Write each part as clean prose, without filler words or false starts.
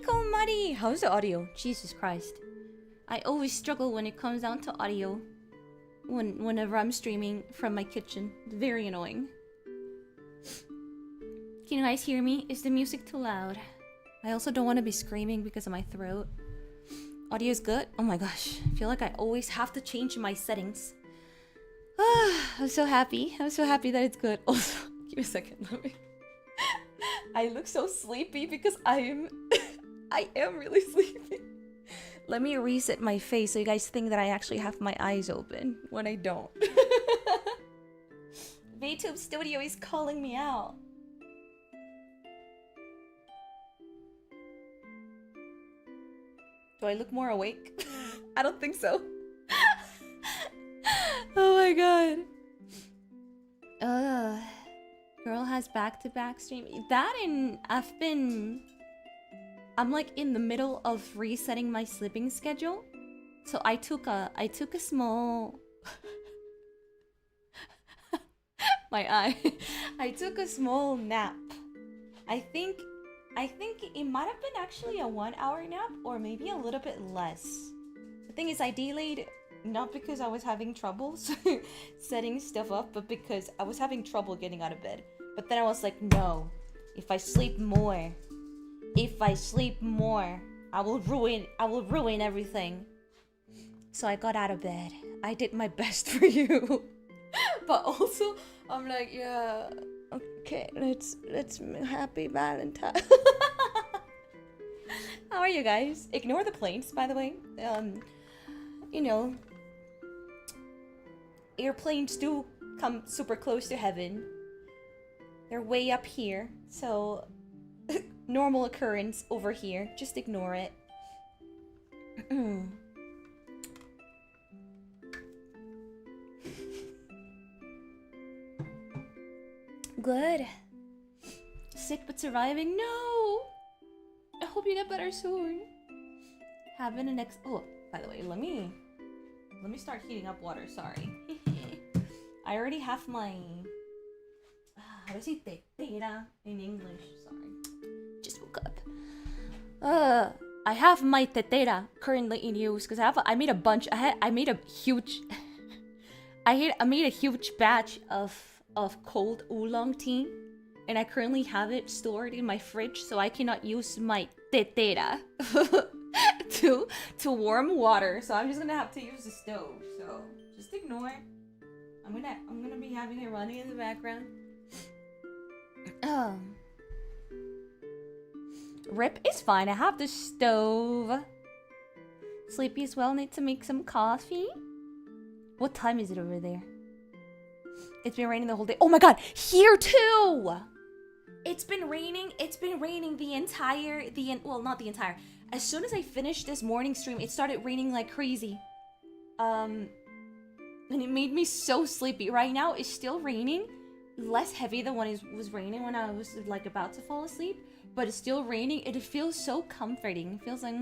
こんまり. How's the audio? Jesus Christ. I always struggle when it comes down to audio. Whenever I'm streaming from my kitchen. It's very annoying. Can you guys hear me? Is the music too loud? I also don't want to be screaming because of my throat. Audio is good? Oh my gosh. I feel like I always have to change my settings. I'm so happy. I'm so happy that it's good. Also, give me a second. Let me... I look so sleepy because I am really sleepy. Let me reset my face so you guys think that I actually have my eyes open when I don't. VTube Studio is calling me out. Do I look more awake? I don't think so. Oh my god. Girl has back-to-back stream. That and I'm like in the middle of resetting my sleeping schedule. So I took a small my eye. I took a small nap. I think it might have been actually a 1 hour nap or maybe a little bit less. The thing is I delayed not because I was having troubles setting stuff up, but because I was having trouble getting out of bed. But then I was like, no, if I sleep more, I will ruin everything. So I got out of bed. I did my best for you. But also, I'm like, yeah, okay, let's happy Valentine. How are you guys? Ignore the planes, by the way. You know, airplanes do come super close to heaven. They're way up here, so normal occurrence over here. Just ignore it. Good. Sick but surviving? No! I hope you get better soon. Having an oh, by the way, let me start heating up water, sorry. I already have my... How do I say tetera in English? Sorry. Just woke up. I have my tetera currently in use because I made a bunch. I made a huge batch of cold oolong tea, and I currently have it stored in my fridge, so I cannot use my tetera to warm water. So I'm just gonna have to use the stove. So just ignore it. I'm gonna be having it running in the background. Rip is fine. I have the stove. Sleepy as well. Need to make some coffee. What time is it over there? It's been raining the whole day. Oh my god, here too. It's been raining. It's been raining well, not the entire. As soon as I finished this morning stream, it started raining like crazy. And it made me so sleepy. Right now, it's still raining. Less heavy than when it was raining when I was like about to fall asleep, but it's still raining. It feels so comforting. It feels like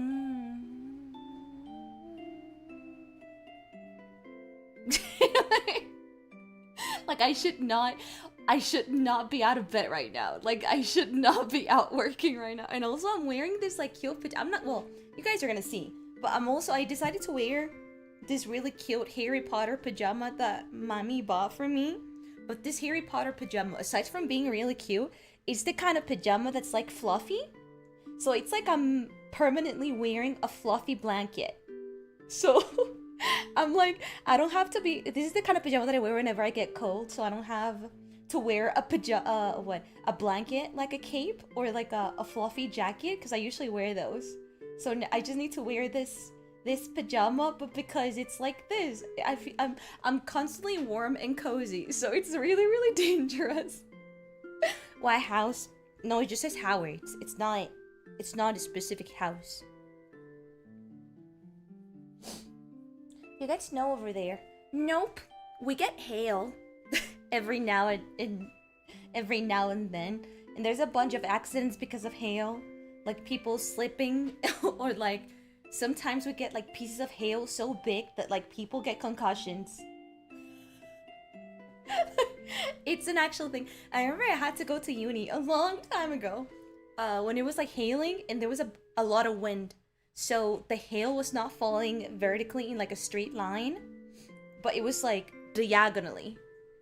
like I should not be out of bed right now. Like I should not be out working right now. And also I'm wearing this like cute I'm not, well, you guys are gonna see, but I decided to wear this really cute Harry Potter pajama that mommy bought for me. But this Harry Potter pajama, aside from being really cute, is the kind of pajama that's like fluffy. So it's like I'm permanently wearing a fluffy blanket. So I'm like, I don't have to be, this is the kind of pajama that I wear whenever I get cold. So I don't have to wear a blanket, like a cape or like a fluffy jacket, because I usually wear those. So I just need to wear this pajama, but because it's like this, I'm constantly warm and cozy, so it's really, really dangerous. Why house? No, it just says Howard. It's not a specific house. You get snow over there? Nope. We get hail every now and then, and there's a bunch of accidents because of hail, like people slipping or like. Sometimes we get like pieces of hail so big that like people get concussions. It's an actual thing. I remember I had to go to uni a long time ago when it was like hailing and there was a lot of wind. So the hail was not falling vertically in like a straight line, but it was like diagonally.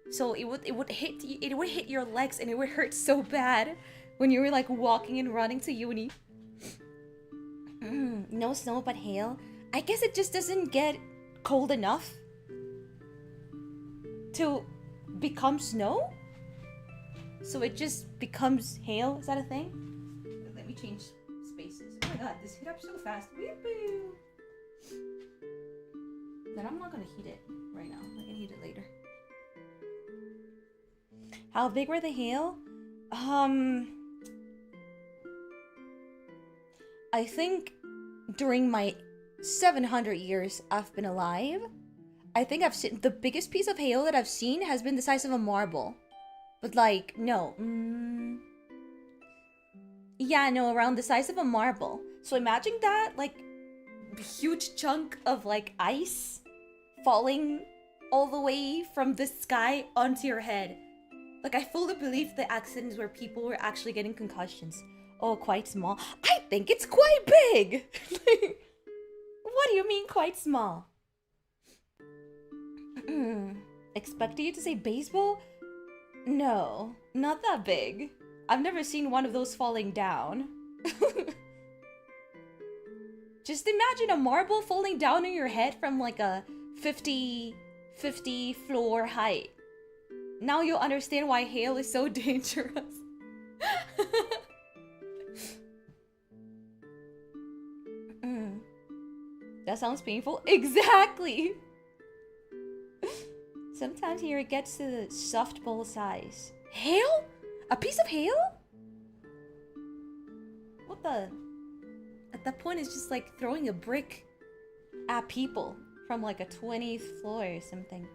So it would hit your legs and it would hurt so bad when you were like walking and running to uni. No snow but hail. I guess it just doesn't get cold enough to become snow. So it just becomes hail. Is that a thing? Let me change spaces. Oh my god, this heat up so fast. Weep-boo. Then I'm not gonna heat it right now. I can heat it later. How big were the hail? I think during my 700 years I've been alive, I think I've seen the biggest piece of hail that I've seen has been the size of a marble. But like, no. Yeah, no, around the size of a marble. So imagine that, like, huge chunk of like ice falling all the way from the sky onto your head. Like, I fully believe the accidents where people were actually getting concussions. Oh, quite small. I think it's quite big. What do you mean quite small? Expecting you to say baseball? No, not that big. I've never seen one of those falling down. Just imagine a marble falling down on your head from like a 50 floor height. Now you'll understand why hail is so dangerous. That sounds painful. Exactly. Sometimes here it gets to the softball size. Hail? A piece of hail? What the? At that point, it's just like throwing a brick at people from like a 20th floor or something.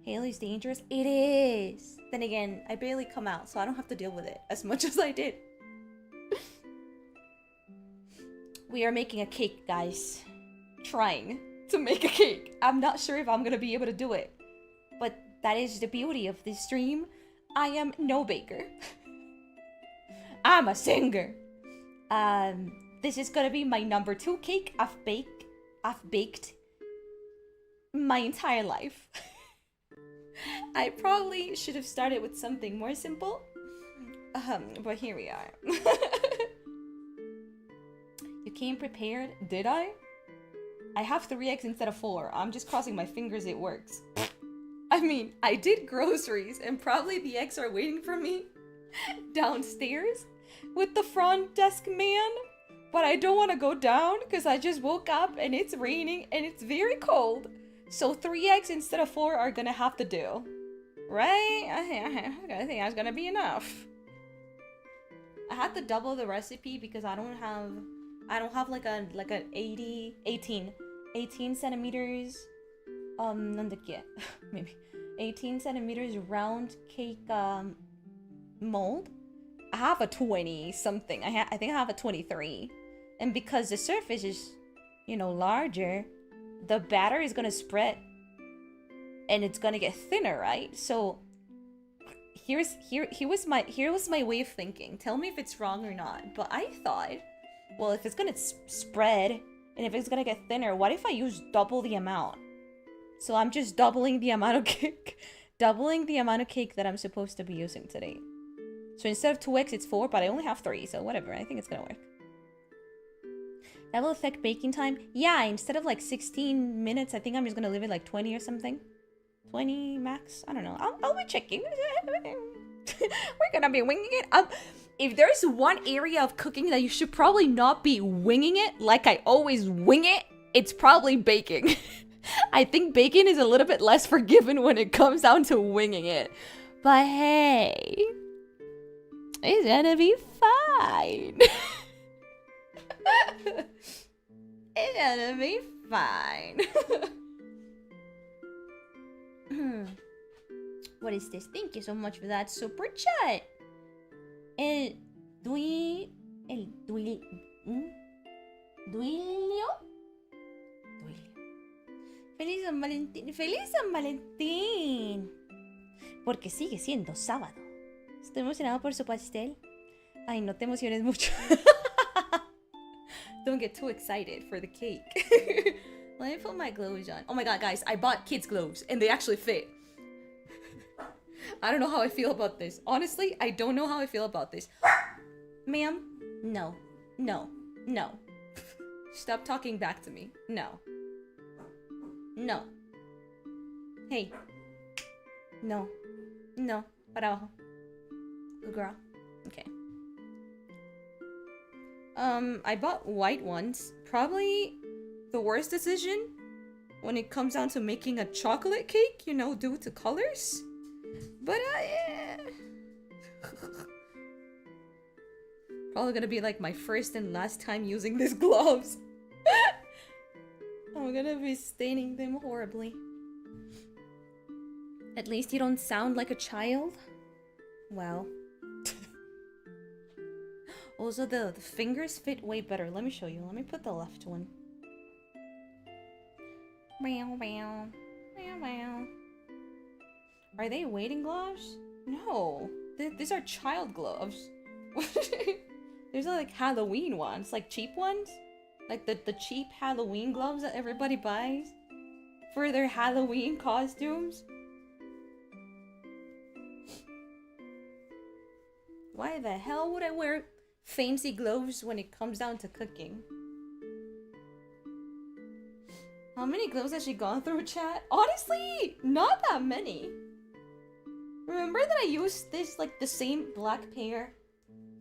Hail is dangerous? It is. Then again, I barely come out, so I don't have to deal with it as much as I did. We are making a cake, guys. Trying to make a cake. I'm not sure if I'm gonna be able to do it. But that is the beauty of this stream. I am no baker. I'm a singer. This is gonna be my number 2 cake I've baked my entire life. I probably should have started with something more simple. But here we are. You came prepared, did I? I have 3 eggs instead of 4. I'm just crossing my fingers it works. I mean, I did groceries and probably the eggs are waiting for me downstairs with the front desk man. But I don't want to go down because I just woke up and it's raining and it's very cold. So 3 eggs instead of 4 are gonna have to do. Right? I think that's gonna be enough. I had to double the recipe because I don't have like an 18 centimeters maybe 18 centimeters round cake mold. I have a 20 something. I think I have a 23. And because the surface is, you know, larger, the batter is gonna spread and it's gonna get thinner, right? So here was my way of thinking. Tell me if it's wrong or not. But I thought, well, if it's gonna spread and if it's gonna get thinner, what if I use double the amount? So I'm just doubling the amount of cake, that I'm supposed to be using today. So instead of 2 eggs, it's 4, but I only have 3, so whatever. I think it's gonna work. That will affect baking time? Yeah, instead of like 16 minutes, I think I'm just gonna leave it like 20 or something. 20 max? I don't know. I'll be checking. We're gonna be winging it. If there's one area of cooking that you should probably not be winging it, like I always wing it, it's probably baking. I think baking is a little bit less forgiving when it comes down to winging it. But hey, it's gonna be fine. It's gonna be fine. What is this? Thank you so much for that super chat. Duilio. Feliz San Valentín. ¡Feliz San Valentín! Porque sigue siendo sábado. Estoy emocionado por su pastel. Ay, no te emociones mucho. Don't get too excited for the cake. Let me put my gloves on. Oh my god, guys, I bought kids' gloves and they actually fit. I don't know how I feel about this. Honestly, I don't know how I feel about this. Ma'am, no, no, no. Stop talking back to me. No. No. Hey. No. No. Para abajo. Good girl. Okay. I bought white ones. Probably the worst decision when it comes down to making a chocolate cake, you know, due to colors. But yeah. Probably gonna be like my first and last time using these gloves. I'm gonna be staining them horribly. At least you don't sound like a child. Well. Also, the fingers fit way better. Let me show you. Let me put the left one. Meow, meow. Meow, meow. Are they weighting gloves? No. These are child gloves. There's like Halloween ones. Like cheap ones. Like the cheap Halloween gloves that everybody buys. For their Halloween costumes. Why the hell would I wear fancy gloves when it comes down to cooking? How many gloves has she gone through, chat? Honestly, not that many. Remember that I used this, like, the same black pair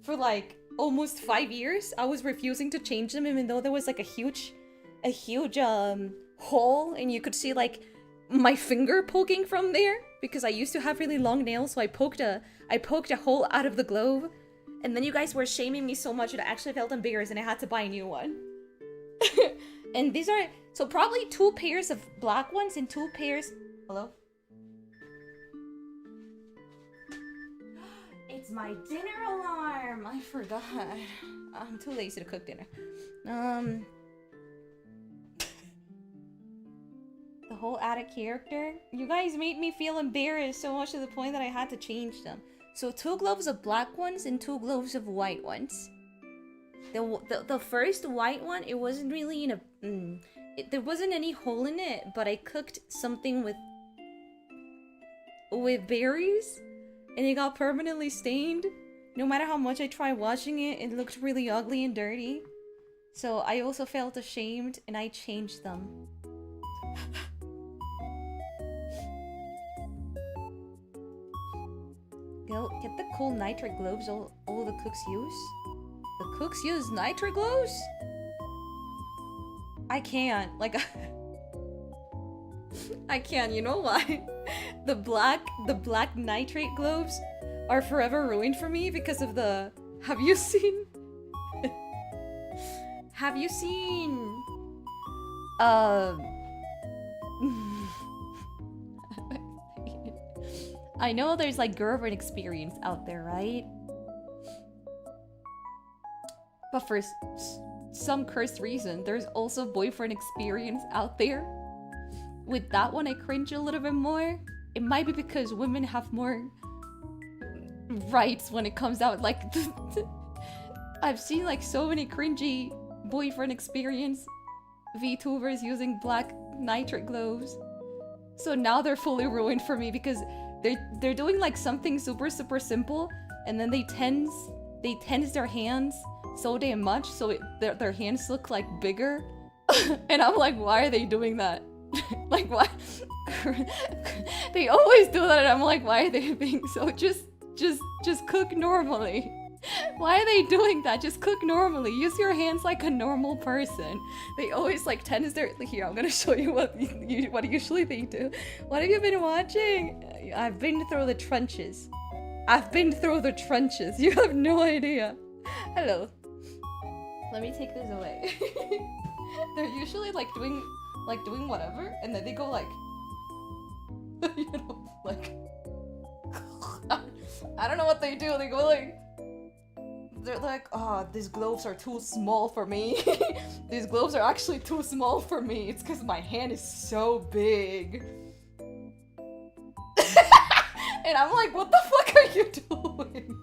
for, like, almost 5 years? I was refusing to change them even though there was, like, a huge, hole and you could see, like, my finger poking from there. Because I used to have really long nails, so I poked a hole out of the glove. And then you guys were shaming me so much that I actually felt embarrassed and I had to buy a new one. And these are... So probably 2 pairs of black ones and 2 pairs... Hello? It's my dinner alarm! I forgot. I'm too lazy to cook dinner. The whole attic character. You guys made me feel embarrassed so much to the point that I had to change them. So 2 gloves of black ones and 2 gloves of white ones. The first white one, it wasn't really in a... there wasn't any hole in it, but I cooked something with berries, and it got permanently stained. No matter how much I tried washing it, it looked really ugly and dirty. So I also felt ashamed, and I changed them. Go get the cool nitrate gloves all the cooks use. The cooks use nitrate gloves? I can't. Like, I can't. You know why? The black nitrate gloves are forever ruined for me because of the... Have you seen... Have you seen... I know there's like girlfriend experience out there, right? But for some cursed reason, there's also boyfriend experience out there. With that one, I cringe a little bit more. It might be because women have more rights when it comes out. Like, I've seen like so many cringy boyfriend experience VTubers using black nitrate gloves. So now they're fully ruined for me because they're doing like something super simple, and then they tense their hands so damn much so their hands look like bigger. And I'm like, why are they doing that? Like, why? They always do that, and I'm like, why are they being so... Just cook normally. Why are they doing that? Just cook normally. Use your hands like a normal person. They always like tense their... Here, I'm gonna show you what usually they do. What have you been watching? I've been through the trenches. I've been through the trenches. You have no idea. Hello. Let me take this away. They're usually like doing whatever, and then they go like, you know, like, I don't know what they do. They go like, they're like, oh, these gloves are too small for me. These gloves are actually too small for me. It's because my hand is so big. And I'm like, what the fuck are you doing?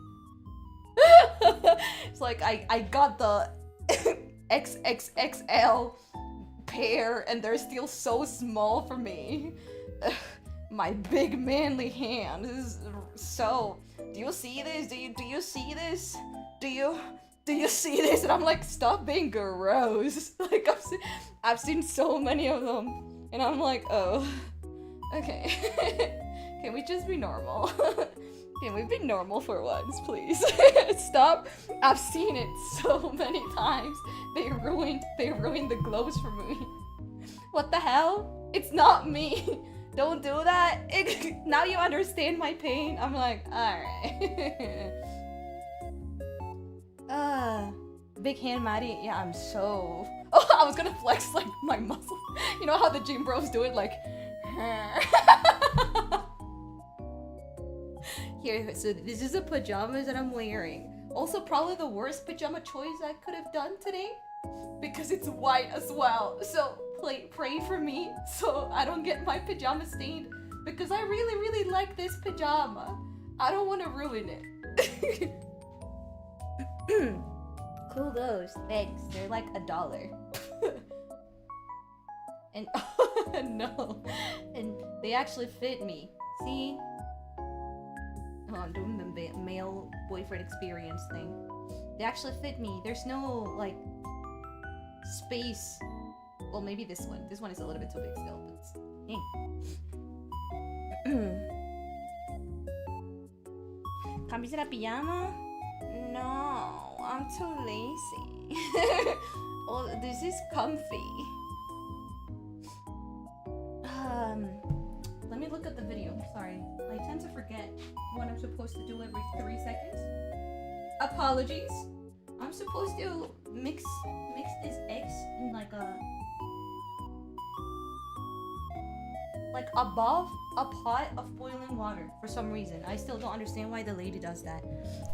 It's like I got the XXXL pair and they're still so small for me. My big manly hand is so. Do you see this? Do you see this? Do you see this? And I'm like, stop being gross. Like I've seen so many of them, and I'm like, oh, okay. Can we just be normal? Can we be normal for once, please? Stop. I've seen it so many times. They ruined the globes for me. What the hell? It's not me. Don't do that. Now you understand my pain. I'm like, alright. Big hand Maddie. Yeah, I'm so. Oh, I was gonna flex like my muscle. You know how the gym bros do it, like. Here, so this is the pajamas that I'm wearing. Also, probably the worst pajama choice I could have done today, because it's white as well. So pray for me so I don't get my pajama stained, because I really like this pajama. I don't want to ruin it. Cool those. Thanks. They're like $1. And no. And they actually fit me. See? Oh, I'm doing the male boyfriend experience thing. They actually fit me. There's no, like, space. Well, maybe this one. This one is a little bit too big still, but it's... Can we set a pajama? No, I'm too lazy. Well, this is comfy. Let me look at the video. Sorry. I tend to forget what I'm supposed to do every 3 seconds. Apologies. I'm supposed to mix these eggs in like above a pot of boiling water for some reason. I still don't understand why the lady does that.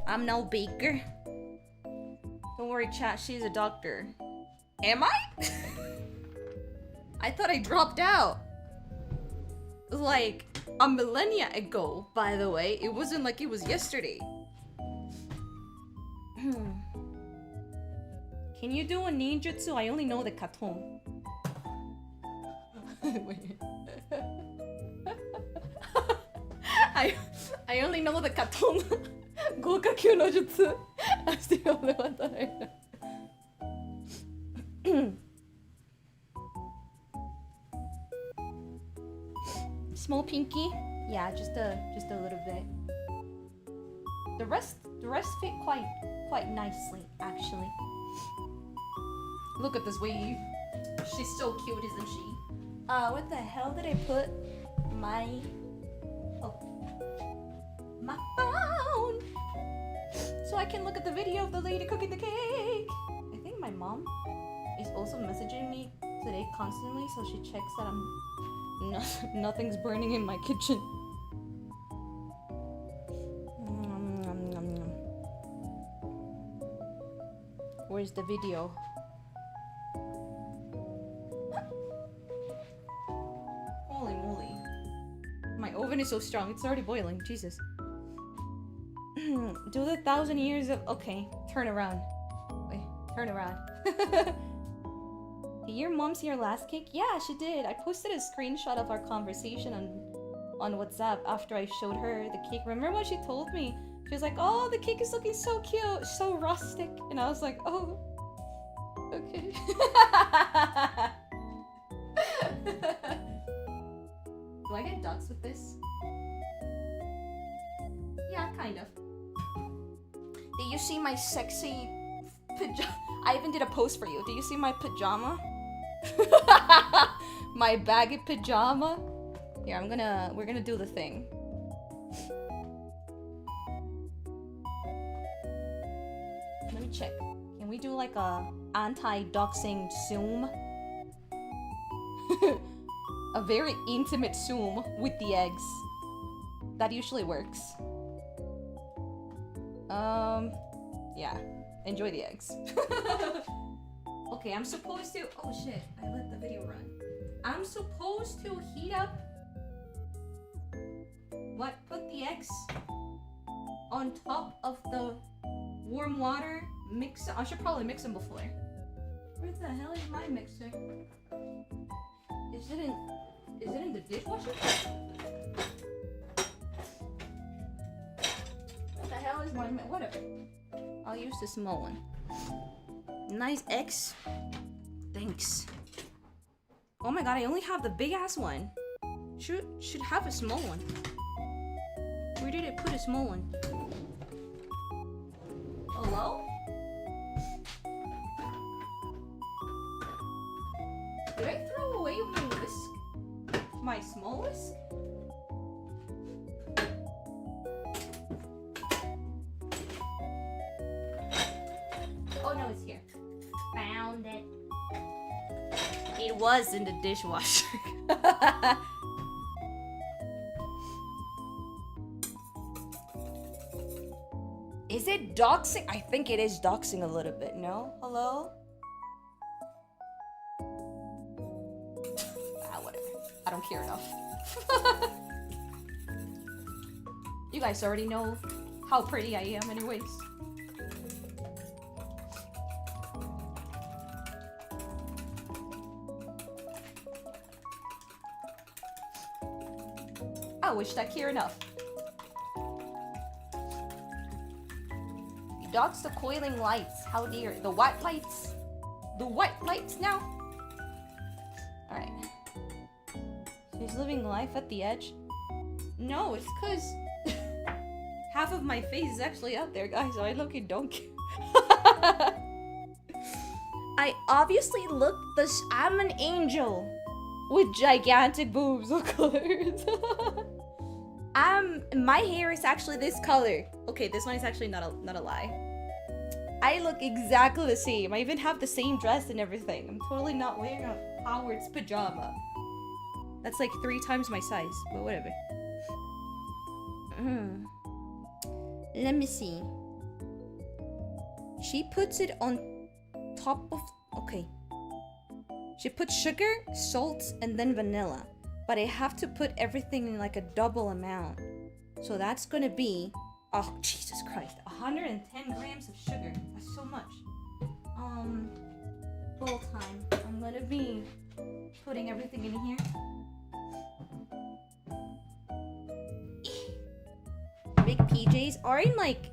I'm no baker. Don't worry, chat. She's a doctor. Am I? I thought I dropped out. Like a millennia ago, by the way. It wasn't like it was yesterday. Can you do a ninjutsu? I only know the katon. Wait. I only know the katon. Gokakyu no jutsu. That's the only one that I know. Small pinky? Yeah, just a little bit. The rest fit quite nicely, actually. Look at this wave. She's so cute, isn't she? What the hell did I put my phone? So I can look at the video of the lady cooking the cake. I think my mom is also messaging me today constantly, so she checks that nothing's burning in my kitchen. Where's the video? Holy moly. My oven is so strong, it's already boiling. Jesus. Do the 1,000 years of... Okay, turn around. Wait, turn around. Did your mom see your last cake? Yeah, she did. I posted a screenshot of our conversation on WhatsApp after I showed her the cake. Remember what she told me? She was like, oh, the cake is looking so cute, so rustic. And I was like, oh, okay. Do I get ducks with this? Yeah, kind of. Did you see my sexy pajama? I even did a post for you. Did you see my pajama? My baggy pajama? Here, we're gonna do the thing. Let me check. Can we do like a anti-doxing zoom? A very intimate zoom with the eggs. That usually works. Yeah. Enjoy the eggs. Okay, I'm supposed to... Oh shit, I let the video run. I'm supposed to heat up... What? Put the eggs on top of the warm water, mix. I should probably mix them before. Where the hell is my mixer? Is it in the dishwasher? What the hell is my whatever? I'll use the small one. Nice X. Thanks. Oh my god, I only have the big ass one. Should have a small one. Where did it put a small one? Hello? Did I throw away my whisk? My small whisk? Oh no, it's here. Found it. It was in the dishwasher. Is it doxing? I think it is doxing a little bit, no? Hello? Whatever. I don't care enough. You guys already know how pretty I am anyways. I wish I care enough. Dots the coiling lights. How dear. The white lights. The white lights now. Alright. She's living life at the edge. No, it's because half of my face is actually out there, guys. So I look and don't care. I obviously look this. I'm an angel with gigantic boobs. Of course. My hair is actually this color. Okay, this one is actually not a lie. I look exactly the same. I even have the same dress and everything. I'm totally not wearing a Howard's pajama. That's like 3 times my size, but whatever. Let me see. She puts it on top of... Okay. She puts sugar, salt, and then vanilla. But I have to put everything in like a double amount. So that's gonna be, oh Jesus Christ, 110 grams of sugar. That's so much. Full time. I'm gonna be putting everything in here. Big PJs are in like,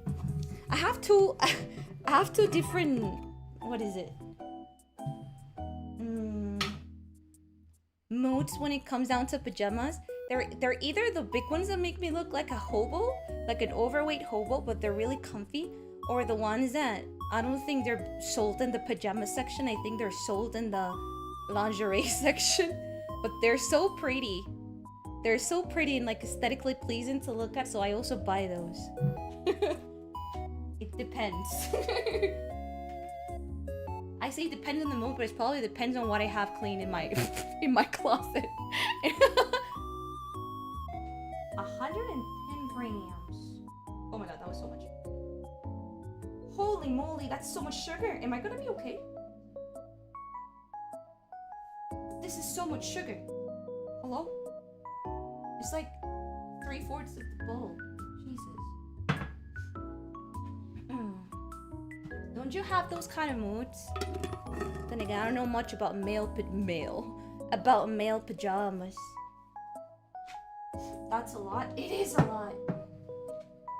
I have two different, what is it? Moods when it comes down to pajamas. They're either the big ones that make me look like a hobo, like an overweight hobo, but they're really comfy, or the ones that I don't think they're sold in the pajama section. I think they're sold in the lingerie section, but they're so pretty. They're so pretty and like aesthetically pleasing to look at, so I also buy those. It depends. I say depends on the mood, but it probably depends on what I have clean in my in my closet. 110 grams. Oh my god, that was so much. Holy moly, that's so much sugar. Am I gonna be okay? This is so much sugar. Hello? It's like 3/4 of the bowl. Jesus. Don't you have those kind of moods? Then again, I don't know much about male pajamas. That's a lot. It is a lot.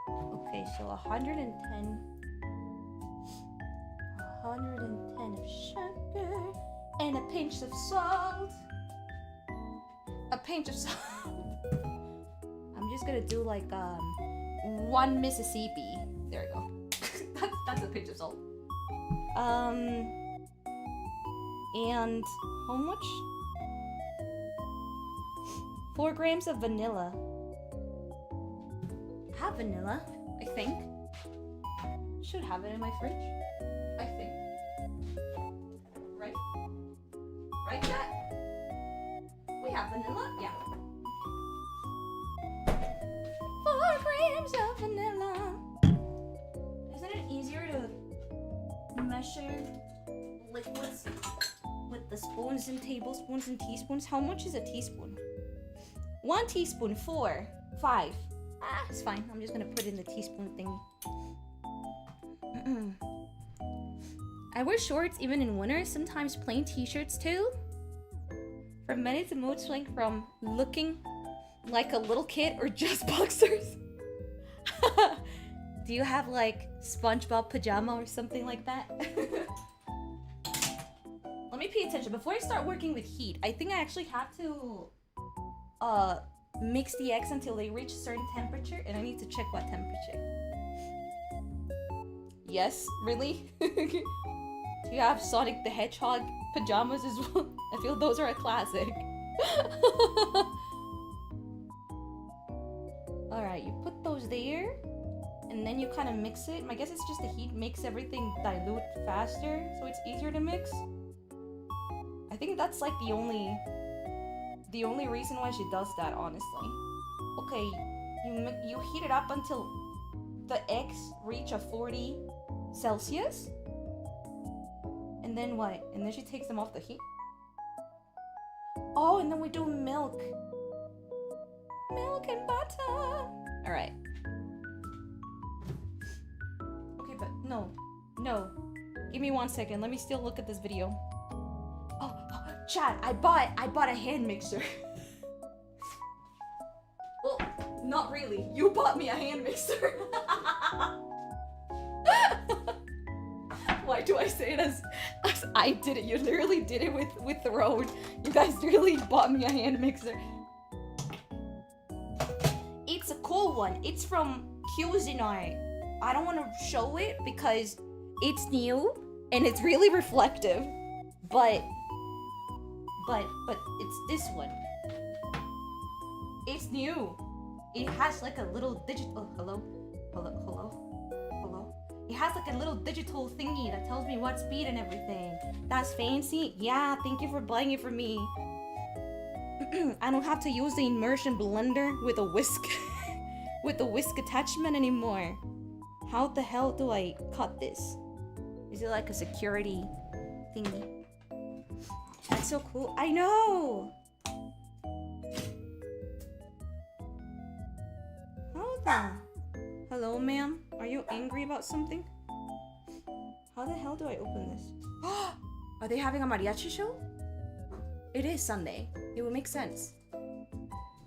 Okay, so 110 of sugar and a pinch of salt. A pinch of salt. I'm just gonna do like 1 Mississippi. There we go. That's a pinch of salt. And how much? 4 grams of vanilla. I have vanilla, I think. Should have it in my fridge. I think. Right? Right, Kat? We have vanilla? Yeah. 4 grams of vanilla. Isn't it easier to measure liquids with the spoons and tablespoons and teaspoons? How much is a teaspoon? 1 teaspoon, 4, 5. It's fine. I'm just gonna put in the teaspoon thing. I wear shorts even in winter, sometimes plain t-shirts too. For many, the moods range from looking like a little kid or just boxers. Do you have like SpongeBob pajama or something like that? Let me pay attention. Before I start working with heat, I think I actually have to mix the eggs until they reach a certain temperature, and I need to check what temperature. Yes, really? Do you have Sonic the Hedgehog pajamas as well? I feel those are a classic. Alright, you put those there, and then you kind of mix it. My guess it's just the heat makes everything dilute faster, so it's easier to mix. I think that's like the only reason why she does that, honestly. Okay, you heat it up until the eggs reach a 40 Celsius. And then what? And then she takes them off the heat. Oh, and then we do milk. Milk and butter. Alright. Okay, but no. Give me 1 second. Let me still look at this video. Oh, Chad, I bought a hand mixer. Well, not really. You bought me a hand mixer. Why do I say it as I did it? You literally did it with the road. You guys really bought me a hand mixer. It's a cool one. It's from Cuisinart. I don't want to show it because it's new and it's really reflective. But it's this one. It's new. It has like a little digital. Hello. It has like a little digital thingy that tells me what speed and everything. That's fancy. Yeah, thank you for buying it for me. I don't have to use the immersion blender with a whisk with the whisk attachment anymore. How the hell do I cut this? Is it like a security thingy? That's so cool. I know. How the? Hello, ma'am. Are you angry about something? How the hell do I open this? Are they having a mariachi show? It is Sunday. It would make sense.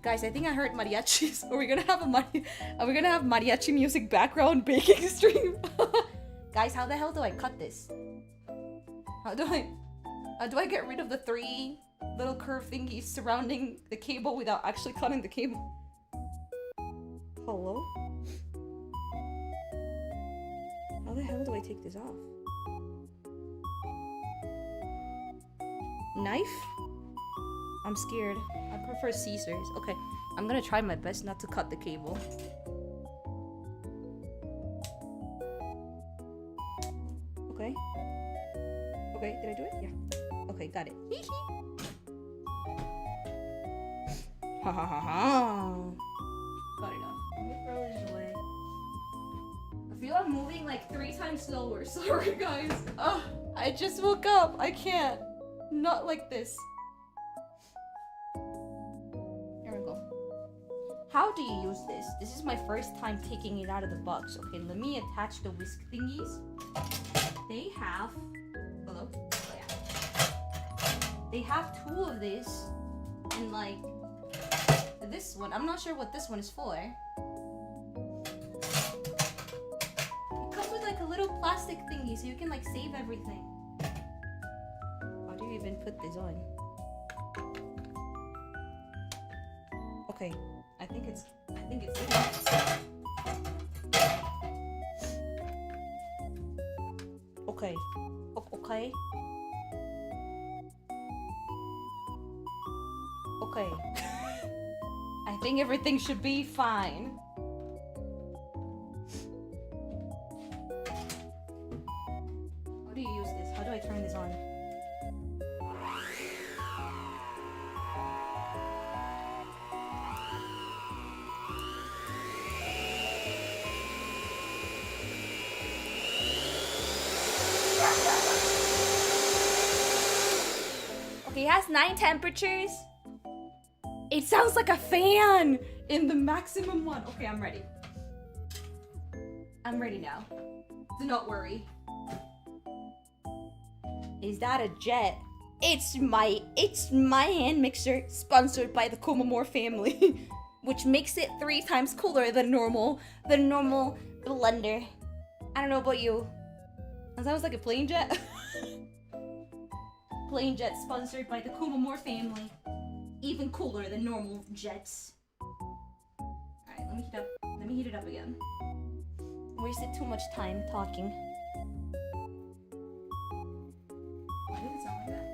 Guys, I think I heard mariachis. Are we gonna have mariachi music background baking stream? Guys, how the hell do I cut this? How do I get rid of the 3 little curved thingies surrounding the cable without actually cutting the cable? Hello? How the hell do I take this off? Knife? I'm scared. I prefer scissors. Okay, I'm gonna try my best not to cut the cable. Okay. Okay, did I do it? Yeah. Okay, got it. Ha ha ha ha. Got it off. Let me throw this away. I feel I'm moving like 3 times slower. Sorry, guys. Ugh, I just woke up. I can't. Not like this. Here we go. How do you use this? This is my first time taking it out of the box. Okay, let me attach the whisk thingies. They have... Hello? Oh, yeah. They have 2 of this. And like... this one. I'm not sure what this one is for. It comes with like a little plastic thingy so you can like save everything. How do you even put this on? Okay, I think it's okay. Okay. Okay. I think everything should be fine. How do you use this? How do I turn this on? Okay, it has 9 temperatures. It sounds like a fan in the maximum one. Okay, I'm ready. I'm ready now. Do not worry. Is that a jet? It's my hand mixer sponsored by the Komamore family, which makes it 3 times cooler than normal blender. I don't know about you. That sounds like a plane jet. Plane jet sponsored by the Komamore family. Even cooler than normal jets. Alright, let me heat it up again. Wasted too much time talking. Why did it sound like that?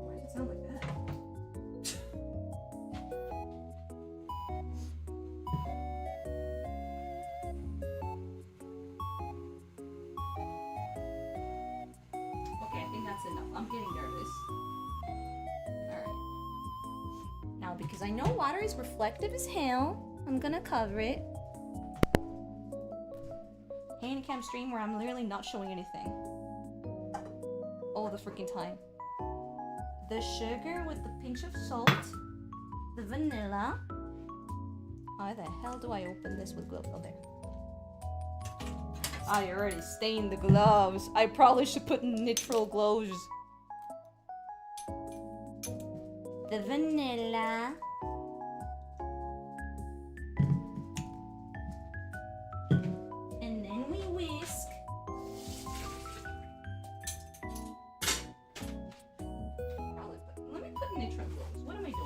Why did it sound like that? Okay, I think that's enough. I'm getting nervous. Alright. Now, because I know water is reflective as hell, I'm gonna cover it. Handicam stream where I'm literally not showing anything. All the freaking time. The sugar with the pinch of salt. The vanilla. How the hell do I open this with gloves? Oh, there. I already stained the gloves. I probably should put neutral gloves. The vanilla. And then we whisk. Let me put neutral gloves. What am I doing?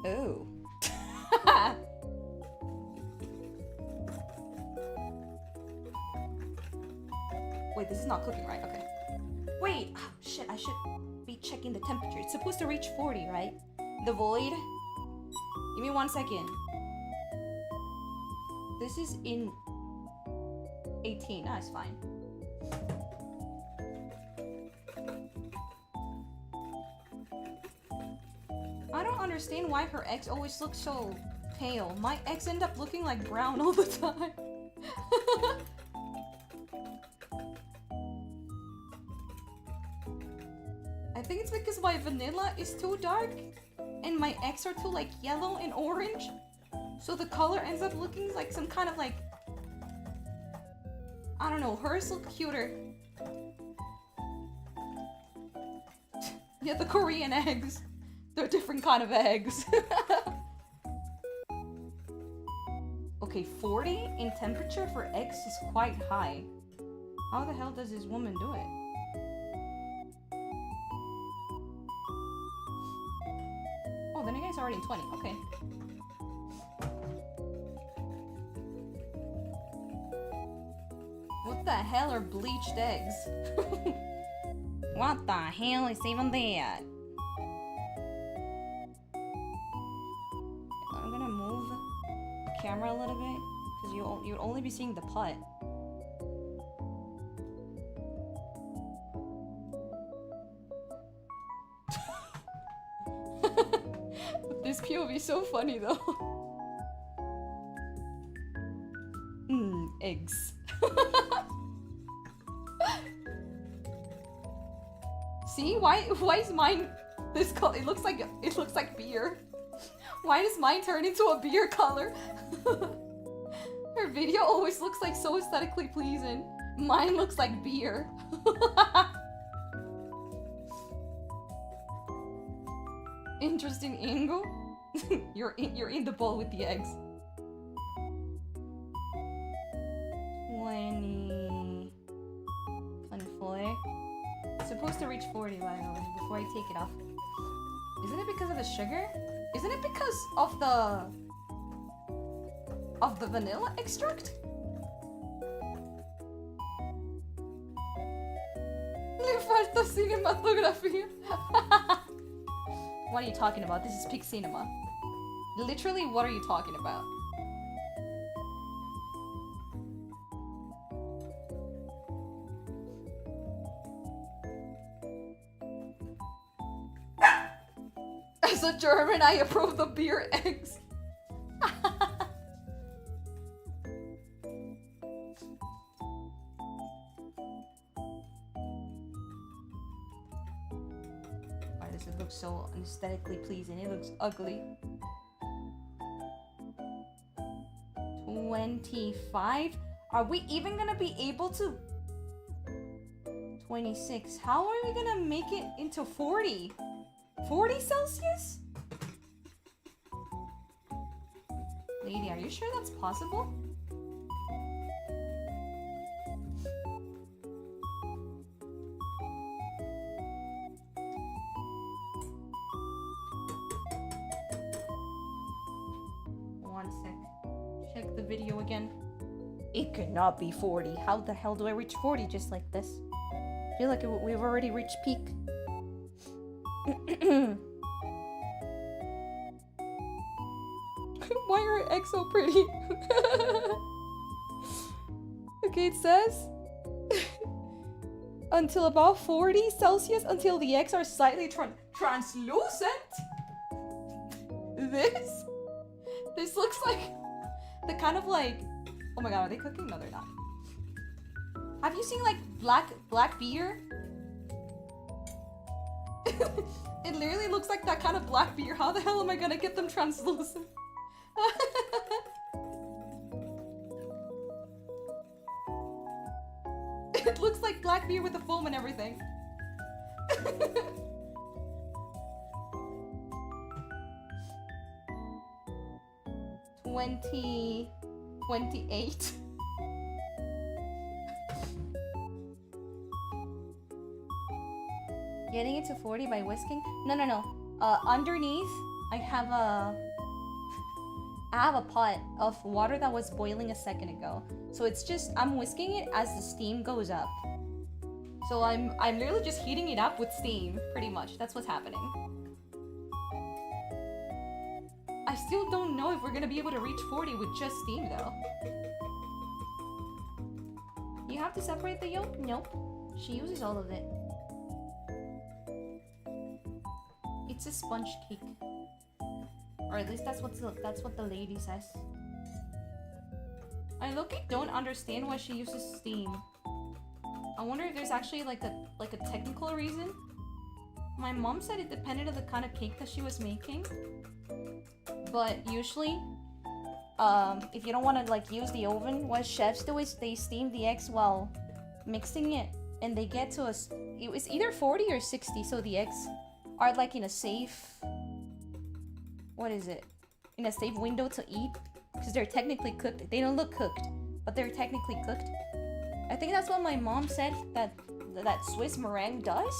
Oh. Wait, this is not cooking, right? Okay. Wait, oh, shit, I should be checking the temperature. It's supposed to reach 40, right? The void. Give me 1 second. This is in 18. Ah, it's fine. I don't understand why her eggs always look so pale. My eggs end up looking like brown all the time. I think it's because my vanilla is too dark and my eggs are too like yellow and orange. So the color ends up looking like some kind of like, I don't know, hers look cuter. Yeah, the Korean eggs. They're a different kind of eggs. Okay, 40 in temperature for eggs is quite high. How the hell does this woman do it? Oh, then again, it's already in 20. Okay. What the hell are bleached eggs? What the hell is even that? I'm gonna move the camera a little bit because you'd only be seeing the pot. This POV is so funny though. Eggs. See, why is mine this color? It looks like beer. Why does mine turn into a beer color? Her video always looks like so aesthetically pleasing. Mine looks like beer. Interesting angle. You're in the bowl with the eggs. 24. It's supposed to reach 40 by the way, before I take it off. Isn't it because of the sugar? Isn't it because of the vanilla extract? Le falta cinematografía. What are you talking about? This is peak cinema. Literally, what are you talking about? As a German, I approve the beer eggs. aesthetically pleasing. It looks ugly. 25. Are we even gonna be able to? 26. How are we gonna make it into 40? 40 Celsius? Lady, are you sure that's possible? One sec. Check the video again. It could not be 40. How the hell do I reach 40 just like this? I feel like we've already reached peak. Why are her eggs so pretty? Okay, it says until about 40 Celsius until the eggs are slightly translucent. This looks like the kind of like, oh my god, are they cooking? No, they're not. Have you seen like black beer? It literally looks like that kind of black beer. How the hell am I gonna get them translucent? It looks like black beer with the foam and everything. 28. Getting it to 40 by whisking? No. Underneath, I have a pot of water that was boiling a second ago. So it's just, I'm whisking it as the steam goes up. So I'm literally just heating it up with steam, pretty much. That's what's happening. I still don't know if we're gonna be able to reach 40 with just steam though. You have to separate the yolk? Nope. She uses all of it. It's a sponge cake. Or at least that's what the lady says. I look-y don't understand why she uses steam. I wonder if there's actually like a technical reason. My mom said it depended on the kind of cake that she was making. But usually, if you don't want to like use the oven, what chefs do is they steam the eggs while mixing it, and they get to it was either 40 or 60, so the eggs are like in a safe, what is it? In a safe window to eat, because they're technically cooked. They don't look cooked, but they're technically cooked. I think that's what my mom said that Swiss meringue does,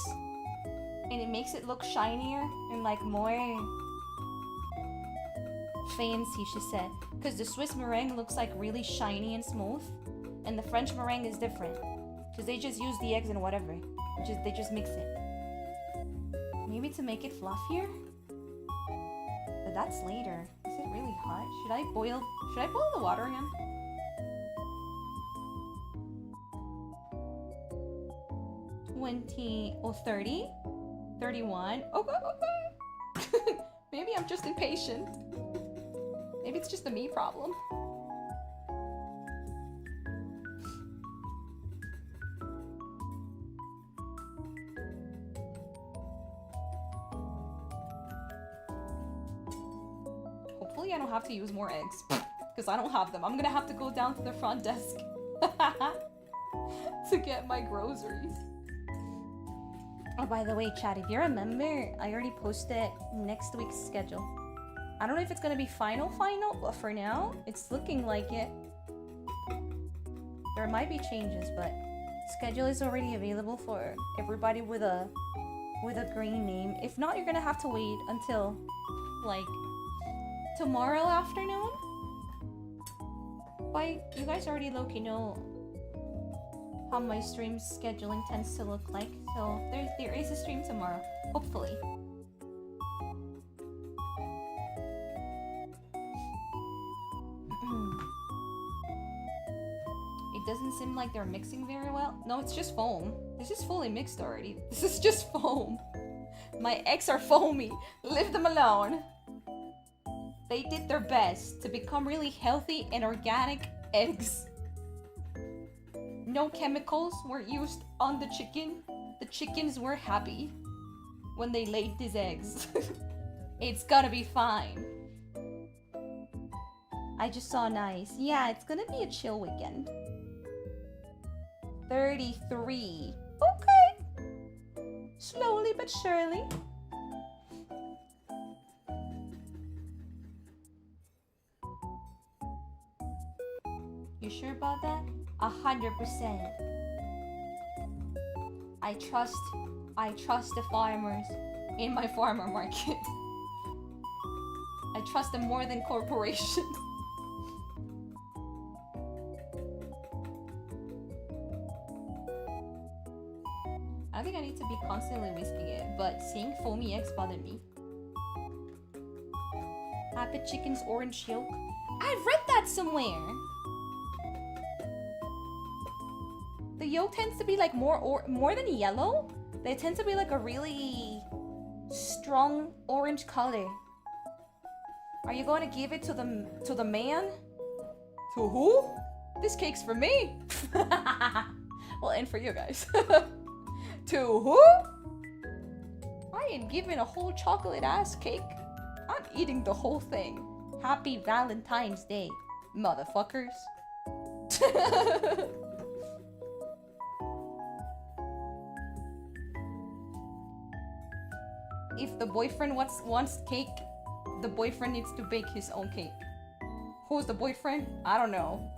and it makes it look shinier and like more fancy, she said, because the Swiss meringue looks like really shiny and smooth, and the French meringue is different because they just use the eggs and whatever, they just mix it. Maybe to make it fluffier, but that's later. Is it really hot? Should I boil the water again? Oh, 30, 31. Okay. Maybe I'm just impatient. Maybe it's just a me problem. Hopefully I don't have to use more eggs, because I don't have them. I'm gonna have to go down to the front desk to get my groceries. Oh, by the way, chat, if you're a member, I already posted next week's schedule. I don't know if it's gonna be final, but for now, it's looking like it. There might be changes, but schedule is already available for everybody with a green name. If not, you're gonna have to wait until like tomorrow afternoon. But you guys already low-key know how my stream scheduling tends to look like, so there is a stream tomorrow, hopefully. It doesn't seem like they're mixing very well. No, it's just foam. This is fully mixed already. This is just foam. My eggs are foamy. Leave them alone. They did their best to become really healthy and organic eggs. No chemicals were used on the chicken. The chickens were happy when they laid these eggs. It's gonna be fine. I just saw nice. Yeah, it's gonna be a chill weekend. 33. Okay. Slowly but surely. You sure about that? 100%. I trust the farmers in my farmer market. I trust them more than corporations. I think I need to be constantly whisking it, but seeing foamy eggs bothered me. Happy chicken's orange yolk. I've read that somewhere. The yolk tends to be like more than yellow. They tend to be like a really strong orange color. Are you going to give it to the man? To who? This cake's for me. Well, and for you guys. To who? I ain't giving a whole chocolate ass cake. I'm eating the whole thing. Happy Valentine's Day, motherfuckers. If the boyfriend wants cake, the boyfriend needs to bake his own cake. Who's the boyfriend? I don't know.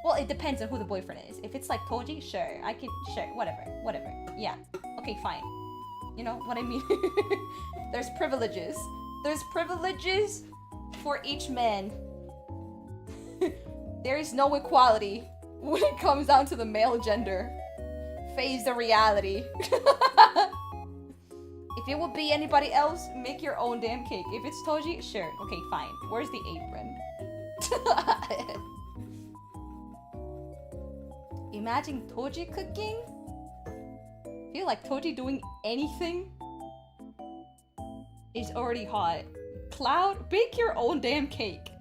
Well, it depends on who the boyfriend is. If it's like Toji, sure, I can, sure, whatever. Yeah, okay, fine. You know what I mean? There's privileges. There's privileges for each man. There is no equality when it comes down to the male gender. Face the reality. If it would be anybody else, make your own damn cake. If it's Toji, sure, okay, fine. Where's the apron? Imagine Toji cooking. I feel like Toji doing anything is already hot. Cloud, bake your own damn cake.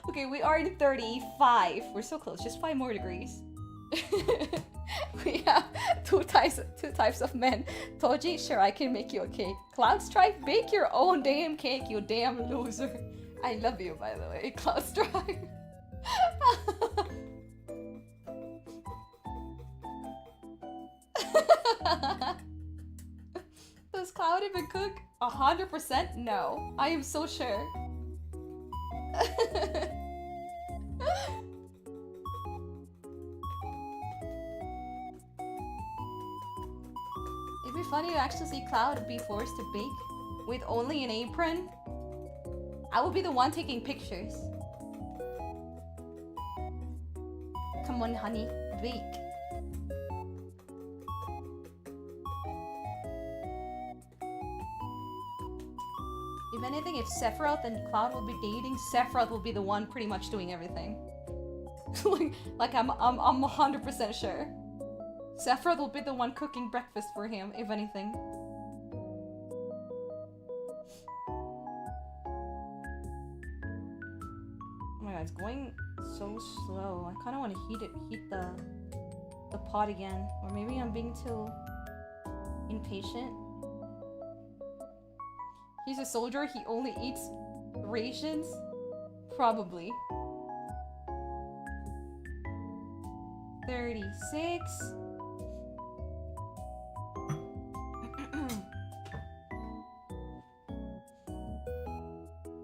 Okay, we are in 35. We're so close, just 5 more degrees. We have two types of men. Toji, sure, I can make you a cake. Cloud Stripe, bake your own damn cake, you damn loser. I love you, by the way, Cloud Stripe. Does Cloud even cook? 100% no. I am so sure. It'd be funny to actually see Cloud be forced to bake with only an apron. I will be the one taking pictures. Come on, honey, bake. If anything, if Sephiroth and Cloud will be dating, Sephiroth will be the one pretty much doing everything. like I'm 100% sure. Sephiroth will be the one cooking breakfast for him, if anything. Oh my god, it's going so slow. I kind of want to heat the pot again, or maybe I'm being too impatient. He's a soldier, he only eats rations? Probably. 36.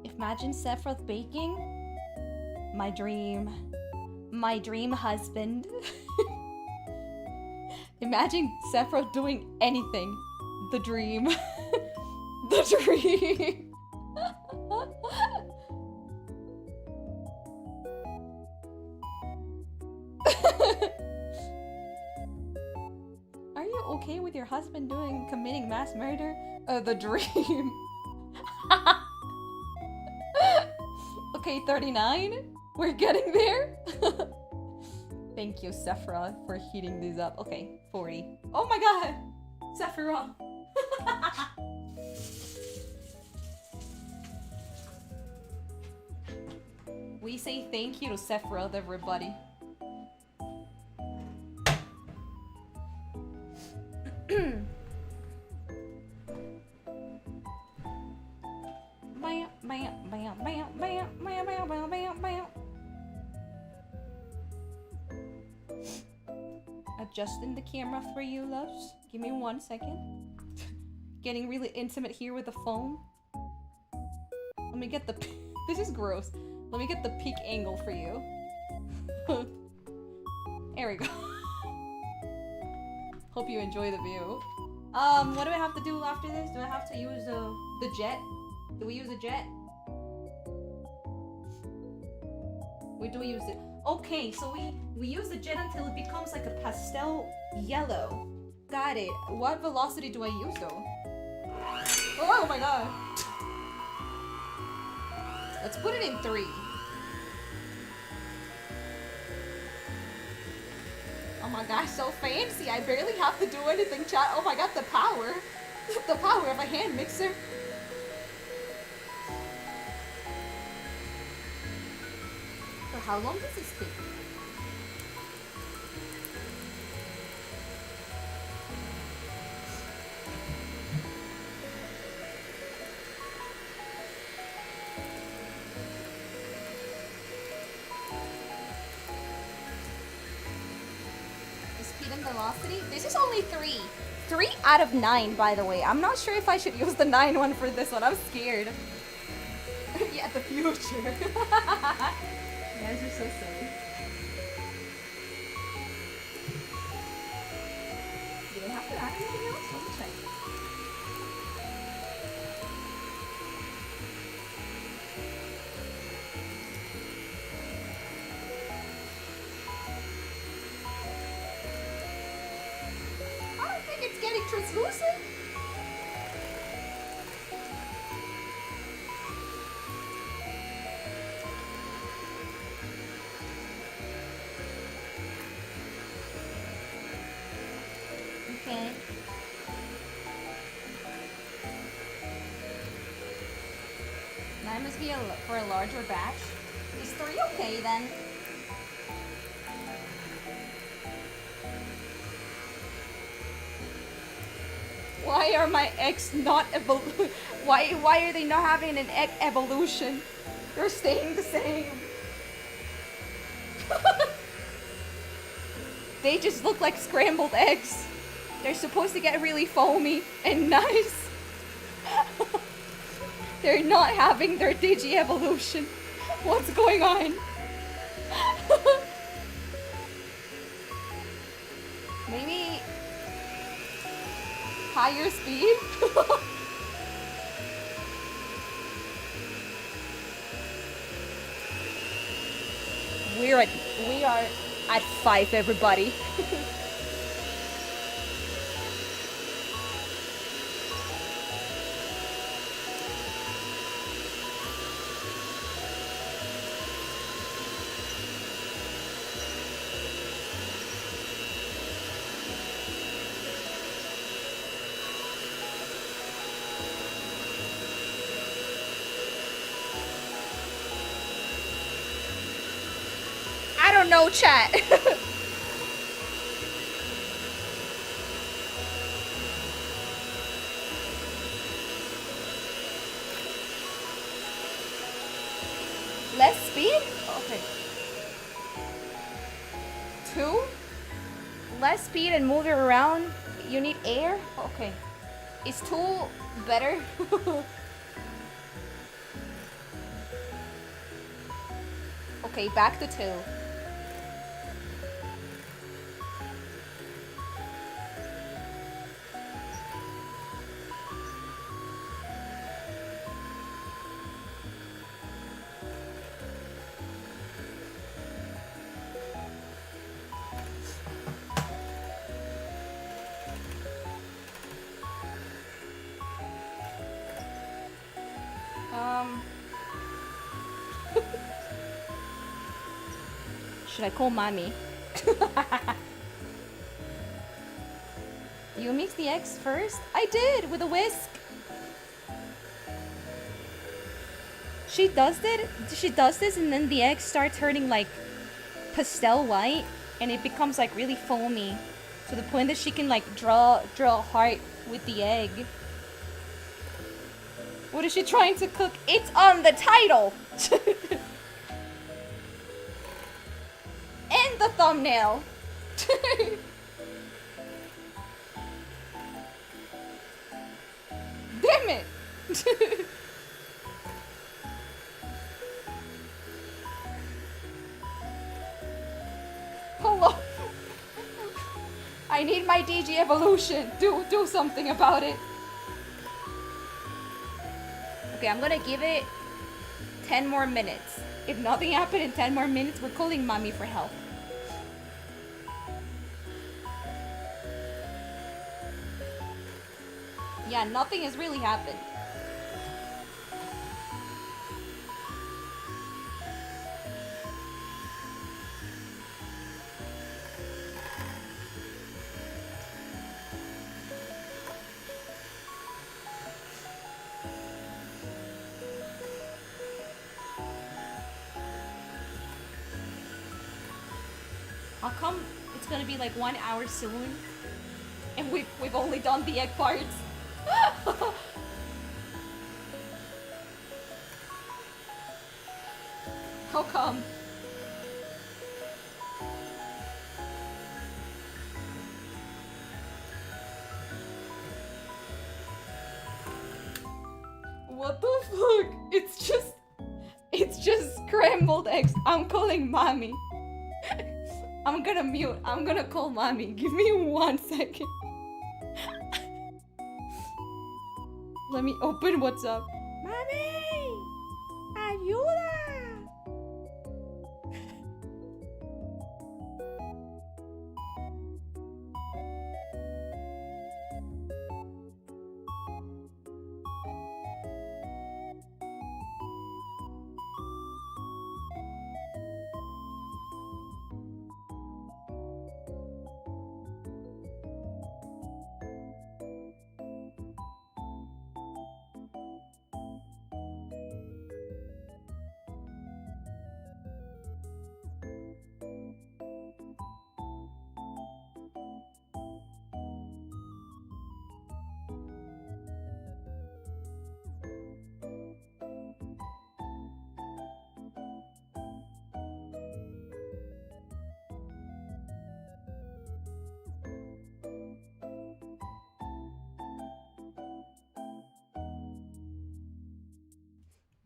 Imagine Sephiroth baking. My dream husband. Imagine Sephiroth doing anything. The dream. The dream. Are you okay with your husband committing mass murder? The dream. Okay, 39. We're getting there. Thank you, Sephiroth, for heating these up. Okay, 40. Oh my god! Sephiroth! We say thank you to Sephiroth, everybody. Adjusting the camera for you, loves. Give me 1 second. Getting really intimate here with the phone. Let me get the... This is gross. Let me get the peak angle for you. There we go. Hope you enjoy the view. What do I have to do after this? Do I have to use the jet? Do we use a jet? Wait, do we use it? Okay, so we use the jet until it becomes like a pastel yellow. Got it. What velocity do I use though? Oh my god. Let's put it in 3. Oh my gosh, so fancy. I barely have to do anything, chat. Oh my god, the power. The power of a hand mixer. For how long does this take? Speed and velocity? This is only 3. 3 out of 9, by the way. I'm not sure if I should use the 9 one for this one. I'm scared. Yeah, the future. You guys are so silly. Do they have to add anything else? Let me check. I don't think it's getting translucent. Okay. That must be for a larger batch. Is 3 okay then? Why are my eggs not why are they not having an egg evolution? They're staying the same. They just look like scrambled eggs. They're supposed to get really foamy and nice. They're not having their digi-evolution. What's going on? Maybe higher speed? We are at 5, everybody. I don't know, chat. Less speed? Okay. 2? Less speed and move it around. You need air? Okay. Is 2 better? Okay, back to 2. Should I call mommy? You mix the eggs first? I did with a whisk. She does this and then the eggs start turning like pastel white and it becomes like really foamy. To the point that she can like draw a heart with the egg. What is she trying to cook? It's on the title! And the thumbnail! Damn it! Hello! I need my DG evolution. Do something about it. Okay, I'm gonna give it 10 more minutes. If nothing happened in 10 more minutes, we're calling mommy for help. Yeah, nothing has really happened. How come it's gonna be like 1 hour soon? And we've only done the egg parts? How come? What the fuck? It's just scrambled eggs. I'm calling mommy. I'm gonna mute. I'm gonna call mommy. Give me 1 second. Let me open what's up. Mommy! Ayuda!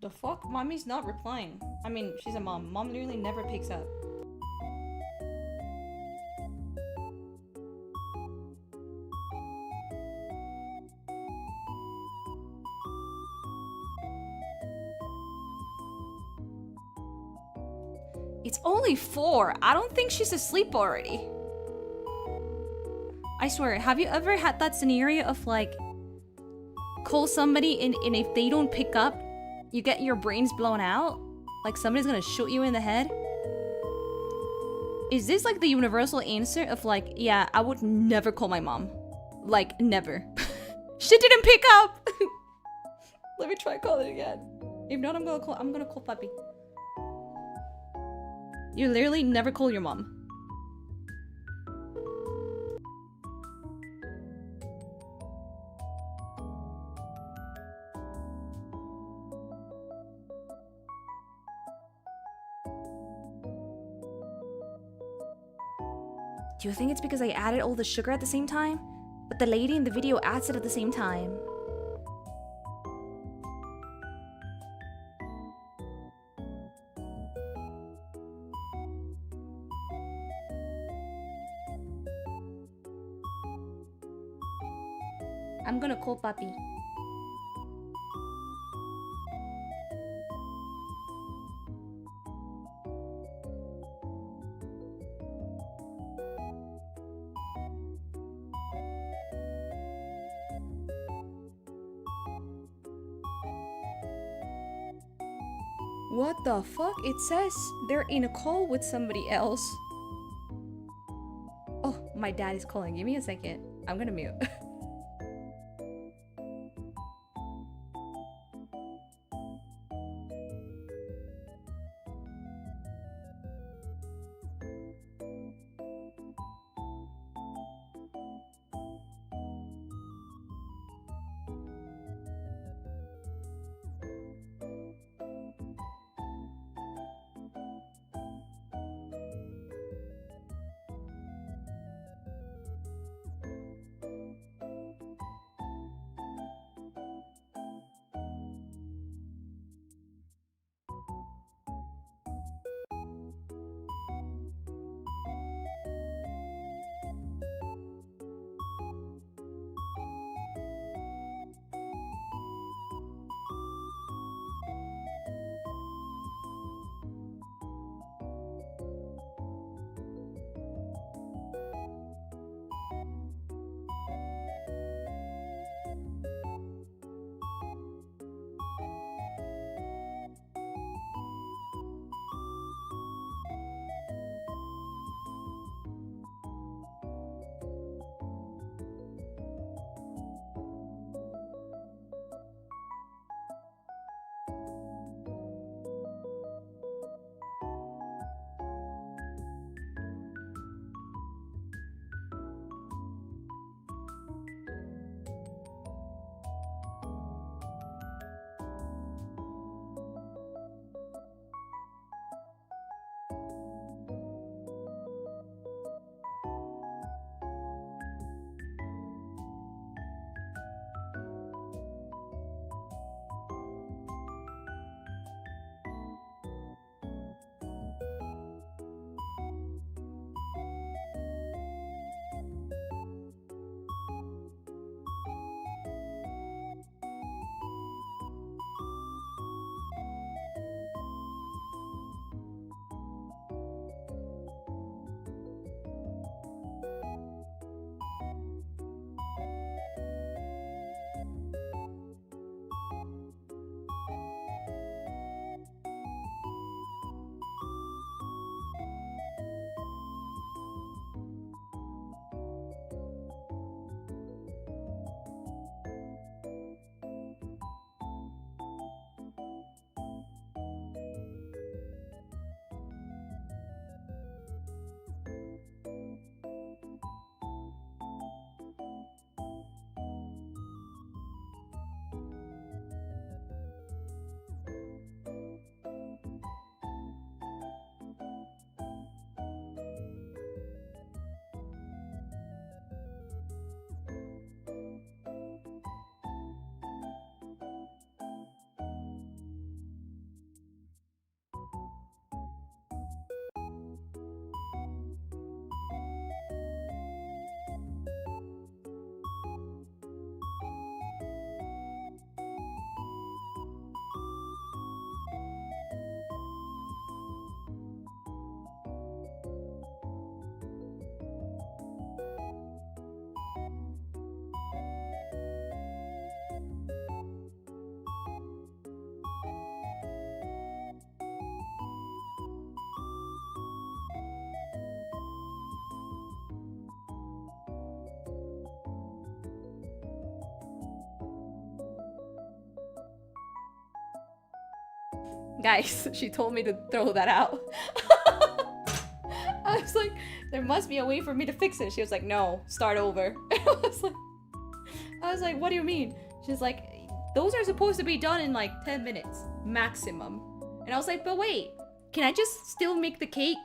The fuck? Mommy's not replying. I mean, she's a mom. Mom literally never picks up. It's only 4. I don't think she's asleep already. I swear, have you ever had that scenario of like call somebody and if they don't pick up, you get your brains blown out? Like somebody's gonna shoot you in the head? Is this like the universal answer of like, yeah, I would never call my mom. Like, never. She didn't pick up! Let me try calling again. If not, I'm gonna call Puppy. You literally never call your mom. Do you think it's because I added all the sugar at the same time? But the lady in the video adds it at the same time. I'm gonna call Papi. What the fuck? It says they're in a call with somebody else. Oh, my dad is calling. Give me a second. I'm gonna mute. Guys, she told me to throw that out. I was like, there must be a way for me to fix it. She was like, no, start over. I was like, what do you mean? She's like, those are supposed to be done in like 10 minutes maximum. And I was like, but wait, can I just still make the cake?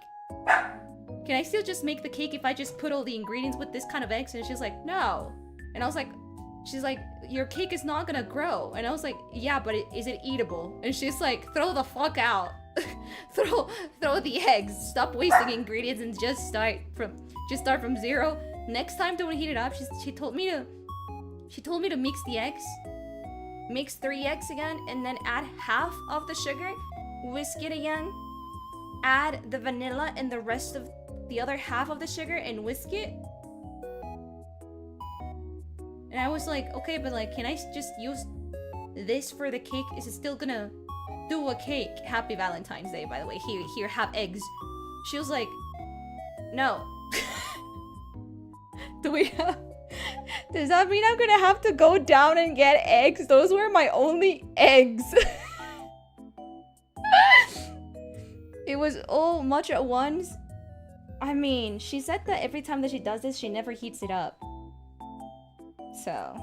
Can I still just make the cake if I just put all the ingredients with this kind of eggs? And she's like, no. And I was like, she's like, your cake is not gonna grow. And I was like, yeah, but is it eatable? And she's like, throw the fuck out. throw the eggs. Stop wasting ingredients and just start from zero. Next time, don't heat it up. She told me to mix the eggs. Mix 3 eggs again, and then add half of the sugar. Whisk it again. Add the vanilla and the rest of the other half of the sugar and whisk it. And I was like, okay, but like, can I just use this for the cake? Is it still gonna do a cake? Happy Valentine's Day, by the way. Here, have eggs. She was like, no. Does that mean I'm gonna have to go down and get eggs? Those were my only eggs. It was all much at once. I mean, she said that every time that she does this, she never heats it up. So.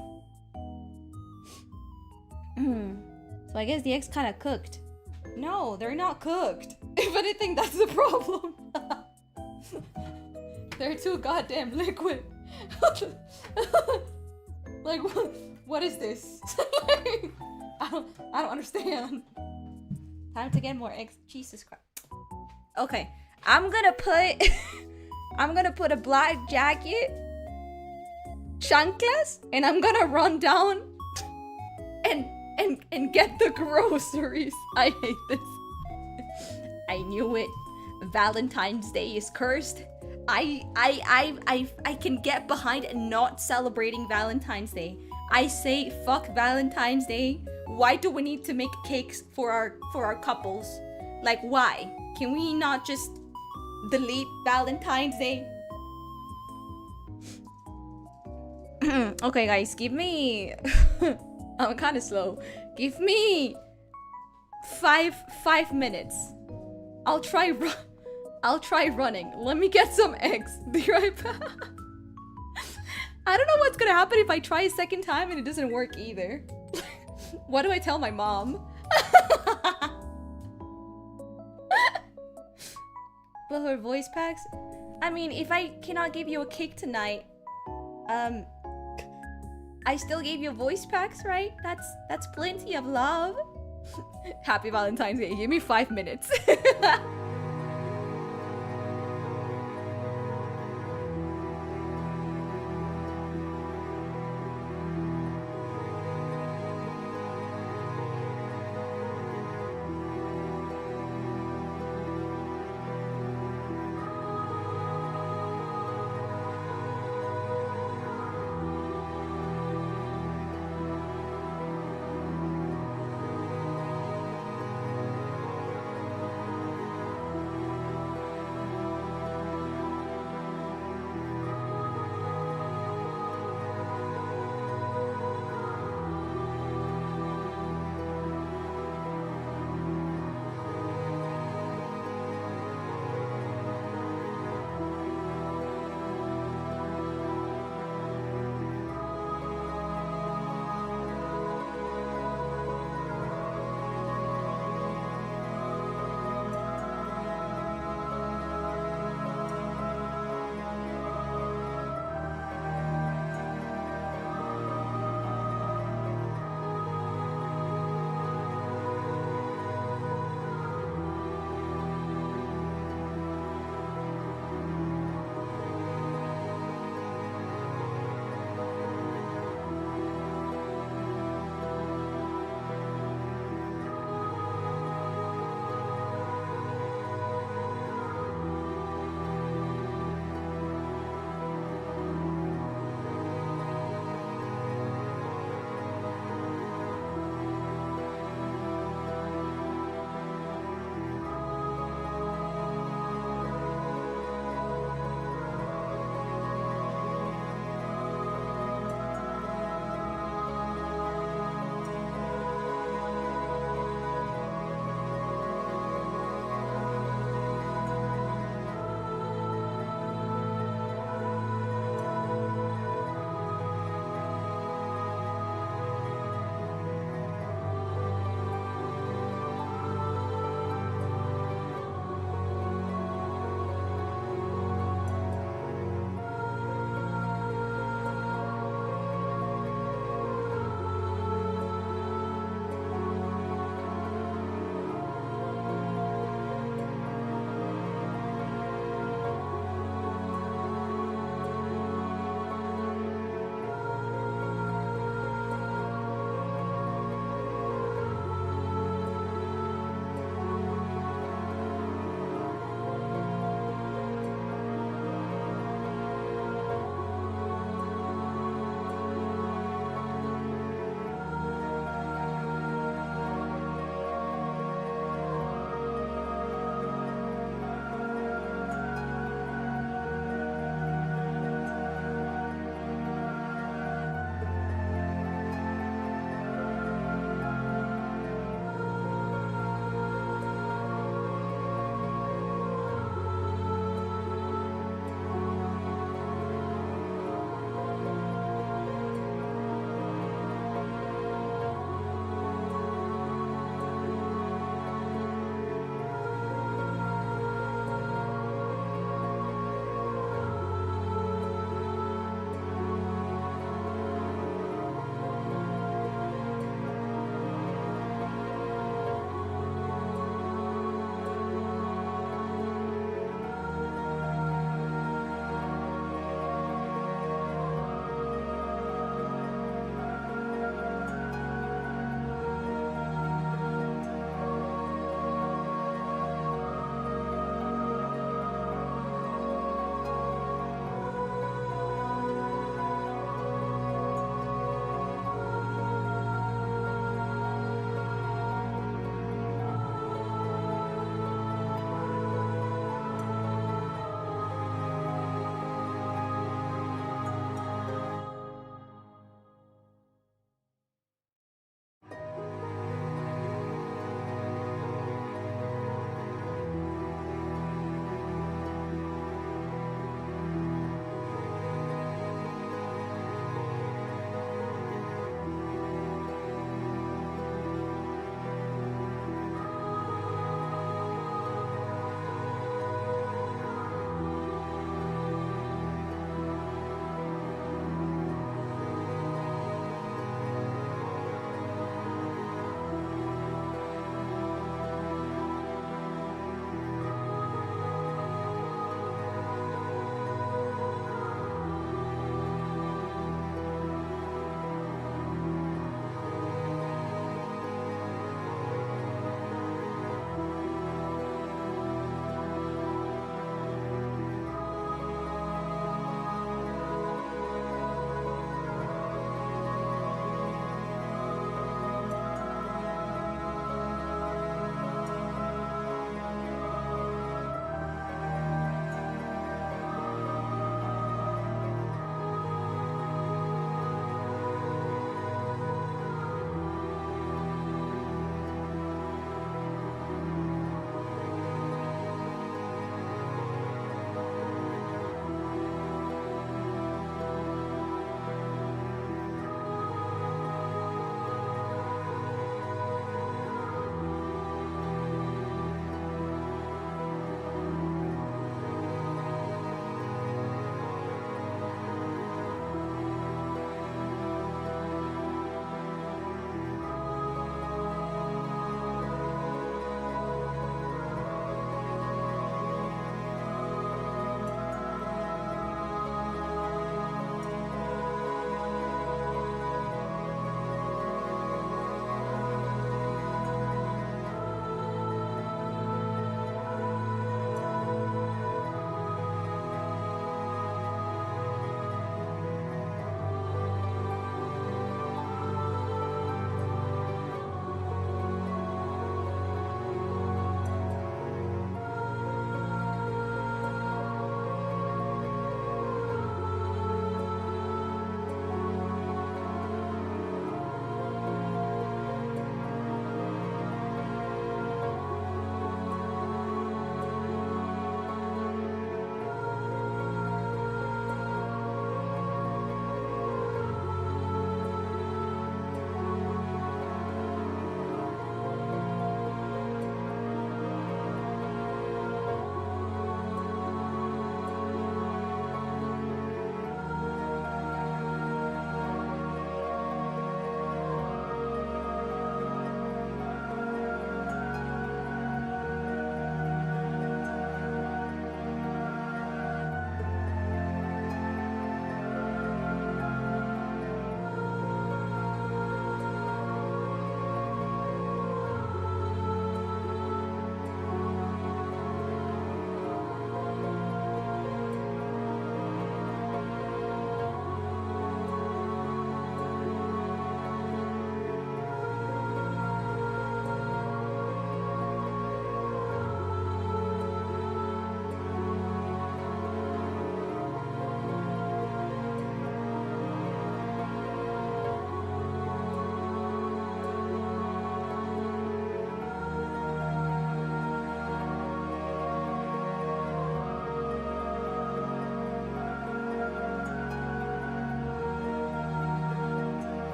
So I guess the eggs kind of cooked. No, they're not cooked. If anything, that's the problem. They're too goddamn liquid. Like, what is this? I don't understand. Time to get more eggs. Jesus Christ. Okay, I'm gonna put a black jacket, chanclas, and I'm gonna run down and get the groceries. I hate this. I knew it. Valentine's Day is cursed. I can get behind not celebrating Valentine's Day. I say fuck Valentine's Day. Why do we need to make cakes for our couples? Like, why? Can we not just delete Valentine's Day? Okay, guys, give me I'm kind of slow. Give me 5 minutes. I'll try running. Let me get some eggs. Be right back. I don't know what's gonna happen if I try a second time and it doesn't work either. What do I tell my mom? But her voice packs? I mean, if I cannot give you a cake tonight, I still gave you voice packs, right? That's plenty of love. Happy Valentine's Day. Give me 5 minutes.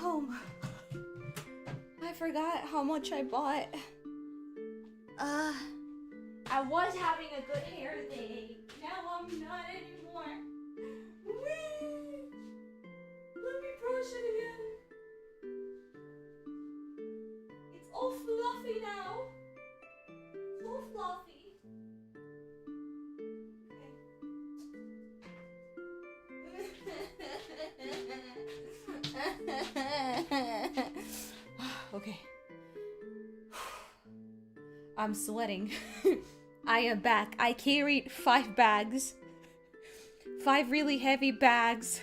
home. I forgot how much I bought. I was having a good hair day. Now I'm not anymore. Whee! Let me brush it again. It's all fluffy now. So fluffy. Okay. I'm sweating. I am back. I carried 5 bags. 5 really heavy bags.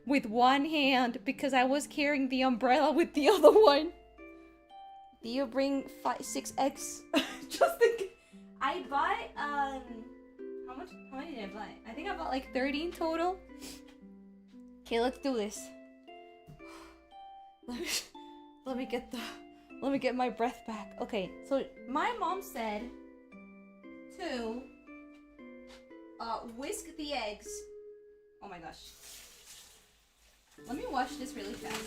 With one hand because I was carrying the umbrella with the other one. Do you bring 6 eggs? Just think. I bought how many did I buy? I think I bought like 30 in total. Okay, let's do this. Let me get my breath back. Okay, so my mom said to whisk the eggs. Oh my gosh. Let me wash this really fast.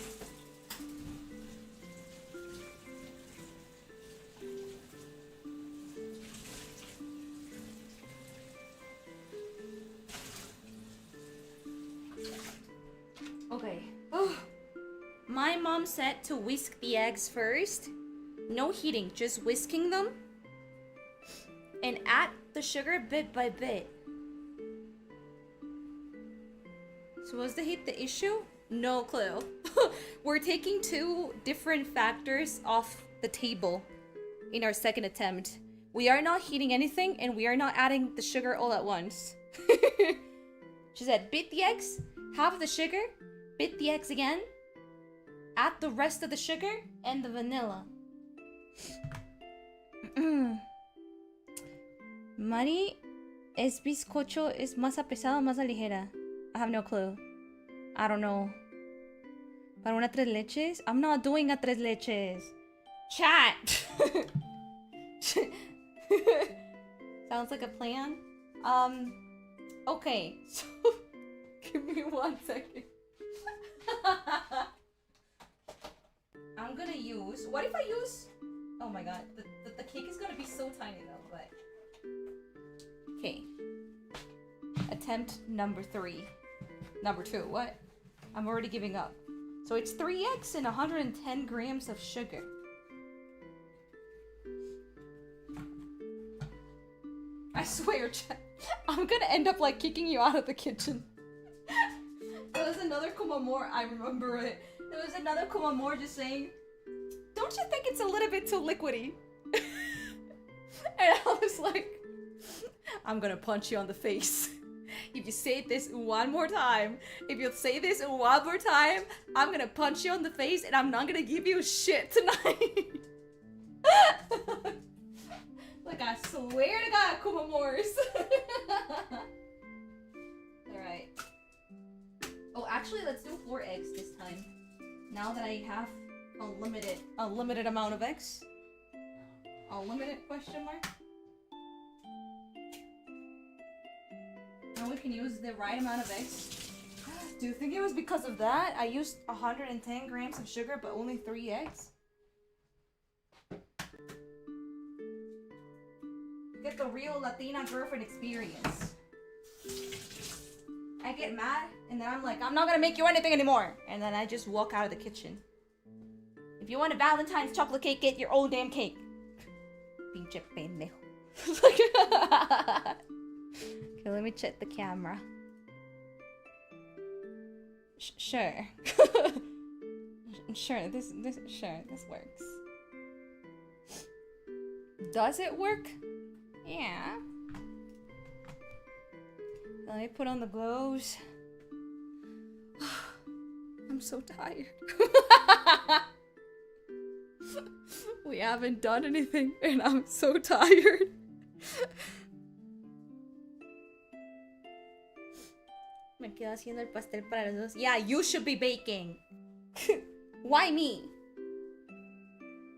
Okay. Oh. My mom said to whisk the eggs first. No heating, just whisking them. And add the sugar bit by bit. So was the heat the issue? No clue. We're taking 2 different factors off the table in our second attempt. We are not heating anything and we are not adding the sugar all at once. She said, beat the eggs, half the sugar, beat the eggs again, add the rest of the sugar and the vanilla. Marie, ¿es bizcocho es masa pesada o masa ligera? I have no clue. I don't know. Para una 3 leches? I'm not doing a 3 leches. Chat! Sounds like a plan. Okay. So, give me 1 second. I'm gonna use... What if I use... Oh my god. The cake is gonna be so tiny though, but... Okay. Attempt number 3. Number 2, what? I'm already giving up. So it's 3 eggs and 110 grams of sugar. I swear, chat, I'm gonna end up like kicking you out of the kitchen. There was another Kumamore, I remember it. There was another Kumamore just saying, don't you think it's a little bit too liquidy? And I was like, I'm gonna punch you on the face. If you say this 1 more time, I'm gonna punch you on the face and I'm not gonna give you shit tonight. Like, I swear to God, Kumamores. Alright. Oh, actually, let's do 4 eggs this time. Now that I have a limited amount of eggs. Unlimited question mark? Now we can use the right amount of eggs. Do you think it was because of that? I used 110 grams of sugar, but only 3 eggs? Get the real Latina girlfriend experience. I get mad, and then I'm like, I'm not gonna make you anything anymore. And then I just walk out of the kitchen. If you want a Valentine's chocolate cake, get your own damn cake. Pinche pendejo. Okay, let me check the camera. Sure. Sure, this works. Does it work? Yeah. Let me put on the gloves. I'm so tired. We haven't done anything and I'm so tired. Me quedo haciendo el pastel para los dos. Yeah, you should be baking. Why me?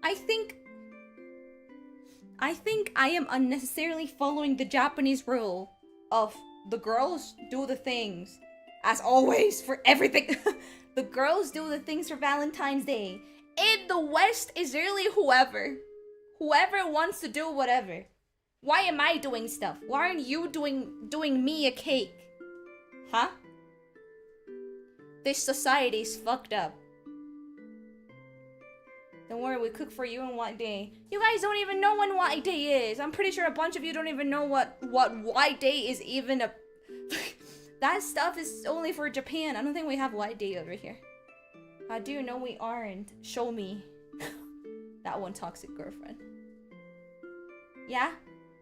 I think I am unnecessarily following the Japanese rule of the girls do the things as always for everything. The girls do the things for Valentine's Day. In the West is really whoever. Whoever wants to do whatever. Why am I doing stuff? Why aren't you doing me a cake? Huh? This society is fucked up. Don't worry, we cook for you on White Day. You guys don't even know when White Day is. I'm pretty sure a bunch of you don't even know what White Day is even a... That stuff is only for Japan. I don't think we have White Day over here. How do you know we aren't? Show me. That one toxic girlfriend. Yeah?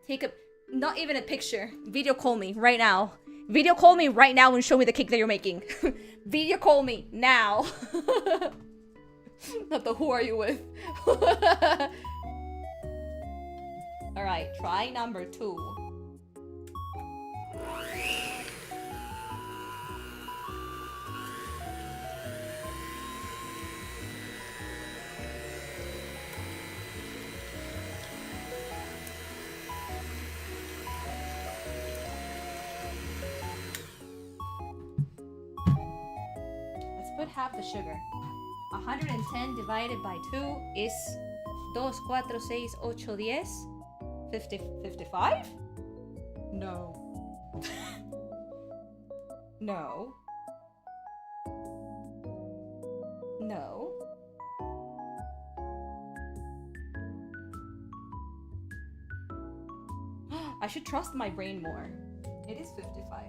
Take a... Not even a picture. Video call me right now. Video call me right now and show me the cake that you're making. Video call me now. Not the who are you with. Alright, try number 2. Let's put half the sugar. 110 divided by 2 is 2, 4, 6, 8, 10. 55? No. No. No. I should trust my brain more. It is 55.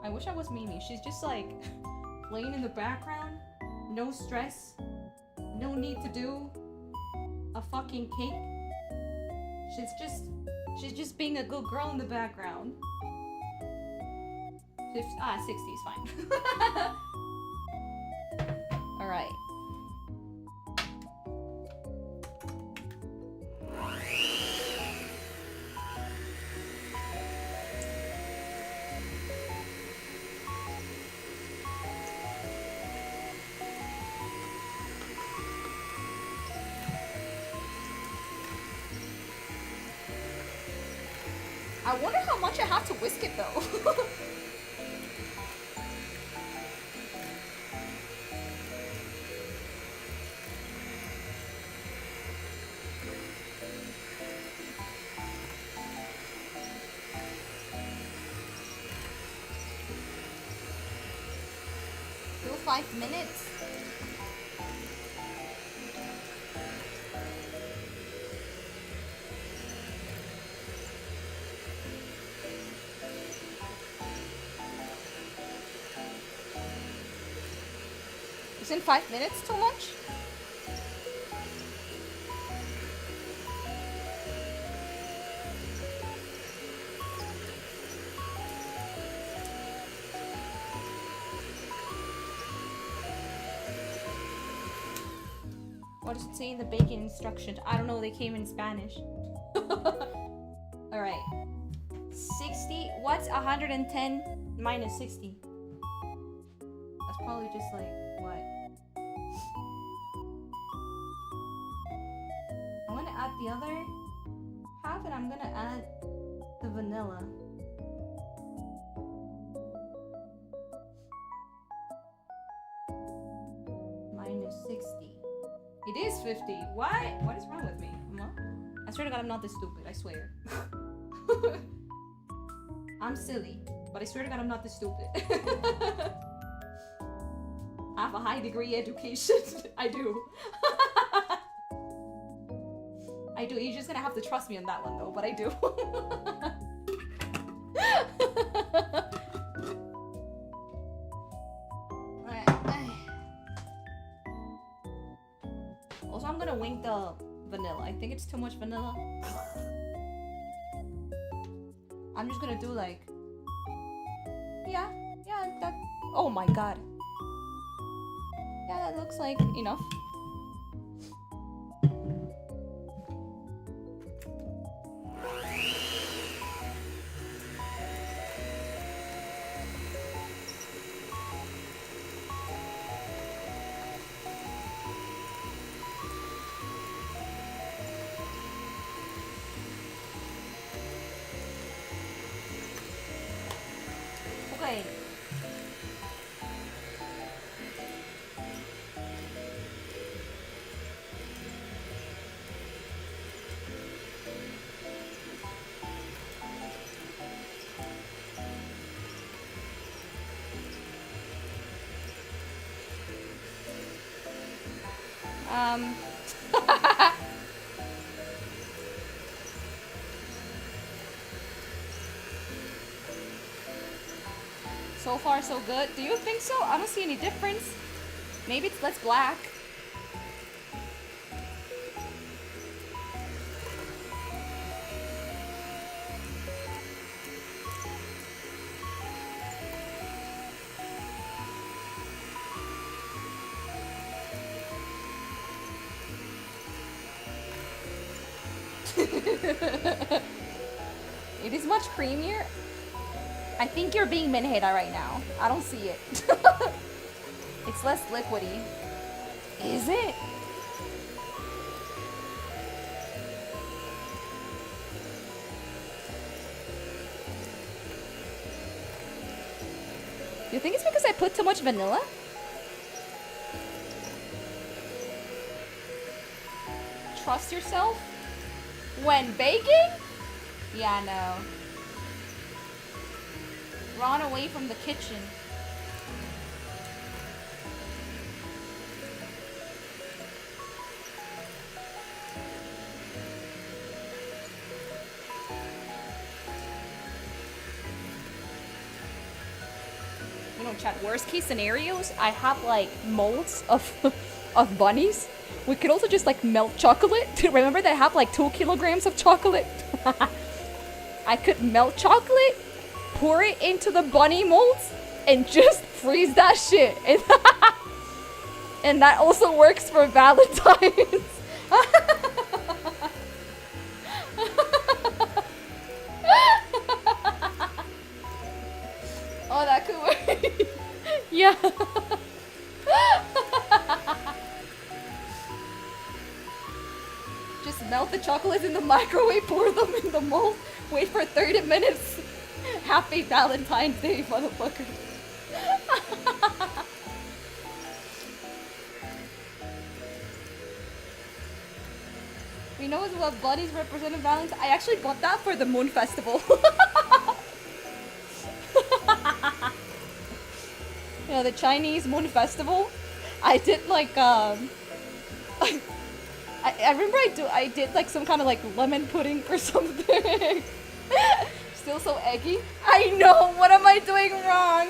I wish I was Mimi. She's just like playing in the background, no stress, no need to do a fucking cake. She's just being a good girl in the background. 60 is fine. All right. I wonder how much I have to whisk it though. Do 5 minutes. Isn't 5 minutes too much? What does it say in the baking instructions? I don't know, they came in Spanish. Alright. 60, what's 110 minus 60? That's probably just like, what? I'm gonna add the other half and I'm gonna add the vanilla. Minus 60. It is 50. What? What is wrong with me? Huh? I swear to God I'm not this stupid, I swear. I'm silly, but I swear to God I'm not this stupid. I have a high degree education. I do. I do. You're just gonna have to trust me on that one though, but I do. Also, I'm gonna wing the vanilla. I think it's too much vanilla. I'm just gonna do like... Yeah, that... Oh my God. Yeah, that looks like enough. So far, so good. Do you think so? I don't see any difference. Maybe it's less black. It is much creamier. I think you're being minheda right now. I don't see it. It's less liquidy. Is it? You think it's because I put too much vanilla? Trust yourself? When baking? Yeah, no. Run away from the kitchen. You know, chat, worst case scenarios, I have like molds of of bunnies. We could also just like melt chocolate. Remember that I have like 2 kilograms of chocolate? I could melt chocolate, pour it into the bunny molds, and just freeze that shit. And that also works for Valentine's. Oh, that could work. Yeah. Just melt the chocolates in the microwave, pour them in the mold, wait for 30 minutes. Happy Valentine's Day, motherfucker. We know what bunnies represent in Valentine's. I actually bought that for the Moon Festival. You know, the Chinese Moon Festival. I did like I remember I did like some kind of like lemon pudding or something. Still so eggy. I know, what am I doing wrong?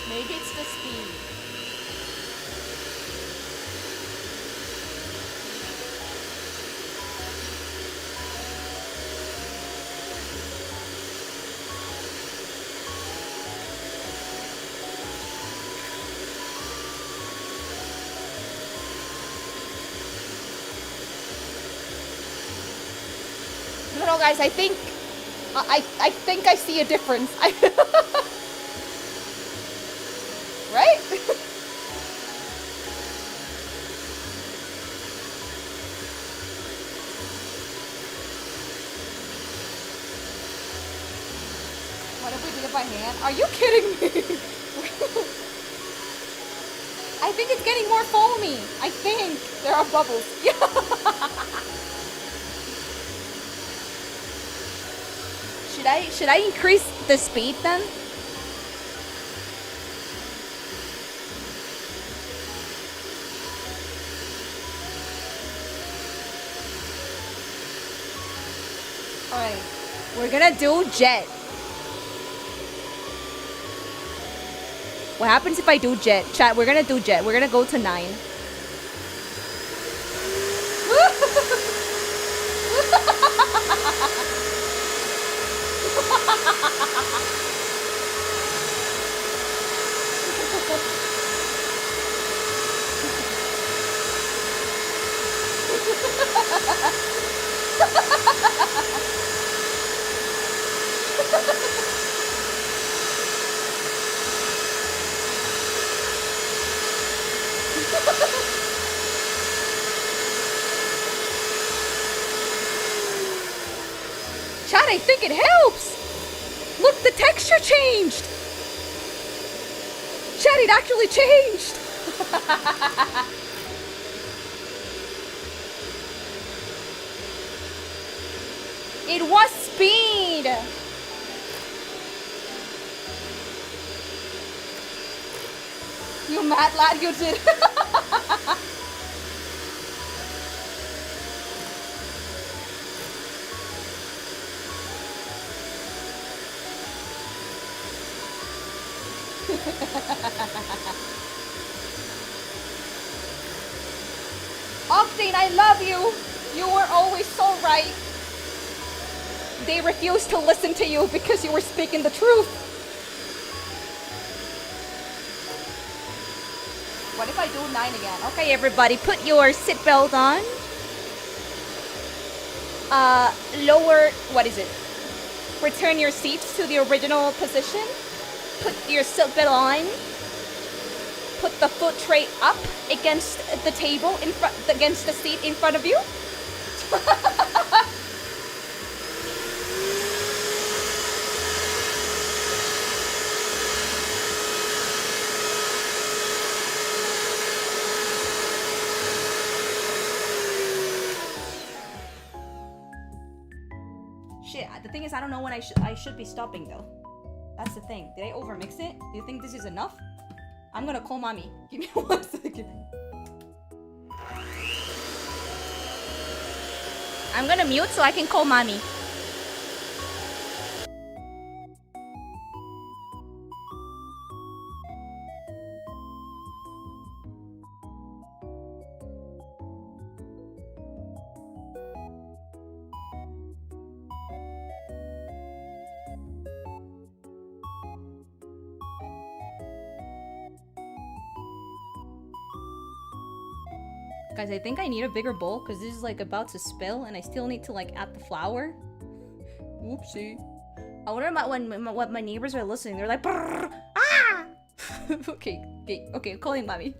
Maybe it's the speed. No, guys, I think I see a difference. Right? What if we did it by hand? Are you kidding me? I think it's getting more foamy. I think there are bubbles. Yeah. Should I increase the speed then? Alright, we're gonna do jet. What happens if I do jet? Chat, we're gonna do jet. We're gonna go to 9. Chat, I think it helps. Look, the texture changed. Chat, it actually changed! It was speed! You mad lad, you did. Octane, I love you! You were always so right. They refused to listen to you because you were speaking the truth. What if I do 9 again? Okay, everybody, put your seatbelt on. Lower, what is it? Return your seats to the original position. Put your seatbelt on. Put the foot tray up against the table in front, against the seat in front of you. Shit, the thing is, I don't know when I should be stopping though. That's the thing. Did I overmix it? Do you think this is enough? I'm gonna call mommy. Give me 1 second. I'm gonna mute so I can call mommy. Guys, I think I need a bigger bowl because this is like about to spill and I still need to like add the flour. Whoopsie. I wonder about what my neighbors are listening. They're like, ah! Okay, calling mommy.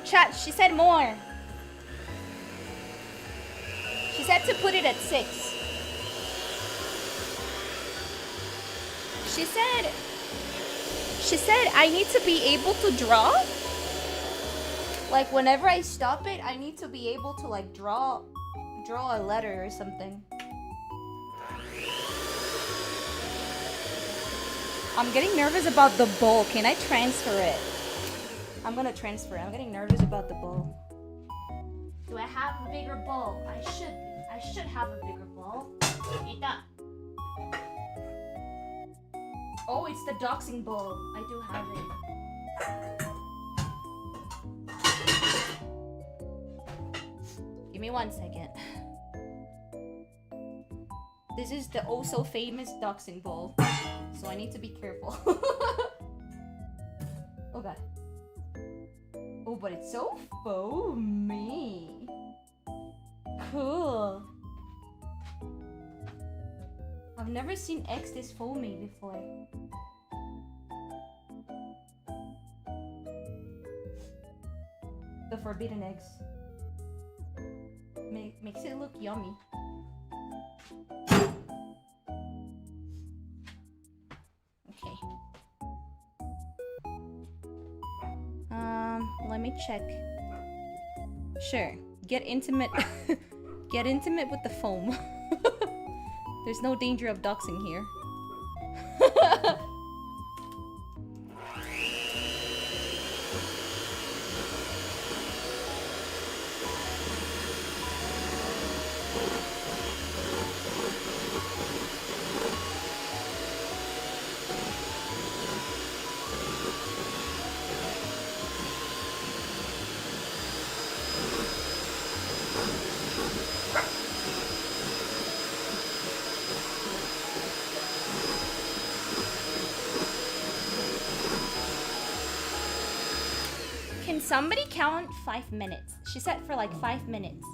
Chat, she said more. She said to put it at 6. She said I need to be able to draw. Like whenever I stop it, I need to be able to like draw a letter or something. I'm getting nervous about the bowl. Can I transfer it? I'm gonna transfer it. I'm getting nervous about the bowl. Do I have a bigger bowl? I should have a bigger bowl. Oh, it's the doxing bowl. I do have it. Give me 1 second. This is the oh so famous doxing bowl. So I need to be careful. Oh god. Oh, but it's so foamy. Cool. I've never seen eggs this foamy before. The forbidden eggs. Makes it look yummy. Okay. Let me check. Sure. Get intimate. Get intimate with the foam. There's no danger of doxing here. Can somebody count 5 minutes? She said for like 5 minutes.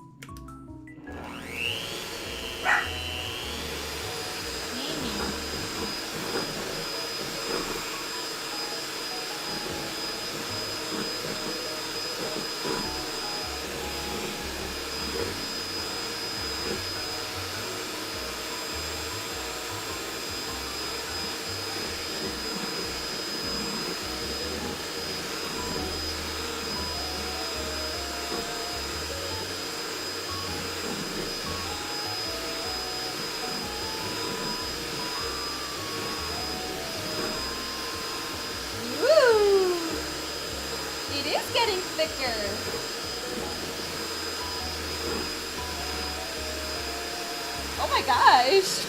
Oh my gosh!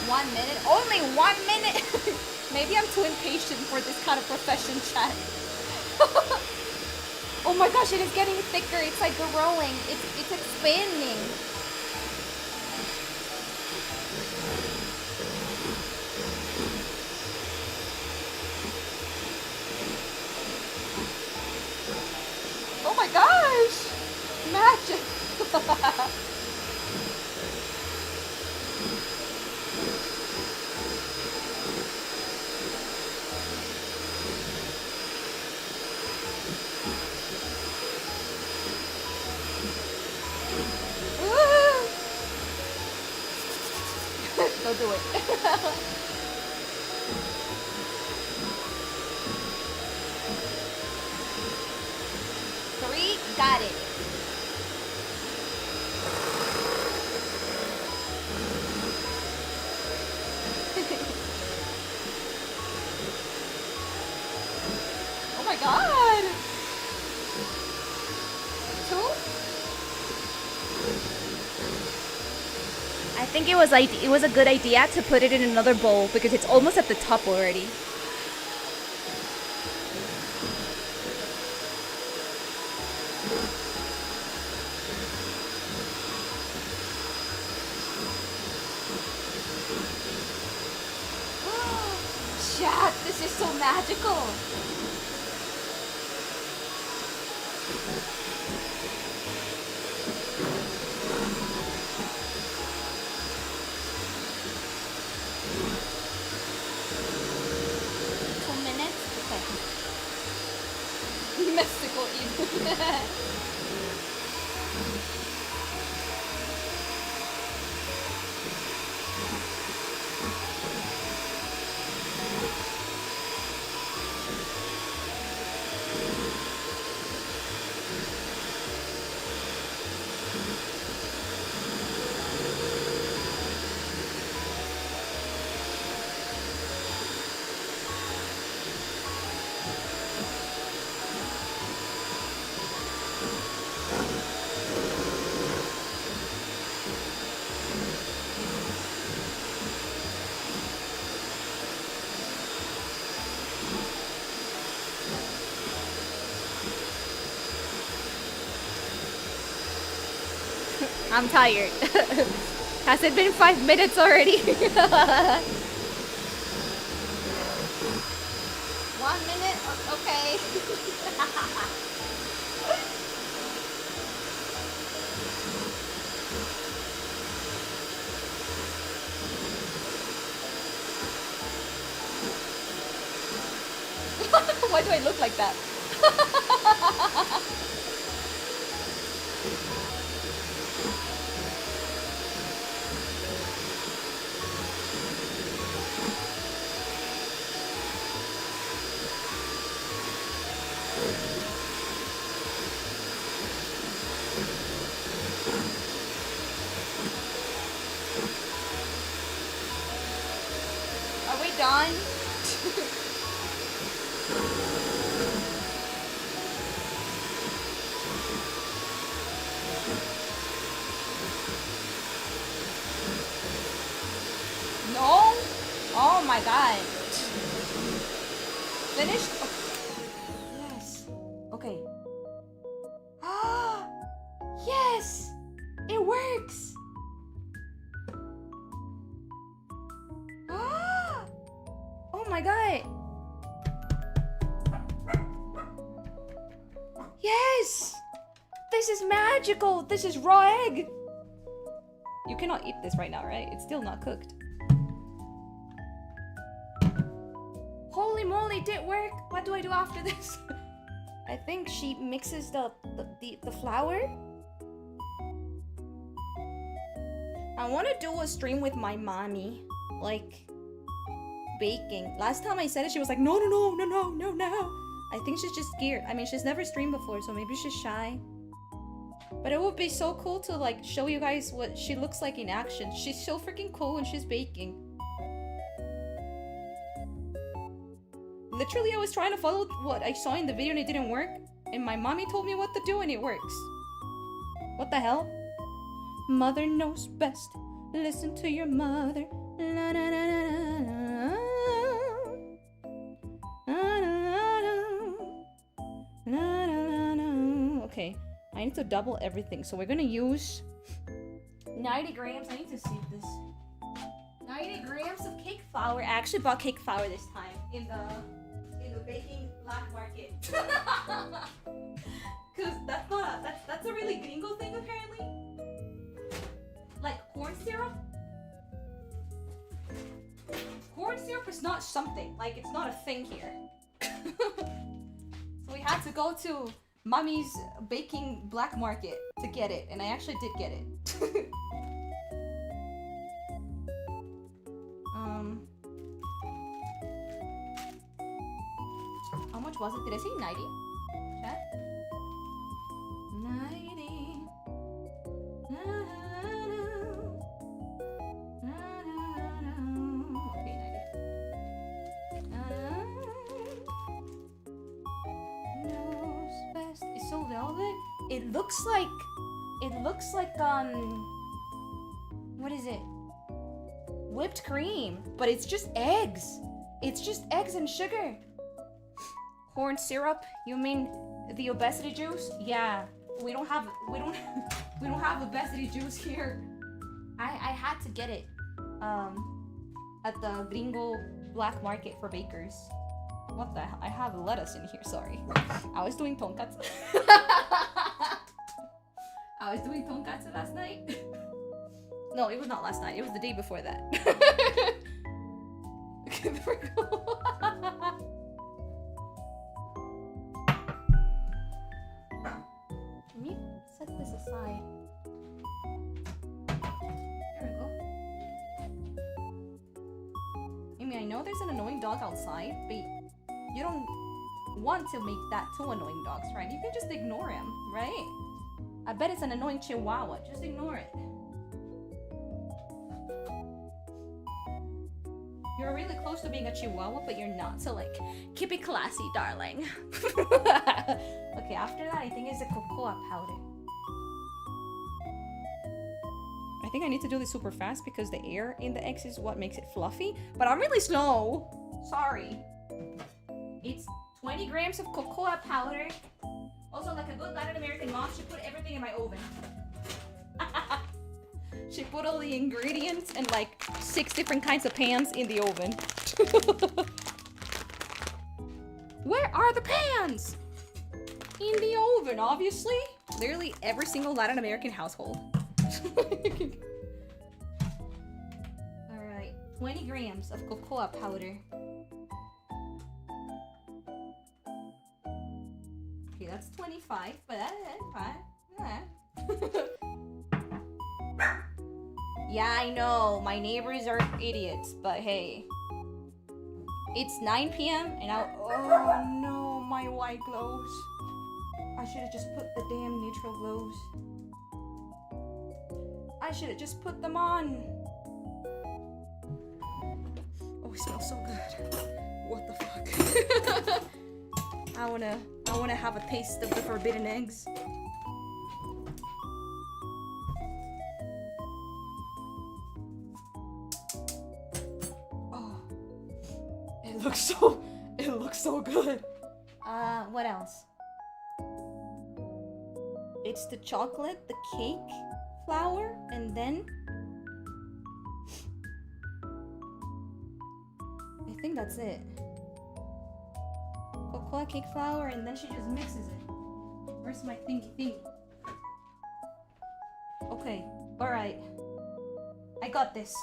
One minute? Only 1 minute? Maybe I'm too impatient for this kind of profession, chat. Oh my gosh, it is getting thicker. It's like growing. It's expanding. Oh my gosh! Magic! Don't do it. Three, got it. Oh my god. Two? I think it was a good idea to put it in another bowl because it's almost at the top already. Chat, this is so magical. Mystical even. I'm tired. Has it been 5 minutes already? 1 minute? Okay. Why do I look like that? Are we done? No? Oh my god. Finished? Oh. Yes. Okay. Ah! Yes! It works! Ah! Oh my god. Yes! This is magical! This is raw egg! You cannot eat this right now, right? It's still not cooked. Holy moly, it did work! What do I do after this? I think she mixes the flour. I want to do a stream with my mommy, like baking. Last time I said it, she was like, no. I think she's just scared. I mean, she's never streamed before, so maybe she's shy. But it would be so cool to like show you guys what she looks like in action. She's so freaking cool when she's baking. Literally, I was trying to follow what I saw in the video and it didn't work. And my mommy told me what to do and it works. What the hell? Mother knows best. Listen to your mother. La, na, na, na, na, na, na, na, na. Okay, I need to double everything. So we're gonna use 90 grams. I need to see this. 90 grams of cake flour. I actually bought cake flour this time in the baking black market. Cause that's a really gringo thing apparently. Like corn syrup. Corn syrup is not something. Like it's not a thing here. So we had to go to mommy's baking black market to get it, and I actually did get it. How much was it? Did I say 90? Chat? 90. Okay, 90. Knows best. It's so velvet. It looks like what is it? Whipped cream, but it's just eggs. It's just eggs and sugar. Corn syrup? You mean the obesity juice? Yeah, we don't have obesity juice here. I had to get it at the gringo black market for bakers. What the hell? I have lettuce in here, sorry. I was doing tonkatsu. I was doing tonkatsu last night. No, it was not last night. It was the day before that. Let me set this aside. There we go. I mean, I know there's an annoying dog outside, but you don't want to make that two annoying dogs, right? You can just ignore him, right? I bet it's an annoying chihuahua. Just ignore it. You're really close to being a chihuahua, but you're not. So like, keep it classy, darling. Okay, after that, I think it's the cocoa powder. I think I need to do this super fast because the air in the eggs is what makes it fluffy. But I'm really slow. Sorry. It's 20 grams of cocoa powder. Also, like a good Latin American mom, she put everything in my oven. She put all the ingredients and like 6 different kinds of pans in the oven. Where are the pans? In the oven, obviously. Literally every single Latin American household. Alright, 20 grams of cocoa powder. Okay, that's 25, but that's fine. Yeah, I know, my neighbors are idiots, but hey. It's 9 p.m. and oh no, my white gloves. I should have just put the damn neutral gloves. I should have just put them on. Oh, it smells so good. What the fuck? I wanna have a taste of the forbidden eggs. Oh, it looks so good. What else? It's the chocolate, the cake flour, and then I think that's it. Cocoa cake flour, and then she just mixes it. Where's my thingy? Okay, alright. I got this.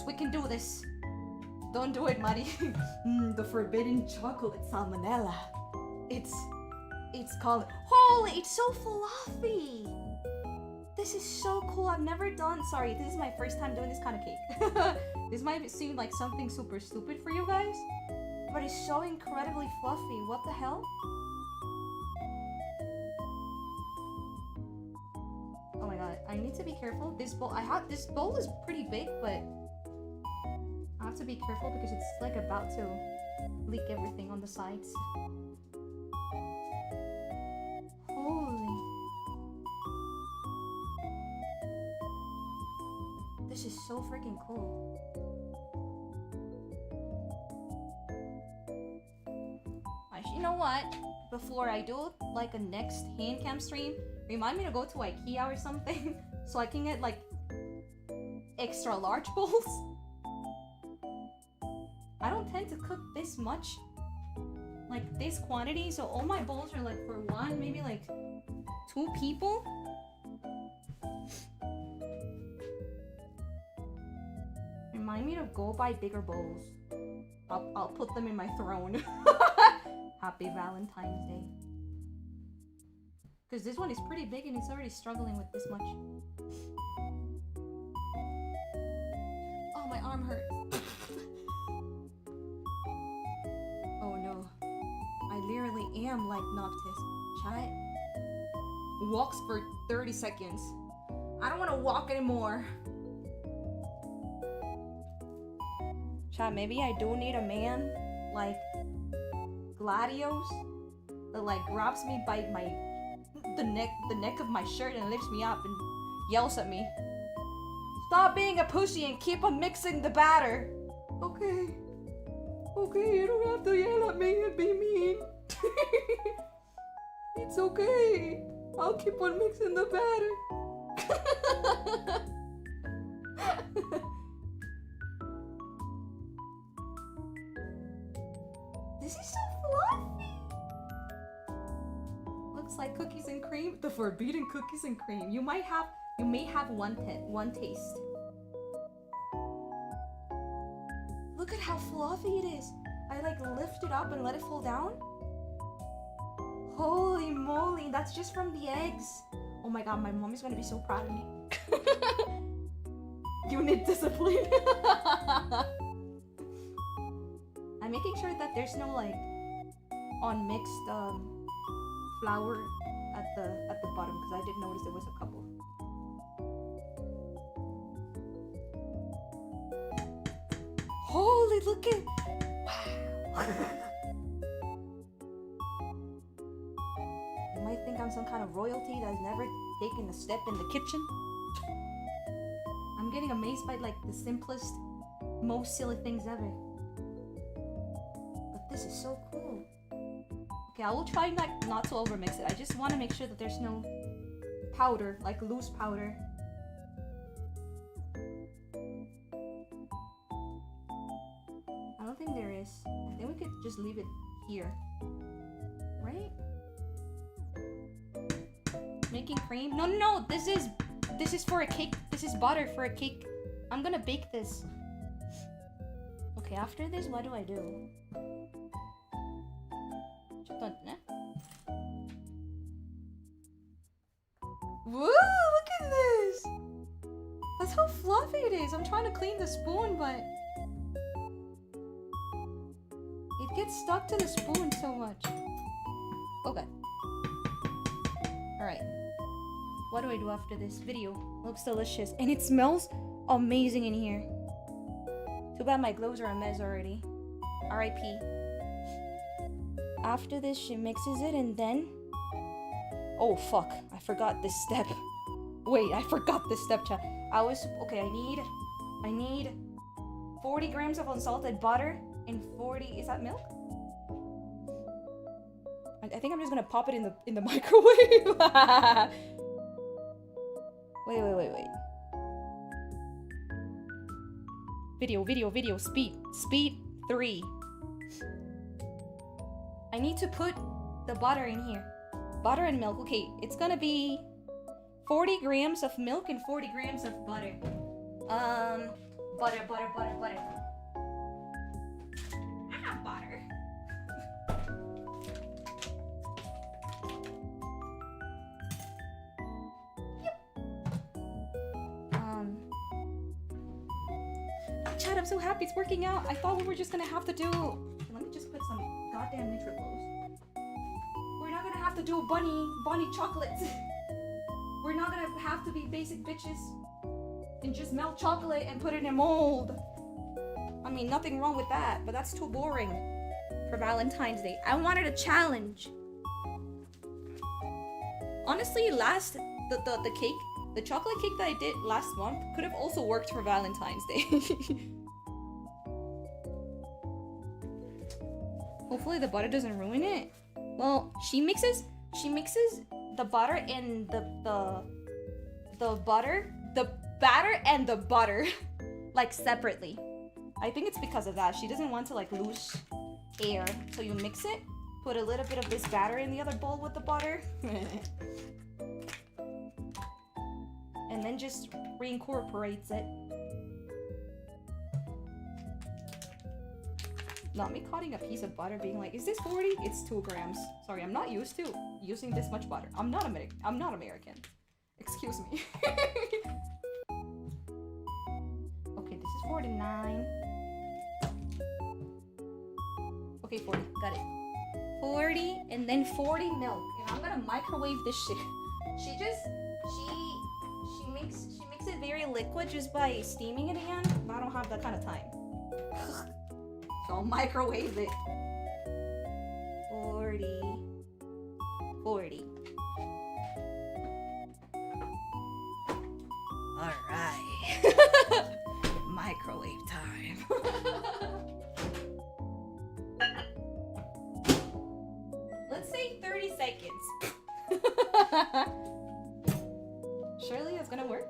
We can do this. Don't do it, Marie. The forbidden chocolate salmonella. It's called... Holy, it's so fluffy! This is so cool. I've never done... Sorry, this is my first time doing this kind of cake. This might seem like something super stupid for you guys, but it's so incredibly fluffy. What the hell? Oh my god, I need to be careful. This bowl is pretty big, but I have to be careful because it's like about to leak everything on the sides. Holy. This is so freaking cool. You know what? Before I do like a next hand cam stream, remind me to go to IKEA or something so I can get like extra large bowls. I don't tend to cook this much, like this quantity, so all my bowls are like for one, maybe like 2 people. Remind me to go buy bigger bowls. I'll put them in my throne. Happy Valentine's Day. Because this one is pretty big and it's already struggling with this much. Oh, my arm hurt. Oh no. I literally am like Noctis. Chat. Walks for 30 seconds. I don't want to walk anymore. Chat, maybe I do need a man like Gladios that like grabs me by the neck of my shirt and lifts me up and yells at me. Stop being a pussy and keep on mixing the batter. Okay, you don't have to yell at me and be mean. It's okay. I'll keep on mixing the batter. This is so fluffy. Looks like cookies and cream. The forbidden cookies and cream. You may have one taste. Look at how fluffy it is. I like lift it up and let it fall down. Holy moly, that's just from the eggs. Oh my god, my mom is gonna be so proud of me. You need discipline. I'm making sure that there's no like unmixed flour at the bottom because I did notice there was a couple. Holy, look at, wow. You might think I'm some kind of royalty that's never taken a step in the kitchen. I'm getting amazed by like the simplest, most silly things ever. This is so cool. Okay, I will try not to overmix it. I just want to make sure that there's no powder, like loose powder. I don't think there is. this. I think we could just leave it here. Right? Making cream? No, no, no. This is for a cake. This is butter for a cake. I'm gonna bake this. Okay, after this, what do I do? Whoa, look at this! That's how fluffy it is. I'm trying to clean the spoon, but it gets stuck to the spoon so much. Okay. Alright. What do I do after this video? Looks delicious. And it smells amazing in here. Too bad my gloves are a mess already. R.I.P. After this, she mixes it and then... Oh, fuck. I forgot this step. Wait, I forgot this step, chat. Okay, I need 40 grams of unsalted butter and 40... Is that milk? I think I'm just gonna pop it in the microwave. Wait. Video. Speed 3. I need to put the butter in here. Butter and milk. Okay, it's gonna be 40 grams of milk and 40 grams of butter. Butter. Butter. Chad, I'm so happy it's working out. I thought we were just gonna have to do... Let me just put some goddamn nitro clothes. We're not gonna have to do bunny chocolates. We're not gonna have to be basic bitches and just melt chocolate and put it in a mold. I mean, nothing wrong with that, but that's too boring for Valentine's Day. I wanted a challenge. Honestly, the cake, the chocolate cake that I did last month could have also worked for Valentine's Day. Hopefully the butter doesn't ruin it. Well, she mixes the butter and the batter and the butter like separately. I think it's because of that. She doesn't want to like lose air. So you mix it, put a little bit of this batter in the other bowl with the butter. And then just reincorporates it. Not me cutting a piece of butter being like, is this 40? It's 2 grams. Sorry, I'm not used to using this much butter. I'm not American. Excuse me. Okay, this is 49. Okay, 40. Got it. 40 and then 40 milk. And I'm gonna microwave this shit. She makes it very liquid just by steaming it again. But I don't have that kind of time. So I'll microwave it. 40. Alright. Microwave time. Let's say 30 seconds. Surely that's gonna work.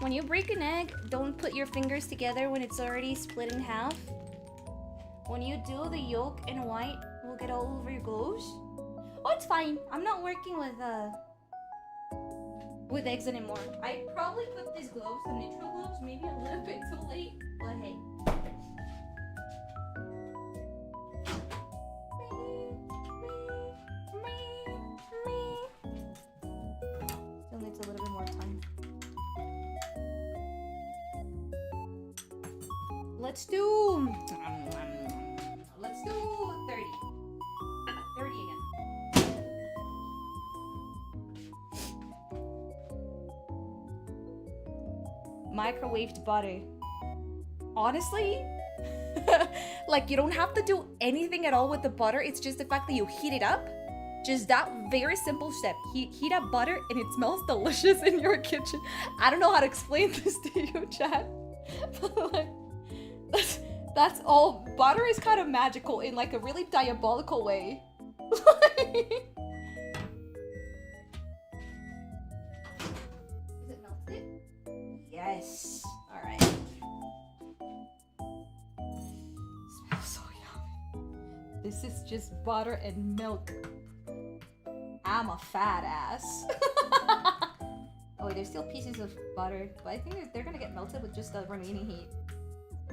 When you break an egg, don't put your fingers together when it's already split in half. When you do the yolk and white, will get all over your gloves. Oh, it's fine. I'm not working with eggs anymore. I probably put these gloves, the neutral gloves, maybe a little bit too late, but hey. Still needs a little bit more time. Let's do 30. 30 again. Microwaved butter. Honestly, like you don't have to do anything at all with the butter. It's just the fact that you heat it up. Just that very simple step. Heat up butter and it smells delicious in your kitchen. I don't know how to explain this to you, chat. But like, that's all. Butter is kind of magical in like a really diabolical way. Is it melted? Yes. Alright. This is just butter and milk. I'm a fat ass. Oh, wait, there's still pieces of butter, but I think they're gonna get melted with just the remaining heat.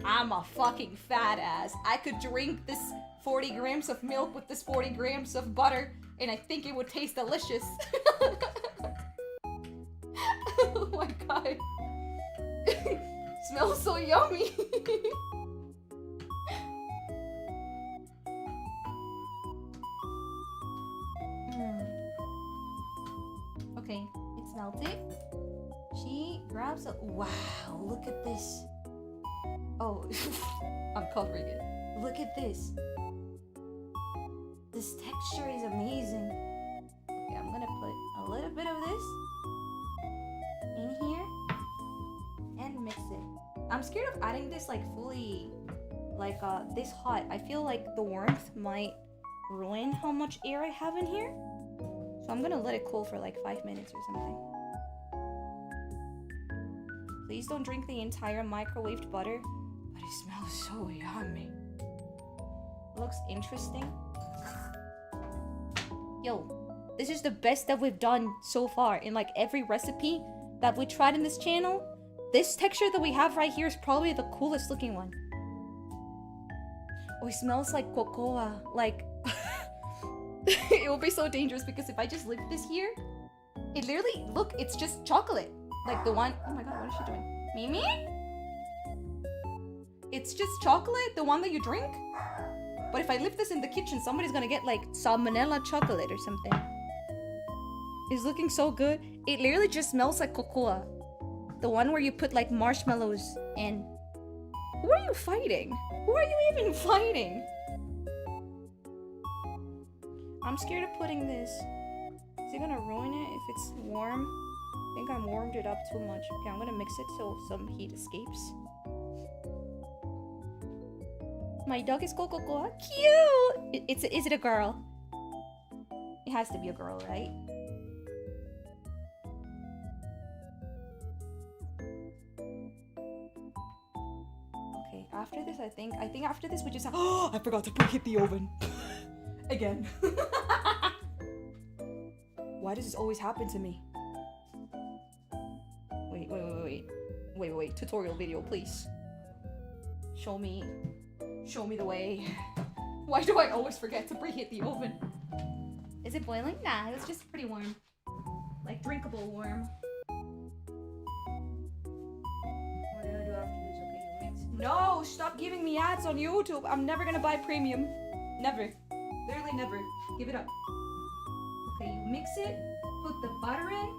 I'm a fucking fat ass. I could drink this 40 grams of milk with this 40 grams of butter, and I think it would taste delicious. Oh my god. Smells so yummy. Okay, it's melted. She grabs a... Wow, look at this. Oh, I'm covering it. Look at this. This texture is amazing. Okay, I'm gonna put a little bit of this in here and mix it. I'm scared of adding this like fully, like this hot. I feel like the warmth might ruin how much air I have in here. So I'm gonna let it cool for like 5 minutes or something. Please don't drink the entire microwaved butter, but it smells so yummy. Looks interesting. Yo, this is the best that we've done so far in like every recipe that we tried in this channel. This texture that we have right here is probably the coolest looking one. Oh, it smells like cocoa. Like, it will be so dangerous because if I just leave this here, it literally, look, it's just chocolate. Like the one, oh my god, what is she doing? Mimi? It's just chocolate, the one that you drink? But if I leave this in the kitchen, somebody's gonna get like salmonella chocolate or something. It's looking so good. It literally just smells like cocoa. The one where you put like marshmallows in. Who are you fighting? Who are you even fighting? I'm scared of putting this. Is it gonna ruin it if it's warm? I think I warmed it up too much. Okay, I'm gonna mix it so some heat escapes. My dog is called Cocoa. Cute! Is it a girl? It has to be a girl, right? Okay, after this, I think after this we just have... Oh, I forgot to preheat the oven. Again. Why does this always happen to me? Wait. Tutorial video, please. Show me the way. Why do I always forget to preheat the oven? Is it boiling? Nah, it was just pretty warm. Like drinkable warm. What do I do after this? Okay, mix. No, stop giving me ads on YouTube. I'm never gonna buy premium. Never. Literally never. Give it up. Okay, you mix it, put the butter in,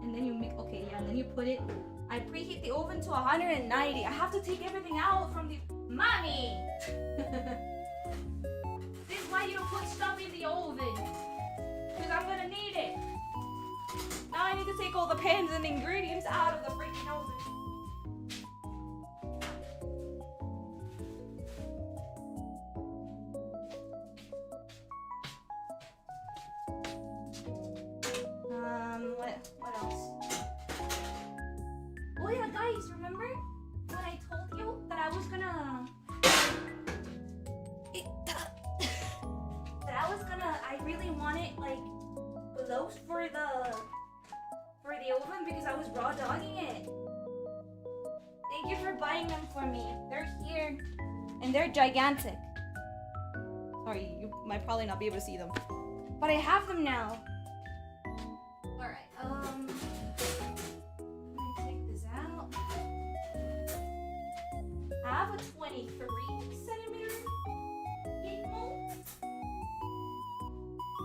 and then you mix. Okay, yeah, and then you put it. I preheat the oven to 190. I have to take everything out from the... Mommy! This is why you don't put stuff in the oven. Because I'm gonna need it. Now I need to take all the pans and ingredients out of the freaking oven. What else? Oh yeah, guys, remember when I told you that I was gonna... I really wanted like gloves for the oven because I was raw dogging it. Thank you for buying them for me. They're here and they're gigantic. Sorry, you might probably not be able to see them, but I have them now. Alright, let me take this out. I have a 23cm cake mold.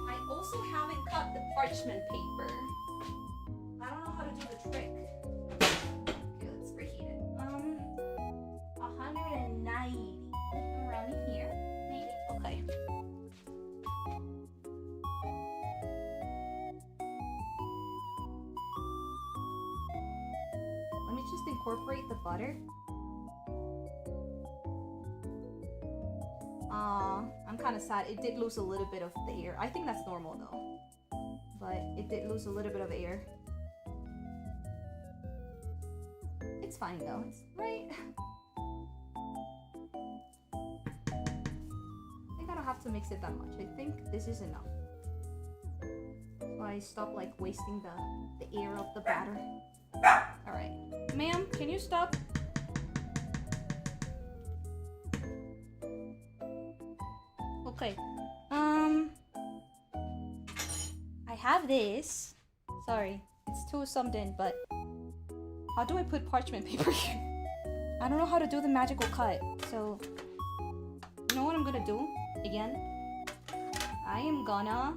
I also haven't cut the parchment paper. I don't know how to do the trick. Okay, let's reheat it. 190. Around here, maybe? Okay. Let me just incorporate the butter. I'm kind of sad. It did lose a little bit of the air. I think that's normal though. But it did lose a little bit of air. It's fine though. It's right. I think I don't have to mix it that much. I think this is enough. So I stop like wasting the air of the batter. Alright. Ma'am, can you stop? Okay. I have this. Sorry, it's too something, but how do I put parchment paper here? I don't know how to do the magical cut, so you know what I'm gonna do? Again, I am gonna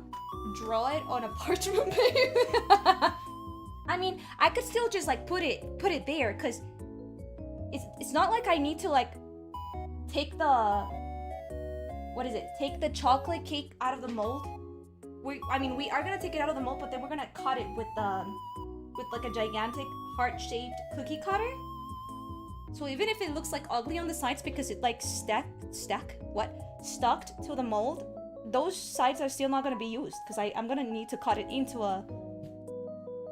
draw it on a parchment paper. I mean, I could still just like put it there, cause it's not like I need to like take the take the chocolate cake out of the mold. We are gonna take it out of the mold, but then we're gonna cut it with like a gigantic heart-shaped cookie cutter. So even if it looks like ugly on the sides because it like stuck to the mold, those sides are still not gonna be used because I'm gonna need to cut it into a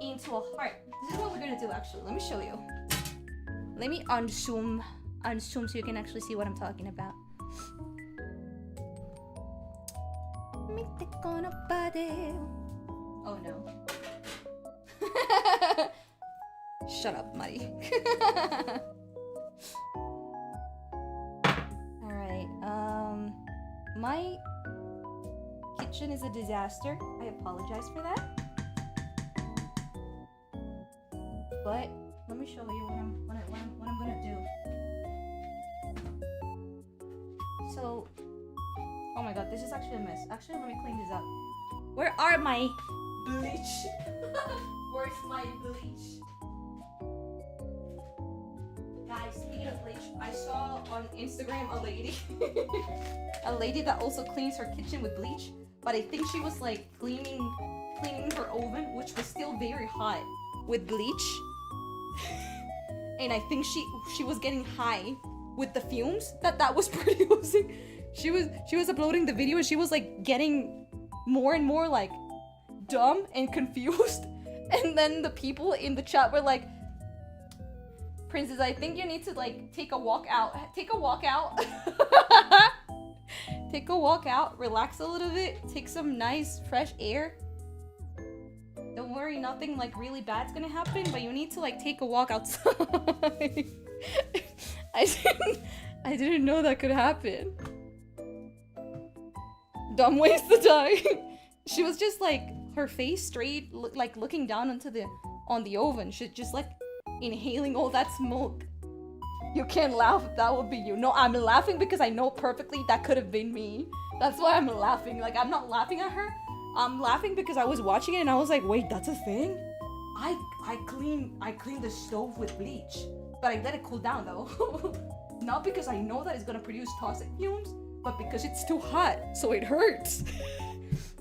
heart. This is what we're gonna do actually. Let me show you. Let me unzoom so you can actually see what I'm talking about. Oh no. Shut up, Marie. Alright, my kitchen is a disaster. I apologize for that. But let me show you what I'm gonna do. So, oh my god, this is actually a mess. Actually, let me clean this up. Where are my bleach? Where's my bleach? Guys, speaking of bleach, I saw on Instagram a lady that also cleans her kitchen with bleach, but I think she was like cleaning her oven, which was still very hot, with bleach. And I think she was getting high with the fumes that was producing. She was uploading the video and she was like getting more and more like dumb and confused. And then the people in the chat were like, Princess, I think you need to like take a walk out. Take a walk out. Take a walk out, relax a little bit, take some nice fresh air. Don't worry, nothing like really bad's gonna happen, but you need to like take a walk outside. I didn't know that could happen. Dumb ways to die. She was just like her face straight, like looking down on the oven. She's just like inhaling all that smoke. You can't laugh, that would be you. No, I'm laughing because I know perfectly that could have been me. That's why I'm laughing. Like, I'm not laughing at her. I'm laughing because I was watching it and I was like, wait, that's a thing? I clean the stove with bleach, but I let it cool down though. Not because I know that it's gonna produce toxic fumes, but because it's too hot, so it hurts.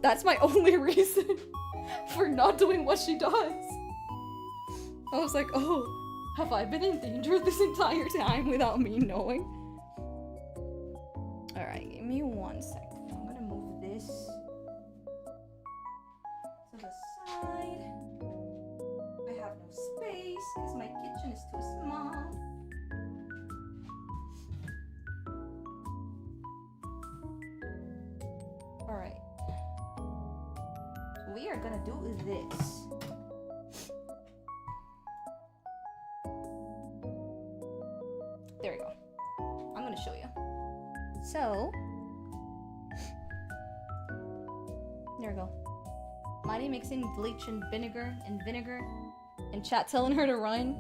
That's my only reason for not doing what she does. I was like, oh, have I been in danger this entire time without me knowing? Alright, give me 1 second. I'm gonna move this to the side. I have no space because my kitchen is too small. Alright. We are gonna do this. There we go. I'm gonna show you. So, there we go. Marie mixing bleach and vinegar, and chat telling her to run.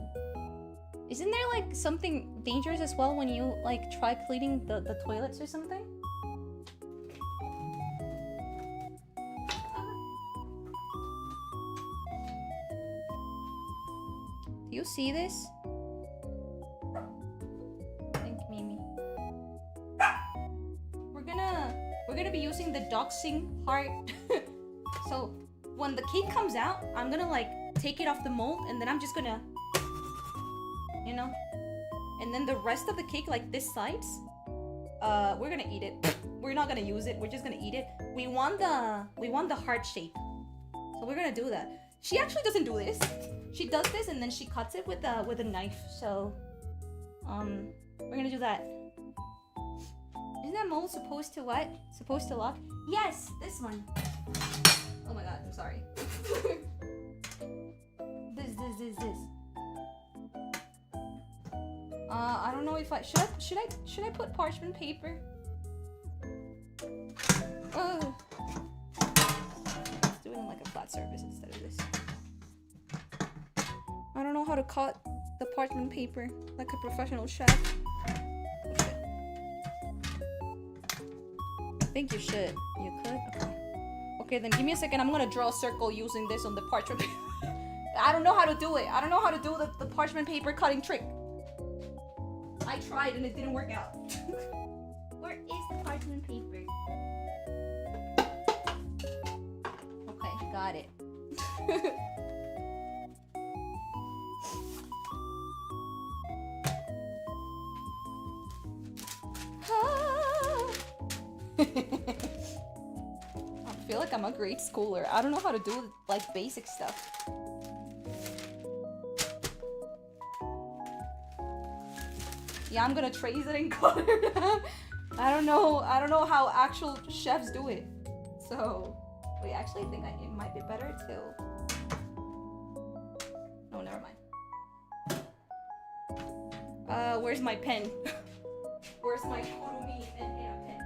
Isn't there like something dangerous as well when you like try cleaning the toilets or something? Do you see this? We're gonna be using the doxing heart. So when the cake comes out, I'm gonna like take it off the mold and then I'm just gonna, you know, and then the rest of the cake, like this sides, we're gonna eat it. We're not gonna use it, we're just gonna eat it. We want the heart shape, so we're gonna do that. She actually doesn't do this. She does this and then she cuts it with a knife. So we're gonna do that. Isn't that mold supposed to what? Supposed to lock? Yes, this one. Oh my god, I'm sorry. This. I don't know if I should I put parchment paper? Oh. Let's do it in like a flat surface instead of this. I don't know how to cut the parchment paper like a professional chef. Okay. I think you should. You could? Okay. Okay, then give me a second. I'm gonna draw a circle using this on the parchment paper. I don't know how to do it. I don't know how to do the parchment paper cutting trick. I tried and it didn't work out. Where is the parchment paper? Okay, got it. I feel like I'm a great schooler. I don't know how to do like basic stuff. Yeah, I'm gonna trace it and color it out. I don't know how actual chefs do it. So, wait, actually I think it might be better to... No, never mind. Where's my pen? Where's my Kurumi and Hera pen?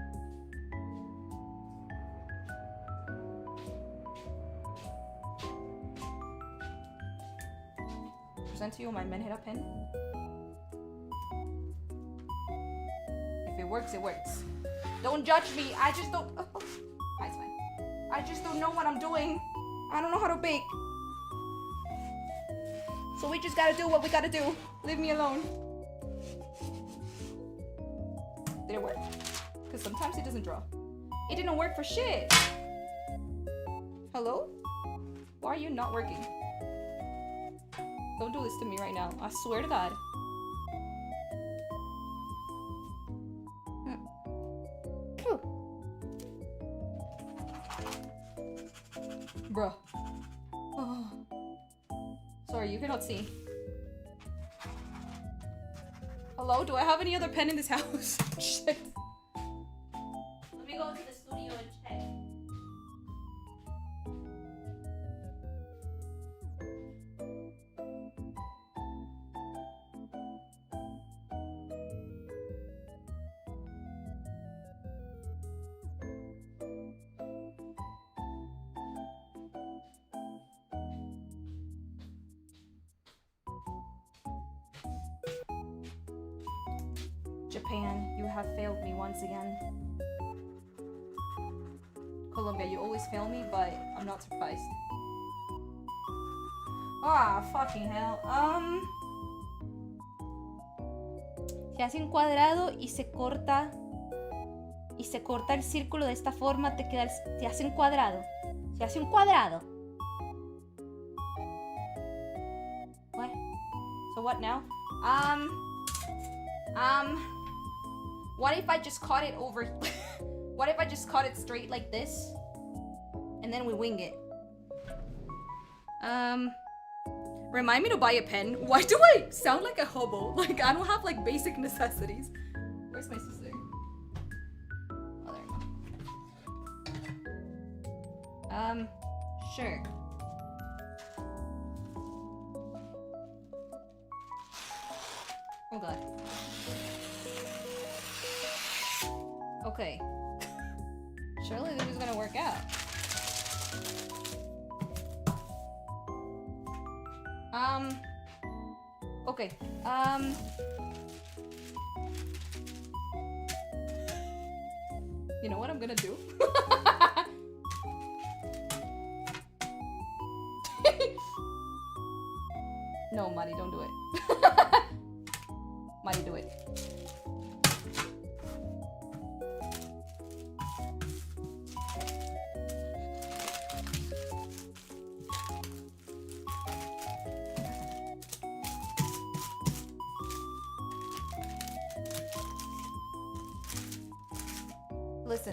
Present to you my Menhera pen. If it works, it works. Don't judge me. I just don't. Oh, it's fine. I just don't know what I'm doing. I don't know how to bake. So we just gotta do what we gotta do. Leave me alone. Did it work? Because sometimes it doesn't draw. It didn't work for shit. Hello? Why are you not working? Don't do this to me right now. I swear to God. Bruh. Oh. Sorry, you cannot see. Hello? Do I have any other pen in this house? Shit. Let me go to the studio and check. Japan, you have failed me once again. Colombia, you always fail me, but I'm not surprised. Ah, fucking hell. Se hace un cuadrado y se corta el círculo de esta forma, te hace un cuadrado. Se hace un cuadrado. What? So what now? What if I just cut it over? What if I just cut it straight like this? And then we wing it. Remind me to buy a pen. Why do I sound like a hobo? Like, I don't have, like, basic necessities. Where's my sister? Oh, there we go. Sure. Oh, God. Okay. Surely this is gonna work out. Okay. You know what I'm gonna do? No, Mari, don't do it. Mari, do it.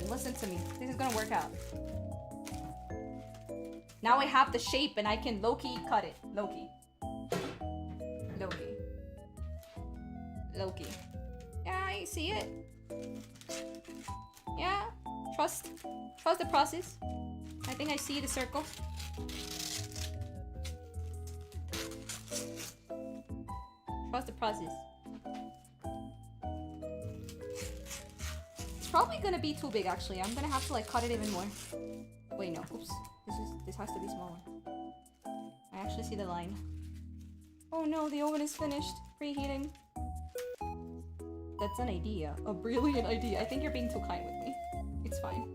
Listen to me. This is gonna work out. Now I have the shape and I can low-key cut it. Low-key. Yeah, I see it. Yeah, trust the process. I think I see the circle. Trust the process. It's probably gonna be too big actually. I'm gonna have to like cut it even more. Wait, no, oops. This has to be smaller. I actually see the line. Oh no, the oven is finished. Preheating. That's an idea. A brilliant idea. I think you're being too kind with me. It's fine.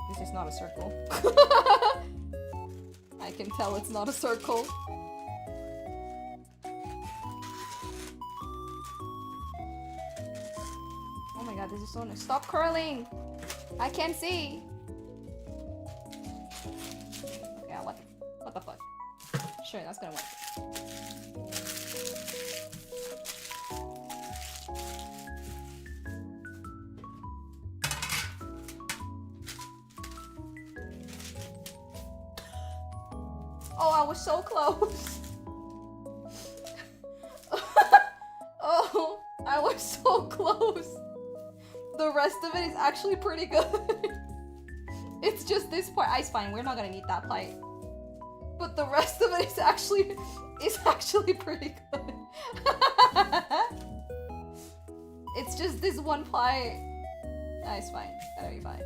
This is not a circle. I can tell it's not a circle. Oh my god, this is so nice. Stop curling! I can't see! Okay, I like it. What the fuck? Sure, that's gonna work. Oh, I was so close. Oh, I was so close. The rest of it is actually pretty good. It's just this part. It's fine. We're not gonna need that plate. But the rest of it is actually pretty good. It's just this one plate. It's fine. That'll be fine.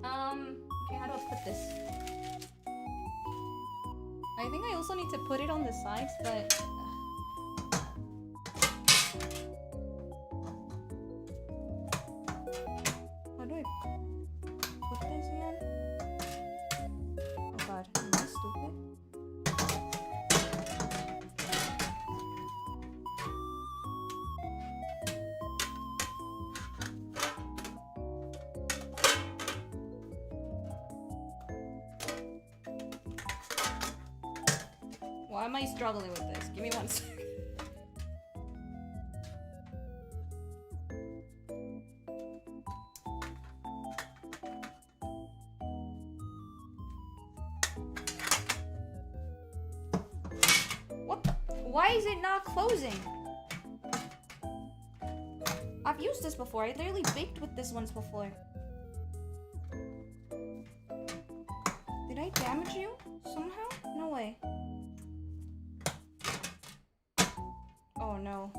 Okay, how do I put this? I think I also need to put it on the sides, but how do I put this again? Oh god, am I stupid? Why am I struggling with this? Give me 1 second. What the? Why is it not closing? I've used this before. I literally baked with this once before. Did I damage you somehow? No way. Oh no.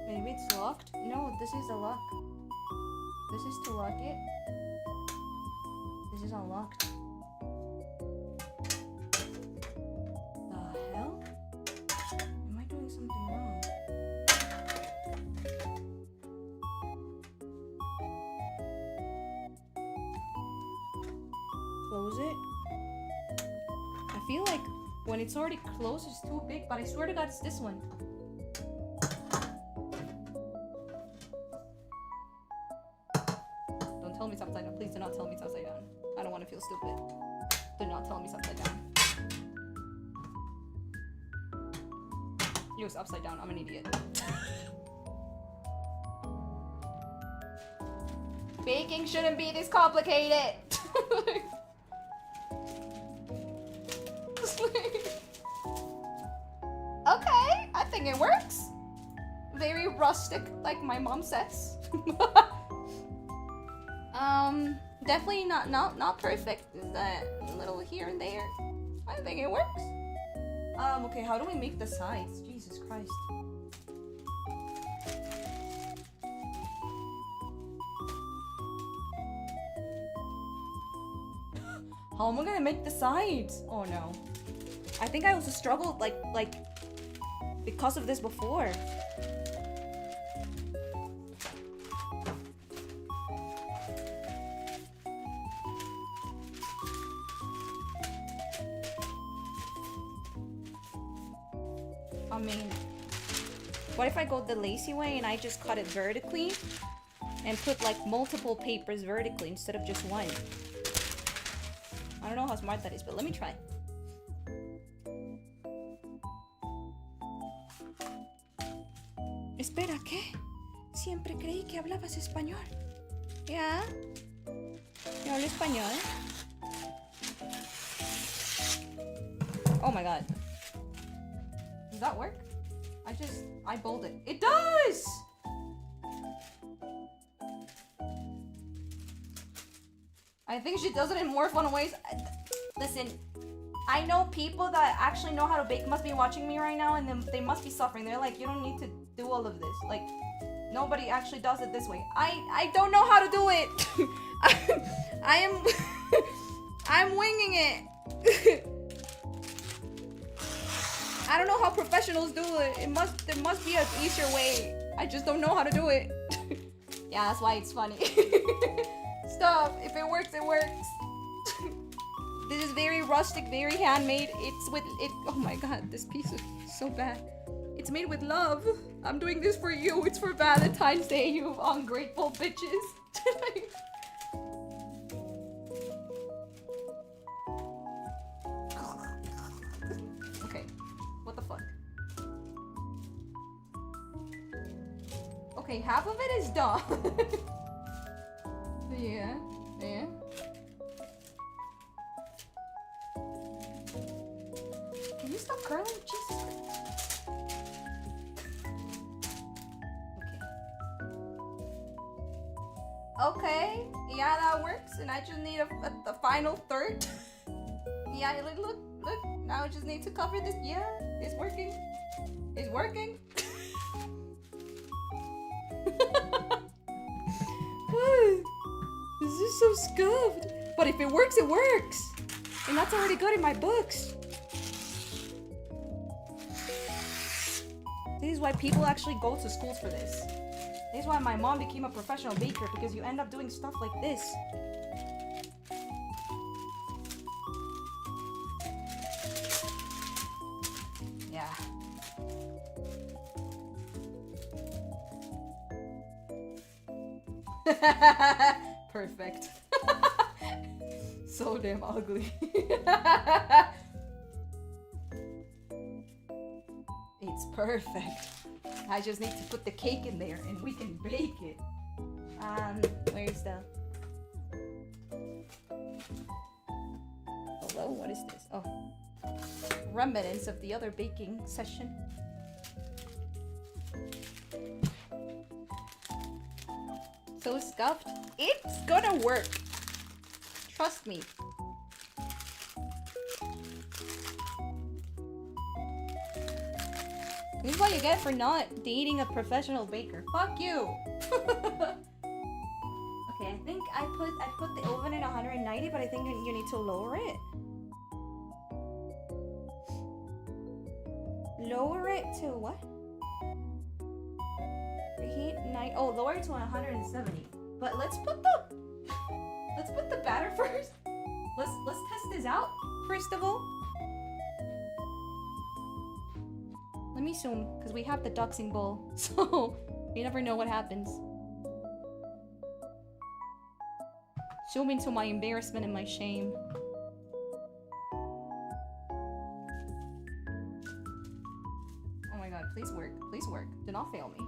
Maybe it's locked? No, this is a lock. This is to lock it. This is unlocked. The hell? Am I doing something wrong? Close it. I feel like when it's already closed, it's too big, but I swear to God, it's this one. Don't tell me it's upside down. Please do not tell me it's upside down. I don't want to feel stupid. Do not tell me it's upside down. It was upside down. I'm an idiot. Baking shouldn't be this complicated. Okay, I think it works. Very rustic, like my mom says. Definitely not perfect. That a little here and there. I think it works. Okay, how do we make the sides? Jesus Christ. How am I gonna make the sides? Oh no. I think I also struggled like because of this before. I mean, what if I go the lacy way and I just cut it vertically and put like multiple papers vertically instead of just one? I don't know how smart that is, but let me try. Espera, ¿qué? Siempre creí que hablabas español. ¿Ya? Yo hablo español. Oh my god. Does that work? I bowled it. It does! I think she does it in more fun ways. Listen, I know people that actually know how to bake must be watching me right now, and then they must be suffering. They're like, you don't need to do all of this. Like, nobody actually does it this way. I don't know how to do it. I'm winging it. I don't know how professionals do it. There must be an easier way. I just don't know how to do it. Yeah, that's why it's funny. Stop. If it works, it works. This is very rustic, very handmade. It's with it. Oh my god, this piece is so bad. It's made with love. I'm doing this for you. It's for Valentine's Day, you ungrateful bitches. Okay, what the fuck? Okay, half of it is done. Yeah. Can you stop curling? Jesus. Okay. Yeah, that works. And I just need the final third. Yeah, look. Now I just need to cover this. Yeah, it's working. It's working. This is so scuffed. But if it works, it works. And that's already good in my books. This is why people actually go to schools for this. This is why my mom became a professional baker, because you end up doing stuff like this. Yeah. Perfect. So damn ugly. It's perfect. I just need to put the cake in there and we can bake it. Where's the... Hello, what is this? Oh. Remnants of the other baking session. So scuffed. It's gonna work. Trust me. This is what you get for not dating a professional baker. Fuck you. Okay, I think I put the oven at 190, but I think you need to lower it. Lower it to what? Reheat 9. Oh, lower it to 170. But let's put the batter first. Let's test this out first of all. Let me zoom, because we have the duxing bowl, so you never know what happens. Zoom into my embarrassment and my shame. Oh my god, please work. Please work. Do not fail me.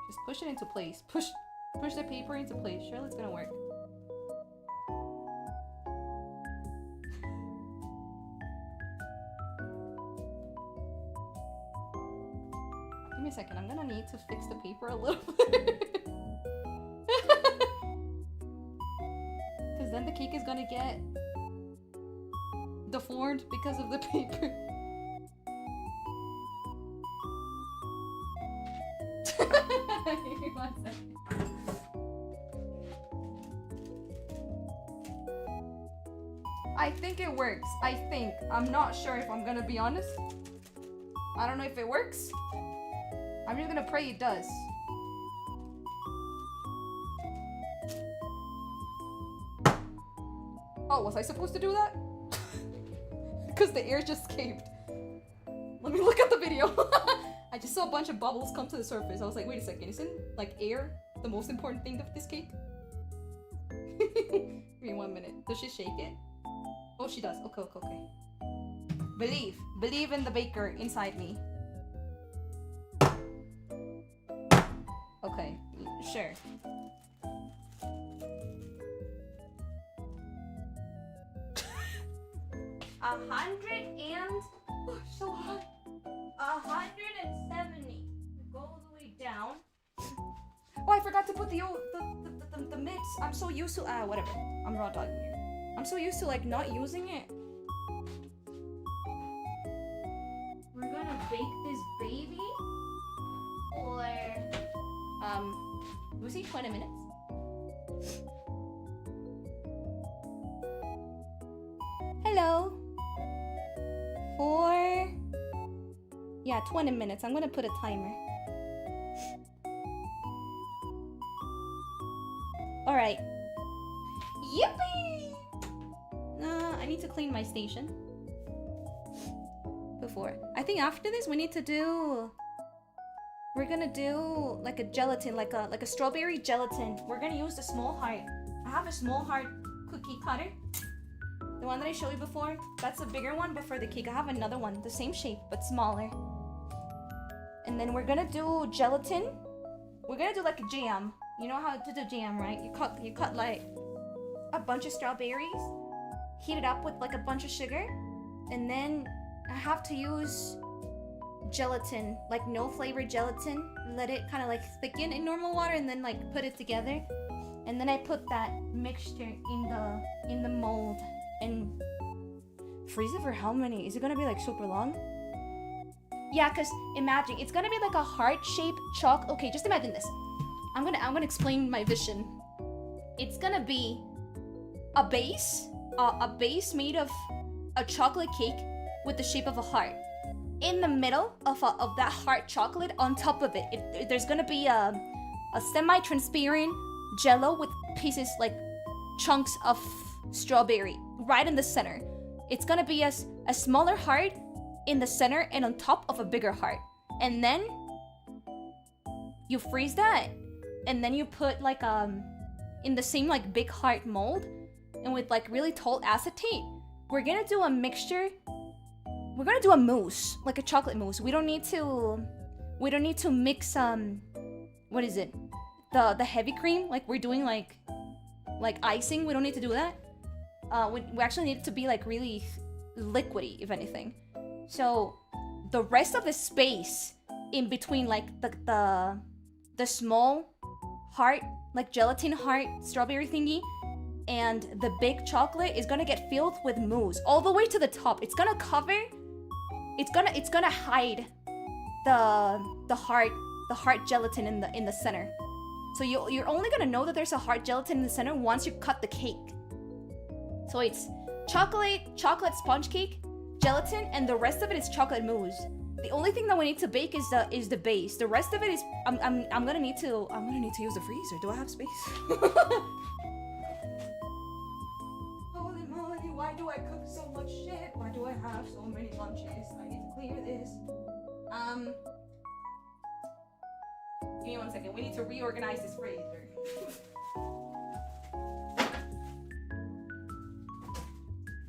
Just push it into place. Push the paper into place. Surely it's gonna work. Give me a second, I'm gonna need to fix the paper a little bit. Because then the cake is gonna get deformed because of the paper. Give me 1 second. I think it works. I think. I'm not sure if I'm gonna be honest. I don't know if it works. I'm just gonna pray it does. Oh, was I supposed to do that? Because the air just escaped. Let me look at the video. I just saw bunch of bubbles come to the surface. I was like, wait a second, isn't like air the most important thing of this cake? Give me 1 minute. Does she shake it? Oh, she does. Okay. Believe in the baker inside me. Okay, sure. So hot. 170. Go all the way down. Oh, I forgot to put the mix. I'm so used to whatever. I'm raw dogging here. I'm so used to like not using it. We're gonna bake this baby for we see 20 minutes. Hello. For 20 minutes. I'm gonna put a timer. Alright. Yippee! I need to clean my station. Before. I think after this we need to do... We're gonna do like a gelatin, like a strawberry gelatin. We're gonna use the small heart. I have a small heart cookie cutter. The one that I showed you before. That's a bigger one, but for the cake I have another one. The same shape, but smaller. And then we're gonna do gelatin. We're gonna do like a jam. You know how to do jam, right? You cut like a bunch of strawberries, heat it up with like a bunch of sugar, and then I have to use gelatin, like no flavored gelatin. Let it kind of like thicken in normal water, and then like put it together. And then I put that mixture in the mold and freeze it for how many? Is it gonna be like super long? Yeah, cause imagine it's gonna be like a heart-shaped chocolate. Okay, just imagine this. I'm gonna explain my vision. It's gonna be a base made of a chocolate cake with the shape of a heart. In the middle of that heart chocolate, on top of it, there's gonna be a semi-transparent jello with pieces like chunks of strawberry right in the center. It's gonna be a smaller heart in the center and on top of a bigger heart. And then you freeze that, and then you put like in the same like big heart mold, and with like really tall acetate, we're gonna do a mixture. We're gonna do a mousse, like a chocolate mousse. We don't need to mix what is it? The heavy cream, like we're doing like icing. We don't need to do that. We actually need it to be like really liquidy, if anything. So the rest of the space in between like the small heart, like gelatin heart strawberry thingy, and the big chocolate is gonna get filled with mousse all the way to the top. It's gonna cover. It's gonna hide the heart gelatin in the center. So you're only gonna know that there's a heart gelatin in the center once you cut the cake. So it's chocolate sponge cake, gelatin, and the rest of it is chocolate mousse. The only thing that we need to bake is the base. The rest of it is I'm gonna need to use the freezer. Do I have space? Holy moly, why do I cook so much shit? Why do I have so many lunches? I need to clear this. Give me 1 second. We need to reorganize this freezer.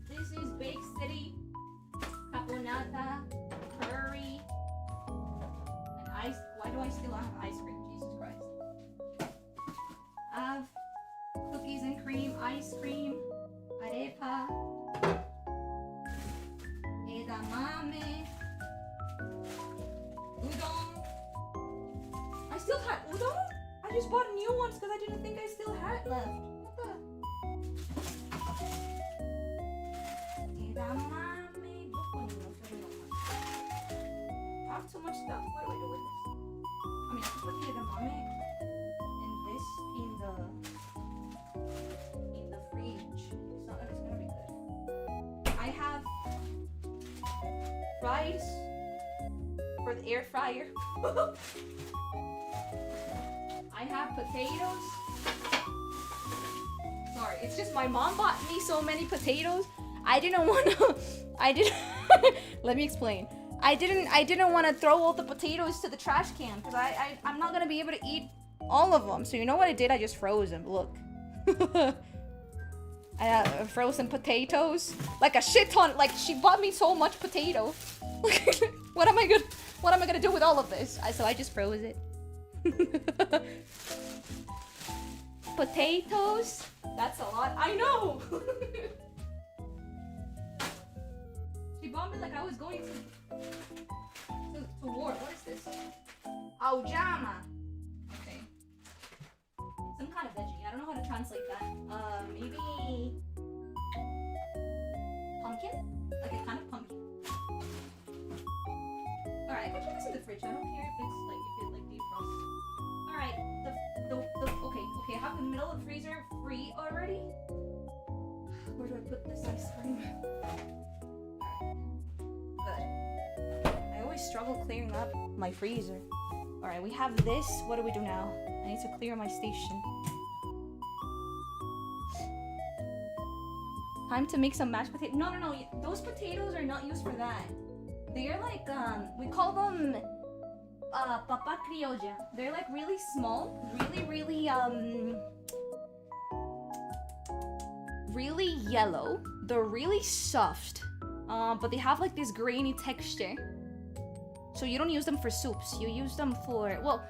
This is Bake City, caponata, curry, and ice. Why do I still have ice cream? Jesus Christ. I have cookies and cream, ice cream, arepa, edamame, udon. I still had udon? I just bought new ones because I didn't think I still had left. What the? Edamame. I have too much stuff. What do I do with this? I mean, I can put the edamame and this in the fridge. It's not like it's gonna be good. I have rice for the air fryer. I have potatoes. Sorry, it's just my mom bought me so many potatoes. I didn't want to. Let me explain. I didn't want to throw all the potatoes to the trash can because I'm not gonna be able to eat all of them. So you know what I did? I just froze them. Look. I have frozen potatoes, like a shit ton. Like she bought me so much potato. What am I gonna do with all of this? So I just froze it. Potatoes. That's a lot. I know. She bought me like I was going to war. What is this? Auyama. Okay. Some kind of veggie. I don't know how to translate that. Maybe pumpkin? Like a kind of pumpkin. Alright, I can put this in the fridge. I don't care if it's like defrost. Alright, okay, I have the middle of the freezer free already. Where do I put this ice cream? Alright. Good. I always struggle clearing up my freezer. Alright, we have this. What do we do now? I need to clear my station. Time to make some mashed potatoes. No. Those potatoes are not used for that. They're like, we call them papa criolla. They're like really small, really yellow. They're really soft, but they have like this grainy texture. So you don't use them for soups. You use them for, well,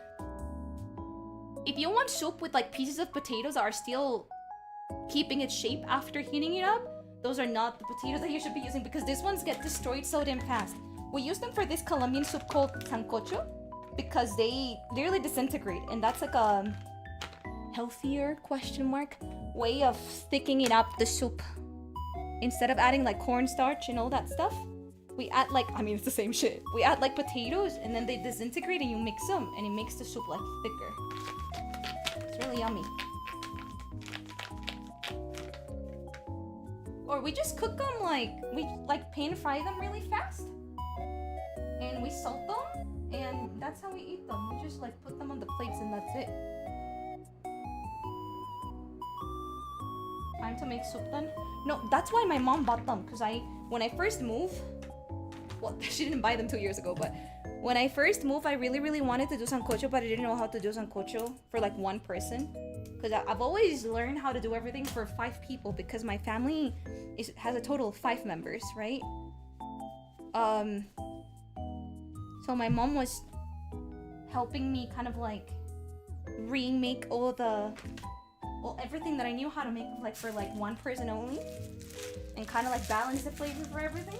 if you want soup with like pieces of potatoes that are still keeping its shape after heating it up, those are not the potatoes that you should be using because these ones get destroyed so damn fast. We use them for this Colombian soup called sancocho because they really disintegrate, and that's like a healthier way of thickening up the soup. Instead of adding like cornstarch and all that stuff, we add like, I mean it's the same shit. We add like potatoes and then they disintegrate and you mix them and it makes the soup like thicker. It's really yummy. Or we just cook them like, we like pan fry them really fast. And we salt them, and that's how we eat them. We just like put them on the plates and that's it. Time to make soup then? No, that's why my mom bought them. Because when I first moved, well, she didn't buy them 2 years ago, but when I first moved, I really wanted to do sancocho, but I didn't know how to do sancocho for like one person. Because I've always learned how to do everything for 5 people because my family has a total of 5 members, right? So my mom was helping me kind of like remake everything that I knew how to make like for like one person only, and kind of like balance the flavor for everything.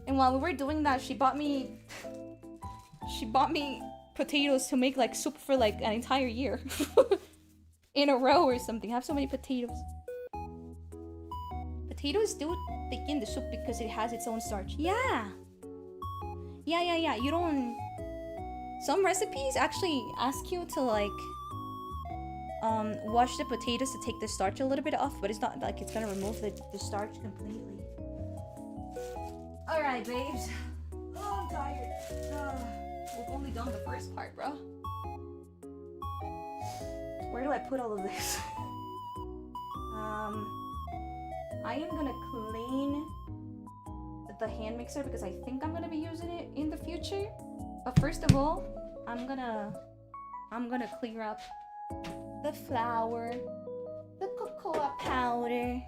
And while we were doing that, she bought me potatoes to make like soup for like an entire year in a row or something. I have so many potatoes. Potatoes do thicken the soup because it has its own starch. Yeah. You don't. Some recipes actually ask you to like wash the potatoes to take the starch a little bit off, but it's not like it's gonna remove the starch completely. Alright, babes. Oh, I'm tired. We've only done the first part, bro. Where do I put all of this? I am gonna clean the hand mixer because I think I'm gonna be using it in the future. But first of all, I'm gonna clear up the flour, the cocoa powder.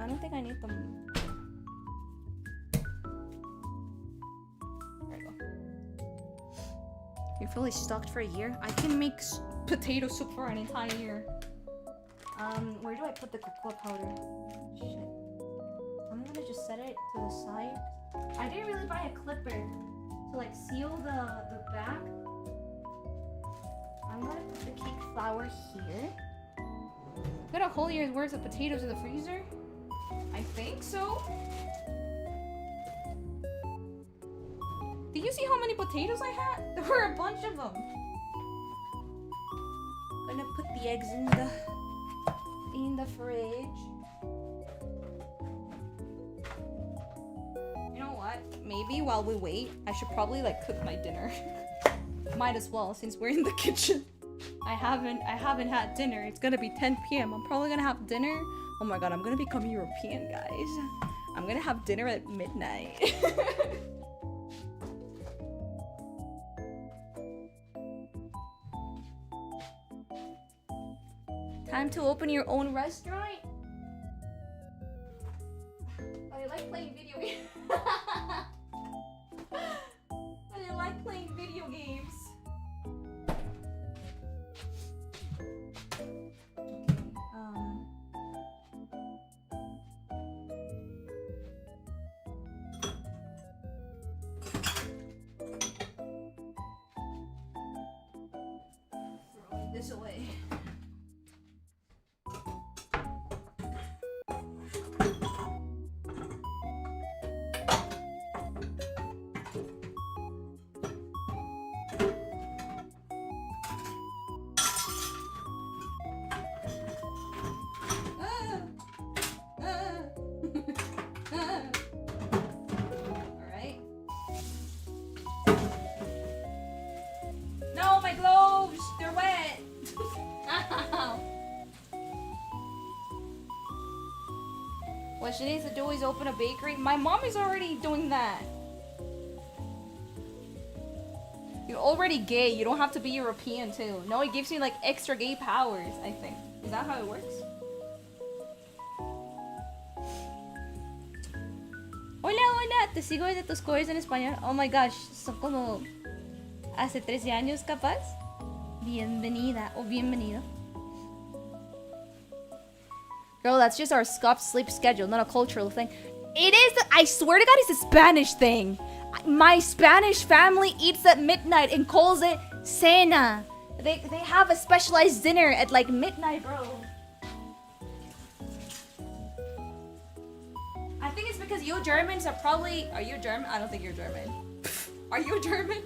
I don't think I need them. There we go. You're fully stocked for a year. I can make potato soup for an entire year. Where do I put the cocoa powder? Shit. I'm gonna just set it to the side. I didn't really buy a clipper to like seal the back. I'm gonna put the cake flour here. Got a whole year's worth of potatoes in the freezer? I think so. Did you see how many potatoes I had? There were a bunch of them. Gonna put the eggs in the fridge. You know what? Maybe while we wait, I should probably like cook my dinner. Might as well, since we're in the kitchen. I haven't had dinner. It's gonna be 10 p.m. I'm probably gonna have dinner. Oh my god, I'm gonna become European, guys. I'm gonna have dinner at midnight. Time to open your own restaurant? I like playing video games. I like playing video games. Throwing this away. What she needs to do is open a bakery. My mom is already doing that. You're already gay. You don't have to be European too. No, it gives you like extra gay powers, I think. Is that how it works? Hola, hola. Te sigo desde tus covers en español. Oh my gosh. Son como hace 13 años capaz. Bienvenida o bienvenido. Girl, that's just our Supps sleep schedule, not a cultural thing. It is, I swear to God, it's a Spanish thing. My Spanish family eats at midnight and calls it cena. They have a specialized dinner at like midnight, bro. I think it's because you Germans are probably... Are you German? I don't think you're German. Are you German?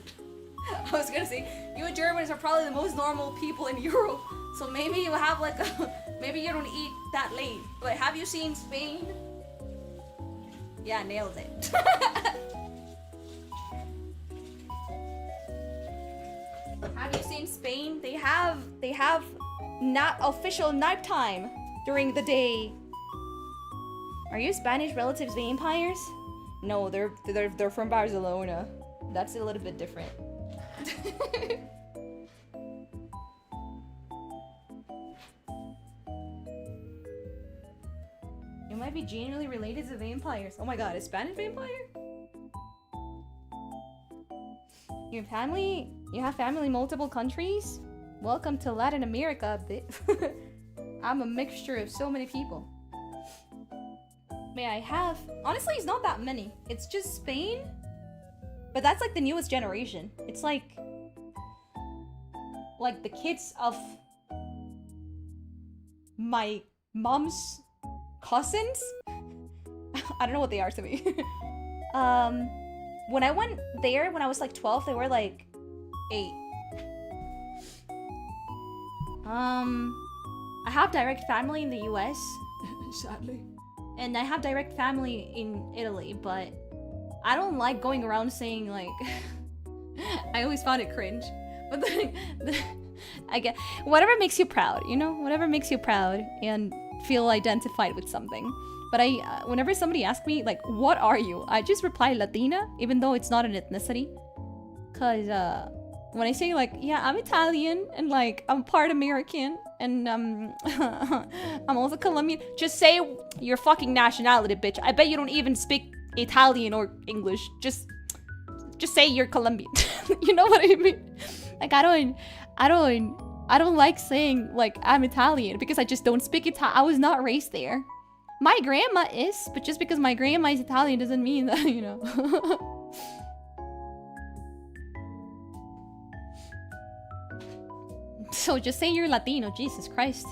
I was gonna say, you Germans are probably the most normal people in Europe. So maybe you have like a... Maybe you don't eat that late. But have you seen Spain? Yeah, nailed it. Have you seen Spain? They have not official nighttime during the day. Are your Spanish relatives vampires? No, they're from Barcelona. That's a little bit different. You might be genuinely related to vampires. Oh my god, a Spanish vampire? You have family in multiple countries? Welcome to Latin America, bitch. I'm a mixture of so many people. May I have... Honestly, it's not that many. It's just Spain. But that's like the newest generation. It's like the kids of my mom's cousins? I don't know what they are to me. When I went there, when I was like 12, they were like 8. I have direct family in the US, sadly. And I have direct family in Italy, but I don't like going around saying like... I always found it cringe. But I get... Whatever makes you proud, you know? Whatever makes you proud and feel identified with something. But whenever somebody asks me, like, what are you? I just reply Latina, even though it's not an ethnicity. Cause when I say like, yeah, I'm Italian and like I'm part American and I'm also Colombian, just say your fucking nationality, bitch. I bet you don't even speak Italian or English. Just say you're Colombian. You know what I mean? Like I don't like saying like I'm Italian because I just don't speak Italian. I was not raised there. My grandma is, but just because my grandma is Italian doesn't mean that, you know. So just say you're Latino, Jesus Christ.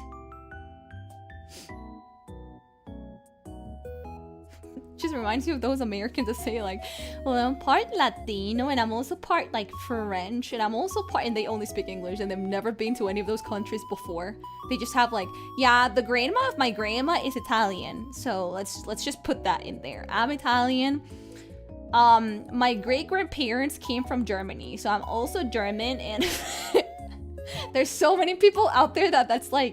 Just reminds you of those Americans that say like, well, I'm part Latino and I'm also part like French and I'm also part, and they only speak English and they've never been to any of those countries before. They just have like, yeah, the grandma of my grandma is Italian, so let's just put that in there. I'm Italian. My great grandparents came from Germany, so I'm also German, and there's so many people out there that's like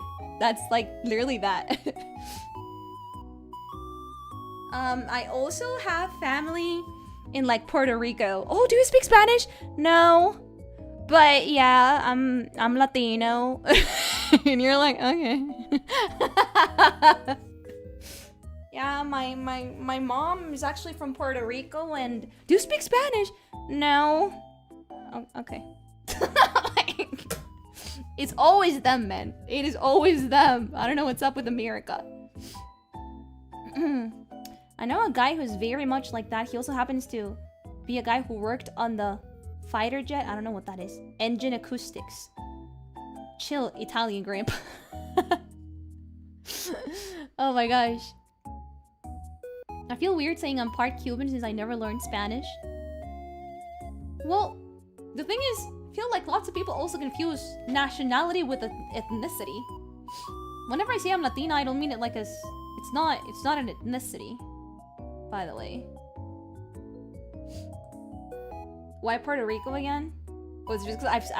literally that. I also have family in like Puerto Rico. Oh, do you speak Spanish? No. But yeah, I'm Latino. And you're like, okay. Yeah, my mom is actually from Puerto Rico and do you speak Spanish? No. Oh, okay. Like, it's always them, man. It is always them. I don't know what's up with America. I know a guy who's very much like that. He also happens to be a guy who worked on the fighter jet. I don't know what that is. Engine acoustics. Chill, Italian grandpa. Oh my gosh. I feel weird saying I'm part Cuban since I never learned Spanish. Well, the thing is, I feel like lots of people also confuse nationality with ethnicity. Whenever I say I'm Latina, I don't mean it like as it's not an ethnicity. By the way. Why Puerto Rico again? Was just because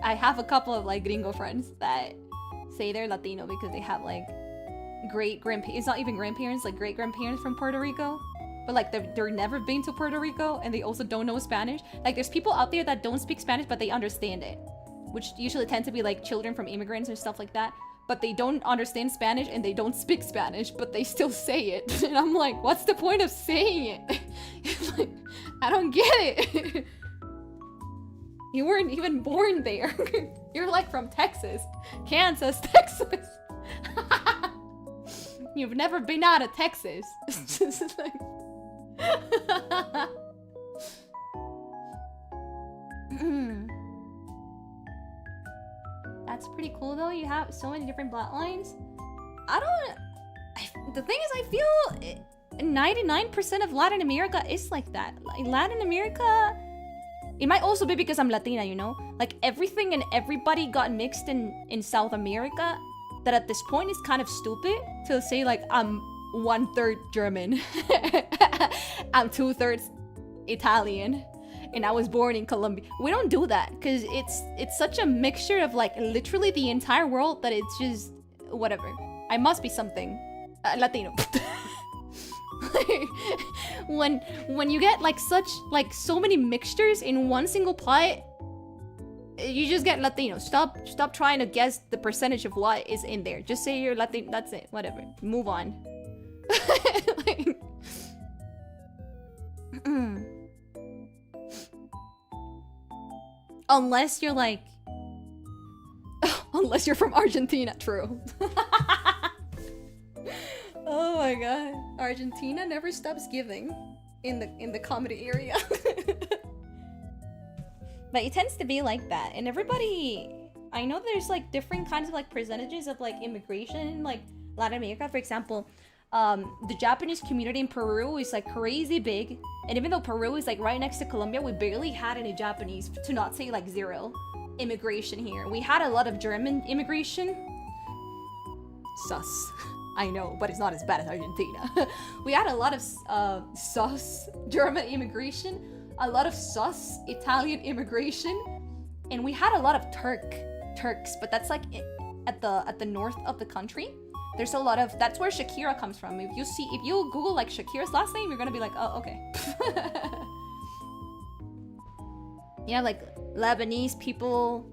I have a couple of like gringo friends that say they're Latino because they have like great-grandparents, it's not even grandparents, like great-grandparents from Puerto Rico. But like they're never been to Puerto Rico and they also don't know Spanish. Like there's people out there that don't speak Spanish but they understand it. Which usually tend to be like children from immigrants and stuff like that. But they don't understand Spanish and they don't speak Spanish, but they still say it. And I'm like, what's the point of saying it? Like, I don't get it. You weren't even born there. You're like from Texas. Kansas, Texas. You've never been out of Texas. It's just like... That's pretty cool though. You have so many different bloodlines. The thing is, I feel 99% of Latin America is like that. Like Latin America, it might also be because I'm Latina, you know? Like everything and everybody got mixed in South America, that at this point is kind of stupid to say like I'm 1/3 German, I'm 2/3 Italian, and I was born in Colombia. We don't do that because it's such a mixture of like literally the entire world that it's just whatever. I must be something Latino. when you get like so many mixtures in one single pot, you just get Latino. Stop trying to guess the percentage of what is in there. Just say you're Latino. That's it. Whatever. Move on. Like, unless you're like, unless you're from Argentina. True. Oh my god, Argentina never stops giving in the comedy area. But it tends to be like that, and everybody, I know there's like different kinds of like percentages of like immigration in like Latin America. For example, the Japanese community in Peru is like crazy big, and even though Peru is like right next to Colombia, we barely had any Japanese, to not say like zero immigration here. We had a lot of German immigration. Sus. I know, but it's not as bad as Argentina. We had a lot of sus German immigration, a lot of sus Italian immigration, and we had a lot of Turks, but that's like at the north of the country. There's a lot of, that's where Shakira comes from. If you Google like Shakira's last name, you're gonna be like, oh, okay. Yeah, like Lebanese people,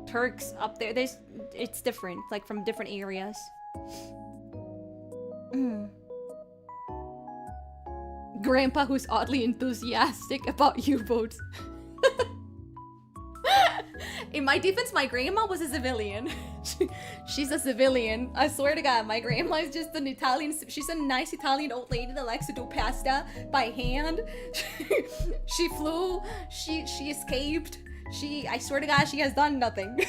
Turks up there. It's different, like from different areas. Grandpa who's oddly enthusiastic about U-boats. In my defense, my grandma was a civilian. She's a civilian. I swear to God, my grandma is just an Italian. She's a nice Italian old lady that likes to do pasta by hand. She flew. She escaped. I swear to God, she has done nothing.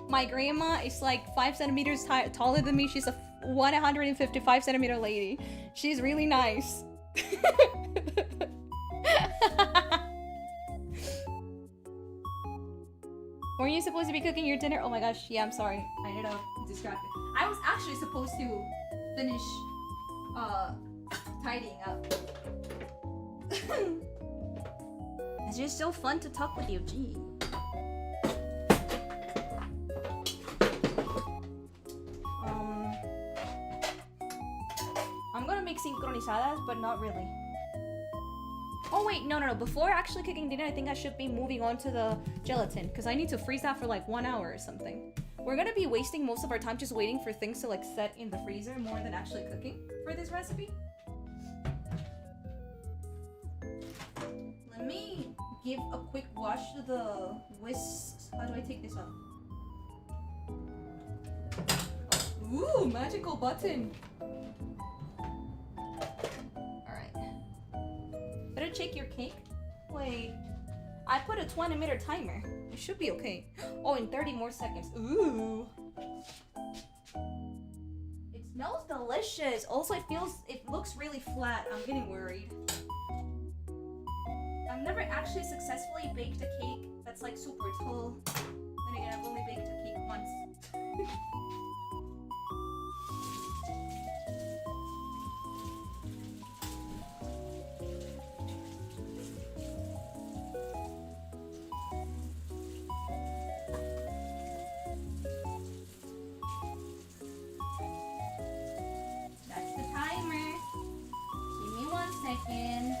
My grandma is like 5 centimeters taller than me. She's a 155 centimeter lady. She's really nice. Were you supposed to be cooking your dinner? Oh my gosh, yeah, I'm sorry. I ended up distracted. I was actually supposed to finish tidying up. It's just so fun to talk with you, gee. I'm gonna make sincronizadas, but not really. Oh wait, no. Before actually cooking dinner, I think I should be moving on to the gelatin because I need to freeze that for like 1 hour or something. We're gonna be wasting most of our time just waiting for things to like set in the freezer more than actually cooking for this recipe. Let me give a quick wash to the whisks. How do I take this off? Ooh, magical button. Alright. Better check your cake. Wait. I put a 20-minute timer. It should be okay. Oh, in 30 more seconds. Ooh. It smells delicious. Also, it looks really flat. I'm getting worried. I've never actually successfully baked a cake that's like super tall. Then again, I've only baked a cake once. That's the timer. Give me 1 second.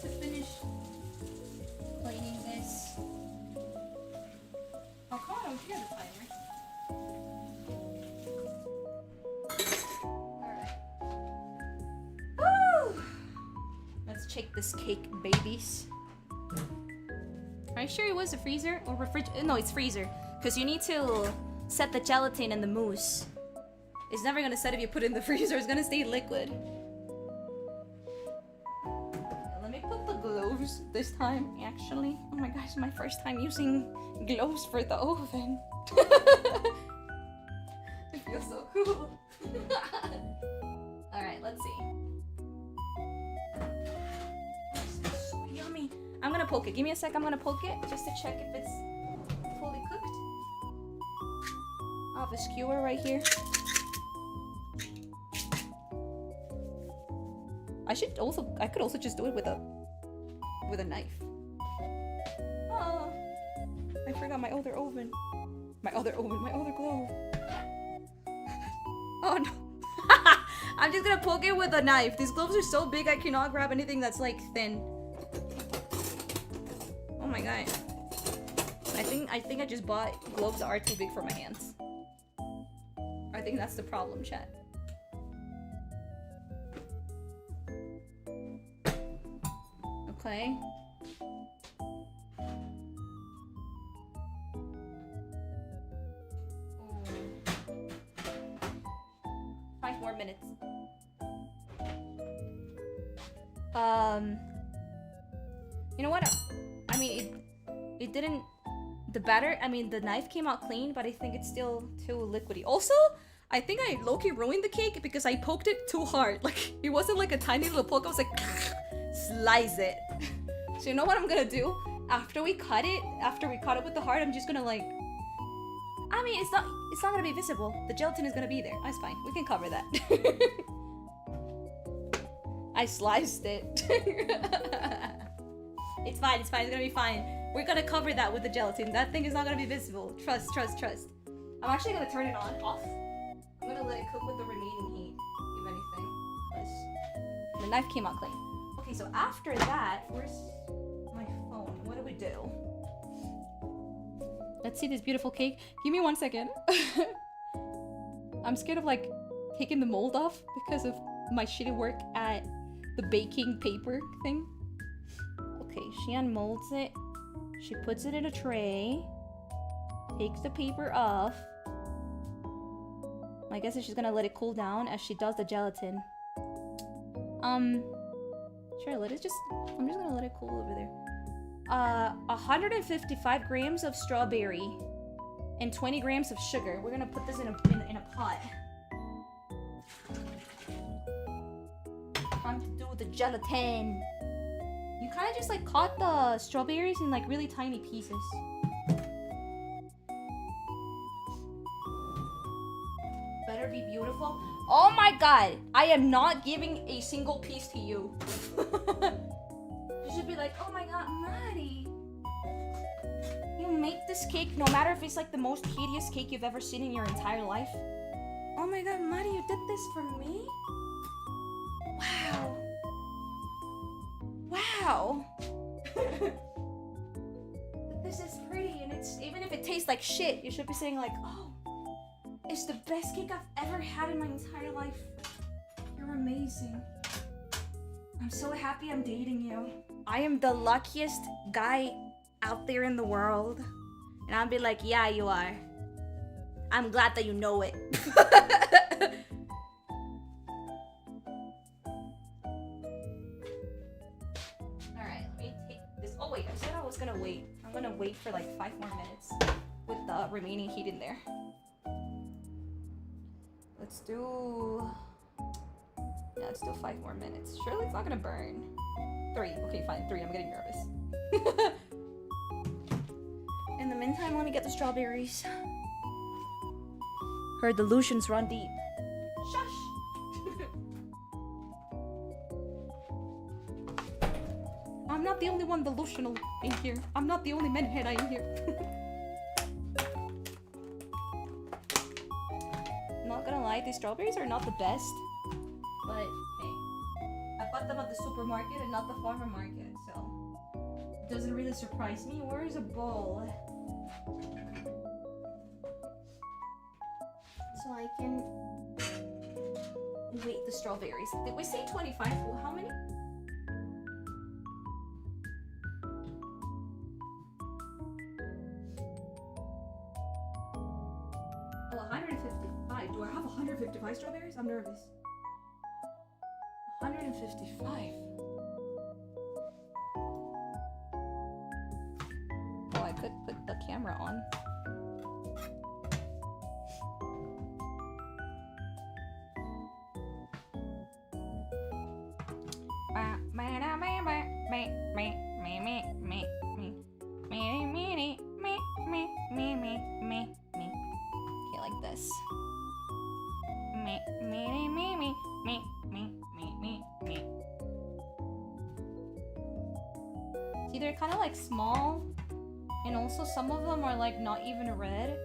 To finish cleaning this. Oh, come on, over here, the timer. Alright. Woo! Let's check this cake, babies. Are you sure it was the freezer or refrigerator? No, it's freezer. Because you need to set the gelatin and the mousse. It's never gonna set if you put it in the freezer. It's gonna stay liquid. Gloves this time, actually. Oh my gosh, my first time using gloves for the oven. It feels so cool. Alright, let's see. This is so yummy. I'm gonna poke it. Give me a sec, I'm gonna poke it just to check if it's fully cooked. I have a skewer right here. I could also just do it with a knife. Oh, I forgot my other oven. My other glove. Oh no. I'm just gonna poke it with a knife. These gloves are so big I cannot grab anything that's like thin. Oh my god. I think I just bought gloves that are too big for my hands. I think that's the problem, chat. Okay. Ooh. 5 more minutes. You know what? I mean, it didn't. The batter. I mean, the knife came out clean, but I think it's still too liquidy. Also, I think I low-key ruined the cake because I poked it too hard. Like, it wasn't like a tiny little poke. I was like, slice it. So you know what I'm gonna do? After we cut it with the heart, I'm just gonna like. I mean, it's not gonna be visible. The gelatin is gonna be there. That's fine. We can cover that. I sliced it. It's fine. It's gonna be fine. We're gonna cover that with the gelatin. That thing is not gonna be visible. Trust. I'm actually gonna turn it off. I'm gonna let it cook with the remaining heat, if anything. Because the knife came out clean. Okay, so after that, where's my phone? What do we do? Let's see this beautiful cake. Give me 1 second. I'm scared of like taking the mold off because of my shitty work at the baking paper thing. Okay, she unmolds it. She puts it in a tray. Takes the paper off. My guess is she's gonna let it cool down as she does the gelatin. Sure, I'm just gonna let it cool over there. 155 grams of strawberry and 20 grams of sugar. We're gonna put this in a pot. Time to do the gelatin. You kind of just like cut the strawberries in like really tiny pieces. Better be beautiful. Oh my god, I am not giving a single piece to you. You should be like, oh my god, Maddie. You make this cake no matter if it's like the most hideous cake you've ever seen in your entire life. Oh my god, Maddie, you did this for me? Wow. wow. This is pretty, and it's even if it tastes like shit, you should be saying like, oh, it's the best cake I've ever had in my entire life. You're amazing. I'm so happy I'm dating you. I am the luckiest guy out there in the world. And I'll be like, yeah, you are. I'm glad that you know it. Alright, let me take this. Oh wait, I said I was gonna wait. I'm gonna wait for like 5 more minutes with the remaining heat in there. Let's do 5 more minutes. Surely it's not gonna burn. 3. Okay, fine. 3. I'm getting nervous. In the meantime, let me get the strawberries. Her delusions run deep. Shush! I'm not the only one delusional in here. I'm not the only manhead in here. Not gonna lie, these strawberries are not the best. But hey, I bought them at the supermarket and not the farmer market, so it doesn't really surprise me. Where is a bowl? So I can weight the strawberries. Did we say 25? Well, how many? Oh, 155. Do I have 155 strawberries? I'm nervous. 155. Oh, I could put the camera on. Okay, like this. See, they're kind of like small, and also some of them are like not even red.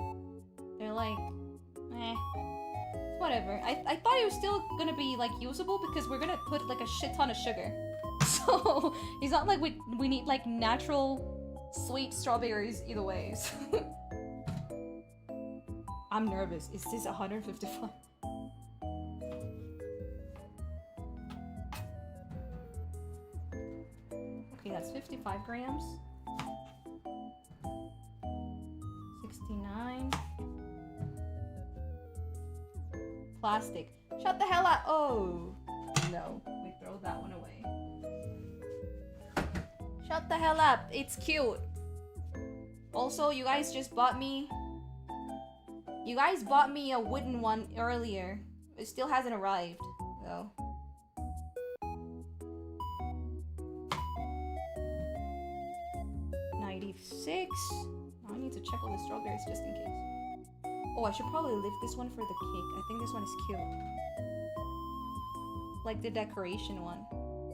They're like, eh, whatever. I thought it was still gonna be like usable because we're gonna put like a shit ton of sugar. So it's not like we need like natural sweet strawberries either ways. I'm nervous. Is this 155? Okay, that's 55 grams. 69. Plastic. Shut the hell up. Oh, no. We throw that one away. Shut the hell up. It's cute. Also, you guys just bought me... You guys bought me a wooden one earlier. It still hasn't arrived, though. I need to check all the strawberries just in case. Oh, I should probably leave this one for the cake. I think this one is cute. Like the decoration one.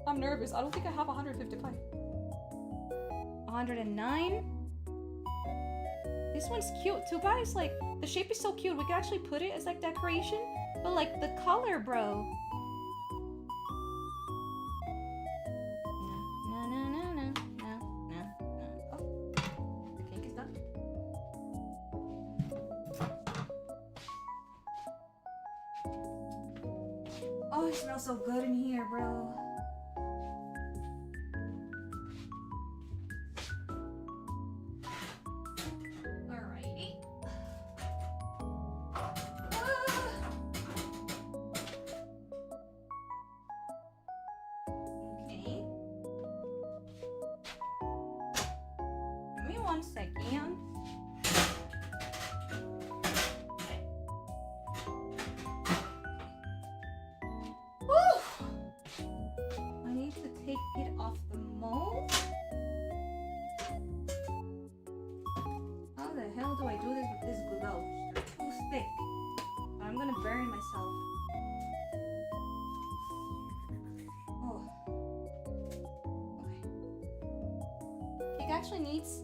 I'm nervous. I don't think I have 155. 109. This one's cute. Too bad it's like, the shape is so cute. We could actually put it as like decoration. But like the color, bro. Oh, it smells so good in here, bro. Alrighty. Okay. Give me 1 second. Take it off the mold. How the hell do I do this with this glove? They're too thick. I'm gonna burn myself. Oh. Okay. Cake actually needs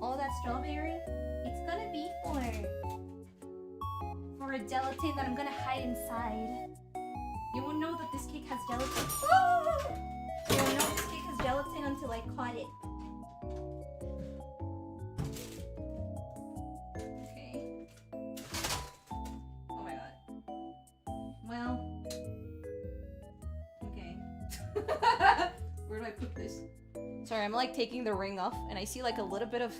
all that strawberry. It's gonna be for a gelatin that I'm gonna hide inside. You will know that this cake has gelatin. Oh! You will know this cake has gelatin until I cut it. Okay. Oh my god. Well. Okay. Where do I put this? Sorry, I'm like taking the ring off and I see like a little bit of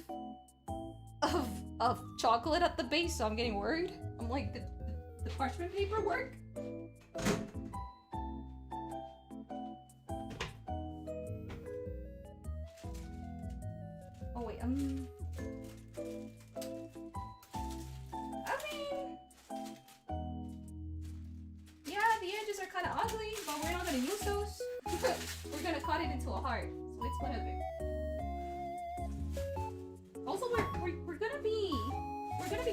chocolate at the base, so I'm getting worried. I'm like, the parchment paper work? Oh wait, I mean, yeah, the edges are kind of ugly, but we're not gonna use those. We're gonna cut it into a heart, so it's whatever. Also, we're gonna be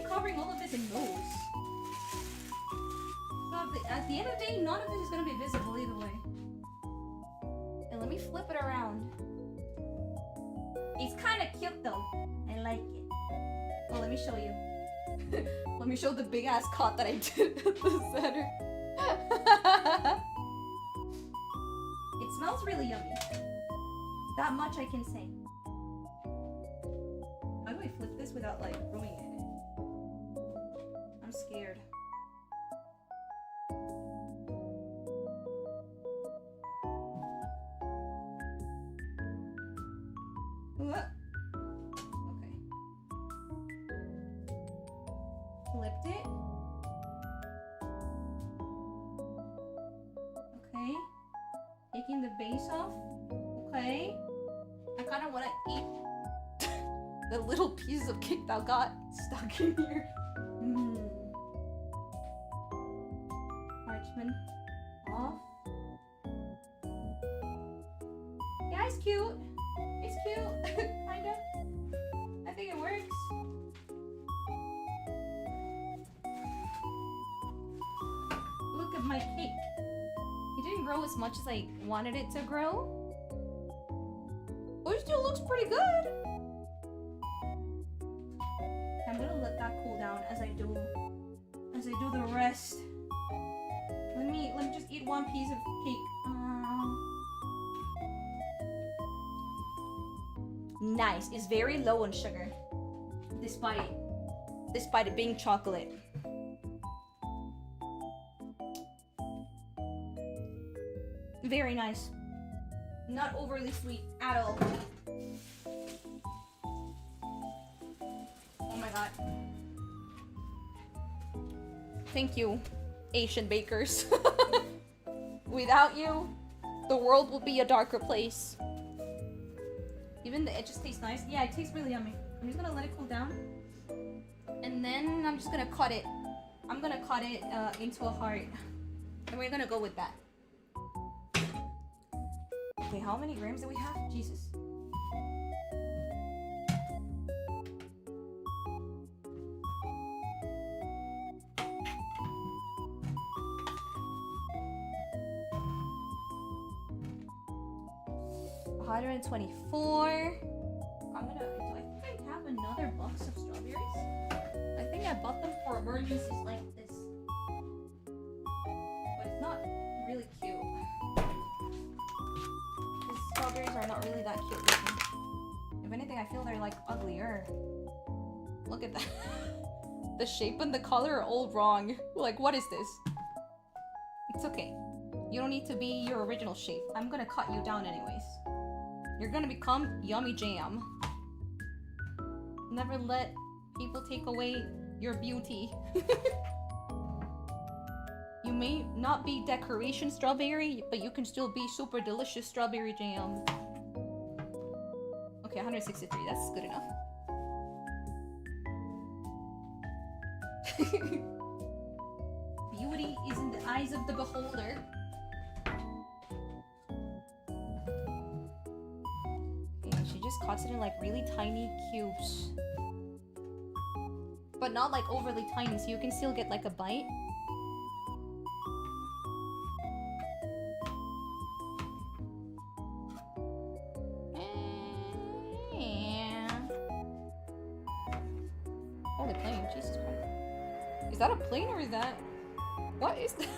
covering all of this in mousse. So at the end of the day, none of this is gonna be visible either way. And let me flip it around. It's kind of cute though. I like it. Oh, let me show you. Let me show the big ass cut that I did at the center. It smells really yummy. That much I can say. How do I flip this without like ruining it? I'm scared. Okay. Flipped it. Okay. Taking the base off. Okay. I kind of want to eat the little pieces of cake that got stuck in here. Parchment off. Yeah, it's cute. It's cute. Kinda. I think it works. Look at my cake. It didn't grow as much as I wanted it to grow. But it still looks pretty good. I'm gonna let that cool down as I do the rest. Let me just eat one piece of cake. Nice. It's very low on sugar, despite it being chocolate. Very nice. Not overly sweet at all. Oh my god. Thank you, Asian bakers. Without you, the world will be a darker place. Even the edges taste nice. Yeah, it tastes really yummy. I'm just gonna let it cool down. And then I'm just gonna cut it. I'm gonna cut it into a heart. And we're gonna go with that. Okay, how many grams do we have? Jesus. $124. Do I think I have another box of strawberries? I think I bought them for emergencies like this. But it's not really cute. These strawberries are not really that cute looking. If anything, I feel they're like uglier. Look at that. The shape and the color are all wrong. Like, what is this? It's okay. You don't need to be your original shape. I'm gonna cut you down anyways. You're gonna become yummy jam. Never let people take away your beauty. You may not be decoration strawberry, but you can still be super delicious strawberry jam. Okay, 163, that's good enough. Beauty is in the eyes of the beholder. She just cuts it in like really tiny cubes. But not like overly tiny, so you can still get like a bite. Oh, they're playing. Jesus Christ. Is that a plane or is that... What is that?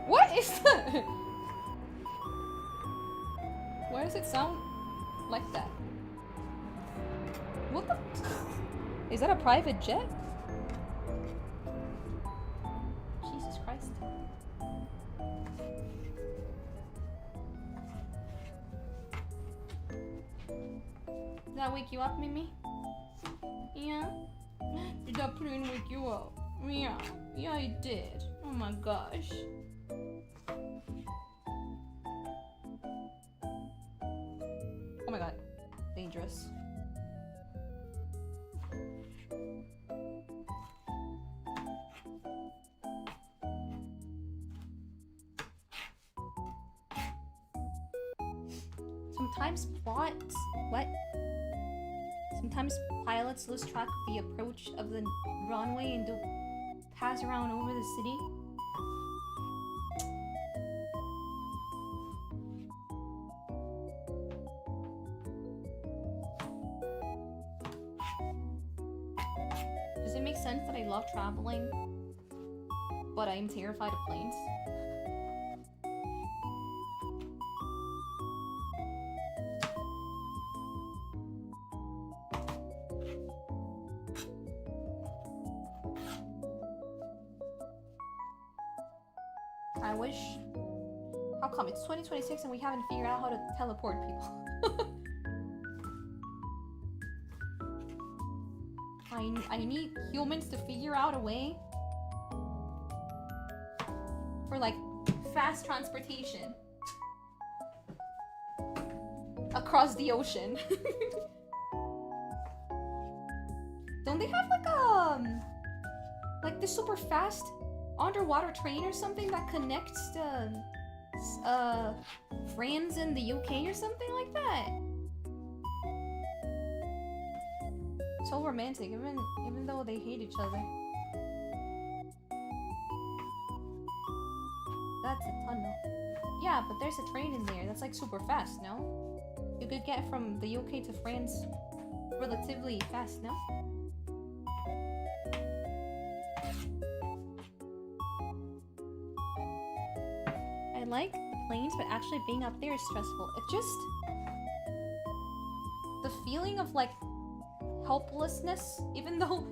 What is that? Why does it sound like that? What the? Is that a private jet? Jesus Christ. Did that wake you up, Mimi? Yeah? Did that plane wake you up? Yeah. Yeah, it did. Oh my gosh. Oh my god. Dangerous. Sometimes plots... What? Sometimes pilots lose track of the approach of the runway and do pass around over the city. Does it make sense that I love traveling, but I am terrified of planes? I wish... How come it's 2026 and we haven't figured out how to teleport people? I need humans to figure out a way for like fast transportation across the ocean. Don't they have like this super fast underwater train or something that connects to France and the UK or something like that? So romantic, even though they hate each other. That's a tunnel. Yeah, but there's a train in there that's like super fast, no? You could get from the UK to France relatively fast, no? I like the planes, but actually being up there is stressful. It just... The feeling of like helplessness, even though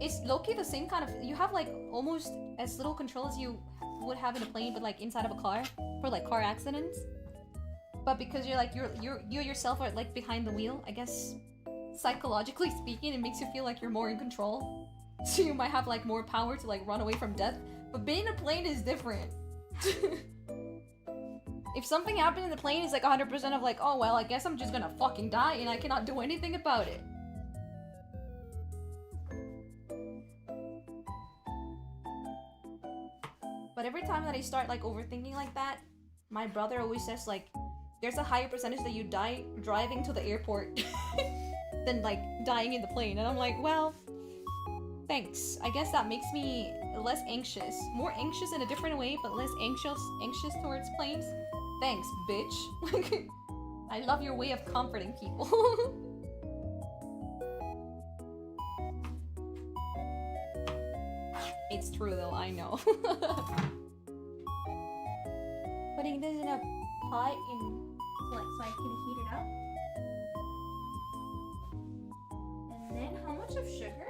it's low-key the same kind of... You have like almost as little control as you would have in a plane, but like inside of a car for like car accidents. But because you're like you yourself are like behind the wheel, I guess psychologically speaking, it makes you feel like you're more in control. So you might have like more power to like run away from death. But being in a plane is different. If something happened in the plane, it's like 100% of like, oh well, I guess I'm just gonna fucking die and I cannot do anything about it. But every time that I start like overthinking like that, my brother always says like, there's a higher percentage that you die driving to the airport than like dying in the plane. And I'm like, well, thanks. I guess that makes me less anxious. More anxious in a different way, but less anxious towards planes. Thanks, bitch. I love your way of comforting people. It's true though, I know. Putting this in a pot so I can heat it up. And then how much of sugar?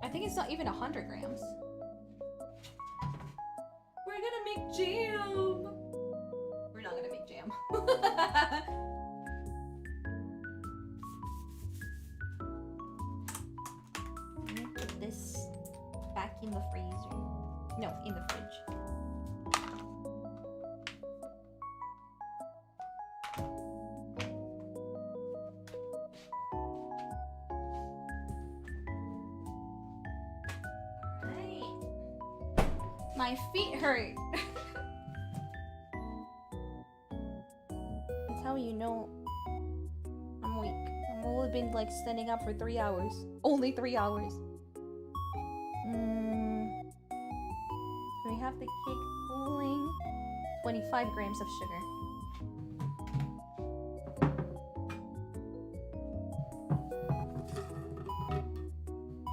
I think it's not even 100 grams. We're gonna make jam! We're not gonna make jam. I'm gonna put this back in the freezer. No, in the fridge. My feet hurt. That's how you know I'm weak. I've only been like standing up for 3 hours. Only 3 hours. We have the cake cooling. 25 grams of sugar.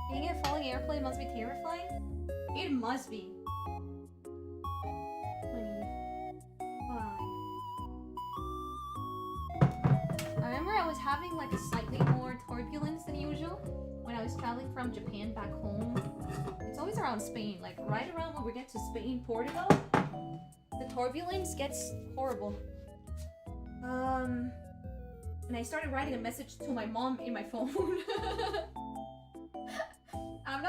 Being in a falling airplane must be terrifying? It must be. 25. was having like a slightly more turbulence than usual when I was traveling from Japan back home. It's always around Spain, like right around when we get to Spain, Portugal, the turbulence gets horrible. And I started writing a message to my mom in my phone. I'm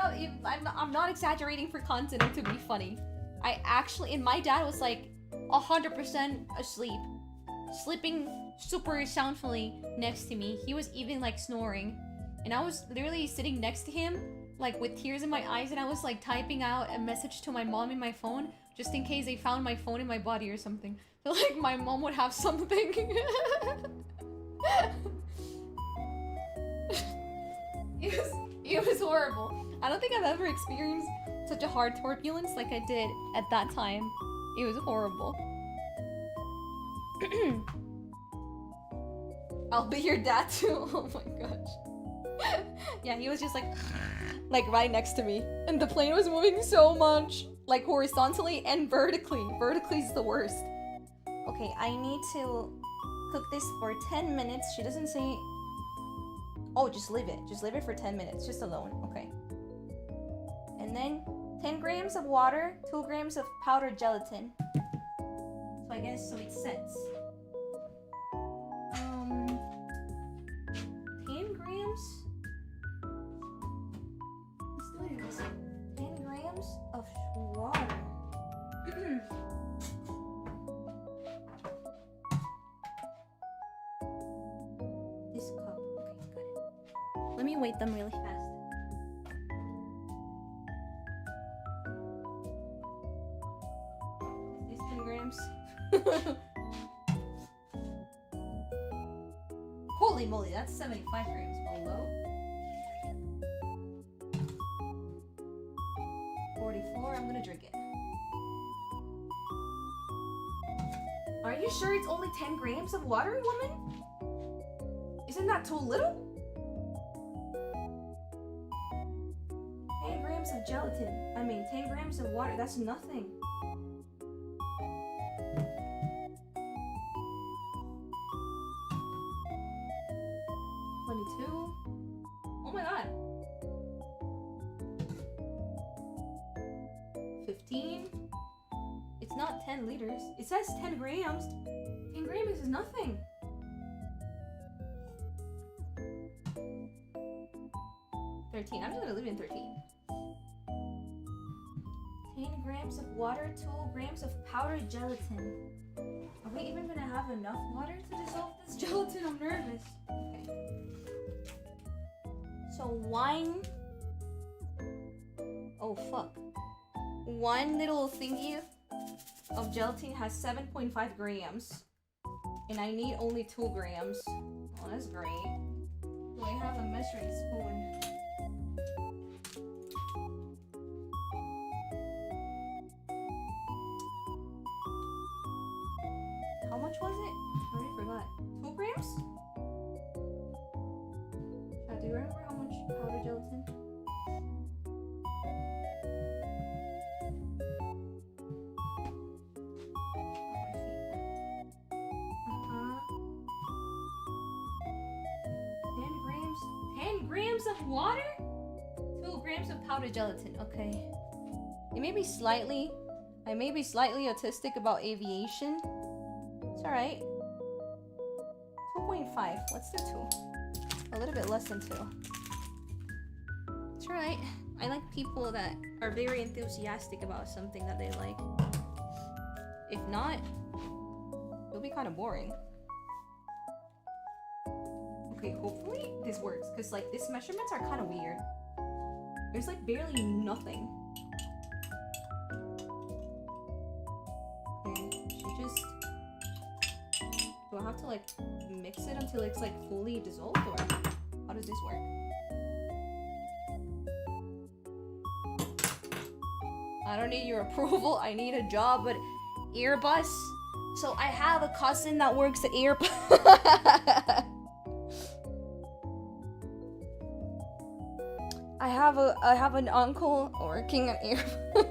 not exaggerating for content or to be funny. I actually, and my dad was like 100% asleep, sleeping super soundfully next to me. He was even like snoring, and I was literally sitting next to him, like with tears in my eyes, and I was like typing out a message to my mom in my phone, just in case they found my phone in my body or something. So like my mom would have something. It was horrible. I don't think I've ever experienced such a hard turbulence like I did at that time. It was horrible. I'll be your dad too. Oh my gosh. Yeah, he was just like right next to me. And the plane was moving so much. Like horizontally and vertically. Vertically is the worst. Okay, I need to cook this for 10 minutes. She doesn't say... Oh, just leave it. Just leave it for 10 minutes. Just alone. Okay. And then 10 grams of water, 2 grams of powdered gelatin. So I guess so it sets. 10 grams? Let's do it. 10 grams of water. This cup. Okay, got it. Let me weight them really fast. Is this 10 grams? Holy moly, that's 75 grams. Hello? 44, I'm gonna drink it. Are you sure it's only 10 grams of water, woman? Isn't that too little? 10 grams of gelatin. I mean, 10 grams of water, that's nothing. Oh my god. 15. It's not 10 liters. It says 10 grams. 10 grams is nothing. 13. I'm just gonna leave it in 13. 10 grams of water, 2 grams of powdered gelatin. Are we even gonna have enough water to dissolve this gelatin? I'm nervous. Okay. So one... Oh fuck. One little thingy of gelatin has 7.5 grams. And I need only 2 grams. Oh, that's great. Do I have a measuring spoon? How much was it? I already forgot. 2 grams? Do you remember how much powder gelatin? Of water? 2 grams of powdered gelatin. Okay. I may be slightly autistic about aviation. It's alright. 2.5. Let's do 2. A little bit less than 2. It's alright. I like people that are very enthusiastic about something that they like. If not, it'll be kind of boring. Okay, hopefully this works, because like these measurements are kind of weird. There's like barely nothing. Okay, she just... Do I have to like mix it until it's like fully dissolved, or how does this work? I don't need your approval, I need a job at Airbus. So I have a cousin that works at Airbus. I have an uncle working at Airbus.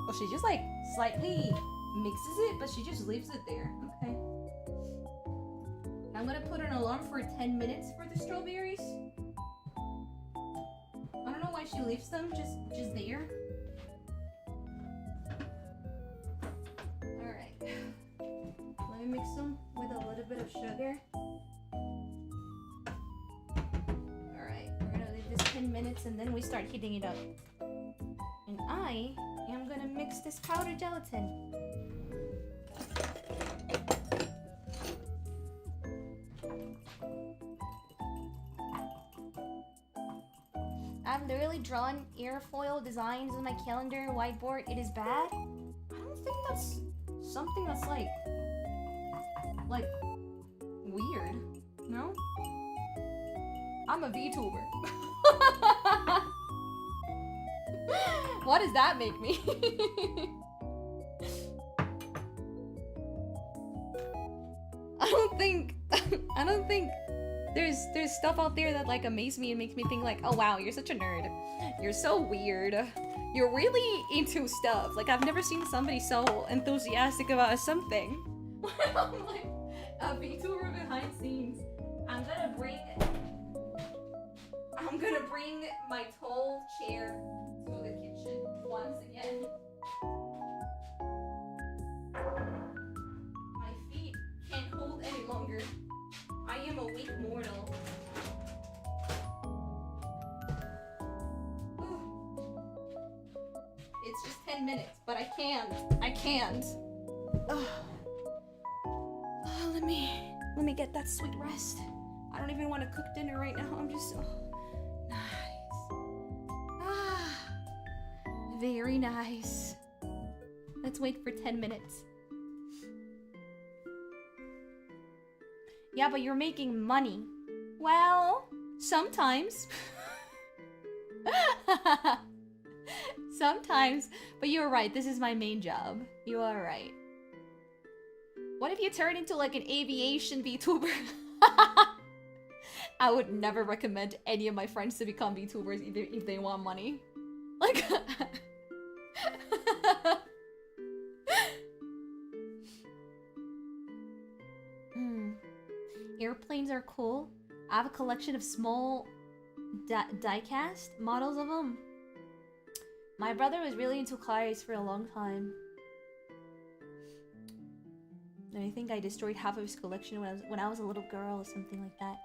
Oh, she just like slightly mixes it, but she just leaves it there. Okay. I'm gonna put an alarm for 10 minutes for the strawberries. I don't know why she leaves them just there. Alright. Let me mix them with a little bit of sugar. Alright, we're gonna leave this 10 minutes and then we start heating it up. And I am gonna mix this powdered gelatin. I've literally drawn airfoil designs on my calendar whiteboard. It is bad. I don't think that's something that's like weird. No? I'm a VTuber. What does that make me? I don't think there's stuff out there that like amazes me and makes me think like, oh wow, you're such a nerd. You're so weird. You're really into stuff. Like I've never seen somebody so enthusiastic about something. I'm like a VTuber behind scenes. I'm gonna bring my tall chair to the kitchen once again. My feet can't hold any longer. I am a weak mortal. It's just 10 minutes, but I can't. Let me get that sweet rest. I don't even want to cook dinner right now. I'm just nice. Very nice. Let's wait for 10 minutes. Yeah, but you're making money. Well, sometimes. Sometimes, but you're right, this is my main job. You are right. What if you turn into like an aviation VTuber? I would never recommend any of my friends to become VTubers either if they want money. Like Airplanes are cool. I have a collection of small die-cast models of them. My brother was really into cars for a long time. And I think I destroyed half of his collection when I was a little girl or something like that.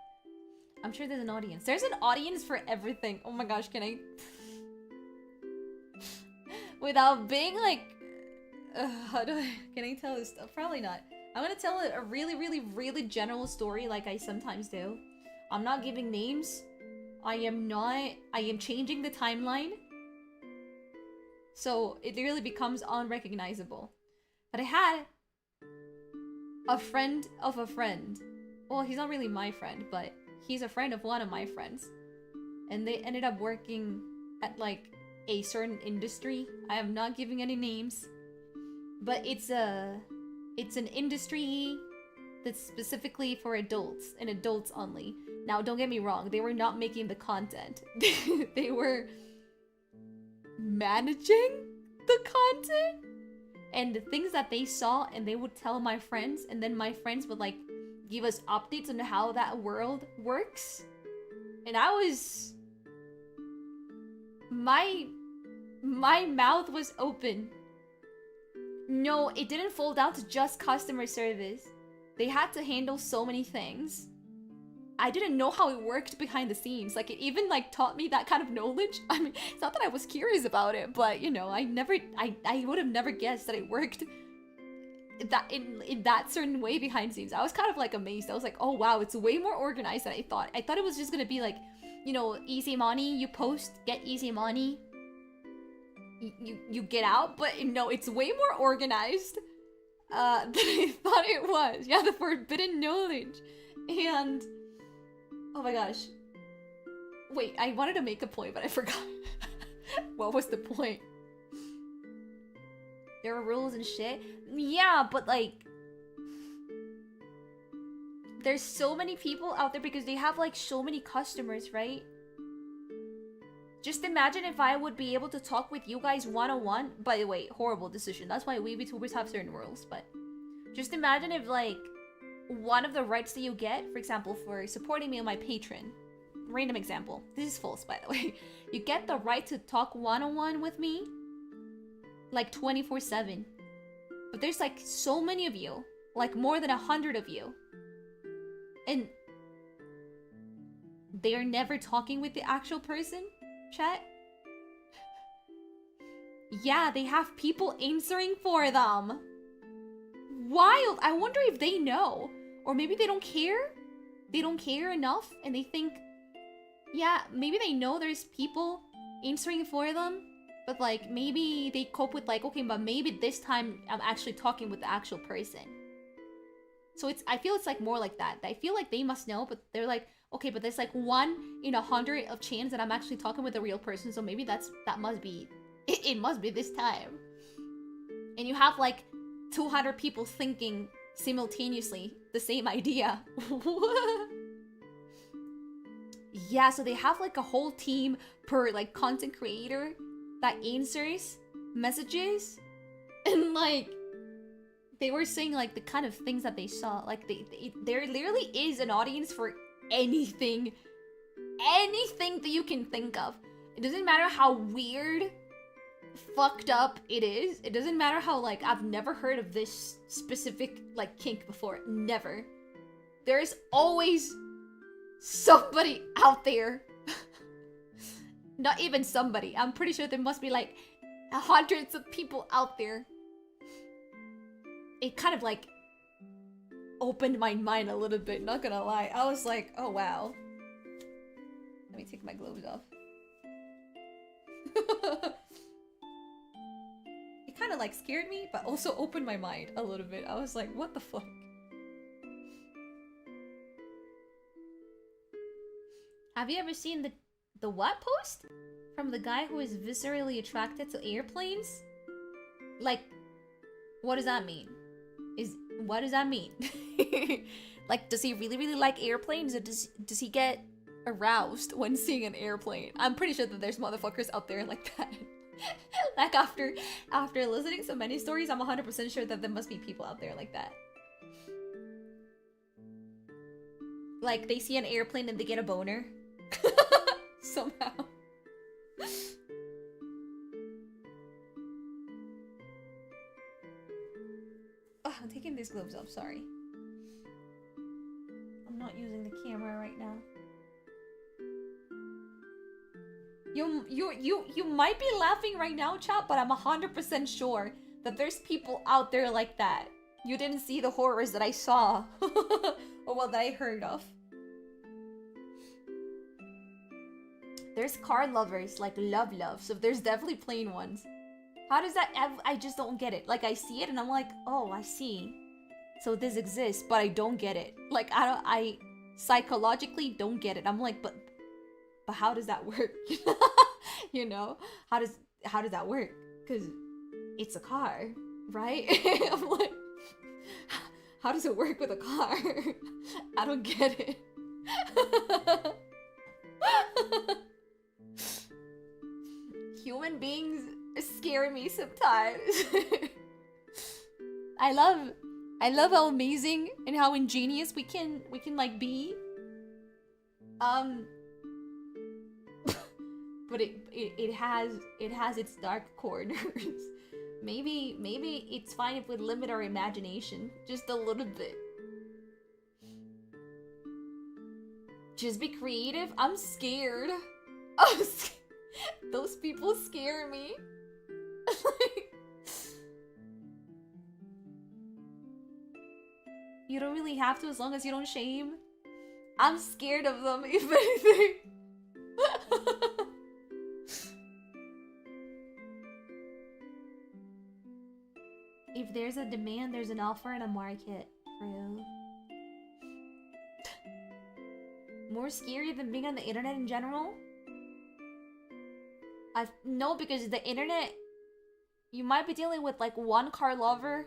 I'm sure there's an audience. There's an audience for everything. Oh my gosh, can I... Without being like... Can I tell this stuff? Probably not. I'm gonna tell a really general story like I sometimes do. I'm not giving names. I am changing the timeline. So it really becomes unrecognizable. But I had a friend of a friend. Well, he's not really my friend, but he's a friend of one of my friends. And they ended up working at like a certain industry. I am not giving any names. But it's an industry that's specifically for adults and adults only. Now, don't get me wrong, they were not making the content. They were managing the content and the things that they saw, and they would tell my friends, and then my friends would like give us updates on how that world works. And I was... My mouth was open. No, it didn't fall down to just customer service. They had to handle so many things. I didn't know how it worked behind the scenes. Like, it even, like, taught me that kind of knowledge. I mean, it's not that I was curious about it, but, you know, I would have never guessed that it worked that in that certain way behind the scenes. I was kind of, like, amazed. I was like, oh, wow, it's way more organized than I thought. I thought it was just gonna be, like, you know, easy money, you post, get easy money. You get out, but no, it's way more organized than I thought it was. Yeah, the forbidden knowledge. And oh my gosh. Wait, I wanted to make a point, but I forgot. What was the point? There are rules and shit. Yeah, but like there's so many people out there because they have like so many customers, right? Just imagine if I would be able to talk with you guys one-on-one. By the way, horrible decision. That's why we VTubers have certain rules. But just imagine if, like, one of the rights that you get, for example, for supporting me on my Patreon. Random example. This is false, by the way. You get the right to talk one-on-one with me, like 24/7. But there's like so many of you, like more than 100 of you, and they're never talking with the actual person. Chat. Yeah, they have people answering for them. Wild. I wonder if they know, or maybe they don't care. They don't care enough, and they think, yeah, maybe they know there's people answering for them, but like maybe they cope with like, okay, but maybe this time I'm actually talking with the actual person. So I feel it's like more like that. I feel like they must know, but they're like, okay, but there's like 1 in 100 of chance that I'm actually talking with a real person, so maybe that must be it must be this time. And you have like 200 people thinking simultaneously the same idea. Yeah, so they have like a whole team per like content creator that answers messages, and like they were saying like the kind of things that they saw. Like there literally is an audience for anything that you can think of. It doesn't matter how weird, fucked up it is. It doesn't matter how like I've never heard of this specific like kink before. Never. There's always somebody out there. Not even somebody. I'm pretty sure there must be like hundreds of people out there. It kind of like opened my mind a little bit, not gonna lie. I was like, oh wow. Let me take my gloves off. It kind of like scared me, but also opened my mind a little bit. I was like, what the fuck? Have you ever seen the what post? From the guy who is viscerally attracted to airplanes? Like, what does that mean? What does that mean? Like, does he really like airplanes, or does he get aroused when seeing an airplane? I'm pretty sure that there's motherfuckers out there like that. Like after listening so many stories, I'm 100% sure that there must be people out there like that. Like they see an airplane and they get a boner. Somehow. Oh, I'm taking these gloves off, sorry. I'm not using the camera right now. You might be laughing right now, chat, but I'm 100% sure that there's people out there like that. You didn't see the horrors that I saw. Or what that I heard of. There's car lovers, like love, so there's definitely plain ones. How does that, I just don't get it. Like I see it and I'm like, oh, I see. So this exists, but I don't get it. Like I psychologically don't get it. I'm like, but how does that work? You know? How does that work? Because it's a car, right? I'm like, how does it work with a car? I don't get it. Human beings scare me sometimes. I love how amazing and how ingenious we can like be. But it has its dark corners. Maybe it's fine if we limit our imagination just a little bit. Just be creative. I'm scared. Those people scare me. You don't really have to as long as you don't shame. I'm scared of them, if anything. If there's a demand, there's an offer and a market. True. More scary than being on the internet in general? No, because the internet, you might be dealing with like one car lover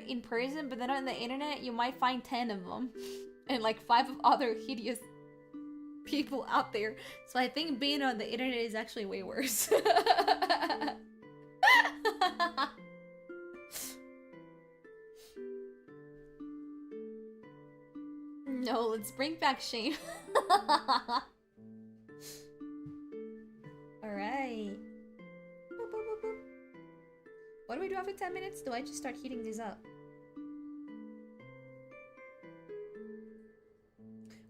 in person, but then on the internet you might find 10 of them and like 5 of other hideous people out there. So I think being on the internet is actually way worse. No, let's bring back Shane. Alright. What do we do after 10 minutes? Do I just start heating these up?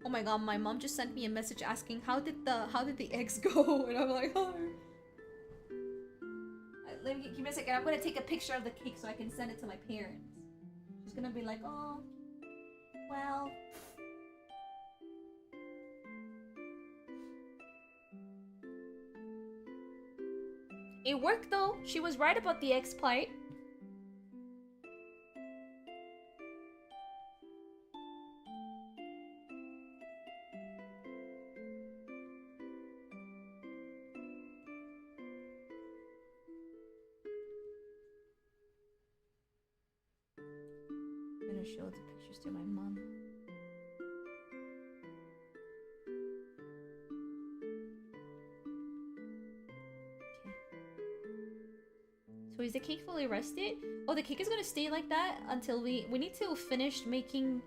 Oh my god, my mom just sent me a message asking how did the eggs go? And I'm like, oh. Let me give me a second. I'm gonna take a picture of the cake so I can send it to my parents. She's gonna be like, oh, well. It worked though. She was right about the eggs part. I'm gonna show the pictures to my mom. So is the cake fully rested? Oh, the cake is gonna stay like that until we need to finish making...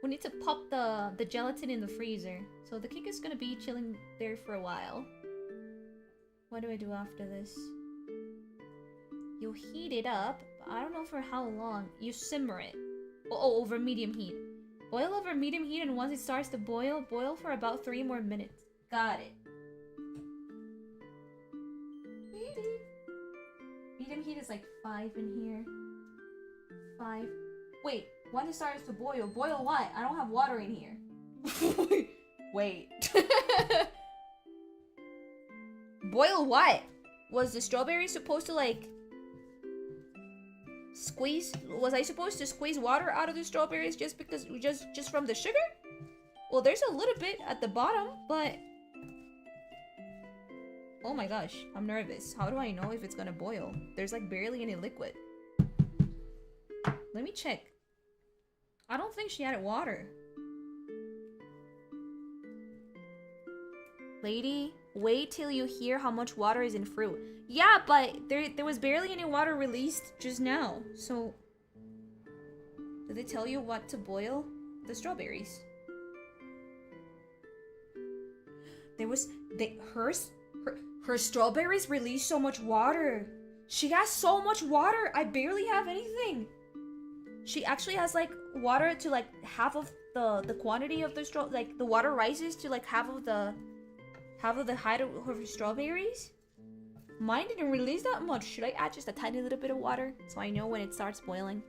We need to pop the gelatin in the freezer. So the cake is gonna be chilling there for a while. What do I do after this? You heat it up, but I don't know for how long. You simmer it. Oh, over medium heat. Boil over medium heat, and once it starts to boil, boil for about 3 more minutes. Got it. Medium heat is like 5 in here. 5. Wait, when it starts to boil, boil what? I don't have water in here. Wait. Boil what? Was the strawberry supposed to like squeeze? Was I supposed to squeeze water out of the strawberries just because just from the sugar? Well, there's a little bit at the bottom, but oh my gosh, I'm nervous. How do I know if it's gonna boil? There's like barely any liquid. Let me check. I don't think she added water. Lady, wait till you hear how much water is in fruit. Yeah, but there was barely any water released just now. So, did they tell you what to boil? The strawberries. There was her strawberries release so much water. She has so much water. I barely have anything. She actually has like water to like half of the quantity of the like the water rises to like half of the height of her strawberries. Mine didn't release that much. Should I add just a tiny little bit of water so I know when it starts boiling?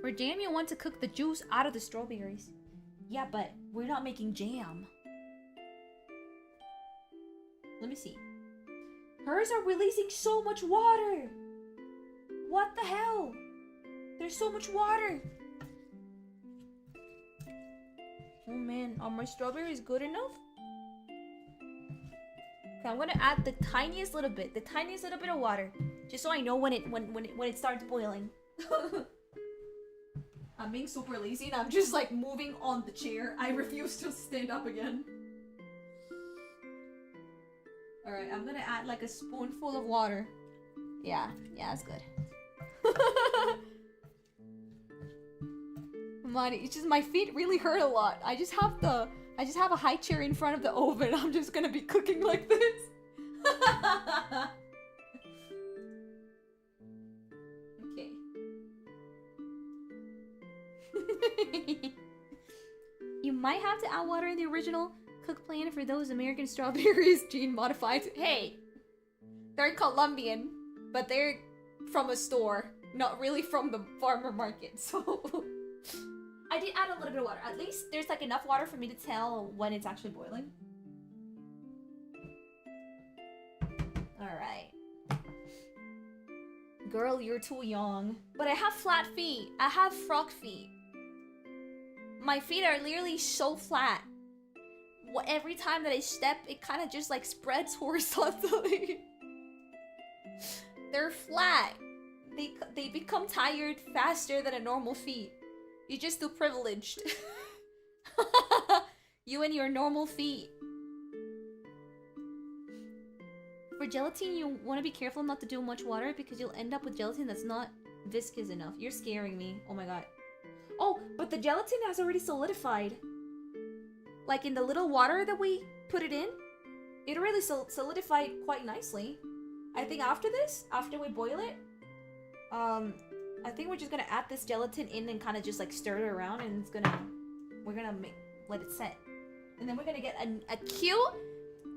For jam, you want to cook the juice out of the strawberries. Yeah, but we're not making jam. Let me see. Hers are releasing so much water. What the hell? There's so much water. Oh man, are my strawberries good enough? Okay, I'm gonna add the tiniest little bit of water, just so I know when it starts boiling. I'm being super lazy and I'm just like moving on the chair. I refuse to stand up again. Alright, I'm gonna add like a spoonful of water. Yeah, that's good. Money, it's just my feet really hurt a lot. I just have a high chair in front of the oven. I'm just gonna be cooking like this. Okay. You might have to add water in the original cook plan for those American strawberries gene modified. Hey, they're Colombian, but they're from a store, not really from the farmer market, so I did add a little bit of water. At least there's like enough water for me to tell when it's actually boiling. Alright. Girl, you're too young. But I have flat feet. I have frog feet. My feet are literally so flat. Every time that I step, it kind of just like spreads horizontally. They're flat. They become tired faster than a normal feet. You're just too privileged. You and your normal feet. For gelatin, you want to be careful not to do much water because you'll end up with gelatin that's not viscous enough. You're scaring me. Oh my god. Oh, but the gelatin has already solidified. Like in the little water that we put it in, it already solidified quite nicely. I think after this, after we boil it, I think we're just gonna add this gelatin in and kind of just like stir it around, and we're gonna let it set, and then we're gonna get a cute,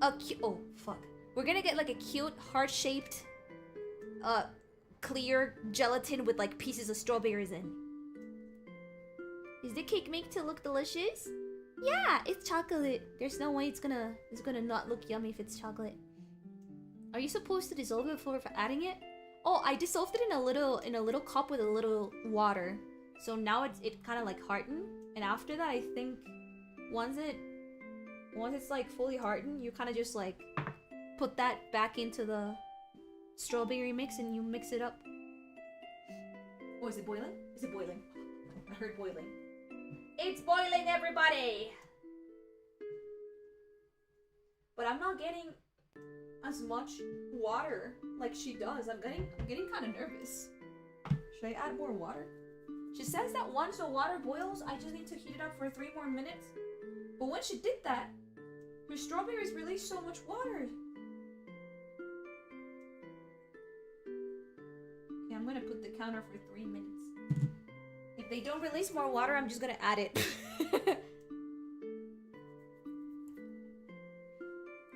oh fuck, we're gonna get like a cute heart-shaped, clear gelatin with like pieces of strawberries in. Is the cake made to look delicious? Yeah, it's chocolate. There's no way it's gonna not look yummy if it's chocolate. Are you supposed to dissolve it before adding it? Oh, I dissolved it in a little cup with a little water. So now it kind of like hardened, and after that I think once it's like fully hardened, you kind of just like put that back into the strawberry mix and you mix it up. Oh, is it boiling? Is it boiling? I heard boiling. It's boiling, everybody! But I'm not getting as much water like she does. I'm getting kind of nervous. Should I add more water? She says that once the water boils, I just need to heat it up for 3 more minutes. But when she did that, her strawberries released so much water. Okay, I'm gonna put the counter for 3 minutes. If they don't release more water, I'm just gonna add it.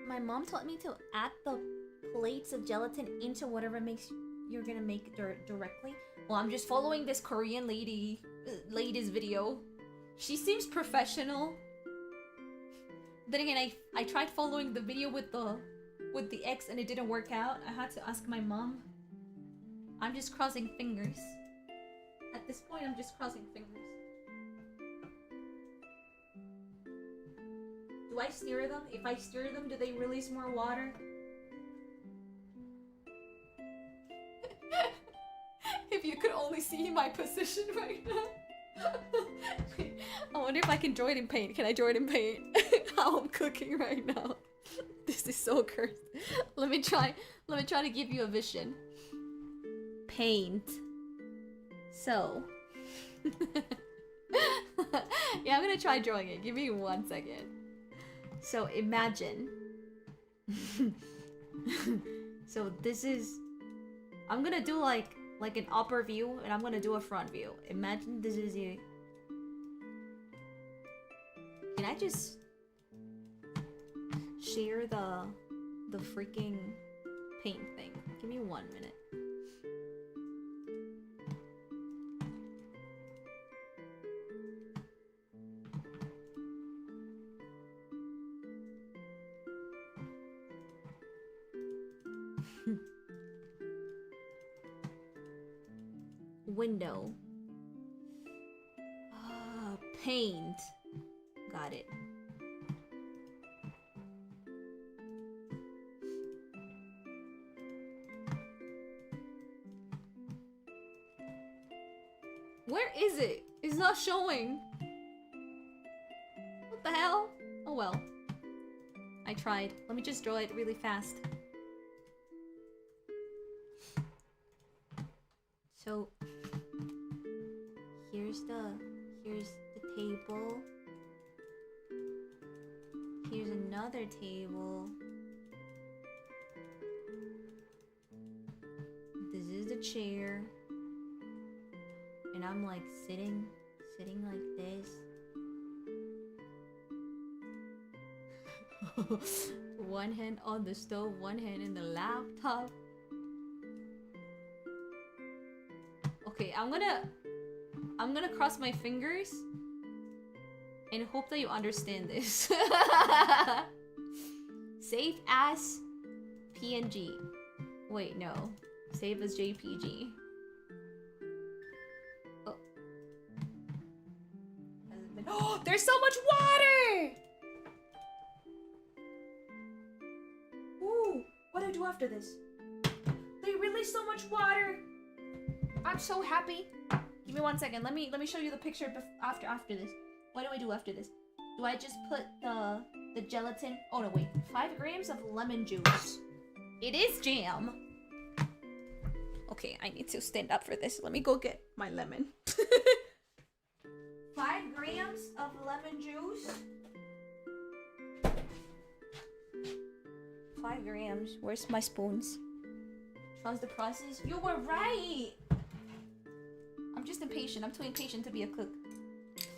My mom taught me to add the plates of gelatin into whatever mix you're gonna make directly. Well, I'm just following this Korean lady's video. She seems professional. Then again, I tried following the video with the X and it didn't work out. I had to ask my mom. I'm just crossing fingers. At this point, I'm just crossing fingers. Do I stir them? If I stir them, do they release more water? If you could only see my position right now. I wonder if I can draw it in paint. Can I draw it in paint? How I'm cooking right now. This is so cursed. Let me try to give you a vision. Paint. So. Yeah, I'm gonna try drawing it. Give me 1 second. So imagine. So this is. I'm gonna do like an upper view, and I'm gonna do a front view. Imagine this is you. Can I just share the freaking paint thing? Give me 1 minute. Window. Paint. Got it. Where is it? It's not showing. What the hell? Oh well. I tried. Let me just draw it really fast. So here's the table. Here's another table. This is the chair. And I'm like sitting like this. One hand on the stove, one hand in the laptop. Okay, I'm gonna cross my fingers and hope that you understand this. Save as PNG. Wait, no. Save as JPG. Oh. Oh, there's so much water! Ooh, what do I do after this? They released so much water! I'm so happy. Give me 1 second. Let me show you the picture after this. What do I do after this? Do I just put the gelatin? Oh no, wait. 5 grams of lemon juice. It is jam. Okay, I need to stand up for this. Let me go get my lemon. 5 grams of lemon juice. 5 grams. Where's my spoons? Trust the process. You were right. I'm just impatient. I'm too impatient to be a cook.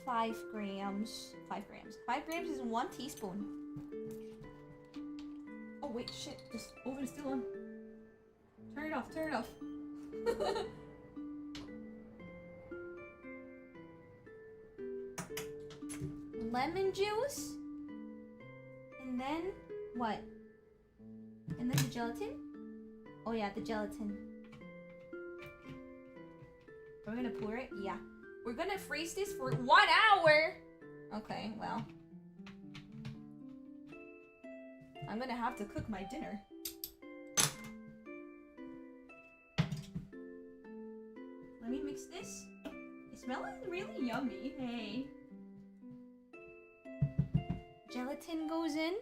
5 grams. 5 grams. 5 grams is 1 teaspoon. Oh wait, shit. This oven is still on. Turn it off. Turn it off. Lemon juice. And then what? And then the gelatin? Oh yeah, the gelatin. We're gonna pour it? Yeah. We're gonna freeze this for 1 hour! Okay, well. I'm gonna have to cook my dinner. Let me mix this. It smells really yummy. Hey. Gelatin goes in.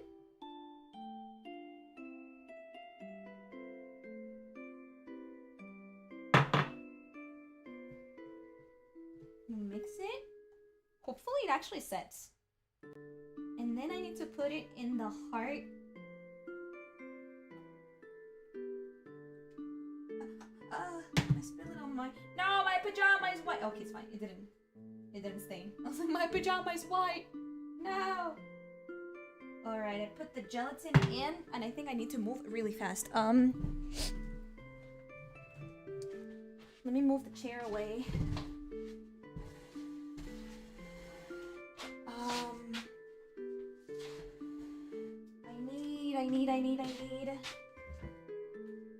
Mix it. Hopefully it actually sets. And then I need to put it in the heart. I spilled it on my... No, my pajama is white. Okay, it's fine. It didn't stain. I was like, my pajama is white. No. Alright, I put the gelatin in, and I think I need to move really fast. Let me move the chair away.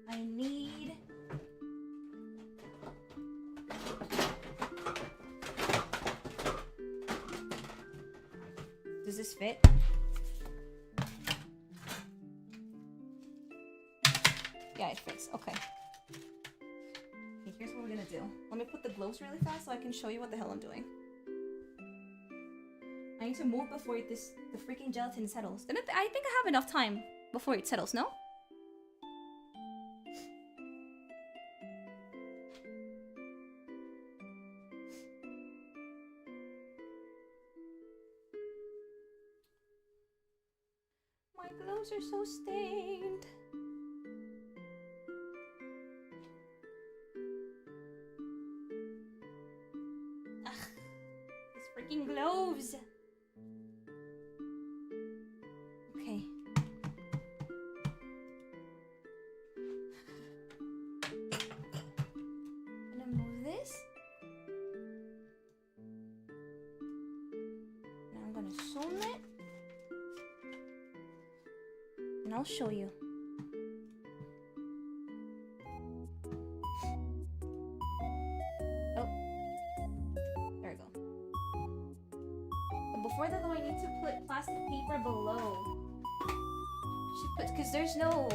I need. Does this fit? Yeah, it fits. Okay. Okay, here's what we're gonna do. Let me put the gloves really fast so I can show you what the hell I'm doing. I need to move before the freaking gelatin settles. I think I have enough time before it settles, no? My gloves are so stained. Ugh, these freaking gloves. Okay. I'm gonna move this. Now I'm gonna sew it. And I'll show you. Oh. There we go. But before that though, I need to put plastic paper below. Because there's no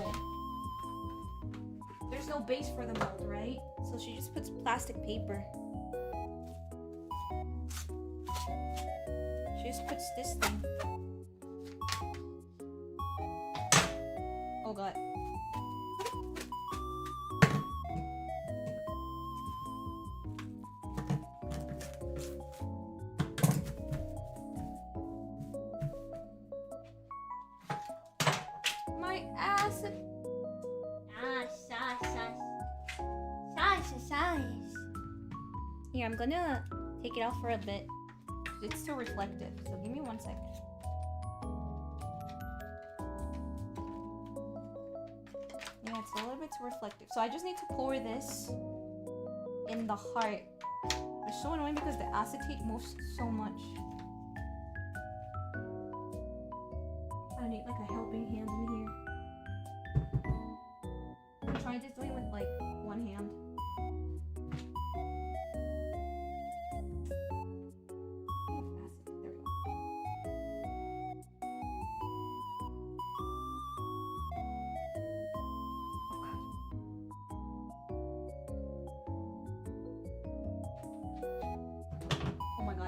base for the mold, right? So she just puts plastic paper. She just puts this thing. Oh god. My ass. Here, I'm gonna take it off for a bit. It's still reflective, so give me 1 second. Yeah, it's a little bit too reflective. So I just need to pour this in the heart. It's so annoying because the acetate moves so much. I need like a helping hand in here. I'm trying to do it with like 1 hand.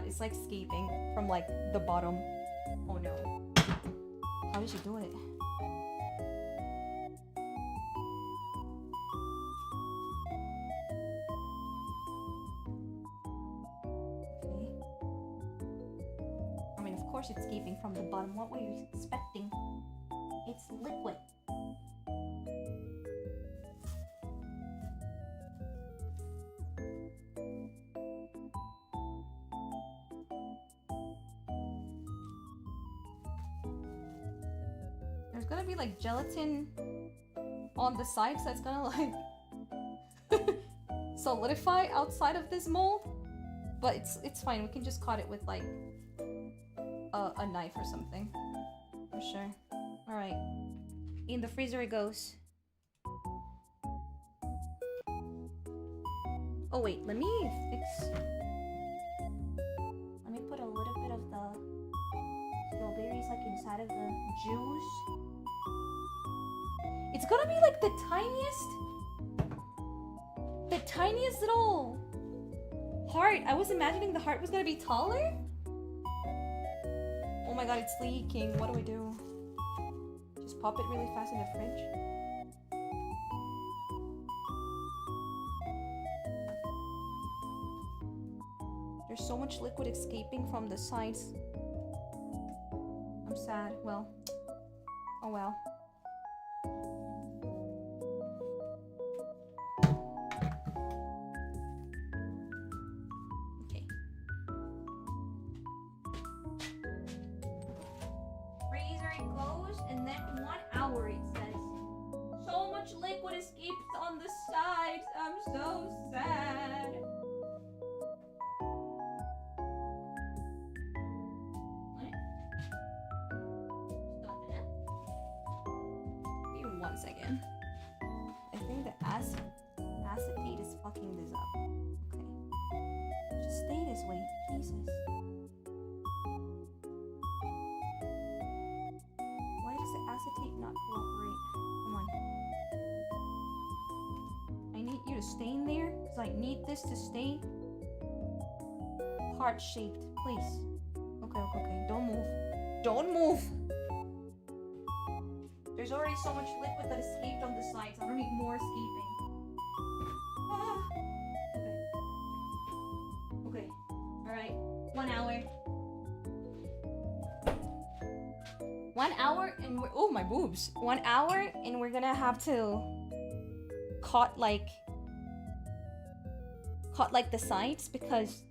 It's like escaping from like the bottom. Oh no. How did she do it? Okay. I mean, of course it's escaping from the bottom. What were you expecting? It's liquid. There's gonna be like gelatin on the sides that's gonna like solidify outside of this mold, but it's fine. We can just cut it with like a knife or something for sure. All right, in the freezer it goes. Oh wait, let me put a little bit of the strawberries like inside of the juice. It's gonna be like the tiniest little heart. I was imagining the heart was gonna be taller. Oh my god, it's leaking. What do we do? Just pop it really fast in the fridge. There's so much liquid escaping from the sides. I'm sad. Well. Oh well. Okay. Freezer it goes, and then 1 hour it says. So much liquid escapes on the sides. I'm so sad. One second. I think the acetate is fucking this up. Okay. Just stay this way. Jesus. Why does the acetate not cooperate? Come on. I need you to stay in there because I need this to stay heart-shaped. Please. Okay. Don't move. Don't move! There's already so much liquid that escaped on the sides. I don't need more escaping. Ah. Okay. Alright. 1 hour. 1 hour and we're... Oh, my boobs. 1 hour and we're gonna have to cut like the sides because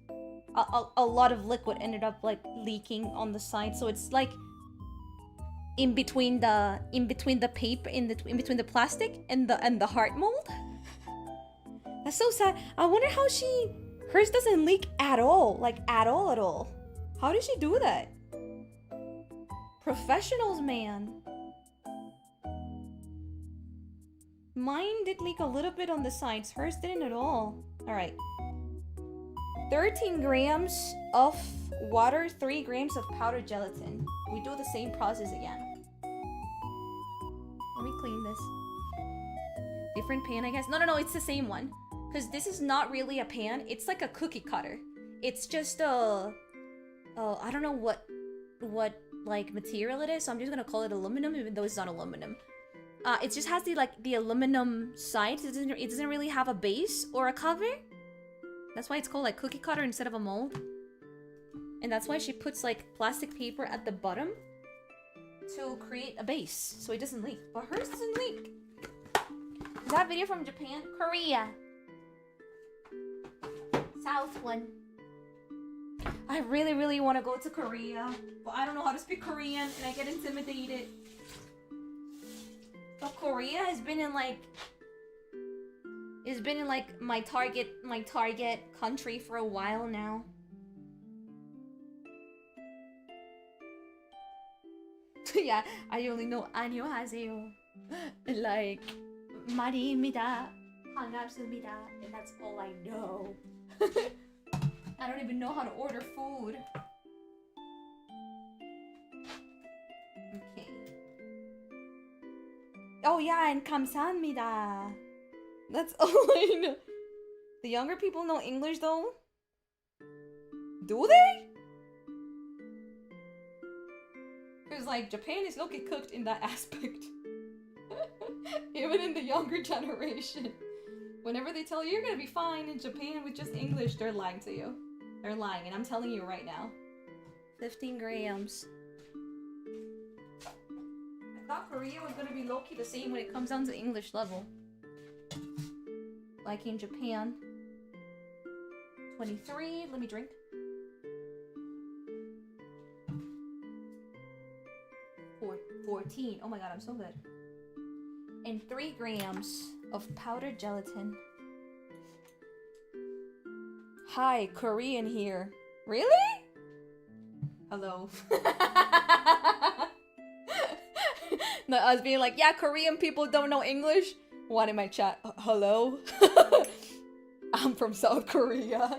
a lot of liquid ended up like leaking on the side. So it's like in between the paper, in between the plastic and the heart mold. That's so sad. I wonder how hers doesn't leak at all, like at all. How did she do that? Professionals, man. Mine did leak a little bit on the sides. Hers didn't at all. All right. 13 grams of water, 3 grams of powdered gelatin. We do the same process again. Let me clean this. Different pan, I guess. No, it's the same one. Because this is not really a pan. It's like a cookie cutter. It's just I don't know what like material it is, so I'm just gonna call it aluminum, even though it's not aluminum. It just has the aluminum sides. It doesn't really have a base or a cover. That's why it's called like cookie cutter instead of a mold. And that's why she puts like plastic paper at the bottom to create a base so it doesn't leak. But hers doesn't leak. Is that video from Japan? Korea. South one. I really want to go to Korea, but I don't know how to speak Korean and I get intimidated. But Korea has been in like my target country for a while now. Yeah, I only know 안녕하세요, like mariiefdcontact, 반갑습니다, and that's all I know. I don't even know how to order food. Okay. Oh yeah, and 감사합니다. That's all I know. The younger people know English, though? Do they? Because, like, Japan is low-key cooked in that aspect. Even in the younger generation. Whenever they tell you you're gonna be fine in Japan with just English, they're lying to you. They're lying, and I'm telling you right now. 15 grams. I thought Korea was gonna be low-key the same when it comes down to English level. Like in Japan. 23, let me drink. 14, oh my god, I'm so good. And 3 grams of powdered gelatin. Hi, Korean here. Really? Hello. No, I was being like, yeah, Korean people don't know English. One in my chat, hello? I'm from South Korea.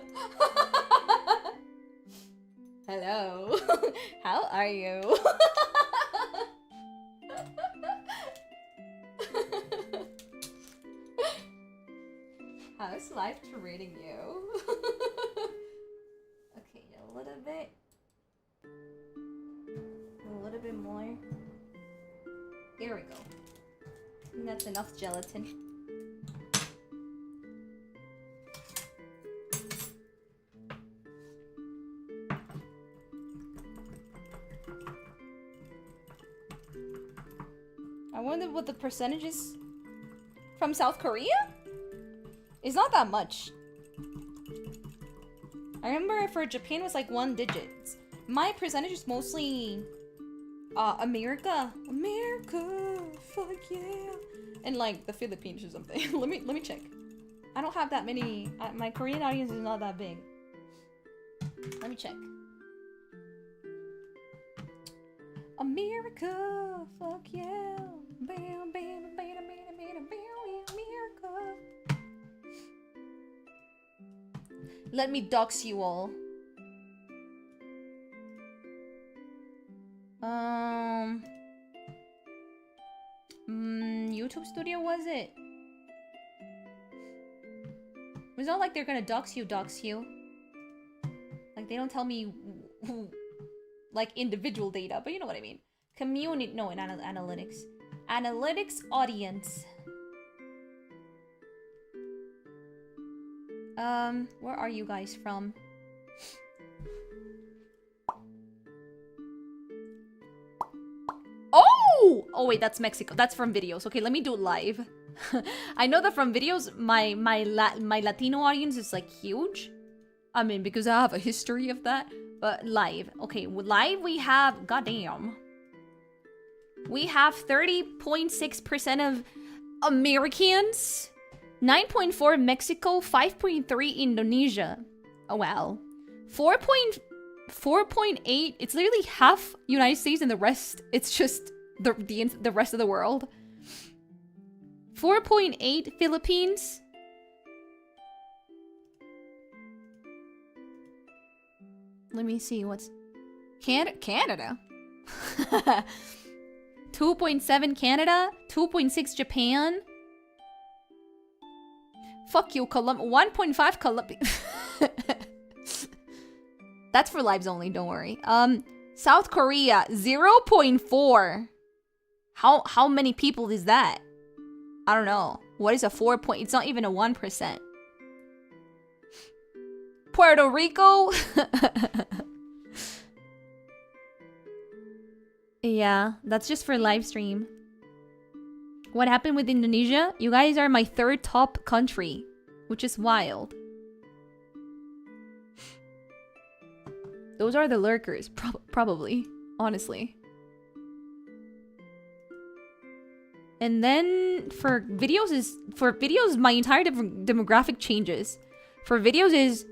Hello. How are you? How's life treating you? Okay, a little bit. A little bit more. Here we go. I think that's enough gelatin. I wonder what the percentage is from South Korea? It's not that much. I remember for Japan it was like 1 digit. My percentage is mostly America. America, fuck yeah. And like the Philippines or something. let me check. I don't have that many. My Korean audience is not that big. Let me check. America, fuck yeah. Bam, bam, bam, bam, bam, bam, America. Let me dox you all. YouTube studio was it? It's not like they're gonna dox you. Like they don't tell me like individual data, but you know what I mean. Community, no, in analytics. Analytics audience. Where are you guys from? Oh wait, that's Mexico. That's from videos. Okay, let me do it live. I know that from videos, my Latino audience is like huge. I mean, because I have a history of that. But live, okay, live we have, goddamn, we have 30.6% of Americans, 9.4 Mexico, 5.3 Indonesia. Oh wow, 4.8. It's literally half United States and the rest. It's just the rest of the world. 4.8 Philippines. Let me see what's Canada. 2.7 Canada, 2.6 Japan. Fuck you, Colombia. 1.5 Colombia. That's for lives only, don't worry. South Korea, 0.4. How many people is that? I don't know. What is a 4 point? It's not even a 1%. Puerto Rico. Yeah, that's just for live stream. What happened with Indonesia? You guys are my 3rd top country, which is wild. Those are the lurkers, probably, honestly. And then for videos, my entire demographic changes. For videos is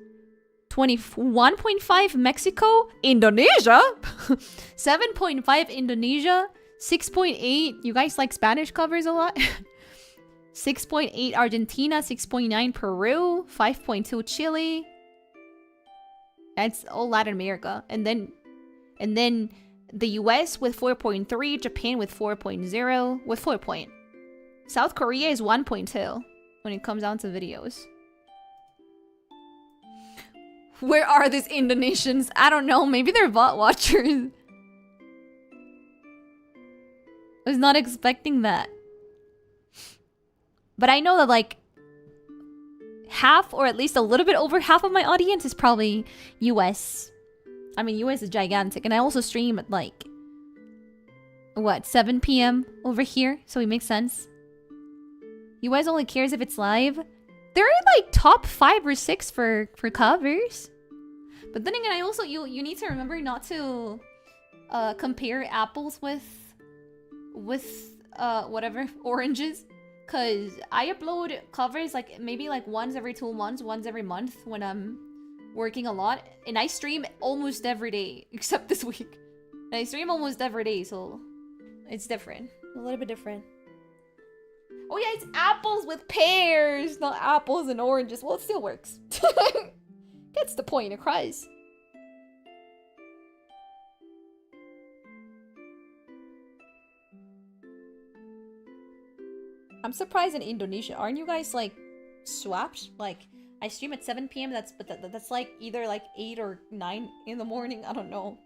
21.5 Mexico, Indonesia, 7.5 Indonesia, 6.8. You guys like Spanish covers a lot. 6.8 Argentina, 6.9 Peru, 5.2 Chile. That's all Latin America. And then the US with 4.3, Japan with 4.0, with 4 point. South Korea is 1.2 when it comes down to videos. Where are these Indonesians? I don't know. Maybe they're bot watchers. was not expecting that. But I know that like half or at least a little bit over half of my audience is probably US. I mean, US is gigantic. And I also stream at like, what, 7 p.m. over here? So it makes sense. US only cares if it's live. They're like top 5 or 6 for covers. But then again, I also, you need to remember not to compare apples with whatever, oranges. Cause I upload covers like maybe like once every 2 months, once every month when I'm working a lot. And I stream almost every day, except this week. And I stream almost every day, so it's different. A little bit different. Oh yeah, it's apples with pears, not apples and oranges. Well, it still works. Gets the point across. I'm surprised in Indonesia. Aren't you guys like swapped? Like I stream at 7 p.m. That's like either like 8 or 9 in the morning. I don't know.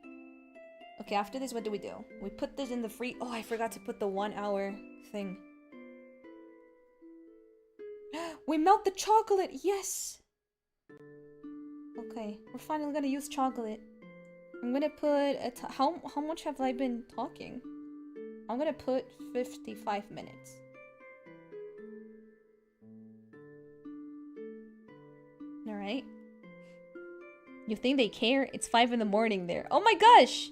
Okay, after this, what do? We put this in the free. Oh, I forgot to put the 1 hour thing. We melt the chocolate. Yes. Okay, we're finally gonna use chocolate. I'm gonna put how much have I been talking? I'm gonna put 55 minutes. Alright. You think they care? It's 5 in the morning there. Oh my gosh!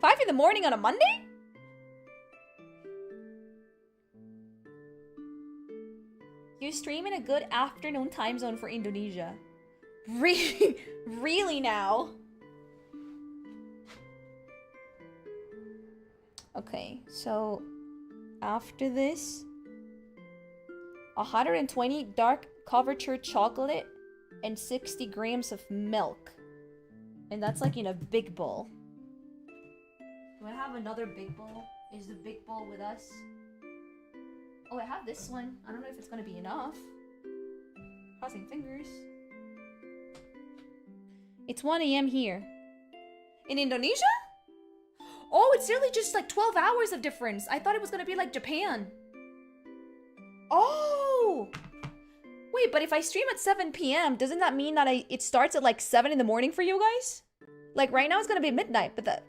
5 in the morning on a Monday? You stream in a good afternoon time zone for Indonesia. Really now? Okay, so after this, 120 dark couverture chocolate and 60 grams of milk. And that's like in a big bowl. Do I have another big bowl? Is the big bowl with us? Oh, I have this one. I don't know if it's gonna be enough. Crossing fingers. It's 1 a.m. here. In Indonesia? Oh, it's really just like 12 hours of difference. I thought it was gonna be like Japan. Oh! Wait, but if I stream at 7 p.m., doesn't that mean that it starts at like 7 in the morning for you guys? Like right now it's gonna be midnight, but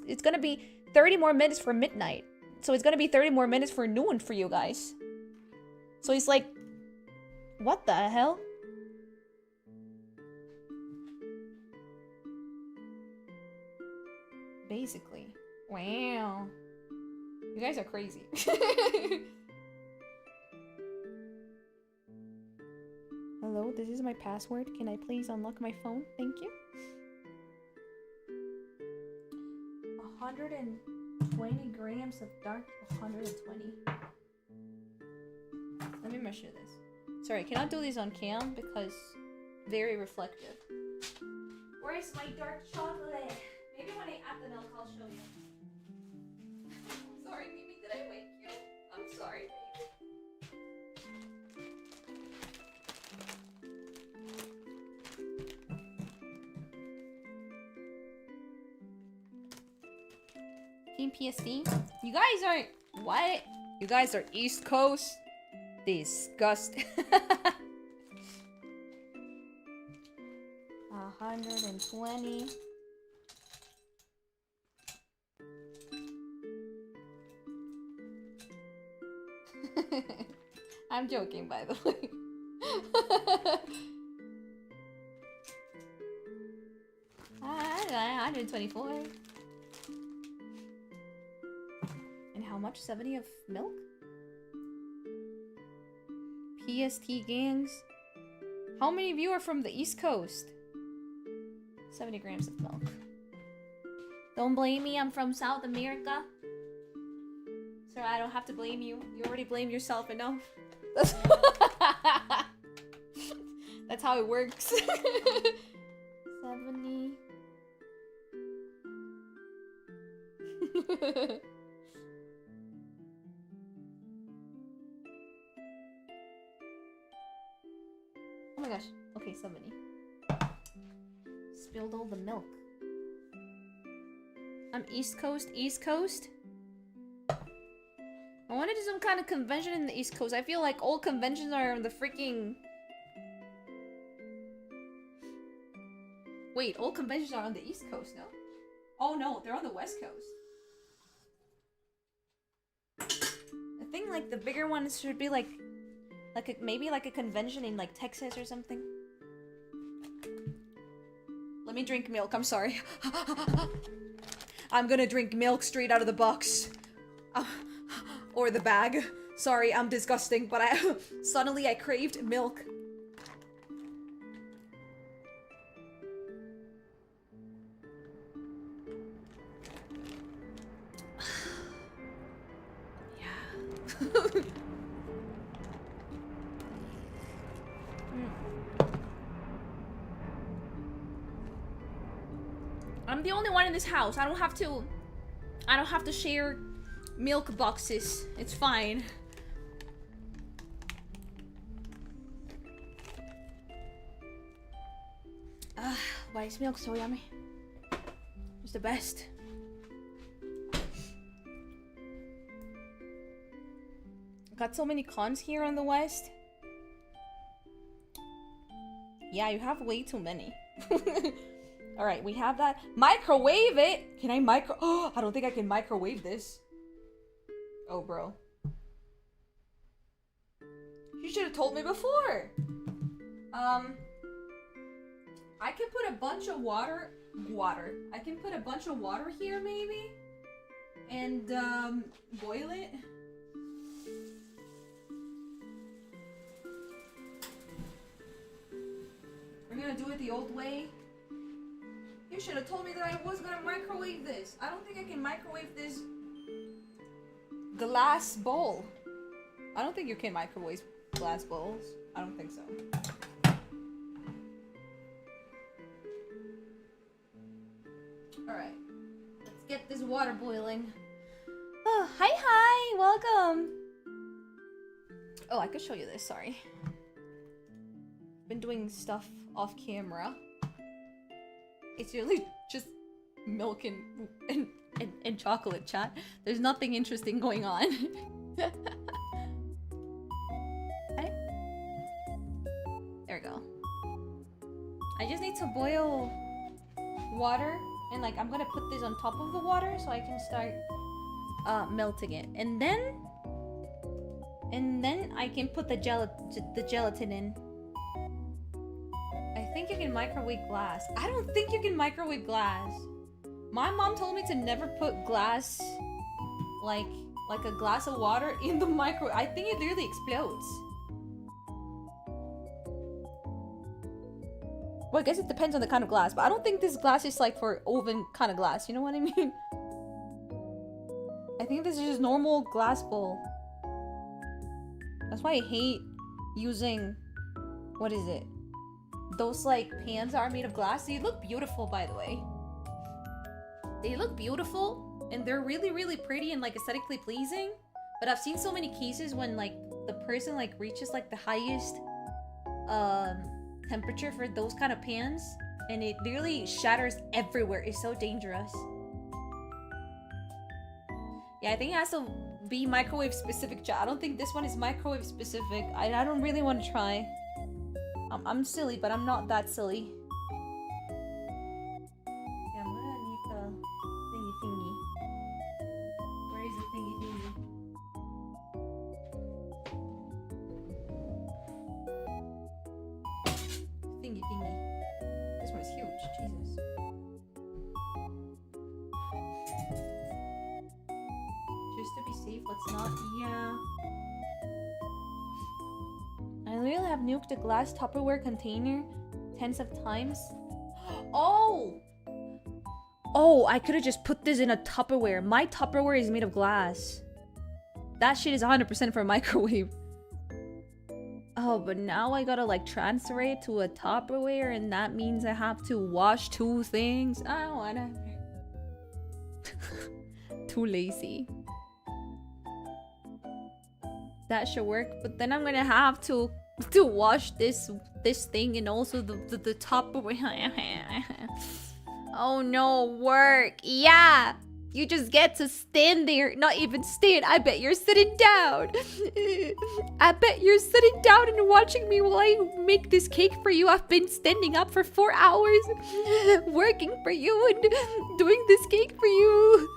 it's gonna be 30 more minutes for midnight. So it's gonna be 30 more minutes for noon for you guys. So it's like, what the hell? Basically. Wow. You guys are crazy. Hello, this is my password. Can I please unlock my phone? Thank you. 120 grams of dark. 120. Let me measure this. Sorry, cannot do this on cam because very reflective. Where's my dark chocolate? Maybe when I add the milk, I'll show you. I'm sorry, Mimi, did I wake you? I'm sorry, baby. Team PSD? You guys aren't... What? You guys are East Coast? Disgusting. 120. I'm joking, by the way. I 124. And how much? 70 of milk? PST gangs. How many of you are from the East Coast? 70 grams of milk. Don't blame me, I'm from South America. So I don't have to blame you. You already blame yourself enough. That's how it works. 70. Oh my gosh. Okay, 70. Spilled all the milk. I'm East Coast, East Coast. I want to do some kind of convention in the East Coast. I feel like all conventions are on the freaking... Wait, all conventions are on the East Coast, no? Oh no, they're on the West Coast. I think like the bigger ones should be like maybe like a convention in like Texas or something. Let me drink milk, I'm sorry. I'm gonna drink milk straight out of the box. Or the bag. Sorry, I'm disgusting, but suddenly I craved milk. I'm the only one in this house. I don't have to share milk boxes. It's fine. Why is milk so yummy? It's the best. Got so many cons here on the West. Yeah, you have way too many. Alright, we have that. Microwave it! Can I Oh, I don't think I can microwave this. Oh, bro. You should have told me before! I can put a bunch of water. I can put a bunch of water here, maybe? And, boil it. We're gonna do it the old way. You should have told me that I was gonna microwave this. I don't think I can microwave this glass bowl. I don't think you can microwave glass bowls. I don't think so. Alright. Let's get this water boiling. Oh, hi, welcome. Oh, I could show you this, sorry. Been doing stuff off camera. It's really just milk and chocolate, chat. There's nothing interesting going on. There we go. I just need to boil water, and like I'm gonna put this on top of the water so I can start melting it, and then I can put the gelatin in. I think you can microwave glass. I don't think you can microwave glass. My mom told me to never put glass, like a glass of water in the microwave. I think it literally explodes. Well, I guess it depends on the kind of glass, but I don't think this glass is like for oven kind of glass. You know what I mean? I think this is just normal glass bowl. That's why I hate using, what is it? Those like pans are made of glass. They look beautiful, by the way. They look beautiful and they're really, really pretty and like aesthetically pleasing. But I've seen so many cases when like the person like reaches like the highest temperature for those kind of pans and it literally shatters everywhere. It's so dangerous. Yeah, I think it has to be microwave specific, chat. I don't think this one is microwave specific. I don't really want to try. I'm silly, but I'm not that silly. Yeah, I'm gonna need the thingy. Where is the thingy? Thingy. This one is huge. Jesus. Just to be safe, let's not. Yeah. I literally have nuked a glass Tupperware container tens of times. Oh! Oh, I could have just put this in a Tupperware. My Tupperware is made of glass. That shit is 100% for a microwave. Oh, but now I gotta like transfer it to a Tupperware and that means I have to wash two things. I don't wanna. Too lazy. That should work, but then I'm gonna have to wash this thing and also the top. Oh no, work. Yeah, You just get to stand there, not even stand. I bet you're sitting down. I bet you're sitting down and watching me while I make this cake for you. I've been standing up for 4 hours, working for you and doing this cake for you.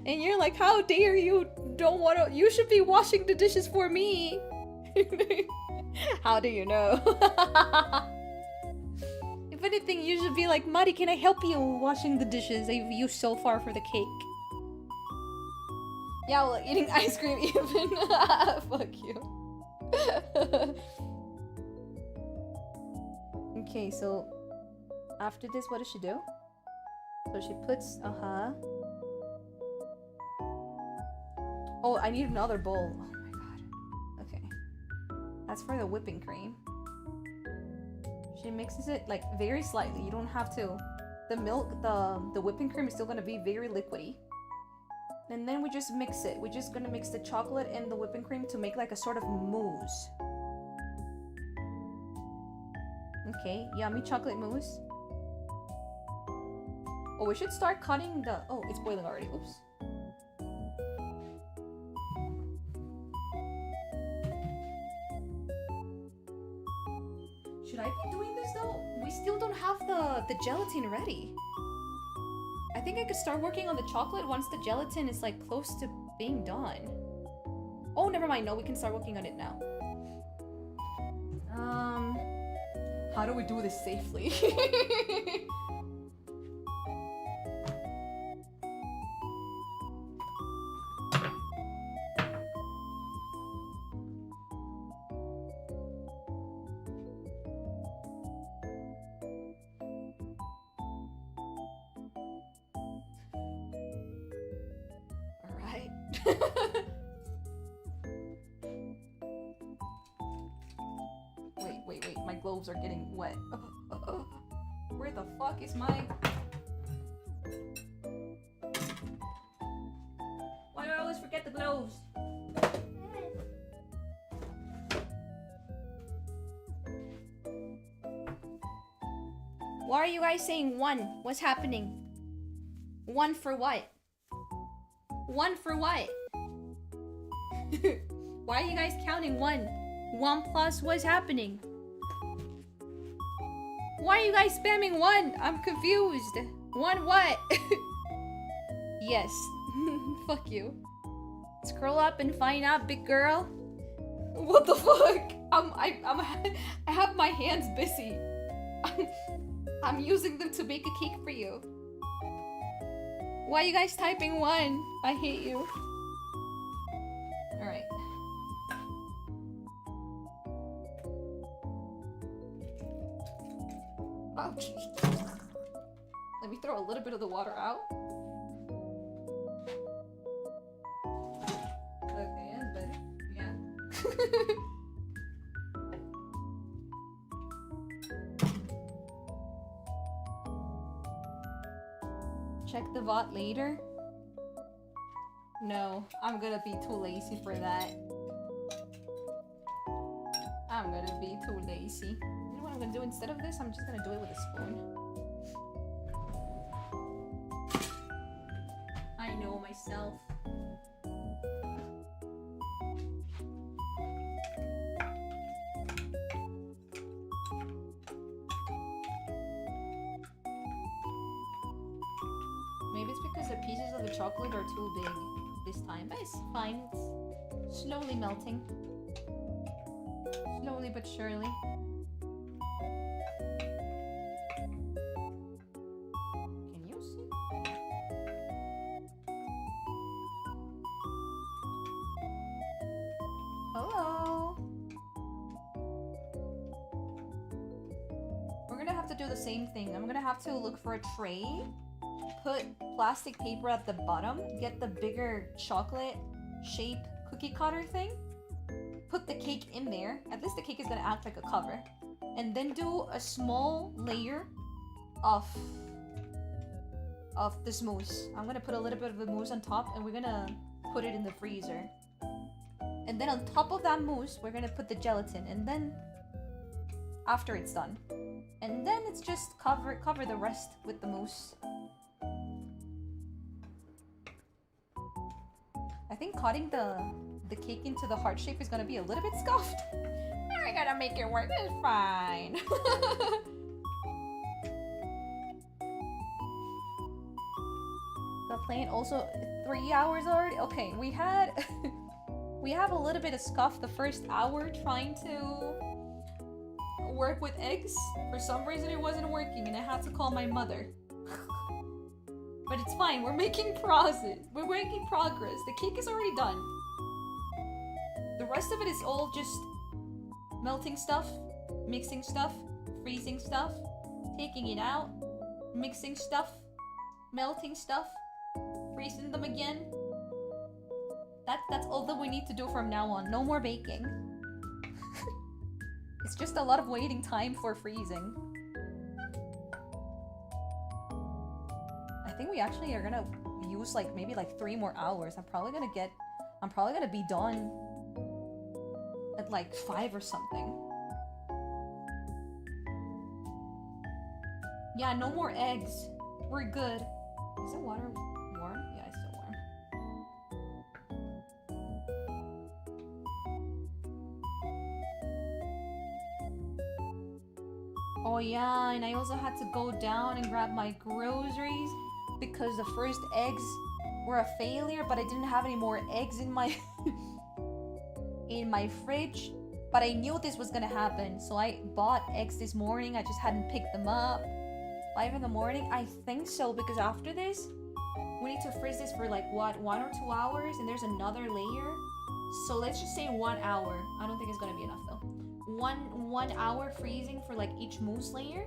And you're like, how dare you? Don't want to. You should be washing the dishes for me. How do you know? If anything, you should be like, Mari, can I help you washing the dishes I've used so far for the cake? Yeah, well, eating ice cream even. Fuck you. Okay, so after this, what does she do? So she puts, Oh, I need another bowl. Oh my god. Okay. That's for the whipping cream. She mixes it like very slightly. You don't have to. The milk, the whipping cream is still gonna be very liquidy. And then we just mix it. We're just gonna mix the chocolate and the whipping cream to make like a sort of mousse. Okay, yummy chocolate mousse. Oh, we should start cutting the... Oh, it's boiling already. Oops. Should I be doing this though? We still don't have the gelatin ready. I think I could start working on the chocolate once the gelatin is like close to being done. Oh, never mind. No, we can start working on it now. How do we do this safely? Wait, my gloves are getting wet. Where the fuck is my... Why do I always forget the gloves? Why are you guys saying one? What's happening? One for what? One for what? Why are you guys counting one? One plus what's happening? Why are you guys spamming one? I'm confused. One what? Yes. Fuck you. Scroll up and find out, big girl. What the fuck? I have my hands busy. I'm using them to make a cake for you. Why are you guys typing one? I hate you. Alright. Ouch. Let me throw a little bit of the water out. Okay, that's better. Yeah. Check the VOD later? No, I'm gonna be too lazy for that. I'm gonna be too lazy. You know what I'm gonna do instead of this? I'm just gonna do it with a spoon. I know myself. Maybe it's because the pieces of the chocolate are too big this time, but it's fine. It's slowly melting. Slowly but surely. Can you see? Hello? We're gonna have to do the same thing. I'm gonna have to look for a tray. Put plastic paper at the bottom, get the bigger chocolate shape cookie cutter thing, put the cake in there. At least the cake is gonna act like a cover. And then do a small layer of this mousse. I'm gonna put a little bit of the mousse on top and we're gonna put it in the freezer. And then on top of that mousse, we're gonna put the gelatin, and then after it's done. And then it's just cover the rest with the mousse. cutting the cake into the heart shape is gonna be a little bit scuffed. I gotta make it work. It's fine. The plane also 3 hours already. Okay, we have a little bit of scuff the first hour trying to work with eggs. For some reason it wasn't working and I had to call my mother. But it's fine, we're making progress. We're making progress. The cake is already done. The rest of it is all just melting stuff, mixing stuff, freezing stuff, taking it out, mixing stuff, melting stuff, freezing them again. That's all that we need to do from now on. No more baking. It's just a lot of waiting time for freezing. I think we actually are gonna use like maybe like 3 more hours. I'm probably gonna be done at like 5 or something. Yeah, no more eggs. We're good. Is the water warm? Yeah, it's still warm. Oh yeah, and I also had to go down and grab my groceries because the first eggs were a failure, but I didn't have any more eggs in my in my fridge. But I knew this was gonna happen, so I bought eggs this morning. I just hadn't picked them up. 5 in the morning? I think so, because after this, we need to freeze this for like what, 1 or 2 hours, and there's another layer. So let's just say 1 hour. I don't think it's gonna be enough though. One hour freezing for like each mousse layer.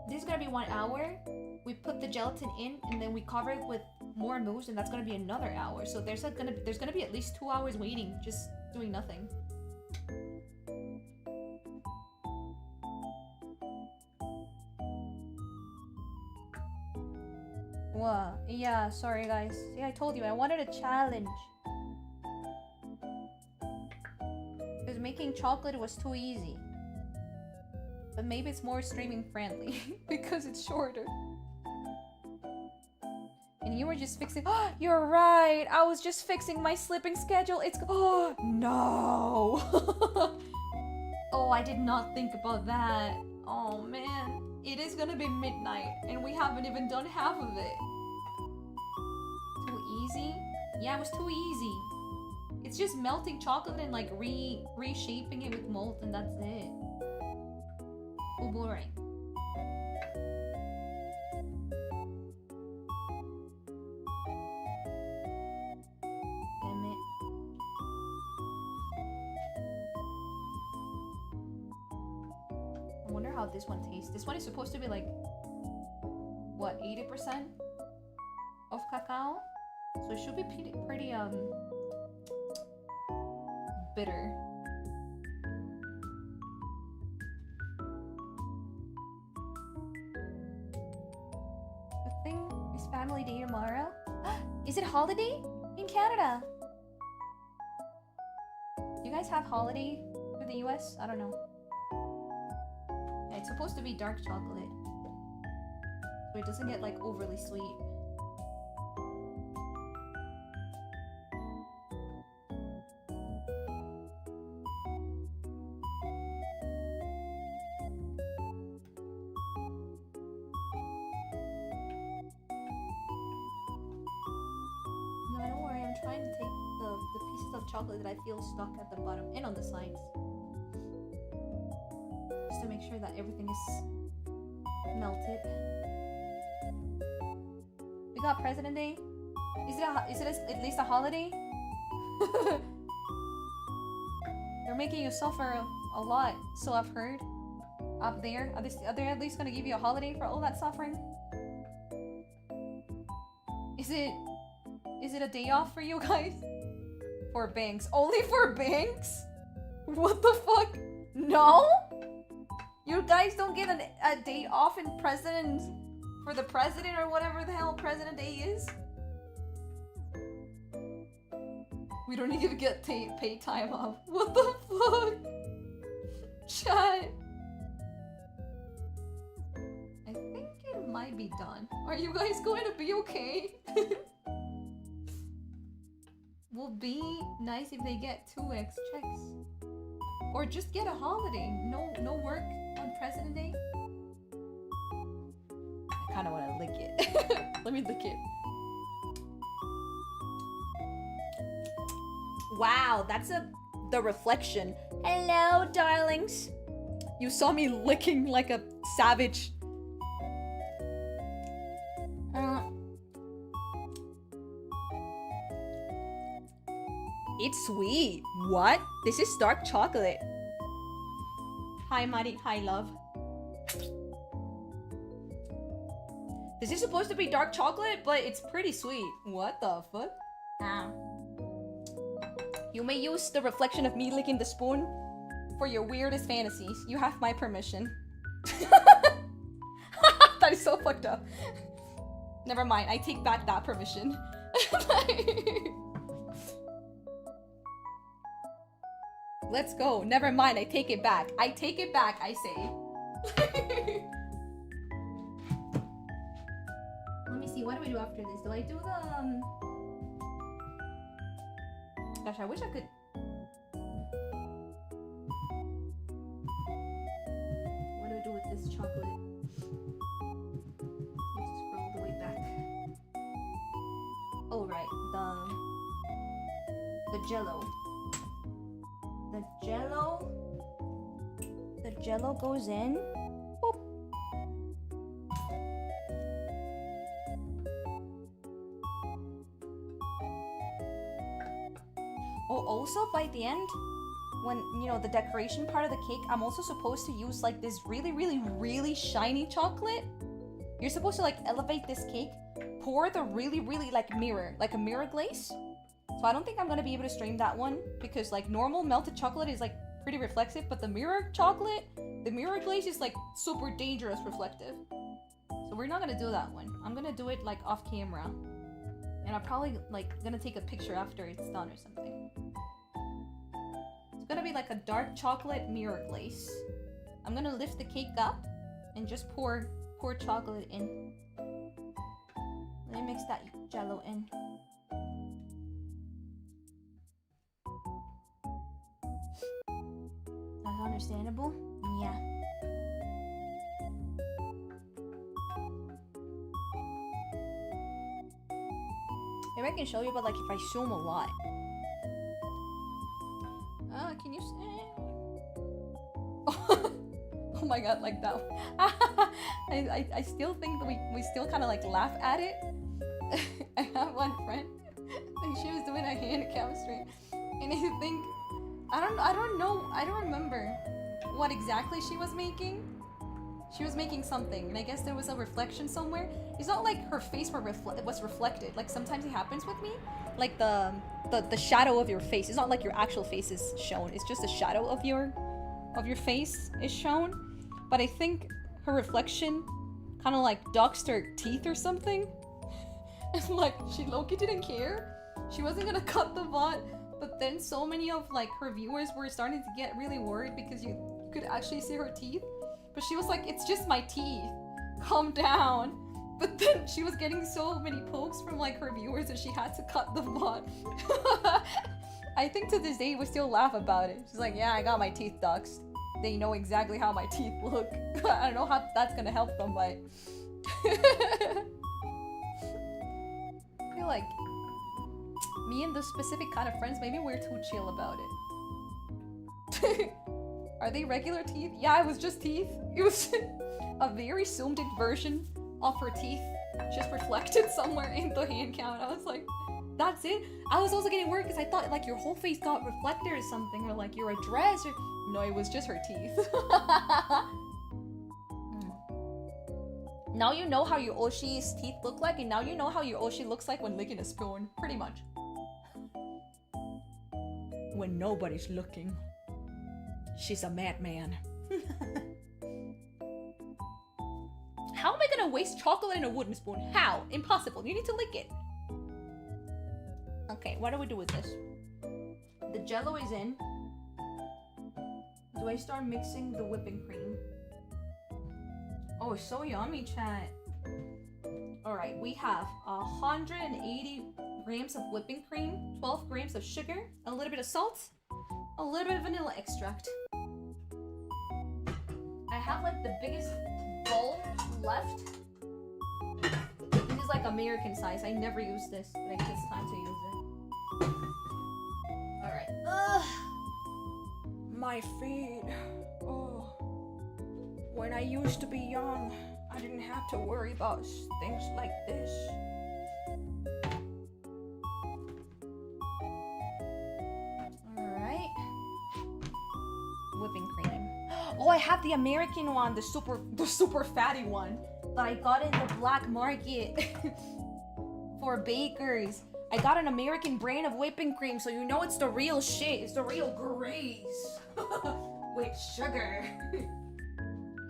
This is gonna be 1 hour. We put the gelatin in, and then we cover it with more mousse, and that's gonna be another hour. So there's gonna be at least 2 hours waiting, just doing nothing. What? Yeah, sorry guys. See, I told you I wanted a challenge. Because making chocolate was too easy. But maybe it's more streaming friendly because it's shorter. And you were just fixing. Oh, you're right. I was just fixing my slipping schedule. It's. Oh no. Oh, I did not think about that. Oh man. It is gonna be midnight and we haven't even done half of it. Too easy? Yeah, it was too easy. It's just melting chocolate and like reshaping it with mold, and that's it. Too boring. Damn it. I wonder how this one tastes. This one is supposed to be like, what, 80% of cacao? So it should be pretty bitter. The thing is family day tomorrow. Is it holiday in Canada? Do you guys have holiday for the US? I don't know. It's supposed to be dark chocolate, so it doesn't get like overly sweet. No, don't worry, I'm trying to take the pieces of chocolate that I feel stuck at the bottom and on the sides, just to make sure that everything is melted. We got President Day. Is it at least a holiday? They're making you suffer a lot, so I've heard. Up there, are they at least gonna give you a holiday for all that suffering? Is it a day off for you guys? For banks? Only for banks? What the fuck? No? You guys don't get a day off in president for the president or whatever the hell President Day is? We don't even get paid time off. What the fuck? Chat. I think it might be done. Are you guys going to be okay? will be nice if they get 2x checks. Or just get a holiday. No work on President Day. I kind of want to lick it. Let me lick it. Wow, that's the reflection. Hello, darlings. You saw me licking like a savage. It's sweet. What? This is dark chocolate. Hi, Marie. Hi, love. This is supposed to be dark chocolate, but it's pretty sweet. What the fuck? You may use the reflection of me licking the spoon for your weirdest fantasies. You have my permission. That is so fucked up. Never mind. I take back that permission. Let's go. Never mind. I take it back. I take it back, I say. Let me see. What do we do after this? Do I do the... Gosh, I wish I could... What do I do with this chocolate? Let's scroll the way back. Oh, right. The Jello. The Jello goes in. Boop. Oh, also by the end, when, you know, the decoration part of the cake, I'm also supposed to use like this really shiny chocolate. You're supposed to like elevate this cake, pour the really like a mirror glaze. So I don't think I'm gonna be able to stream that one because like normal melted chocolate is like pretty reflective, but the mirror glaze is like super dangerous reflective. So we're not gonna do that one. I'm gonna do it like off camera. And I'm probably like gonna take a picture after it's done or something. It's gonna be like a dark chocolate mirror glaze. I'm gonna lift the cake up and just pour chocolate in. Let me mix that Jello in. That's understandable? Yeah. Maybe I can show you, but like if I zoom a lot. Can you see? Oh my god, like that. I still think that we still kind of like laugh at it. I have one friend, and she was doing a hand chemistry, and I think I don't remember what exactly she was making. She was making something, and I guess there was a reflection somewhere. It's not like her face was reflected. Like sometimes it happens with me, like the shadow of your face. It's not like your actual face is shown. It's just the shadow of your face is shown. But I think her reflection kind of like doxed her teeth or something. And like she low-key didn't care. She wasn't gonna cut the VOD, but then so many of like her viewers were starting to get really worried because you could actually see her teeth. But she was like, it's just my teeth. Calm down. But then she was getting so many pokes from like her viewers that she had to cut the VOD. I think to this day we still laugh about it. She's like, yeah, I got my teeth doxed. They know exactly how my teeth look. I don't know how that's gonna help them, but I feel like me and the specific kind of friends, maybe we're too chill about it. Are they regular teeth? Yeah, it was just teeth. It was a very zoomed in version of her teeth just reflected somewhere in the hand count. I was like, that's it? I was also getting worried because I thought like your whole face got reflected or something, or like your dress, or no, it was just her teeth. Now you know how your Oshi's teeth look like, and now you know how your Oshi looks like when licking a spoon, pretty much. When nobody's looking. She's a madman. How am I gonna waste chocolate in a wooden spoon? How? Impossible. You need to lick it. Okay, what do we do with this? The Jello is in. Do I start mixing the whipping cream? Oh, so yummy, chat. Alright, we have 180 grams of whipping cream, 12 grams of sugar, a little bit of salt, a little bit of vanilla extract. I have like the biggest bowl left. This is like American size. I never use this, but I guess it's time to use it. Alright. My feet. Oh. When I used to be young, I didn't have to worry about things like this. Alright. Whipping cream. Oh, I have the American one, the super fatty one that I got in the black market for bakers. I got an American brand of whipping cream, so you know it's the real shit. It's the real glaze with sugar.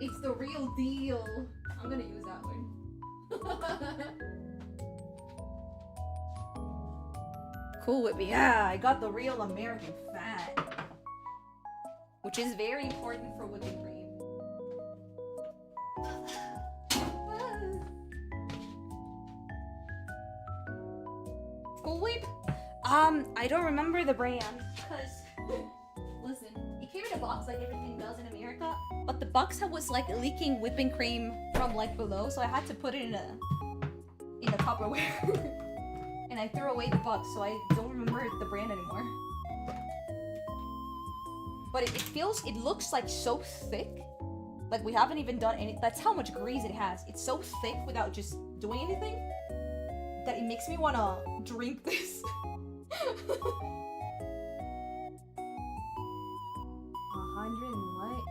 It's the real deal. I'm gonna use that one. Cool with me. Yeah, I got the real American fat, which is very important for whipping cream. Cool Whip? I don't remember the brand, because, listen, it came in a box like everything does in America, but the box was like leaking whipping cream from like below, so I had to put it in the Tupperware. And I threw away the box, so I don't remember the brand anymore. But it looks like so thick. Like we haven't even done any, that's how much grease it has. It's so thick without just doing anything that it makes me wanna drink this. 100 and what?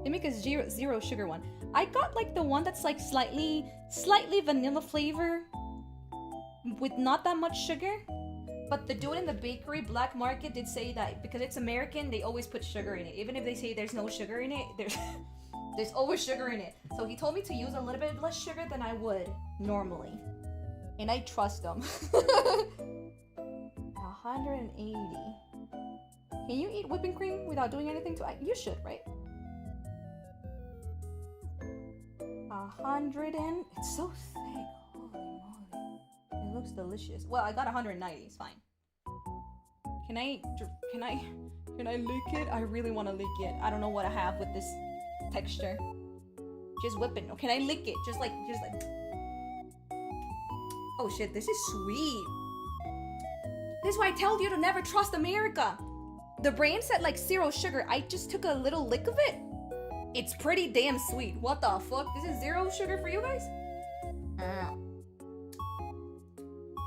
They make a zero sugar one. I got like the one that's like slightly vanilla flavor with not that much sugar. But the dude in the bakery, Black Market, did say that because it's American, they always put sugar in it. Even if they say there's no sugar in it, there's always sugar in it. So he told me to use a little bit less sugar than I would normally. And I trust them. 180. Can you eat whipping cream without doing anything to it? You should, right? 100 and... It's so thick. Holy moly. It looks delicious. Well, I got 190. It's fine. Can I lick it? I really want to lick it. I don't know what I have with this texture. Just whip it. No, can I lick it? Just like. Oh shit, this is sweet. This is why I tell you to never trust America. The brand said like 0 sugar. I just took a little lick of it. It's pretty damn sweet. What the fuck? This is 0 sugar for you guys?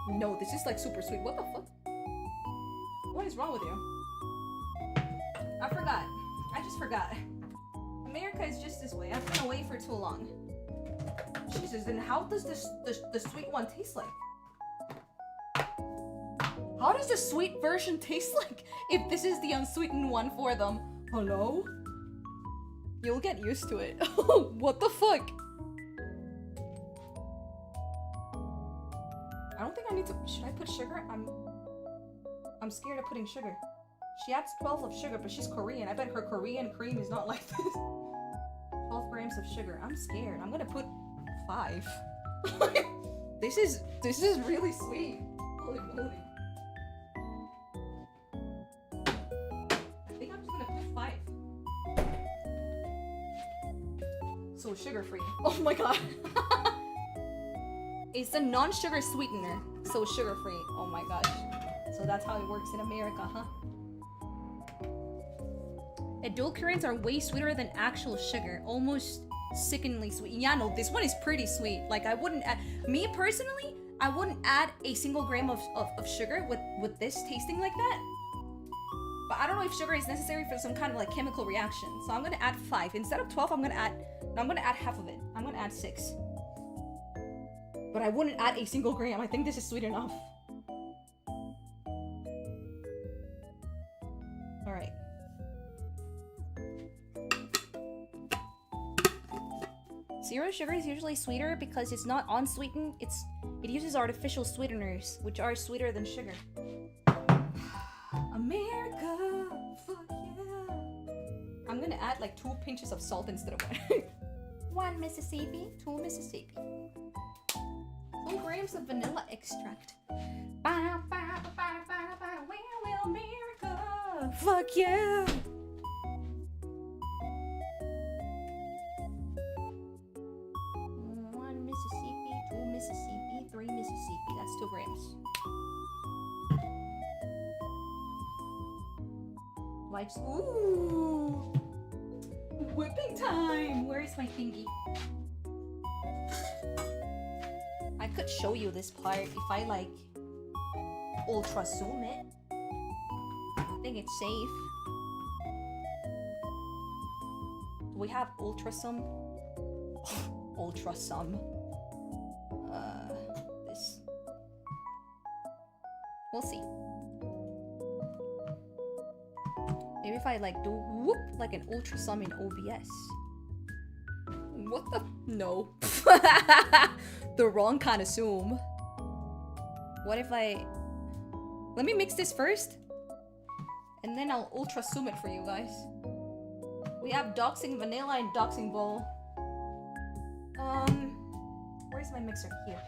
No, this is like super sweet. What the fuck? What is wrong with you? I forgot. I just forgot. America is just this way. I've been away for too long. Jesus, then how does the sweet one taste like? How does the sweet version taste like if this is the unsweetened one for them? Hello? You'll get used to it. What the fuck? I don't think I need to. Should I put sugar? I'm scared of putting sugar. She adds 12 of sugar, but she's Korean. I bet her Korean cream is not like this. 12 grams of sugar. I'm scared. I'm gonna put 5. This is really sweet. Holy moly. I think I'm just gonna put 5. So sugar-free. Oh my god. It's a non-sugar sweetener, so sugar-free. Oh my gosh. So that's how it works in America, huh? Edulcorants are way sweeter than actual sugar. Almost sickeningly sweet. Yeah, no, this one is pretty sweet. Like, I wouldn't add... Me, personally, I wouldn't add a single gram of sugar with this tasting like that. But I don't know if sugar is necessary for some kind of, like, chemical reaction. So I'm gonna add 5. Instead of 12, I'm gonna add half of it. I'm gonna add 6. But I wouldn't add a single gram. I think this is sweet enough. Alright. Zero sugar is usually sweeter because it's not unsweetened. It uses artificial sweeteners, which are sweeter than sugar. America! Fuck yeah! I'm gonna add like 2 pinches of salt instead of 1. 1 Mississippi, 2 Mississippi. 2 grams of vanilla extract. Well, America. Fuck yeah. One Mississippi, 2 Mississippi, 3 Mississippi. That's 2 grams. Wipes. Ooh. Whipping time. Where is my thingy? I could show you this part if I like ultra zoom it. I think it's safe. Do we have ultra zoom? Ultra zoom. This. We'll see. Maybe if I like do whoop like an ultra zoom in OBS. What the? No. The wrong kind of zoom. What if I... Let me mix this first. And then I'll ultra zoom it for you guys. We have doxing vanilla and doxing bowl. Where's my mixer? Here.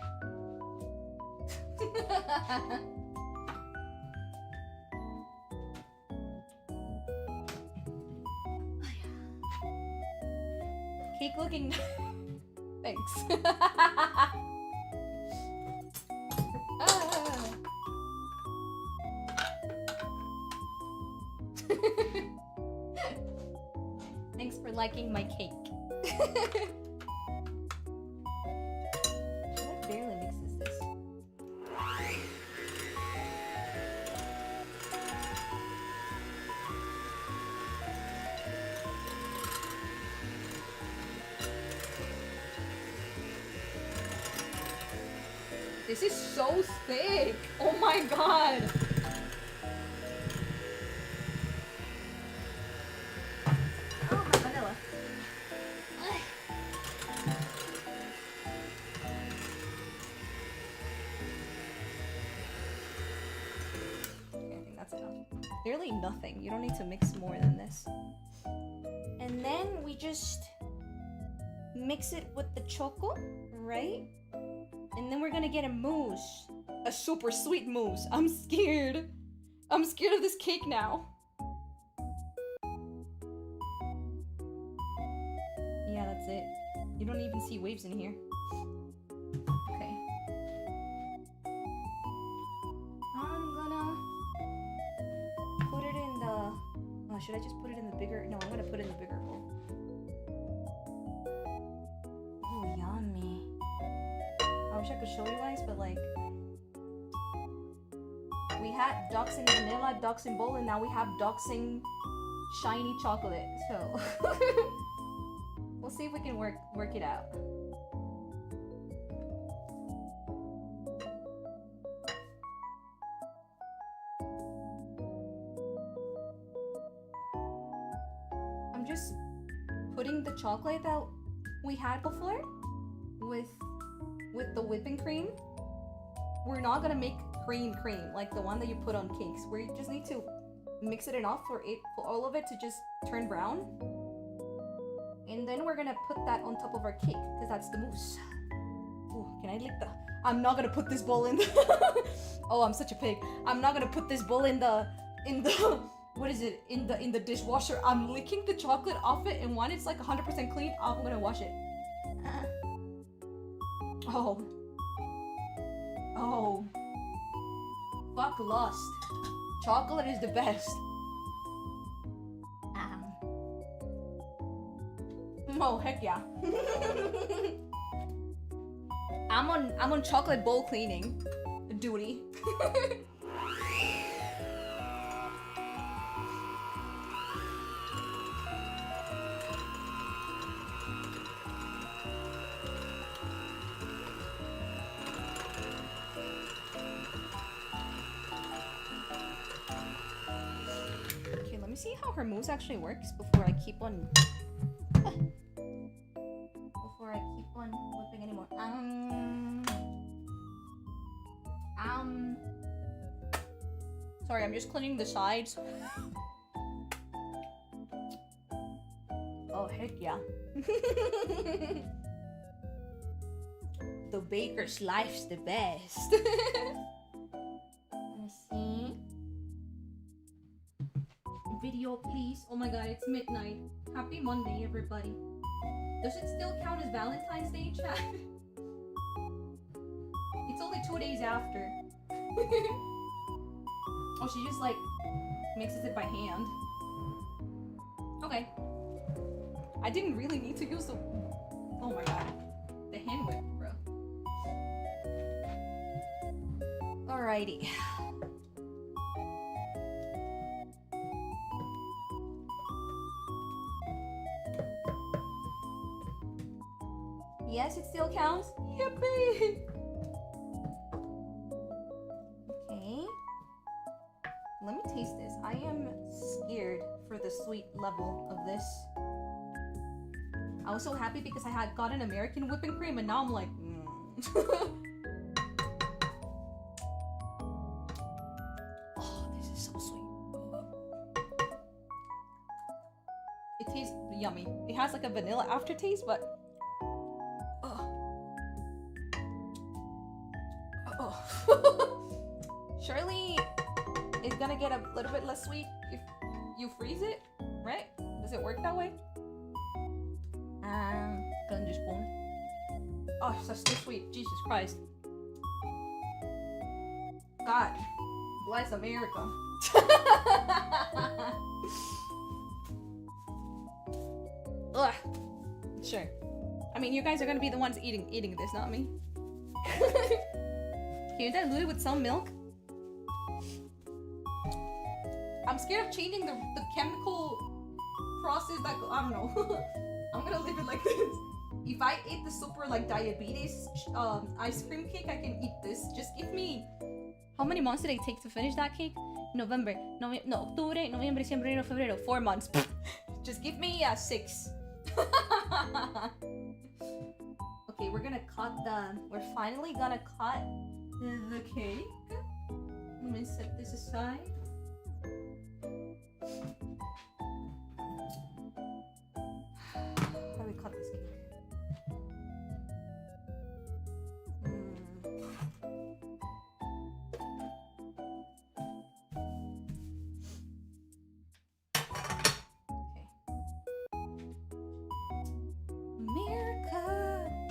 Cake looking... Thanks. Thanks for liking my cake. What barely mixes this? This is so thick. Oh my god. Oh, my vanilla. Okay, I think that's enough. Literally nothing. You don't need to mix more than this. And then we just mix it with the choco, right? And then we're gonna get a mousse. A super sweet mousse. I'm scared. I'm scared of this cake now. Yeah, that's it. You don't even see waves in here. Okay. I'm gonna put it in the... Oh, should I just put it in the bigger... No, I'm gonna put it in the bigger bowl. Oh, yummy. I wish I could show you guys, but like... We had doxing vanilla, doxing bowl, and now we have doxing shiny chocolate, so... We'll see if we can work it out. I'm just putting the chocolate that we had before with the whipping cream. We're not gonna make cream like the one that you put on cakes. We just need to mix it enough for all of it to just turn brown. And then we're gonna put that on top of our cake, because that's the mousse. Ooh, can I lick the... I'm not gonna put this bowl in the... Oh, I'm such a pig. I'm not gonna put this bowl in the... What is it? In the dishwasher. I'm licking the chocolate off it, and when it's like 100% clean, I'm gonna wash it. Oh. Oh. Fuck lust. Chocolate is the best. Oh, heck yeah. I'm on chocolate bowl cleaning duty. Okay, let me see how her mousse actually works before I keep on whipping anymore. Sorry, I'm just cleaning the sides. Oh, heck yeah. the baker's life's the best. Let's see. Video, please. Oh my god, it's midnight. Happy Monday, everybody. Does it still count as Valentine's Day, chat? It's only 2 days after. Oh, she just like mixes it by hand. Okay. I didn't really need to use the... Oh my god. The hand whip, bro. Alrighty. Yes, it still counts? Yippee! Okay. Let me taste this. I am scared for the sweet level of this. I was so happy because I had gotten American whipping cream and now I'm like, Oh, this is so sweet. It tastes yummy. It has like a vanilla aftertaste, but surely it's gonna get a little bit less sweet if you freeze it, right? Does it work that way? Gonna just spoon. Oh, it's so sweet. Jesus Christ. God bless America. Ugh. Sure. I mean, you guys are gonna be the ones eating this, not me. Can you dilute it with some milk? I'm scared of changing the chemical process that I don't know. I'm gonna leave it like this. If I ate the super like diabetes ice cream cake, I can eat this. Just give me... How many months did it take to finish that cake? November, Octubre, Noviembre, Diciembre, Enero, Febrero. 4 months. Just give me 6. Okay, we're finally gonna cut the cake. Let me set this aside. How do we cut this cake? Okay. America!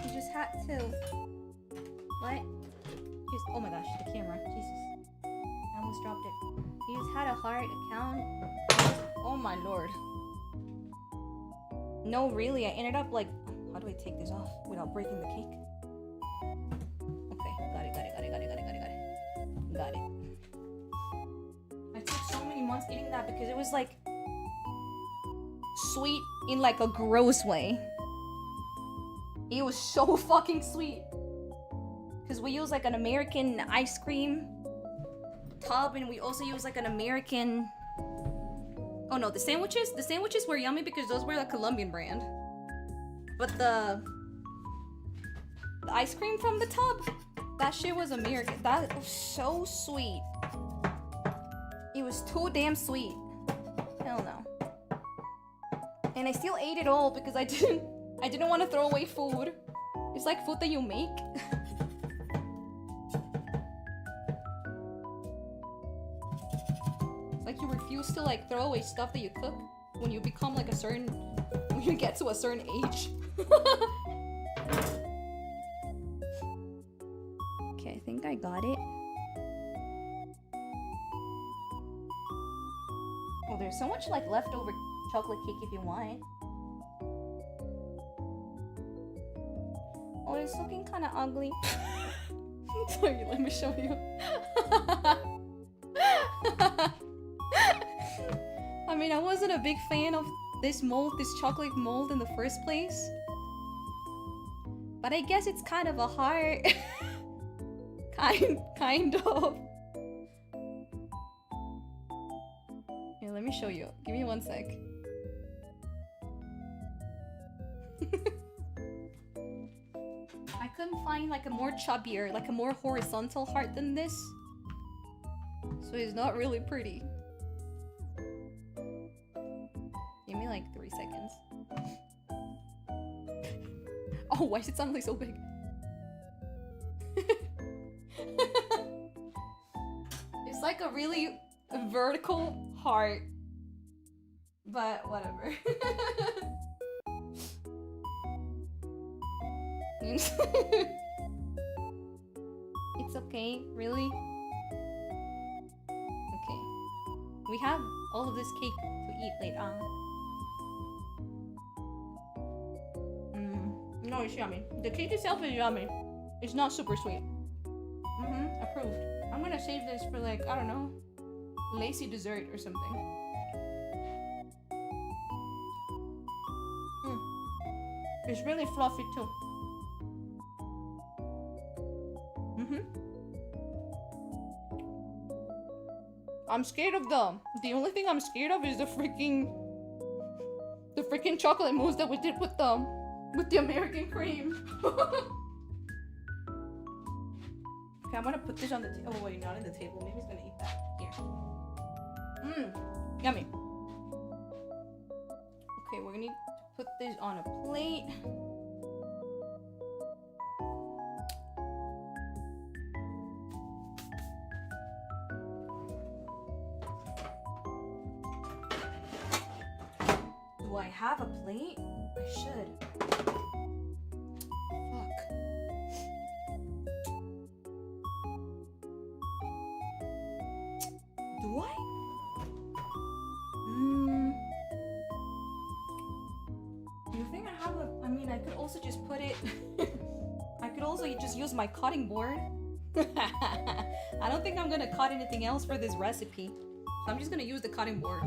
You just had to. What? Oh my gosh, the camera. Jesus. I almost dropped it. You just had a hard account. Oh my lord. No, really, I ended up like... How do I take this off without breaking the cake? Okay, got it. Got it. I took so many months eating that because it was like... sweet in like a gross way. It was so fucking sweet. Because we use like an American ice cream tub and we also use like an American... Oh no, the sandwiches were yummy because those were the Colombian brand. But the ice cream from the tub, that shit was American. That was so sweet. It was too damn sweet. Hell no. And I still ate it all because I didn't want to throw away food. It's like food that you make. Like you refuse to like throw away stuff that you cook when you become like when you get to a certain age. Okay, I think I got it. Oh, there's so much like leftover chocolate cake if you want. Oh, it's looking kind of ugly. Sorry, let me show you. I mean, I wasn't a big fan of this chocolate mold in the first place. But I guess it's kind of a heart. kind of. Here, let me show you. Give me 1 sec. I couldn't find like a more chubbier, like a more horizontal heart than this. So it's not really pretty. Give me like 3 seconds. Oh, why is it suddenly so big? It's like a really vertical heart. But whatever. It's okay, really? Okay. We have all of this cake to eat later. No, it's yummy. The cake itself is yummy. It's not super sweet. Approved. I'm gonna save this for like, I don't know, lacy dessert or something. It's really fluffy too. I'm scared of the only thing I'm scared of is the freaking chocolate mousse that we did with the American cream. Okay, I'm gonna put this on the table. Oh wait, not in the table. Maybe he's gonna eat that. Here. Yummy. Okay, we're gonna need to put this on a plate. Do I have a plate? I should. Fuck. Do I? Do you think I have a... I mean, I could also just put it... I could also just use my cutting board. I don't think I'm gonna cut anything else for this recipe. So I'm just gonna use the cutting board.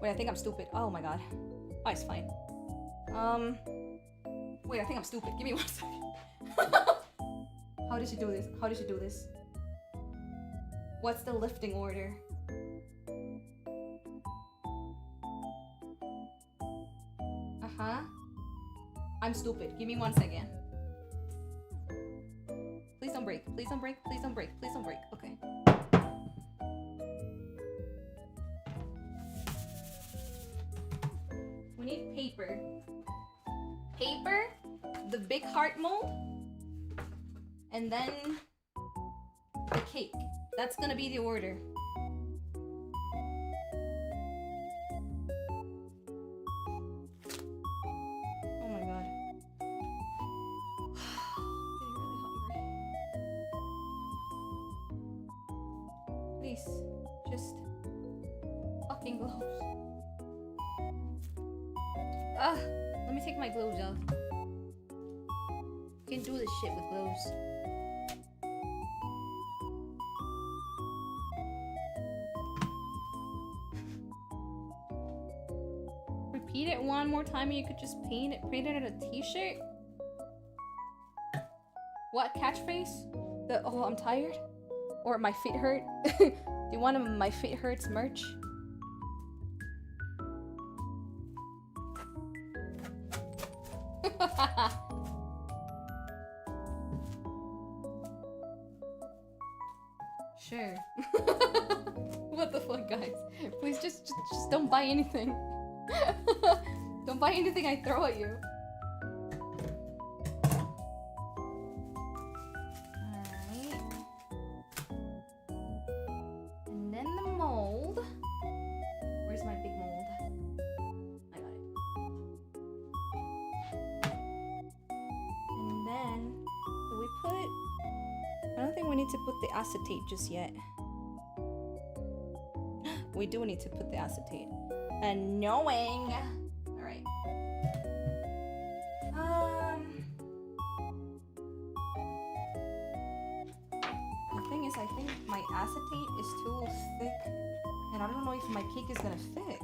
Wait, I think I'm stupid. Oh my god. Oh, it's fine. Wait, I think I'm stupid. Give me 1 second. How did she do this? How did she do this? What's the lifting order? I'm stupid. Give me 1 second. Please don't break. Please don't break. Please don't break. Please don't break. Okay. We need paper. Paper, the big heart mold, and then the cake. That's gonna be the order. Oh my god. Getting really hungry. Please, just fucking gloves. Let me take my gloves off. You can do this shit with gloves. Repeat it one more time and you could just paint it on a t-shirt. What catchphrase? The oh, I'm tired? Or my feet hurt? Do you want a my feet hurts merch? Sure. What the fuck, guys? Please just don't buy anything. Don't buy anything I throw at you. Alright. And then the mold. Where's my big mold? I got it. And then, do we put... I don't think we need to put the acetate just yet. We do need to put the acetate. Annoying. Alright. The thing is, I think my acetate is too thick. And I don't know if my cake is gonna fit.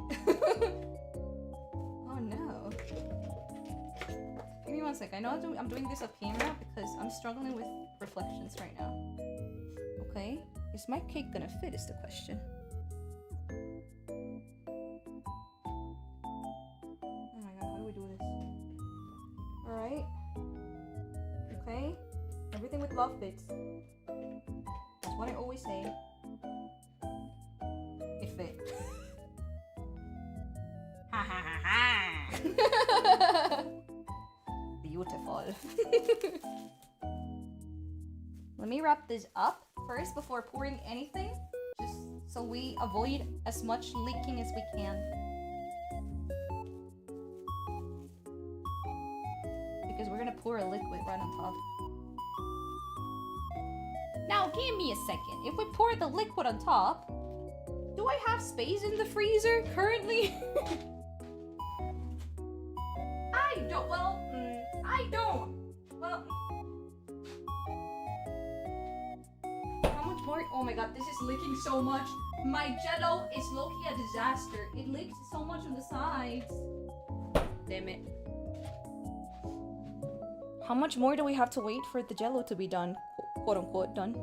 Oh no. Give me 1 sec. I know I'm doing this off camera because I'm struggling with reflections right now. Okay. Is my cake gonna fit is the question. Everything with love fits. That's what I always say. It fit. Ha ha ha ha! beautiful. Let me wrap this up first before pouring anything, just so we avoid as much leaking as we can. Because we're gonna pour a liquid right on top. Now, give me a second. If we pour the liquid on top, do I have space in the freezer currently? I don't. Well, I don't. Well, how much more? Oh my god, this is leaking so much. My Jello is low-key a disaster. It leaked so much on the sides. Damn it. How much more do we have to wait for the Jello to be done? Quote unquote done.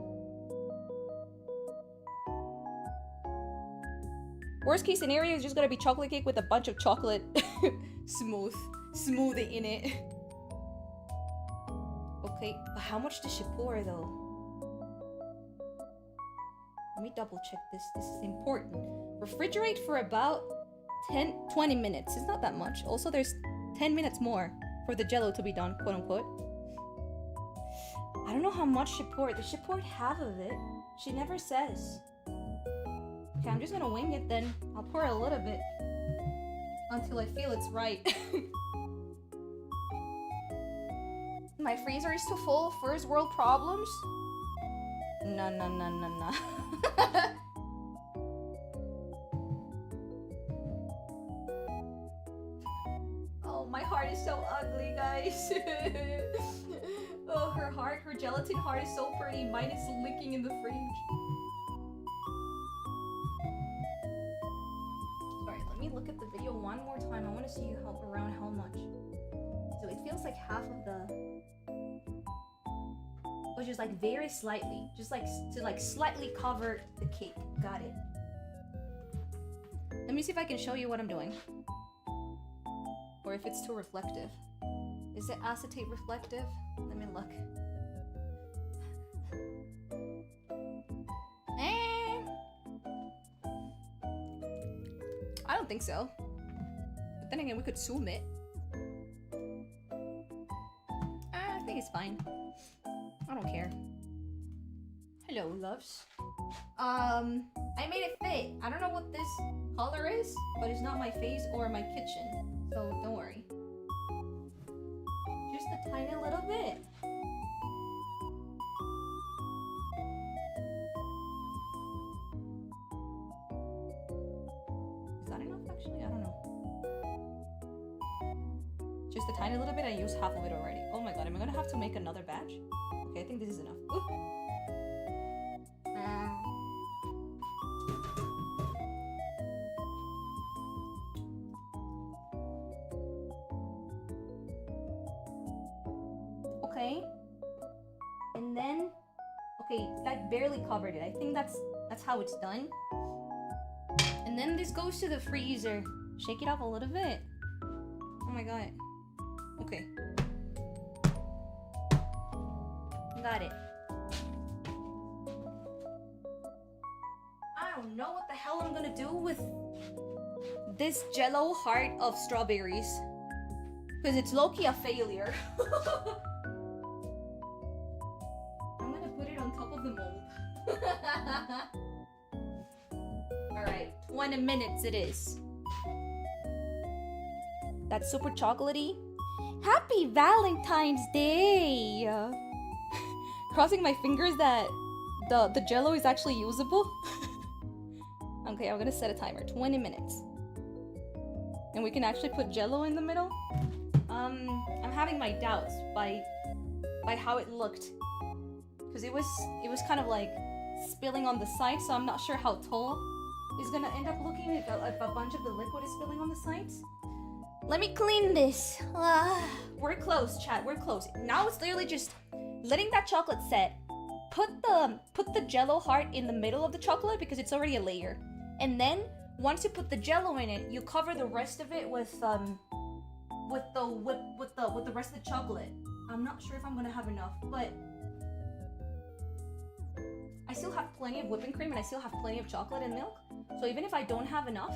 Worst case scenario is just gonna be chocolate cake with a bunch of chocolate smoothie in it. Okay, but how much does she pour though? Let me double check this. This is important. Refrigerate for about 20 minutes. It's not that much. Also, there's 10 minutes more for the Jello to be done, quote unquote. I don't know how much she poured. She poured half of it. She never says. Okay, I'm just gonna wing it then. I'll pour a little bit until I feel it's right. My freezer is too full. First world problems? No. Oh, my heart is so ugly, guys. Oh, her gelatin heart is so pretty. Mine is licking in the fridge. Sorry, let me look at the video one more time. I want to see around how much. So it feels like half of the... Which is like very slightly. Just like to like slightly cover the cake. Got it. Let me see if I can show you what I'm doing. Or if it's too reflective. Is it acetate reflective? Let me look. I don't think so. But then again, we could zoom it. I think it's fine. I don't care. Hello, loves. I made it fit. I don't know what this color is, but it's not my face or my kitchen. So don't worry. Just a tiny little bit. Is that enough actually? I don't know. Just a tiny little bit. I used half of it already. Oh my god, am I gonna have to make another batch? Okay, I think this is enough. Ooh. Okay. And then, okay, that barely covered it. I think that's how it's done. And then this goes to the freezer. Shake it up a little bit. Oh my god. Okay. Got it. I don't know what the hell I'm gonna do with this Jello heart of strawberries. Because it's low-key a failure. I'm gonna put it on top of the mold. Alright, 20 minutes it is. That's super chocolatey. Happy Valentine's Day! Crossing my fingers that the Jello is actually usable. Okay, I'm gonna set a timer. 20 minutes. And we can actually put Jello in the middle. I'm having my doubts by how it looked. Because it was kind of like spilling on the side, so I'm not sure how tall it's gonna end up looking if a bunch of the liquid is spilling on the sides. Let me clean this. We're close, chat. We're close. Now it's literally just letting that chocolate set. Put the Jello heart in the middle of the chocolate because it's already a layer. And then once you put the Jello in it, you cover the rest of it with the rest of the chocolate. I'm not sure if I'm gonna have enough, but I still have plenty of whipping cream and I still have plenty of chocolate and milk. So even if I don't have enough,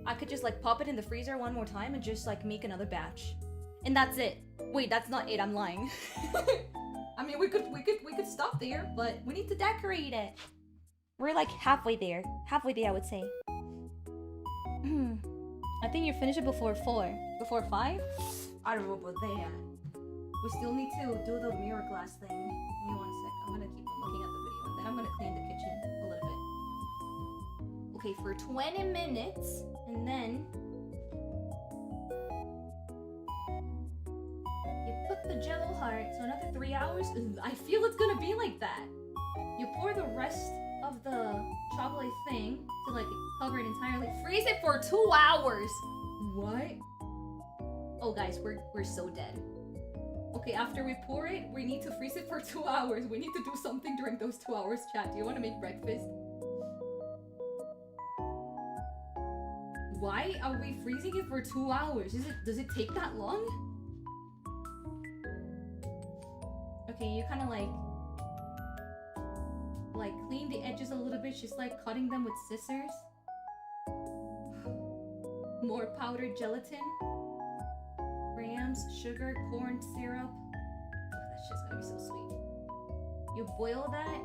I could just like pop it in the freezer one more time and just like make another batch. And that's it. Wait, that's not it. I'm lying. I mean, we could stop there, but we need to decorate it. We're like halfway there. Halfway there, I would say. I think you finish it before 4. Before 5? I don't know about that. We still need to do the mirror glass thing. Give me 1 sec. I'm gonna keep on looking at the video, and then I'm gonna clean the kitchen a little bit. Okay, for 20 minutes, and then you put the jello heart. So another 3 hours. I feel it's gonna be like that. You pour the rest of the chocolate thing to like cover it entirely. Freeze it for 2 hours. What? Oh guys, we're so dead. Okay, after we pour it, we need to freeze it for 2 hours. We need to do something during those 2 hours, chat. Do you want to make breakfast? Why are we freezing it for 2 hours? Does it take that long? Okay, you kind of like clean the edges a little bit, just like cutting them with scissors. More powdered gelatin, grams, sugar, corn syrup. Oh, that shit's gonna be so sweet. You boil that.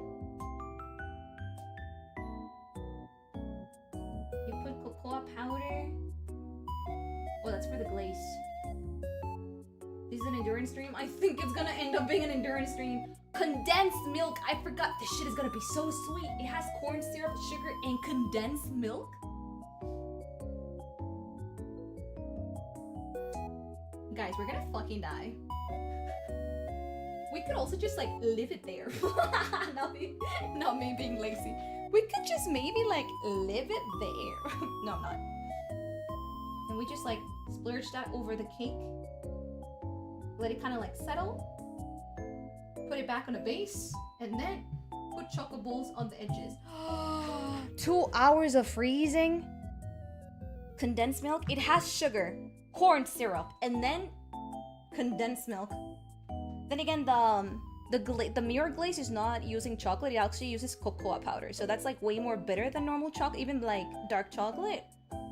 You put cocoa powder. Oh, that's for the glaze. This is an endurance stream. I think it's gonna end up being an endurance stream. Condensed milk. I forgot. This shit is gonna be so sweet. It has corn syrup, sugar, and condensed milk. Guys, we're gonna fucking die. We could also just like leave it there. not me being lazy. We could just maybe like leave it there. No, I'm not. And we just like splurge that over the cake. Let it kind of like settle. Put it back on the base, and then put chocolate balls on the edges. 2 hours of freezing. Condensed milk. It has sugar, corn syrup, and then condensed milk. Then again, the mirror glaze is not using chocolate. It actually uses cocoa powder, so that's like way more bitter than normal chocolate, even like dark chocolate.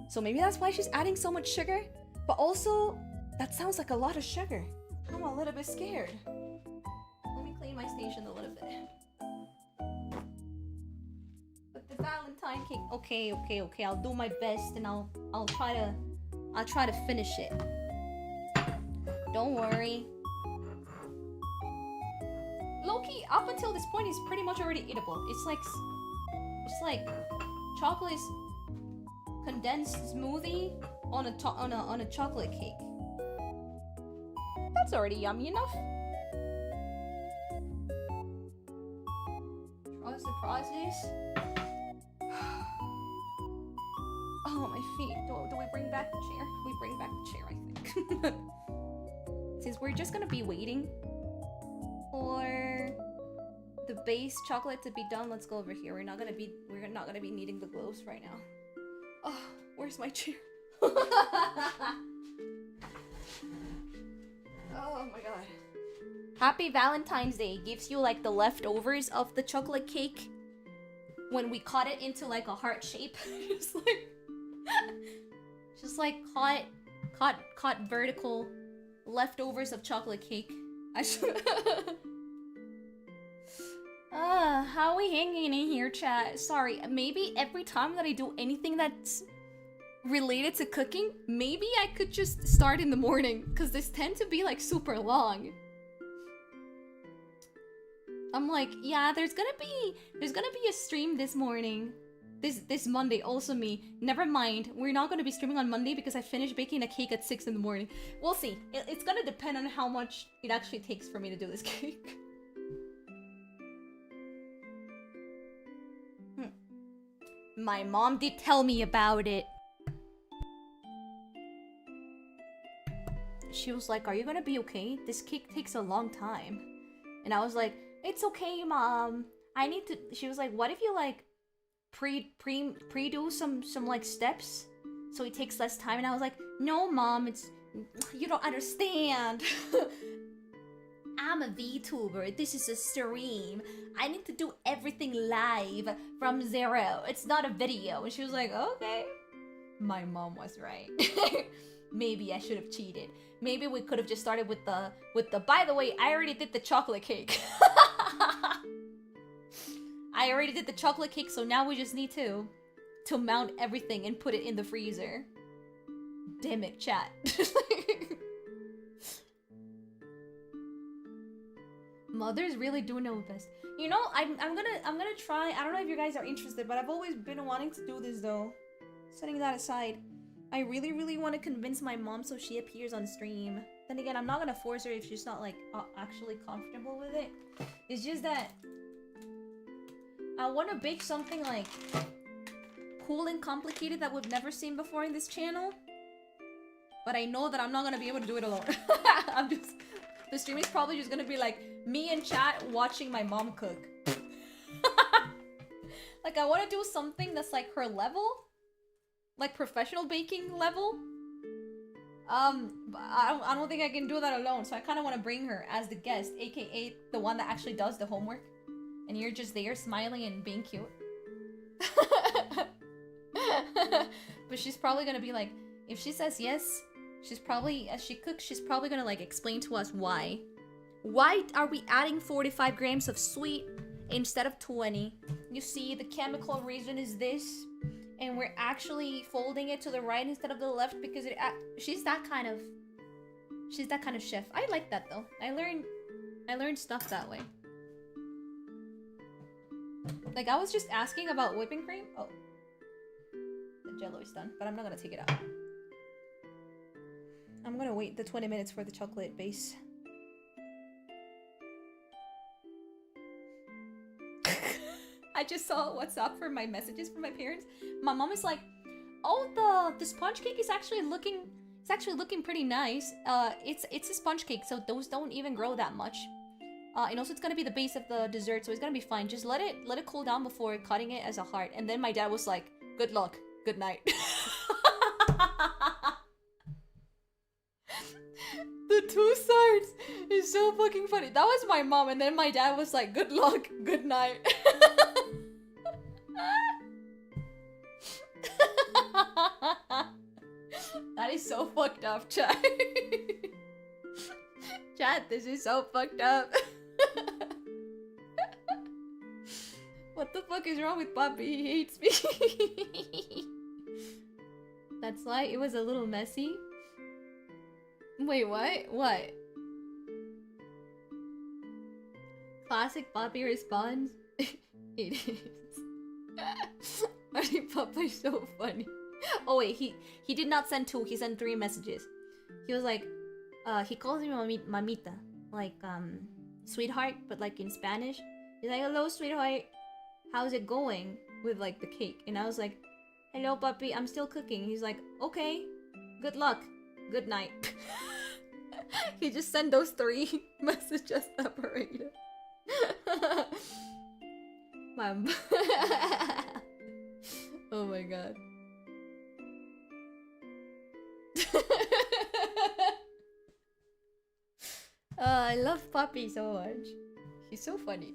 So maybe that's why she's adding so much sugar. But also, that sounds like a lot of sugar. I'm a little bit scared. Let me clean my station a little bit. But the Valentine cake. Okay. I'll do my best, and I'll try to finish it. Don't worry. Loki, up until this point, is pretty much already eatable. It's like chocolate condensed smoothie on a chocolate cake. That's already yummy enough. Trust the process. Oh, my feet. Do we bring back the chair? We bring back the chair, I think. Since we're just gonna be waiting for the base chocolate to be done, let's go over here. We're not gonna be needing the gloves right now. Oh, where's my chair? Oh my god. Happy Valentine's Day gives you like the leftovers of the chocolate cake when we cut it into like a heart shape. just like cut vertical leftovers of chocolate cake. How are we hanging in here, chat? Sorry, maybe every time that I do anything that's related to cooking, maybe I could just start in the morning, because this tend to be like super long. I'm like, yeah, there's gonna be a stream this morning. This Monday, also me. Never mind, we're not gonna be streaming on Monday because I finished baking a cake at 6 in the morning. We'll see. It's gonna depend on how much it actually takes for me to do this cake. My mom did tell me about it. She was like, are you gonna be okay? This cake takes a long time. And I was like, it's okay, Mom. I need to... She was like, what if you like pre-do some like steps so it takes less time? And I was like, no, Mom, it's... You don't understand. I'm a VTuber. This is a stream. I need to do everything live from zero. It's not a video. And she was like, okay. My mom was right. maybe I should have cheated. Maybe we could have just started with the by the way, I already did the chocolate cake. I already did the chocolate cake, so now we just need to mount everything and put it in the freezer. Damn it, chat. Mothers really do know best. You know, I'm gonna try. I don't know if you guys are interested, but I've always been wanting to do this though. Setting that aside, I really want to convince my mom so she appears on stream. Then again, I'm not gonna force her if she's not like actually comfortable with it. It's just that I want to bake something like cool and complicated that we've never seen before in this channel. But I know that I'm not gonna be able to do it alone. The stream is probably just gonna be like me and chat watching my mom cook. Like I want to do something that's like her level, like professional baking level. But I don't think I can do that alone. So I kind of want to bring her as the guest, aka the one that actually does the homework, and you're just there smiling and being cute. But she's probably gonna be like, if she says yes, she's probably, as she cooks, she's probably gonna like explain to us why. Why are we adding 45 grams of sweet instead of 20? You see, the chemical reason is this, and we're actually folding it to the right instead of the left because it. She's that kind of chef. I like that though. I learned stuff that way. Like I was just asking about whipping cream. Oh, the jello is done, but I'm not gonna take it out. I'm gonna wait the 20 minutes for the chocolate base. I just saw WhatsApp for my messages from my parents. My mom is like, "Oh, the sponge cake is actually looking pretty nice. It's a sponge cake, so those don't even grow that much. And also it's gonna be the base of the dessert, so it's gonna be fine. Just let it cool down before cutting it as a heart." And then my dad was like, "Good luck, good night." The two sides is so fucking funny. That was my mom, and then my dad was like, "Good luck, good night." That is so fucked up, chat. Chat, this is so fucked up. What the fuck is wrong with Papi? He hates me. That's why it was a little messy. Wait, what? What? Classic Papi responds. It is. Marty Papa is so funny. Oh wait, he did not send 2, he sent 3 messages. He was like, he calls me mamita, like sweetheart, but like in Spanish. He's like, "Hello sweetheart, how's it going with like the cake?" And I was like, "Hello papi, I'm still cooking." He's like, "Okay, good luck, good night." He just sent those 3 messages separated. Oh my god. I love Papi so much. He's so funny.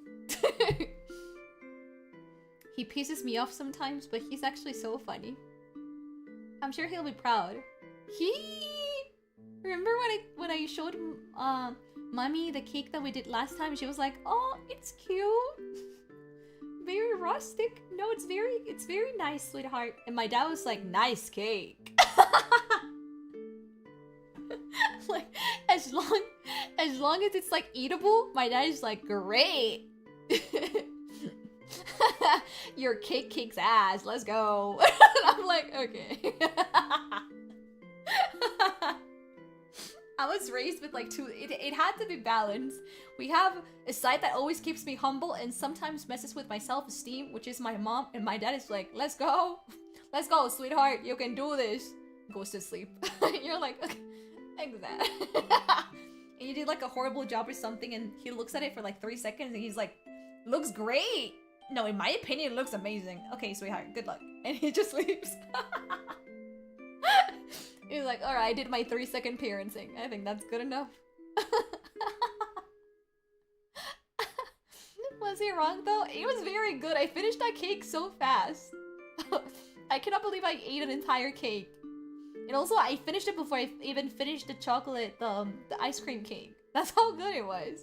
He pisses me off sometimes, but he's actually so funny. I'm sure he'll be proud. Remember when I showed mommy the cake that we did last time? She was like, "Oh, it's cute. Very rustic. No, it's very nice, sweetheart." And my dad was like, "Nice cake." Like, as long as it's like eatable, my dad is like, "Great." Your cake kicks ass. Let's go. And I'm like, okay. I was raised with like 2. It had to be balanced. We have a side that always keeps me humble and sometimes messes with my self-esteem, which is my mom, and my dad is like, "Let's go, sweetheart. You can do this." Goes to sleep. You're like, okay, thanks, Dad. And you did like a horrible job or something, and he looks at it for like 3 seconds, and he's like, "Looks great. No, in my opinion, it looks amazing. Okay, sweetheart, good luck." And he just leaves. He's like, "Alright, I did my 3-second parenting. I think that's good enough." Was he wrong though? It was very good. I finished that cake so fast. I cannot believe I ate an entire cake. And And also, I finished it before I even finished the chocolate, the ice cream cake. That's how good it was.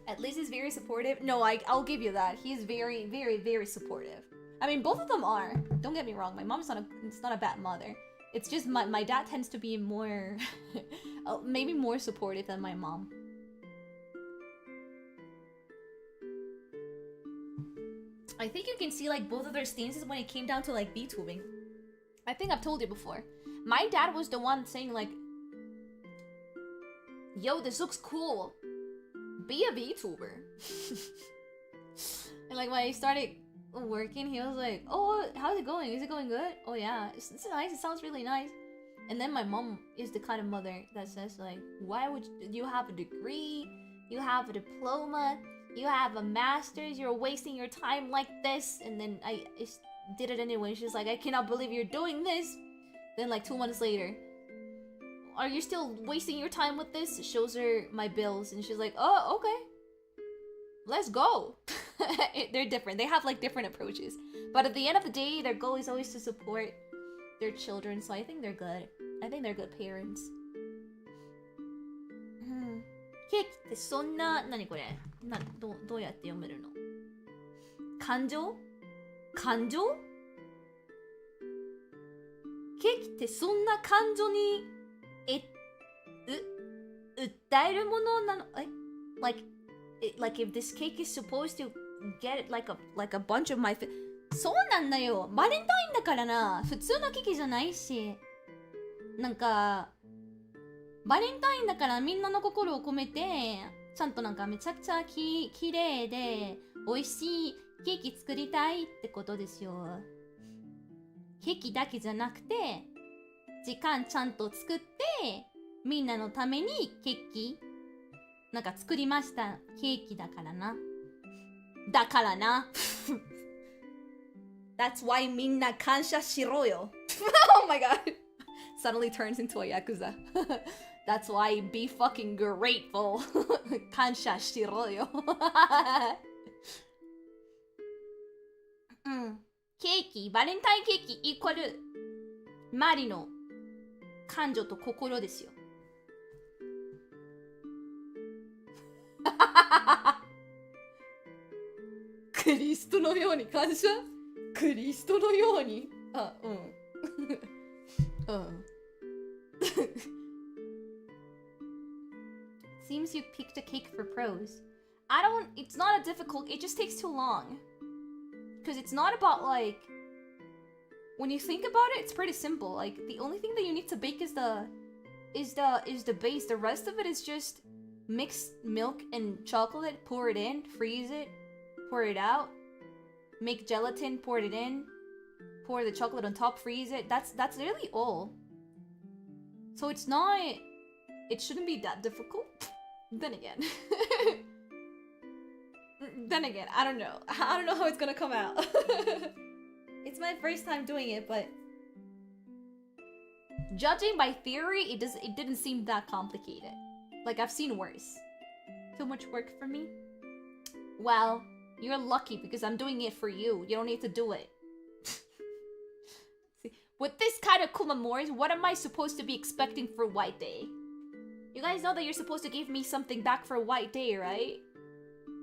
At least he's very supportive. No, I'll give you that. He's very, very, very supportive. I mean, both of them are. Don't get me wrong. My mom's not a bad mother. It's just my dad tends to be more, maybe more supportive than my mom. I think you can see like both of their stances when it came down to like VTubing. I think I've told you before. My dad was the one saying like, yo, this looks cool. Be a VTuber. And like when I started working, he was like, oh, how's it going? Is it going good? Oh yeah, it's nice. It sounds really nice. And then my mom is the kind of mother that says like, why would you have a degree? You have a diploma. You have a master's. You're wasting your time like this. And then I did it anyway. She's like, I cannot believe you're doing this. Then like 2 months later, are you still wasting your time with this? Shows her my bills and she's like, oh, okay. Let's go. They're different. They have like different approaches. But at the end of the day, their goal is always to support their children. So I think they're good. I think they're good parents. ケーキってそんな、何これどうやって読めるの感情感情ケーキってそんな感情に訴えるものなのlike if this cake is supposed to get like a bunch of my そうなんだよバレンタインだからな普通のケーキじゃないしなんかバレンタインだからみんなの心を込めてちゃんとなんかめちゃくちゃきれいで美味しいケーキ作りたいってことですよケーキだけじゃなくて時間ちゃんと作ってみんなのためにケーキなんか作りましたケーキだからなだからなThat's why みんな感謝しろよOh my god Suddenly turns into a yakuza That's why be fucking grateful 感謝しろよケーキバレンタインケーキイコールマリの感情と心ですよクリストのように感謝クリストのようにSeems you picked a cake for pros. It's not a difficult, it just takes too long. Because it's not about like, when you think about it, it's pretty simple. Like, the only thing that you need to bake is the base. The rest of it is just mix milk and chocolate, pour it in, freeze it, pour it out, make gelatin, pour it in, pour the chocolate on top, freeze it. That's really all. So it shouldn't be that difficult. Then again, I don't know how it's gonna come out. It's my first time doing it, but judging by theory, it didn't seem that complicated. Like I've seen worse. Too much work for me? Well, you're lucky because I'm doing it for you. You don't need to do it. See, with this kind of kumamores, what am I supposed to be expecting for White Day? You guys know that you're supposed to give me something back for White Day, right?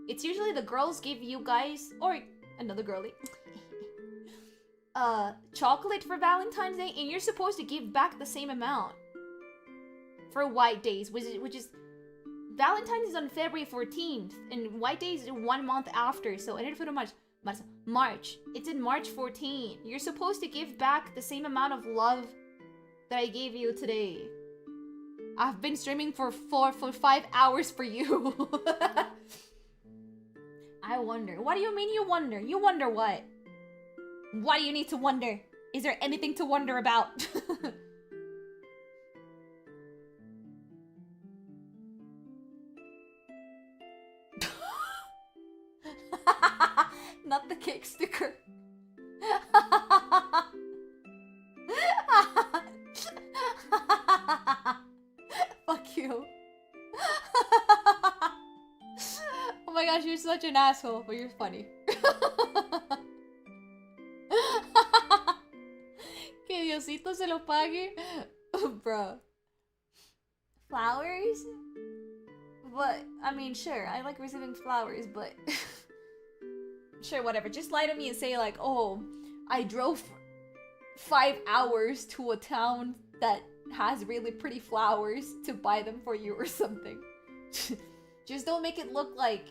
It's usually the girls give you guys, or another girly, chocolate for Valentine's Day, and you're supposed to give back the same amount for White Days, which is Valentine's is on February 14th, and White Day is 1 month after, so I didn't put much. March. It's in March 14. You're supposed to give back the same amount of love that I gave you today. I've been streaming for 5 hours for you. I wonder. What do you mean you wonder? You wonder what? What do you need to wonder? Is there anything to wonder about? Not the cake sticker. Fuck you. Oh my gosh, you're such an asshole, but you're funny. Okay, Diosito se lo pague. Bro. Flowers? But, I mean, sure, I like receiving flowers, but... sure, whatever. Just lie to me and say like, oh, I drove 5 hours to a town that has really pretty flowers to buy them for you or something. Just don't make it look like,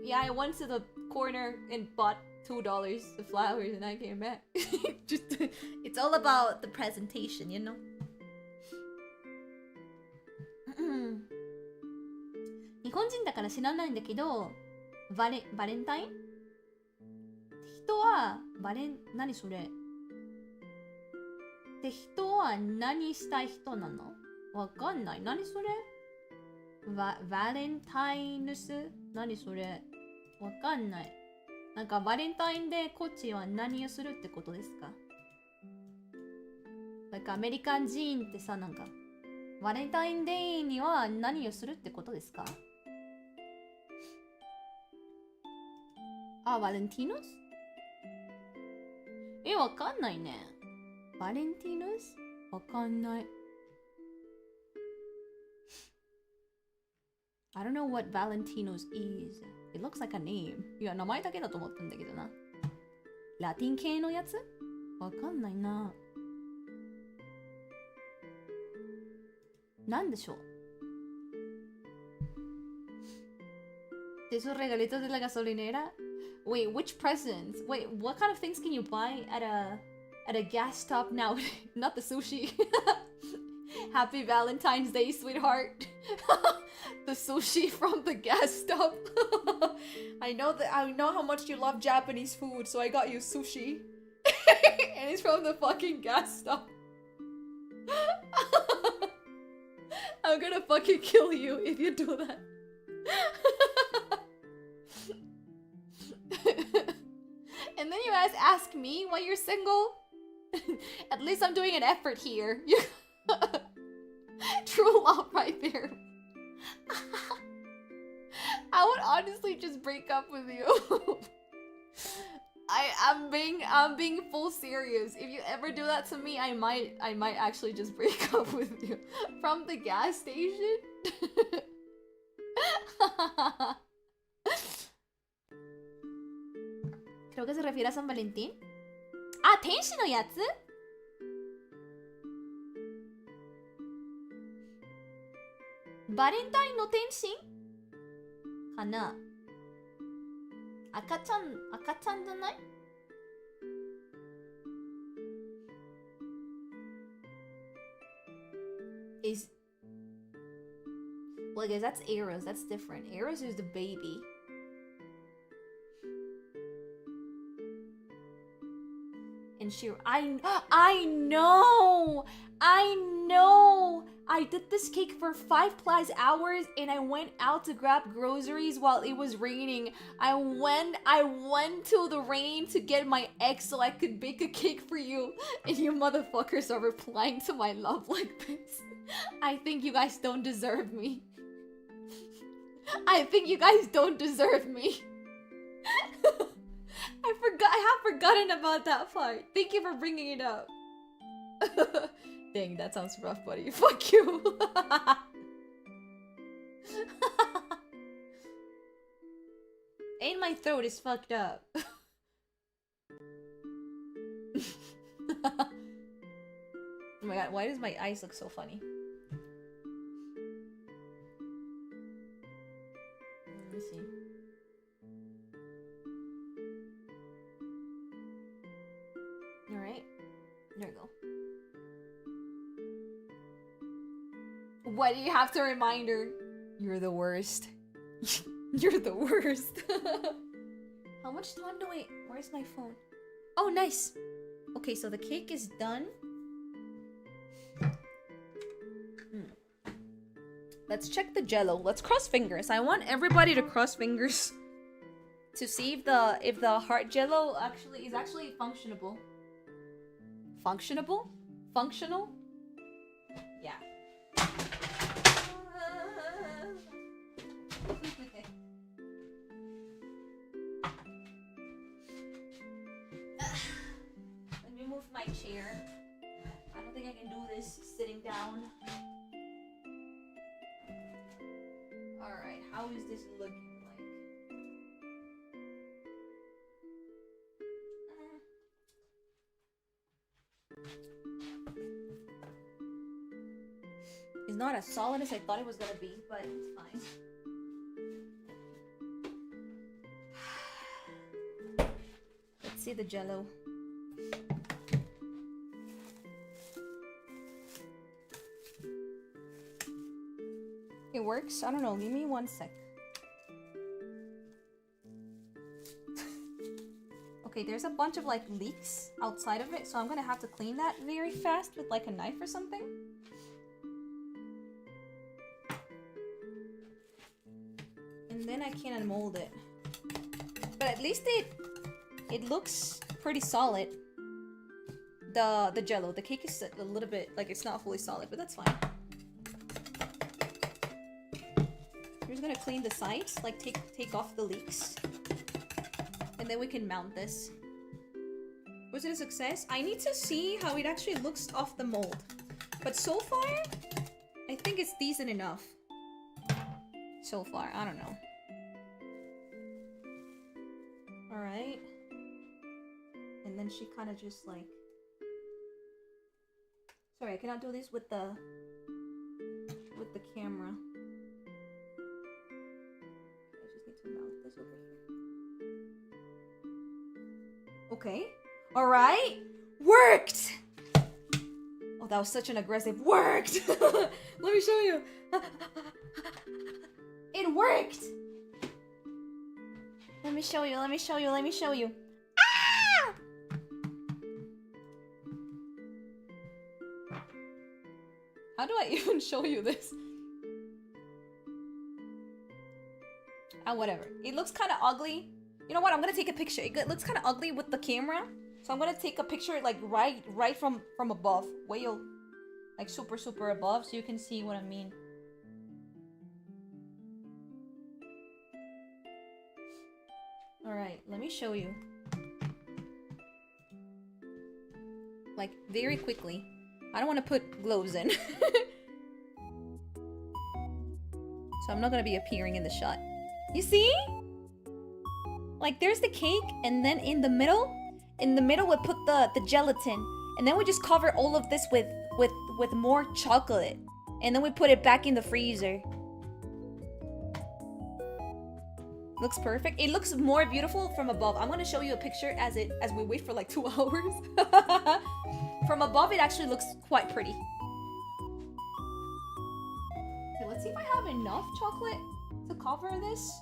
yeah, I went to the corner and bought $2 of flowers and I came back. Just, it's all about the presentation, you know? 日本人だから知らないんだけど、バレンタイン人は何それって人は何したい人なのわかんない。何それバレンタインス何それわかんない。なんかバレンタインでこっちは何をするってことですか？なんかアメリカ人ってさ、なんかバレンタインデーには何をするってことですか？あ、バレンティノス？わかんないね。バレンティノス？わかんない。I don't know what Valentinos is. It looks like a name. いや、名前だけだと思ったんだけどな。ラテン系のやつ？わかんないな。なんでしょう？ ¿De esos regalitos de la gasolinera? Wait, which presents? Wait, what kind of things can you buy at a gas stop now? Not the sushi. Happy Valentine's Day, sweetheart. The sushi from the gas stop. I know how much you love Japanese food, so I got you sushi. And it's from the fucking gas stop. I'm gonna fucking kill you if you do that. And then you guys ask me why you're single? At least I'm doing an effort here. True love right there. I would honestly just break up with you. I'm being full serious. If you ever do that to me, I might actually just break up with you. From the gas station? Creo que se refiere a San Valentín. Ah, 天使のやつ? Valentine の天使? かな? 赤ちゃんじゃない? Well, I guess that's Eros. That's different. Eros is the baby. And I know! I did this cake for 5+ hours and I went out to grab groceries while it was raining. I went to the rain to get my eggs so I could bake a cake for you. And you motherfuckers are replying to my love like this. I think you guys don't deserve me. I think you guys don't deserve me. I have forgotten about that part. Thank you for bringing it up. Dang, that sounds rough, buddy. Fuck you. And my throat is fucked up. Oh my god, why does my eyes look so funny? Let me see. Alright. There we go. Why do you have to remind her? You're the worst. You're the worst. How much time do I... Where's my phone? Oh, nice. Okay, so the cake is done. Let's check the jello. Let's cross fingers. I want everybody to cross fingers to see if the heart jello is actually functionable. Functionable? Functional? Yeah. Let me move my chair. How is this looking like? It's not as solid as I thought it was gonna be, but it's fine. Let's see the jello. It works? I don't know. Give me 1 sec. Okay, there's a bunch of like leaks outside of it, so I'm gonna have to clean that very fast with like a knife or something. And then I can unmold it. But at least it looks pretty solid. The jello. The cake is a little bit like it's not fully solid, but that's fine. We're just gonna clean the sides, like take off the leaks. And then we can mount this. Was it a success? I need to see how it actually looks off the mold. But so far, I think it's decent enough. So far, I don't know. Alright. And then she kind of just like... Sorry, I cannot do this with the camera. I just need to mount this over here. Okay. Alright. Worked! Oh, that was such an aggressive... Worked! Let me show you. It worked! Let me show you, let me show you, let me show you. Ah! How do I even show you this? Ah, whatever. It looks kind of ugly. You know what? I'm gonna take a picture. It looks kind of ugly with the camera, so I'm gonna take a picture like right from above, way like super above, so you can see what I mean. All right, let me show you. Like very quickly. I don't want to put gloves in, so I'm not gonna be appearing in the shot. You see? Like there's the cake, and then in the middle we put the gelatin, and then we just cover all of this with more chocolate, and then we put it back in the freezer. Looks perfect. It looks more beautiful from above. I'm gonna show you a picture as we wait for like 2 hours. From above, it actually looks quite pretty. Okay, let's see if I have enough chocolate to cover this.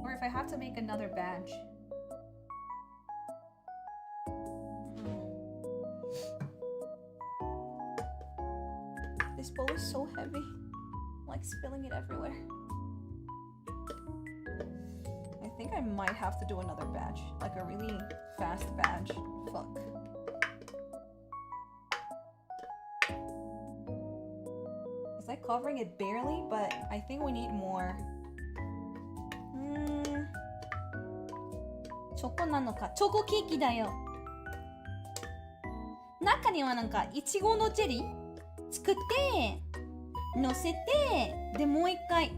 Or if I have to make another batch. This bowl is so heavy. I'm like spilling it everywhere. I think I might have to do another batch. Like a really fast batch. Fuck. It's like covering it barely, but I think we need more. チョコなのか。チョコケーキだよ。中にはなんかいちごのジェリー作って乗せて、でもう一回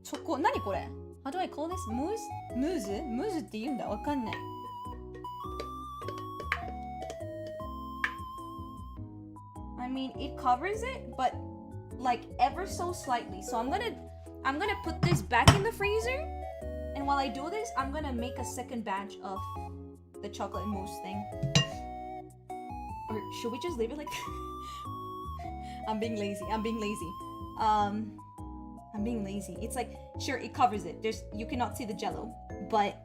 チョコ。何これ？ How do I call this? Mousse? Mousse? Mousse って言うんだ。わかんない。I mean, it covers it, but like ever so slightly. So I'm gonna put this back in the freezer. And while I do this, I'm gonna make a second batch of the chocolate mousse thing. Or should we just leave it like I'm being lazy. I'm being lazy. It's like, sure, it covers it. You cannot see the jello, but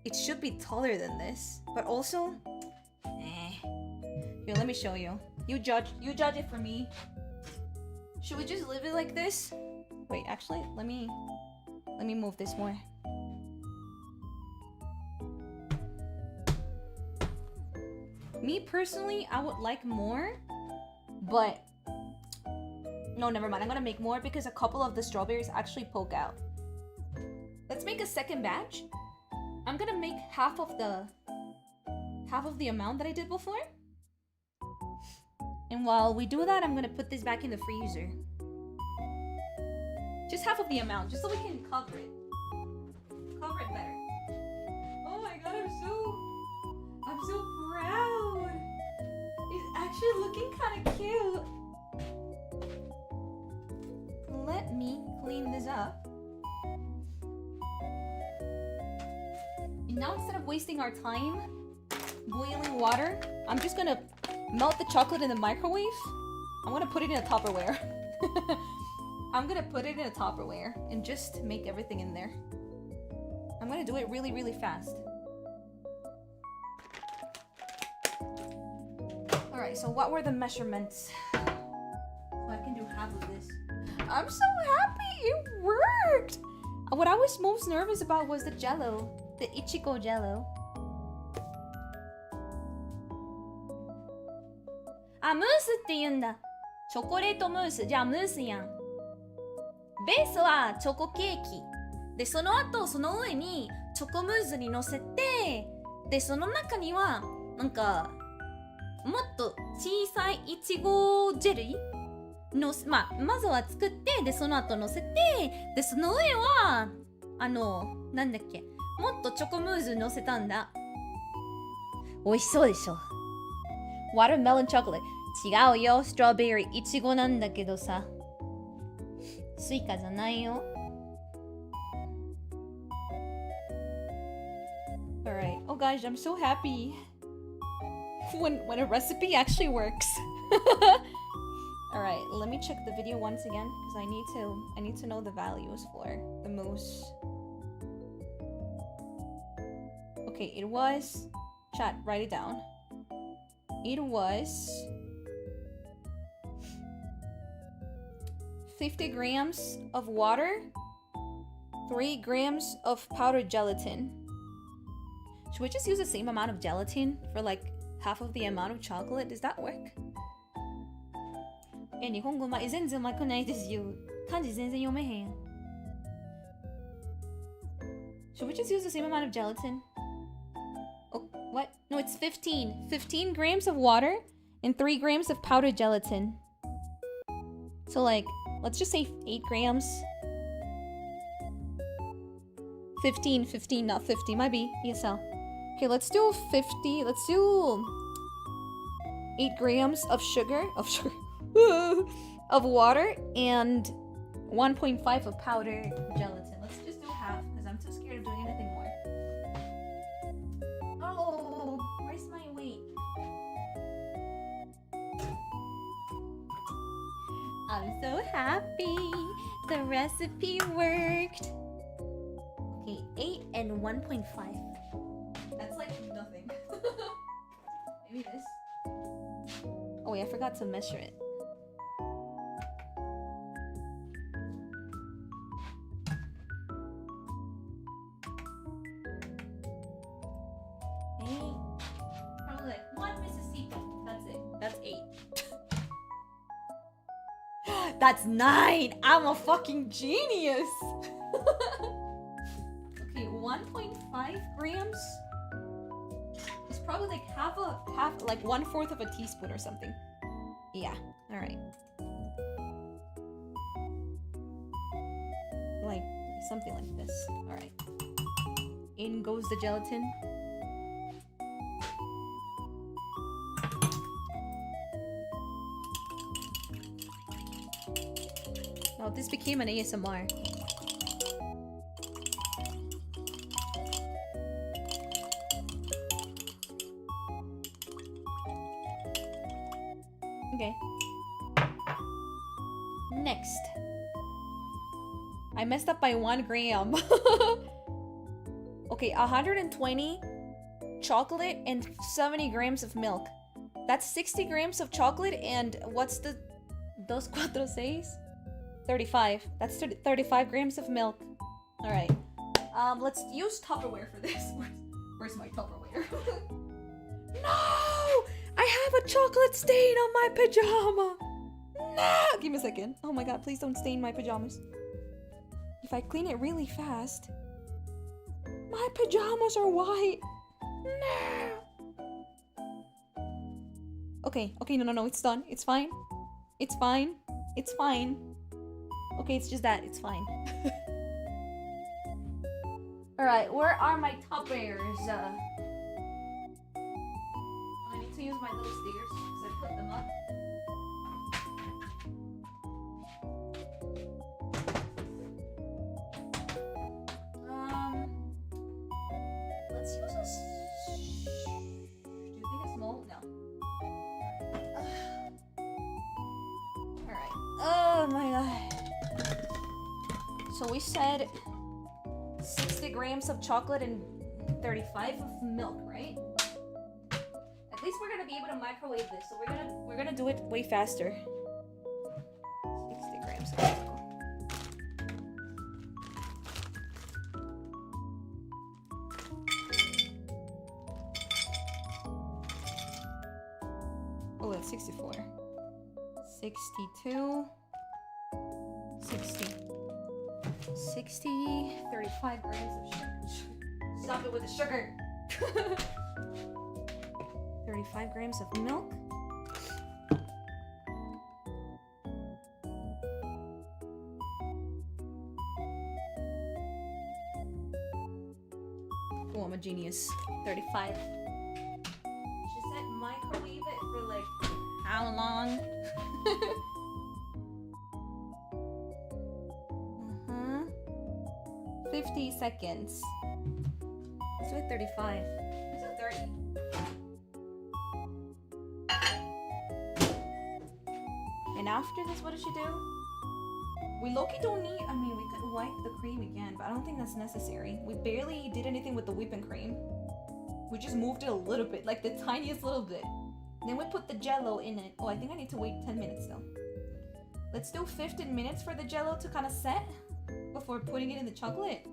it should be taller than this. But also, Here, let me show you. You judge it for me. Should we just leave it like this? Wait, actually, let me move this more. Me personally, I would like more, but no, never mind. I'm gonna make more because a couple of the strawberries actually poke out. Let's make a second batch. I'm gonna make half of the amount that I did before. And while we do that, I'm gonna put this back in the freezer. Just half of the amount, just so we can cover it. Cover it better. Oh my god, I'm so proud. It's actually looking kind of cute. Let me clean this up. And now instead of wasting our time boiling water, I'm just gonna melt the chocolate in the microwave. I'm gonna put it in a Tupperware. I'm gonna put it in a Tupperware and just make everything in there. I'm gonna do it really, really fast. Alright, so what were the measurements? So I can do half of this. I'm so happy it worked! What I was most nervous about was the jello. The Ichigo jello. Ah, mousse って言うんだ。チョコレートムース。じゃあムースやん。ベースはチョコケーキ。で、その後、その上にチョコムースに乗せて、で、その中には、なんか、もっと小さいイチゴジェリーの、まずは作って、で、その後乗せて、で、その上は、なんだっけ、もっとチョコムース乗せたんだ。美味しそうでしょ。Watermelon chocolate。違うよ、ストロベリー、イチゴなんだけどさ。スイカじゃないよ。Alright. Oh gosh, I'm so happy. When a recipe actually works. Alright, let me check the video once again because I need to know the values for the mousse. Okay, it was, chat, write it down. It was 50 grams of water, 3 grams of powdered gelatin. Should we just use the same amount of gelatin for like half of the amount of chocolate? Does that work? 日本語全然うまくないですよ。漢字全然読めへん。Should we just use the same amount of gelatin? Oh, what? No, it's 15. 15 grams of water and 3 grams of powdered gelatin. So like, let's just say 8 grams. 15, not 50. Might be ESL. Okay, let's do 50. Let's do 8 grams of sugar. Of water and 1.5 of powdered gelatin. Let's just do half because I'm too scared of doing anything more. Oh, where's my weight? I'm so happy. The recipe worked. Okay, 8 and 1.5. That's like nothing. Maybe this. Oh wait, I forgot to measure it. Probably like 1 Mississippi. That's it. That's 8. That's 9! I'm a fucking genius! Okay, 1.5 grams is probably like like 1/4 of a teaspoon or something. Yeah, alright. Like, something like this. Alright. In goes the gelatin. Oh, this became an ASMR. Okay. Next. I messed up by 1 gram. Okay, 120 chocolate and 70 grams of milk. That's 60 grams of chocolate and what's the... Dos cuatro seis? 35. That's 35 grams of milk. Alright. Let's use Tupperware for this. Where's my Tupperware? No! I have a chocolate stain on my pajama! No! Give me a second. Oh my god, please don't stain my pajamas. If I clean it really fast... My pajamas are white! No! Okay, no, it's done. It's fine. It's fine. It's fine. Okay, it's just that. It's fine. Alright, where are my toppers? I need to use my little stairs because I put them up. Let's use this. Do you think it's small? No. Alright. Oh my god. So we said 60 grams of chocolate and 35 of milk, right? At least we're gonna be able to microwave this, so we're gonna do it way faster. 60 grams of milk. Oh, that's 64. 62. 60. 60, 35 grams of sugar. Stop it with the sugar. 35 grams of milk. Oh, I'm a genius. 35. She said microwave it for like how long? 50 seconds. Let's do it 35. Let's do 30. And after this, what does she do? We low-key don't need, I mean, we could wipe the cream again, but I don't think that's necessary. We barely did anything with the whipping cream. We just moved it a little bit, like the tiniest little bit. Then we put the jello in it. Oh, I think I need to wait 10 minutes though. Let's do 15 minutes for the jello to kind of set before putting it in the chocolate.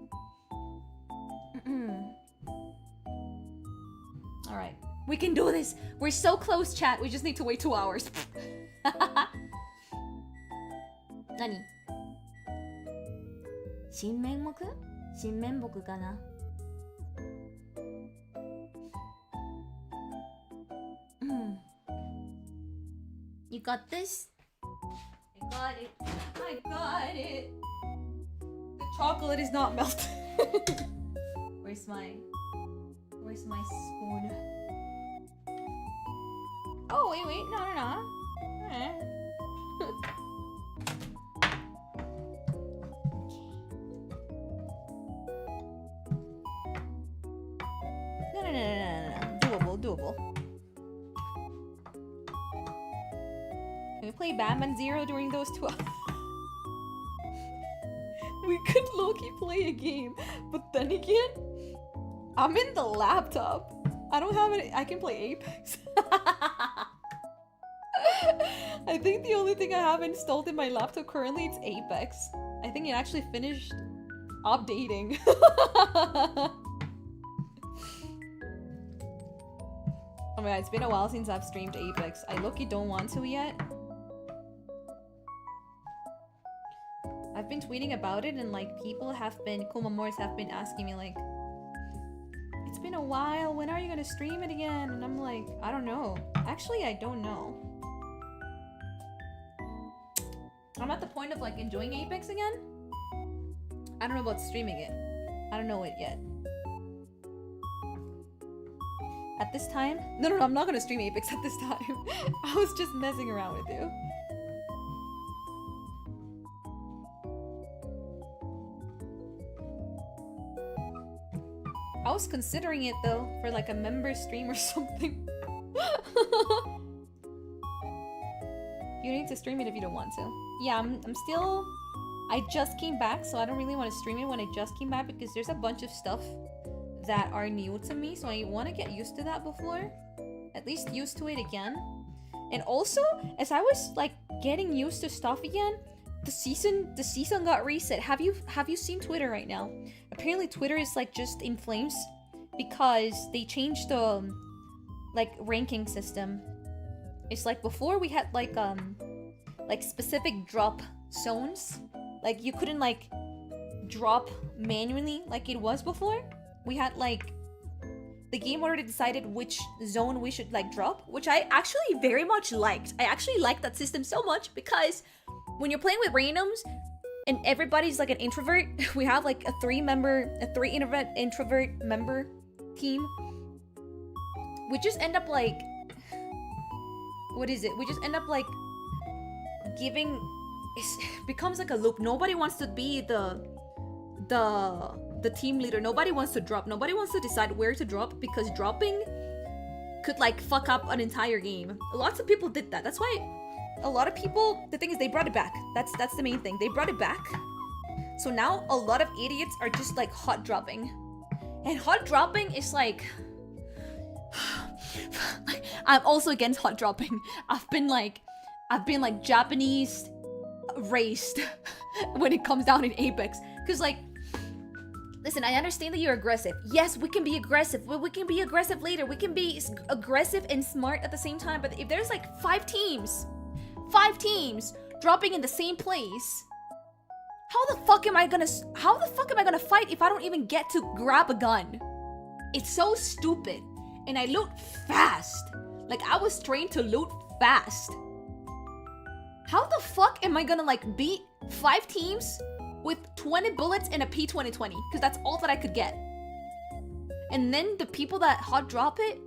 Alright. We can do this! We're so close, chat. We just need to wait 2 hours. Nani? 新面目?新面目かな? You got this? I got it. I got it. The chocolate is not melted. Where's my spoon? Oh, wait. No. No. Doable. Can we play Batman Zero during those 2 hours? We could low-key play a game, but then again, I'm in the laptop. I don't have any. I can play Apex. I think the only thing I have installed in my laptop currently is Apex. I think it actually finished updating. Oh my god, it's been a while since I've streamed Apex. I low-key don't want to yet. I've been tweeting about it and like people have been, Kumamors have been asking me like, it's been a while, when are you gonna stream it again? And I'm like, I don't know. Actually, I don't know. I'm at the point of like enjoying Apex again. I don't know about streaming it. I don't know it yet. At this time? No, I'm not gonna stream Apex at this time. I was just messing around with you. I was considering it though, for like a member stream or something. You need to stream it if you don't want to. Yeah, I'm still... I just came back, so I don't really want to stream it when I just came back because there's a bunch of stuff that are new to me, so I want to get used to that before. At least used to it again. And also, as I was like getting used to stuff again, the season got reset. Have you seen Twitter right now? Apparently Twitter is like just in flames because they changed the like ranking system. It's like before we had like specific drop zones. Like you couldn't like drop manually like it was before. We had like the game already decided which zone we should like drop, which I actually very much liked. I actually liked that system so much because when you're playing with randoms, and everybody's like an introvert. We have like a three introvert member team. We just end up like, what is it? We just end up like giving, it becomes like a loop. Nobody wants to be the team leader. Nobody wants to drop. Nobody wants to decide where to drop, because dropping could like fuck up an entire game. Lots of people did that. That's why a lot of people, the thing is, they brought it back. That's the main thing. They brought it back. So now a lot of idiots are just like hot dropping. And hot dropping is like, I'm also against hot dropping. I've been like Japanese raised when it comes down in Apex. Cause like, listen, I understand that you're aggressive. Yes, we can be aggressive. We can be aggressive later. We can be aggressive and smart at the same time. But if there's like five teams dropping in the same place, how the fuck am I gonna fight if I don't even get to grab a gun? It's so stupid. And I loot fast. Like, I was trained to loot fast. How the fuck am I gonna like beat 5 teams with 20 bullets and a P2020? Because that's all that I could get. And then the people that hot drop it,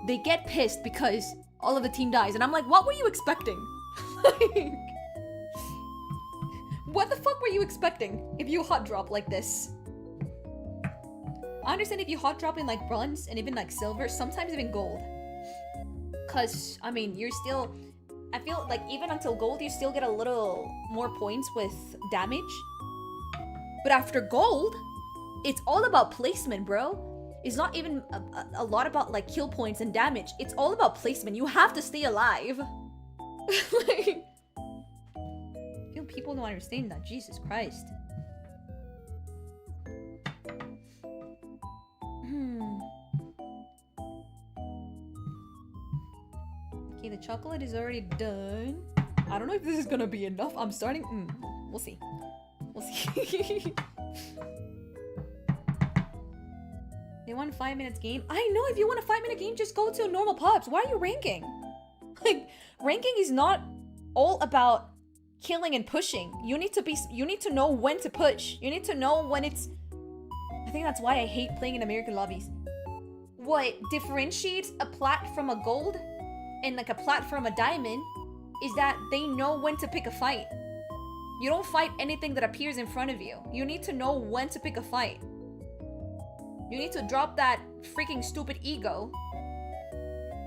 they get pissed because all of the team dies. And I'm like, what were you expecting? Like, what the fuck were you expecting if you hot drop like this? I understand if you hot drop in like bronze and even like silver, sometimes even gold. Cause, I mean, you're still, I feel like even until gold, you still get a little more points with damage. But after gold, it's all about placement, bro. It's not even a lot about like kill points and damage. It's all about placement. You have to stay alive. Like, I feel people don't understand that. Jesus Christ. Okay, the chocolate is already done. I don't know if this is gonna be enough. I'm starting. We'll see. We'll see. They want a 5 minutes game. I know, if you want a 5-minute game, just go to normal pubs. Why are you ranking? Like, ranking is not all about killing and pushing. You need to know when to push. You need to know when it's. I think that's why I hate playing in American lobbies. What differentiates a plat from a gold and like a plat from a diamond is that they know when to pick a fight. You don't fight anything that appears in front of you. You need to know when to pick a fight. You need to drop that freaking stupid ego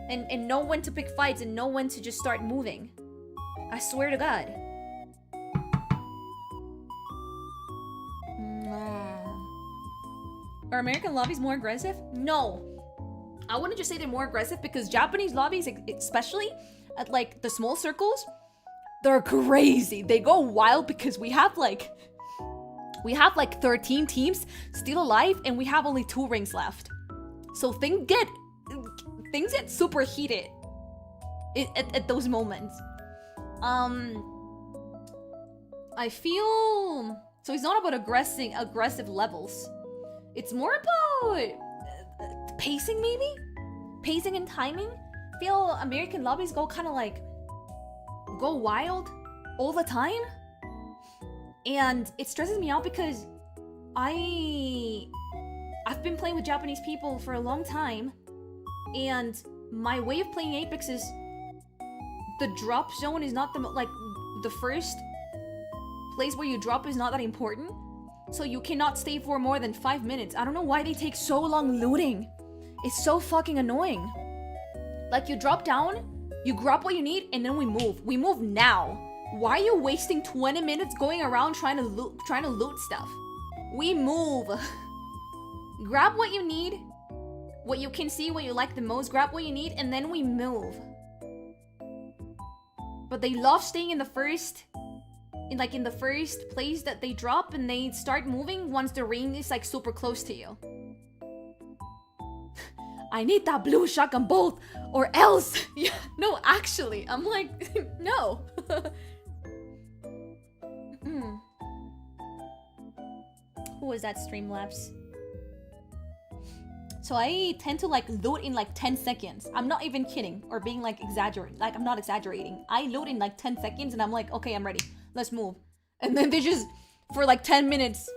and know when to pick fights and know when to just start moving. I swear to God. Are American lobbies more aggressive? No. I wouldn't just say they're more aggressive, because Japanese lobbies, especially at like the small circles, they're crazy. They go wild because we have like 13 teams still alive and we have only 2 rings left. So things get super heated at those moments. I feel so it's not about aggressive levels. It's more about pacing, maybe? Pacing and timing. I feel American lobbies go kind of like go wild all the time. And it stresses me out because I've been playing with Japanese people for a long time, and my way of playing Apex is the drop zone is not the first place where you drop is not that important. So you cannot stay for more than 5 minutes. I don't know why they take so long looting. It's so fucking annoying. Like, you drop down, you grab what you need, and then we move. We move now. Why are you wasting 20 minutes going around trying to loot stuff? We move. Grab what you need, what you can see, what you like the most, grab what you need, and then we move. But they love staying in the first place that they drop, and they start moving once the ring is like super close to you. I need that blue shotgun bolt, or else. Yeah, no, actually, I'm like, no. Who was that, Streamlabs? So I tend to like loot in like 10 seconds. I'm not even kidding or being like exaggerating. Like, I'm not exaggerating. I loot in like 10 seconds and I'm like, okay, I'm ready. Let's move. And then they just for like 10 minutes.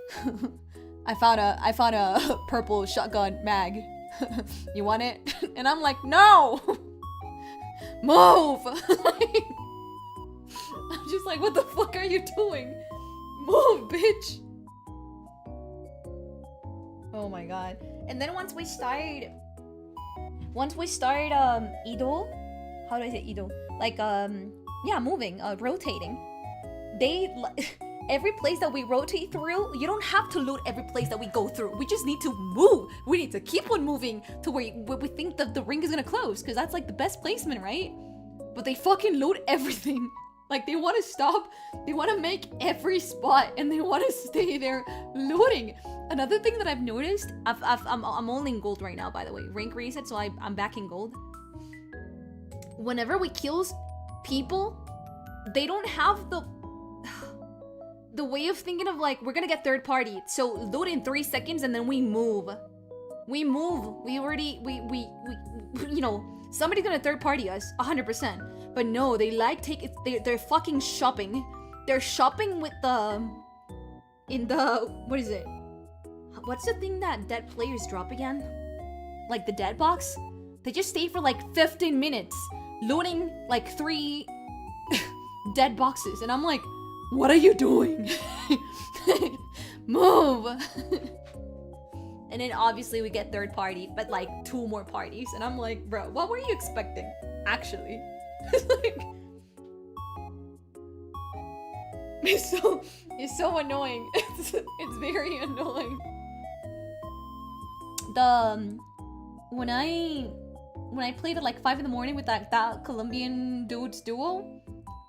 I found a purple shotgun mag. You want it? And I'm like, no! Move! I'm just like, what the fuck are you doing? Move, bitch! Oh my god. And then once we start Ido, how do I say Ido? Like, yeah, moving, rotating. Every place that we rotate through, you don't have to loot every place that we go through. We just need to move. We need to keep on moving to where we think that the ring is gonna close, because that's like the best placement, right? But they fucking loot everything. Like, they want to stop, they want to make every spot, and they want to stay there looting. Another thing that I've noticed, I'm only in gold right now, by the way. Rank reset, so I'm back in gold. Whenever we kill people, they don't have the way of thinking of like, we're gonna get third party, so loot in 3 seconds and then we move. We you know, somebody's gonna third party us 100%. But no, they like they're fucking shopping. They're shopping with what is it? What's the thing that dead players drop again? Like the dead box? They just stay for like 15 minutes looting like 3 dead boxes, and I'm like, what are you doing? Move! And then obviously we get third party, but like 2 more parties, and I'm like, bro, what were you expecting? Actually. Like, it's so annoying. It's very annoying. When I played at like 5 in the morning with that Colombian dudes duo,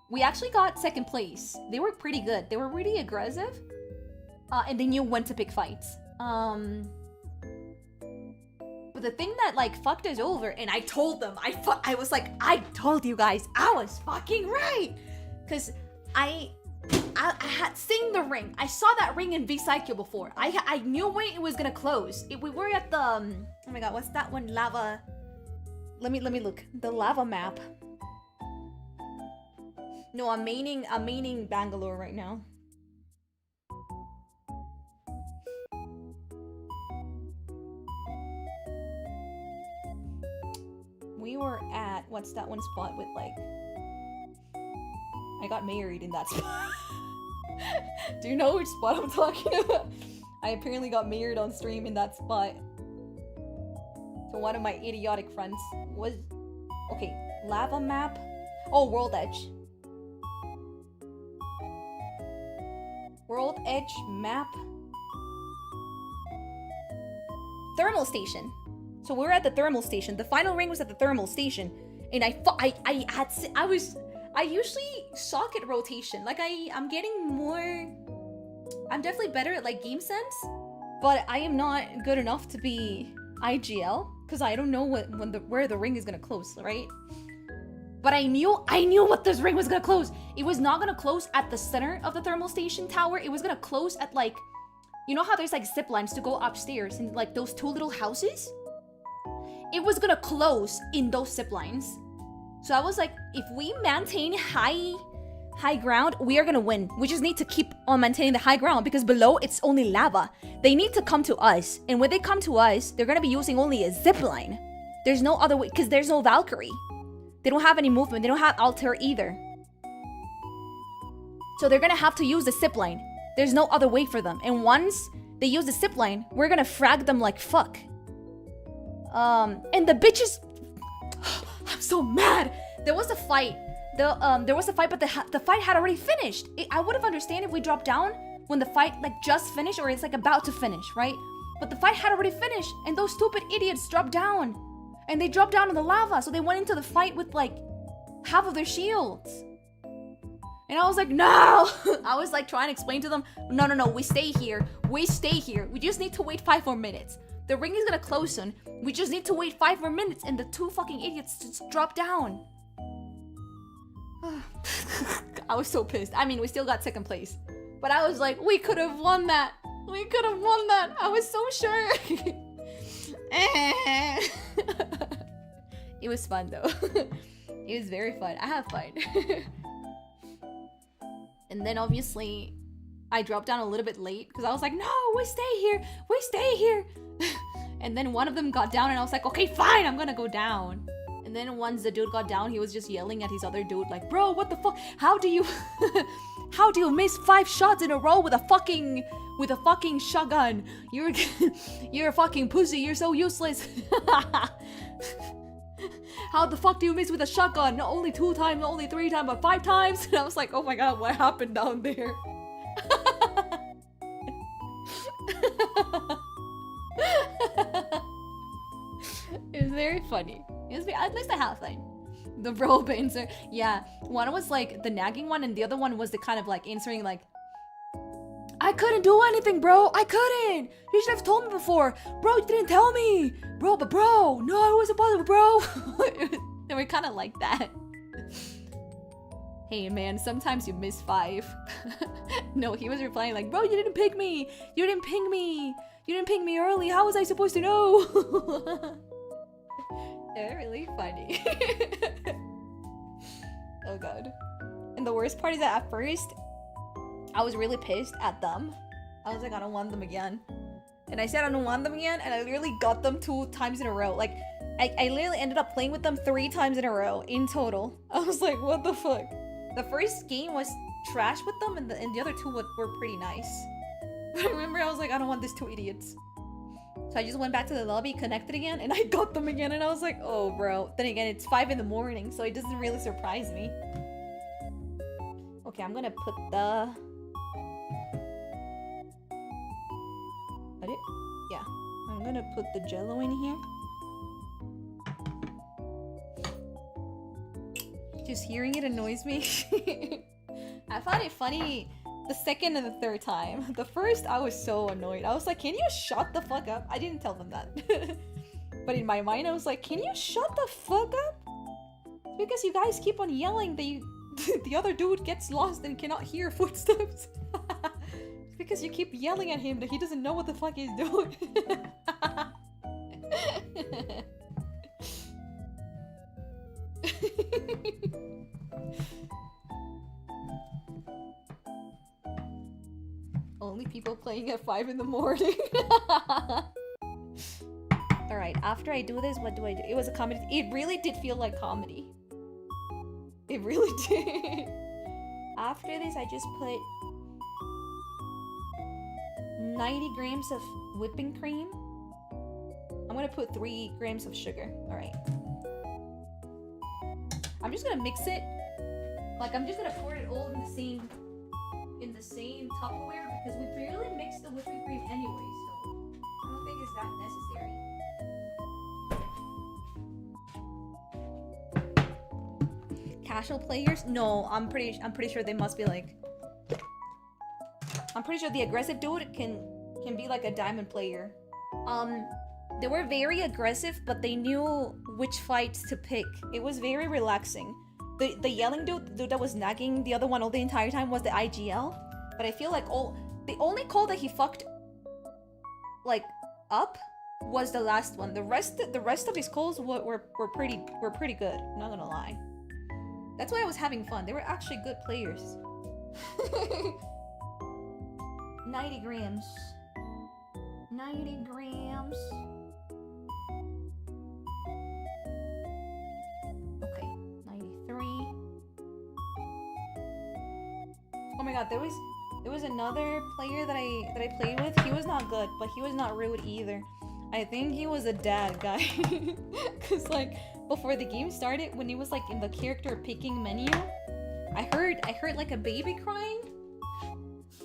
we actually got 2nd place. They were pretty good. They were really aggressive. And they knew when to pick fights. But the thing that like fucked us over, and I told them, I was like, I told you guys, I was fucking right. Cause I had seen the ring. I saw that ring in V-Cycle before. I knew when it was gonna close. We were at the, oh my god, what's that one? Lava. Let me look. The lava map. No, I'm maining Bangalore right now. We were at, what's that one spot with like, I got married in that spot. Do you know which spot I'm talking about? I apparently got married on stream in that spot. So one of my idiotic friends was, okay, lava map. Oh, World Edge. World Edge map. Thermal station. So we're at the thermal station. The final ring was at the thermal station, and I usually suck at rotation. Like I'm getting more. I'm definitely better at like game sense, but I am not good enough to be IGL because I don't know where the ring is gonna close, right? But I knew what this ring was gonna close. It was not gonna close at the center of the thermal station tower. It was gonna close at like, you know how there's like zip lines to go upstairs in like those 2 little houses? It was gonna close in those zip lines. So I was like, if we maintain high ground, we are gonna win. We just need to keep on maintaining the high ground because below it's only lava. They need to come to us, and when they come to us, they're gonna be using only a zip line. There's no other way because there's no Valkyrie. They don't have any movement. They don't have Altair either. So they're gonna have to use the zip line. There's no other way for them. And once they use the zip line, we're gonna frag them like fuck. And the bitches, I'm so mad. There was a fight. There was a fight, but the fight had already finished. I would have understand if we dropped down when the fight like just finished or it's like about to finish, right? But the fight had already finished, and those stupid idiots dropped down. And they dropped down in the lava, so they went into the fight with like half of their shields. And I was like, no! I was like trying to explain to them, no, we stay here. We stay here. We just need to wait 5 more minutes. The ring is gonna close soon. We just need to wait 5 more minutes, and the 2 fucking idiots just dropped down. I was so pissed. I mean, we still got 2nd place. But I was like, we could have won that. We could have won that. I was so sure. It was fun though. It was very fun. I have fun. And then obviously I dropped down a little bit late because I was like, no, we stay here. And then one of them got down and I was like, okay, fine, I'm gonna go down. And then once the dude got down, he was just yelling at his other dude like, bro, what the fuck? How do you miss 5 shots in a row with a fucking shotgun? You're a fucking pussy, you're so useless. How the fuck do you miss with a shotgun? Not only 2 times, not only 3 times, but 5 times? And I was like, oh my god, what happened down there? It was very funny. At least I had fun. The bro banter. Yeah, one was like the nagging one, and the other one was the kind of like answering like, I couldn't do anything, bro. I couldn't. You should have told me before. Bro, you didn't tell me. Bro, no, I wasn't bothered, bro. They were kind of like that. Hey, man, sometimes you miss 5. No, he was replying like, bro, you didn't pick me. You didn't ping me. You didn't ping me early. How was I supposed to know? They're really funny. Oh, God. And the worst part is that at first, I was really pissed at them. I was like, I don't want them again. And I said I don't want them again, and I literally got them 2 times in a row. Like, I literally ended up playing with them 3 times in a row in total. I was like, what the fuck? The first game was trash with them, and the other 2 were pretty nice. But I remember I was like, I don't want these 2 idiots. So I just went back to the lobby, connected again, and I got them again, and I was like, oh, bro. Then again, it's 5 in the morning, so it doesn't really surprise me. Okay, I'm gonna put the... Yeah, I'm gonna put the jello in here. Just hearing it annoys me. I found it funny the second and the third time. The first, I was so annoyed. I was like, can you shut the fuck up? I didn't tell them that. But in my mind, I was like, can you shut the fuck up? Because you guys keep on yelling that the other dude gets lost and cannot hear footsteps. Because you keep yelling at him that he doesn't know what the fuck he's doing. Only people playing at 5 in the morning. Alright, after I do this, what do I do? It was a comedy. It really did feel like comedy. It really did. After this, I just put 90 grams of whipping cream. I'm gonna put 3 grams of sugar. Alright. I'm just gonna mix it. Like, I'm just gonna pour it all in the same Tupperware because we barely mixed the whipping cream anyway, so I don't think it's that necessary. Casual players? No, I'm pretty sure they must be like... I'm pretty sure the aggressive dude can be like a diamond player. They were very aggressive, but they knew which fights to pick. It was very relaxing. The yelling dude, the dude that was nagging the other one all the entire time was the IGL. But I feel like the only call that he fucked like up was the last one. The rest of his calls were pretty good. I'm not gonna lie. That's why I was having fun. They were actually good players. 90 grams. 90 grams. Okay, 93. Oh my god, there was another player that I played with. He was not good, but he was not rude either. I think he was a dad guy. Cause like before the game started, when he was like in the character picking menu, I heard like a baby crying.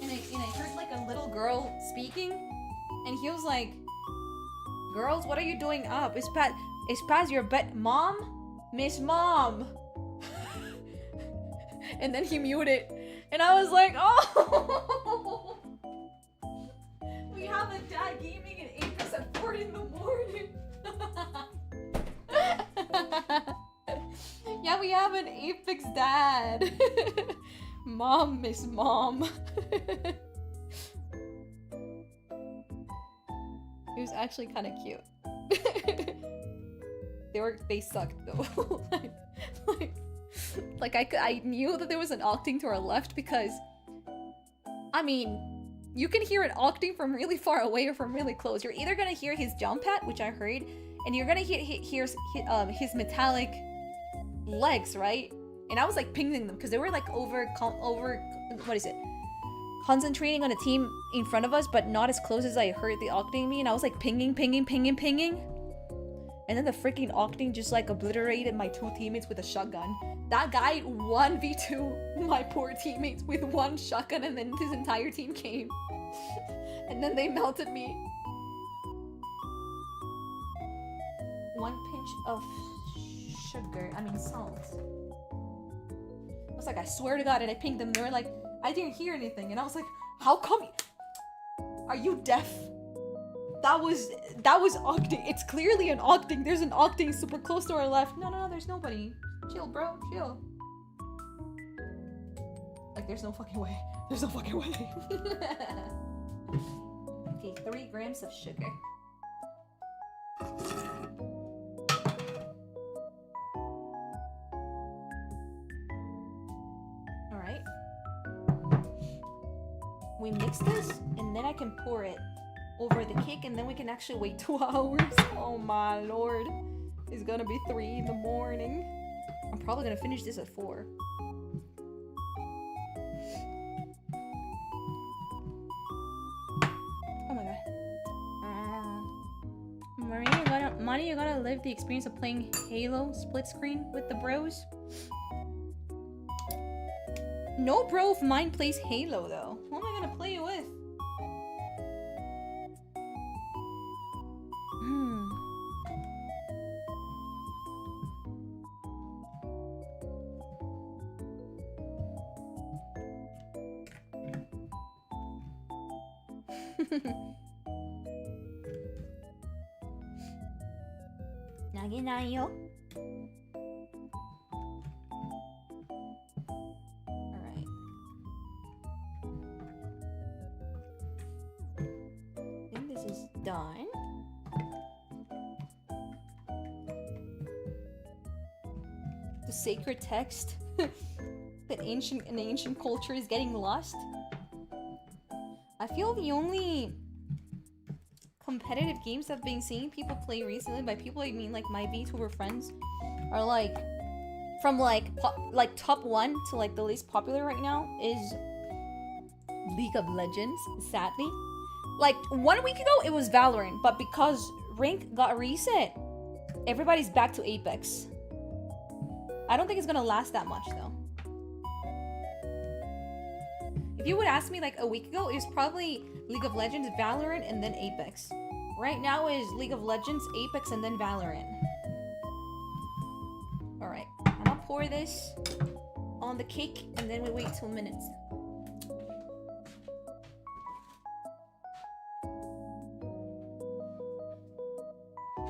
And I heard like a little girl speaking, and he was like, "Girls, what are you doing up? It's past your bed, Mom, Miss Mom." And then he muted, and I was like, "Oh, we have a dad gaming in Apex at 4 in the morning." Yeah, we have an Apex dad. Mom, Miss Mom. It was actually kind of cute. They sucked though. like I knew that there was an octing to our left because I mean, you can hear it octing from really far away or from really close. You're either gonna hear his jump pad, which I heard, and you're gonna hear his metallic legs, right? And I was like pinging them because they were like over what is it? Concentrating on a team in front of us, but not as close as I heard the octing me, and I was like pinging. And then the freaking octing just like obliterated my 2 teammates with a shotgun. That guy 1v2 my poor teammates with 1 shotgun, and then his entire team came. And then they melted me. 1 pinch of sugar, I mean salt. I was like, I swear to God, and I pinged them. They were like, I didn't hear anything. And I was like, how come? Are you deaf? That was octing. It's clearly an octing. There's an octing super close to our left. No, there's nobody. Chill, bro, chill. Like, there's no fucking way. There's no fucking way. Okay, 3 grams of sugar. Alright. We mix this, and then I can pour it over the cake, and then we can actually wait 2 hours. Oh my lord. It's gonna be 3 in the morning. I'm probably gonna finish this at 4. Oh my god. Marie, you gotta live the experience of playing Halo split screen with the bros. No bro of mine plays Halo though. Who am I gonna play it with? Naginayo. Alright. I think this is done. The sacred text that an ancient culture is getting lost. I feel the only competitive games I've been seeing people play recently, by people I mean like my VTuber friends, are like from like top 1 to like the least popular right now is League of Legends, sadly. Like 1 week ago it was Valorant, but because rank got reset, everybody's back to Apex. I don't think it's gonna last that much though. If you would ask me like a week ago, it was probably League of Legends, Valorant, and then Apex. Right now is League of Legends, Apex, and then Valorant. Alright, I'm gonna pour this on the cake, and then we wait 2 minutes.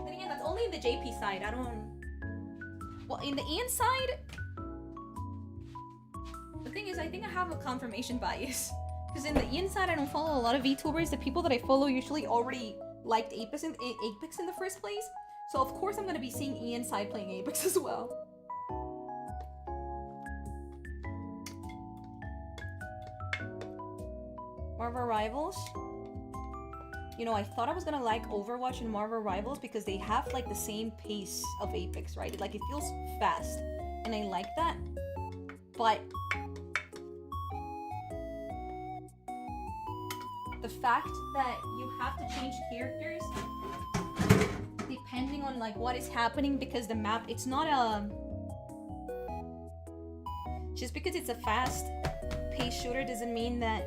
Then again, that's only in the JP side. I don't... Well, in the Ian side... The thing is, I think I have a confirmation bias. Because in the Ian side, I don't follow a lot of VTubers. The people that I follow usually already liked Apex in the first place. So of course I'm going to be seeing Ian side playing Apex as well. Marvel Rivals. You know, I thought I was going to like Overwatch and Marvel Rivals because they have like the same pace of Apex, right? Like it feels fast. And I like that. But the fact that you have to change characters depending on like what is happening, because the map, it's not a... Just because it's a fast paced shooter doesn't mean that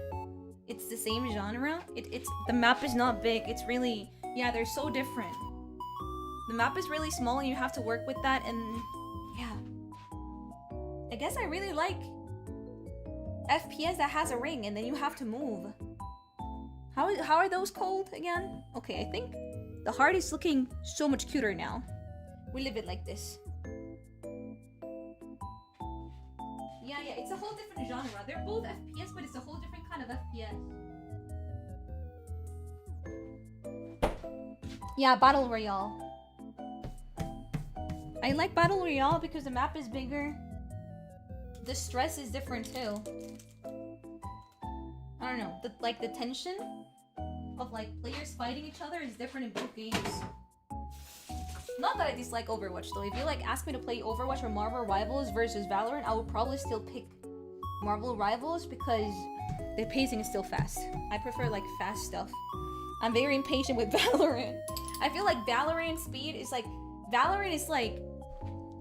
it's the same genre. The map is not big. It's really... Yeah, they're so different. The map is really small and you have to work with that, and yeah. I guess I really like FPS that has a ring and then you have to move. How are those called again? Okay, I think the heart is looking so much cuter now. We leave it like this. Yeah, it's a whole different genre. They're both FPS, but it's a whole different kind of FPS. Yeah, Battle Royale. I like Battle Royale because the map is bigger. The stress is different too. I don't know, the tension of like players fighting each other is different in both games. Not that I dislike Overwatch though. If you like ask me to play Overwatch or Marvel Rivals versus Valorant, I would probably still pick Marvel Rivals because the pacing is still fast. I prefer like fast stuff. I'm very impatient with Valorant. I feel like Valorant speed is like Valorant is like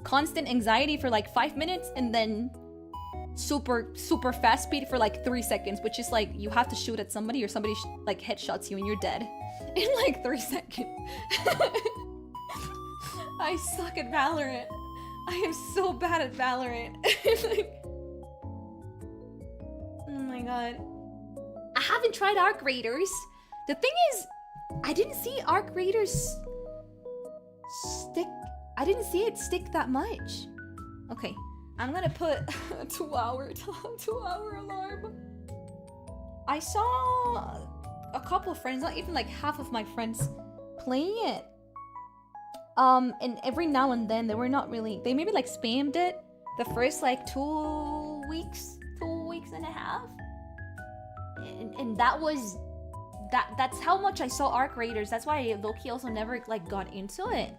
constant anxiety for like 5 minutes and then super fast speed for like 3 seconds, which is like you have to shoot at somebody or somebody like headshots you and you're dead in like 3 seconds. I suck at Valorant. I am so bad at Valorant. Like, oh my god. I haven't tried Arc Raiders. The thing is, I didn't see Arc Raiders stick. I didn't see it stick that much. Okay, I'm gonna put a 2-hour alarm. I saw a couple of friends, not even like half of my friends, playing it. And every now and then they were not really. They maybe like spammed it the first like 2 weeks and a half, and that was. That's how much I saw Arc Raiders. That's why Loki also never like got into it.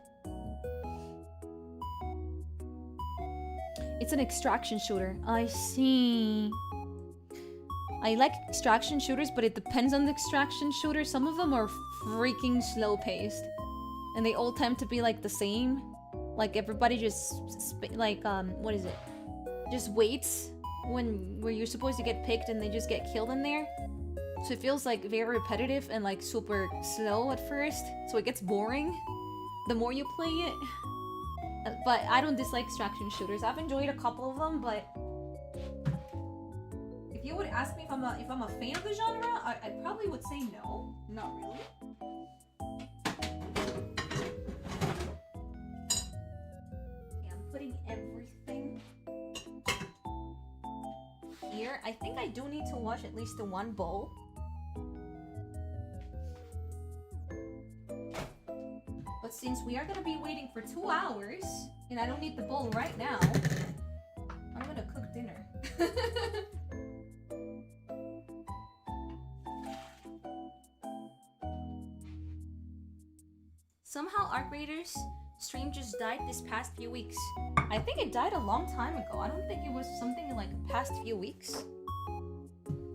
It's an extraction shooter. I see. I like extraction shooters, but it depends on the extraction shooter. Some of them are freaking slow paced, and they all tend to be like the same. Like everybody just what is it? Just waits where you're supposed to get picked, and they just get killed in there. So it feels like very repetitive and like super slow at first. So it gets boring the more you play it. But I don't dislike extraction shooters. I've enjoyed a couple of them, but if you would ask me if I'm a fan of the genre, I probably would say no. Not really. Okay, I'm putting everything here. I think I do need to wash at least the one bowl. But since we are gonna be waiting for 2 hours, and I don't need the bowl right now, I'm gonna cook dinner. Somehow Arc Raiders stream just died this past few weeks. I think it died a long time ago. I don't think it was something in like the past few weeks.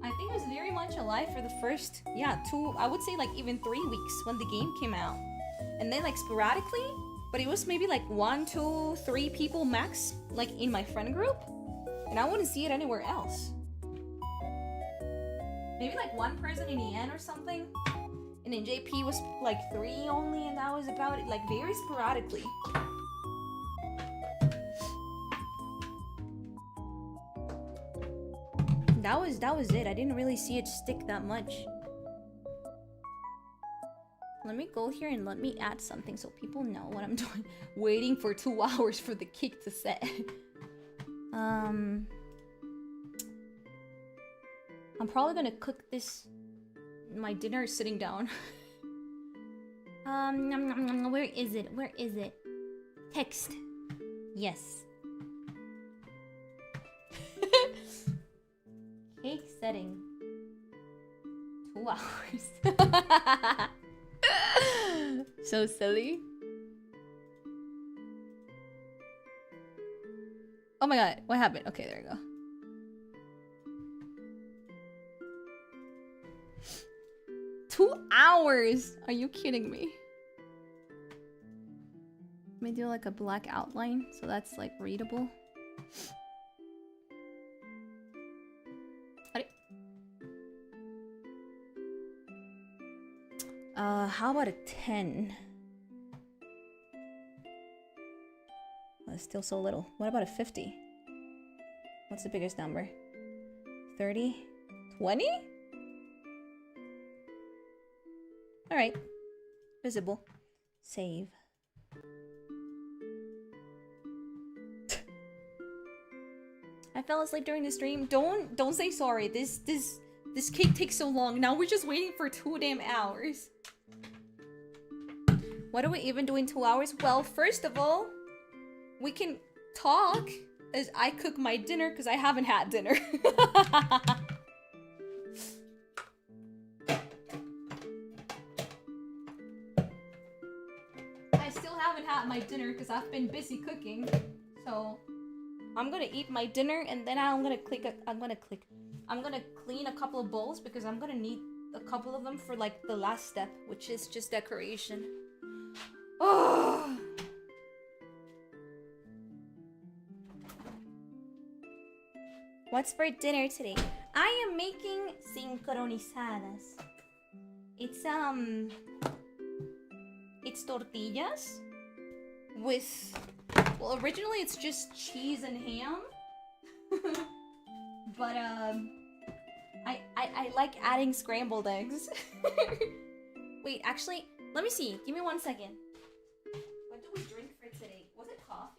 I think it was very much alive for the first, I would say like even 3 weeks when the game came out. And then like sporadically, but it was maybe like 1, 2, 3 people max, like in my friend group. And I wouldn't see it anywhere else. Maybe like 1 person in the end or something. And then JP was like 3 only, and that was about it, like very sporadically. That was it. I didn't really see it stick that much. Let me go here and let me add something so people know what I'm doing. Waiting for 2 hours for the cake to set. I'm probably gonna cook this. My dinner is sitting down. Where is it? Where is it? Text. Yes. Cake setting. 2 hours. So silly. Oh my god, what happened? Okay, there we go. Two hours? Are you kidding me? Let me do like a black outline so that's like readable. How about a 10? That's still so little. What about a 50? What's the biggest number? 30? 20? Alright. Visible. Save. I fell asleep during the stream. Don't say sorry. This cake takes so long. Now we're just waiting for 2 damn hours. What are we even doing 2 hours? Well, first of all, we can talk as I cook my dinner because I haven't had dinner. still haven't had my dinner because I've been busy cooking. So I'm gonna eat my dinner and then I'm gonna clean a couple of bowls because I'm gonna need a couple of them for like the last step, which is just decoration. Oh. What's for dinner today? I am making sincronizadas. It's tortillas with, well, originally it's just cheese and ham. But I like adding scrambled eggs. Wait, actually, let me see. Give me 1 second. What do we drink for today? Was it coffee?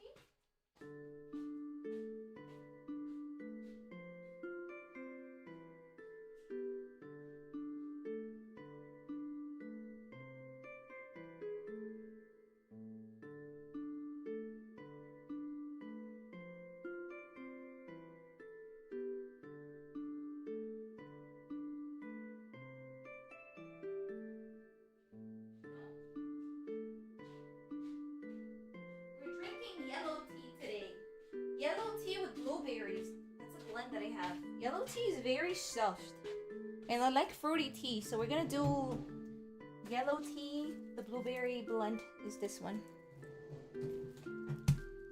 Yellow tea today. Yellow tea with blueberries. That's a blend that I have. Yellow tea is very soft. And I like fruity tea, so we're gonna do yellow tea. The blueberry blend is this one.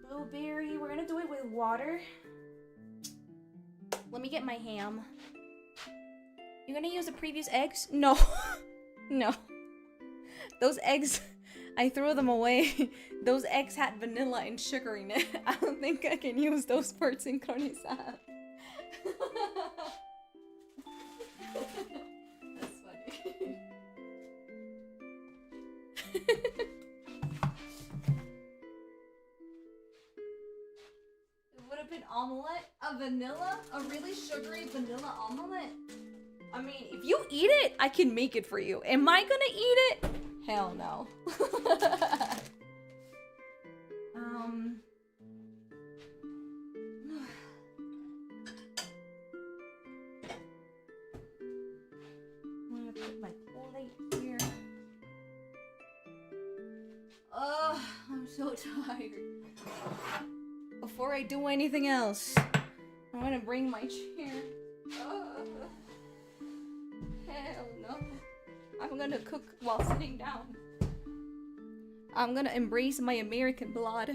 Blueberry, we're gonna do it with water. Let me get my ham. You're gonna use the previous eggs? No. No. Those eggs, I threw them away. Those eggs had vanilla and sugar in it. I don't think I can use those for sincronizada. That's funny. It would have been omelette? A vanilla? A really sugary vanilla omelette? I mean, if you eat it, I can make it for you. Am I gonna eat it? Hell no. I'm gonna put my plate here. Oh, I'm so tired. Before I do anything else, I'm gonna bring my chair. Hell no. I'm gonna cook while sitting down. I'm gonna embrace my American blood.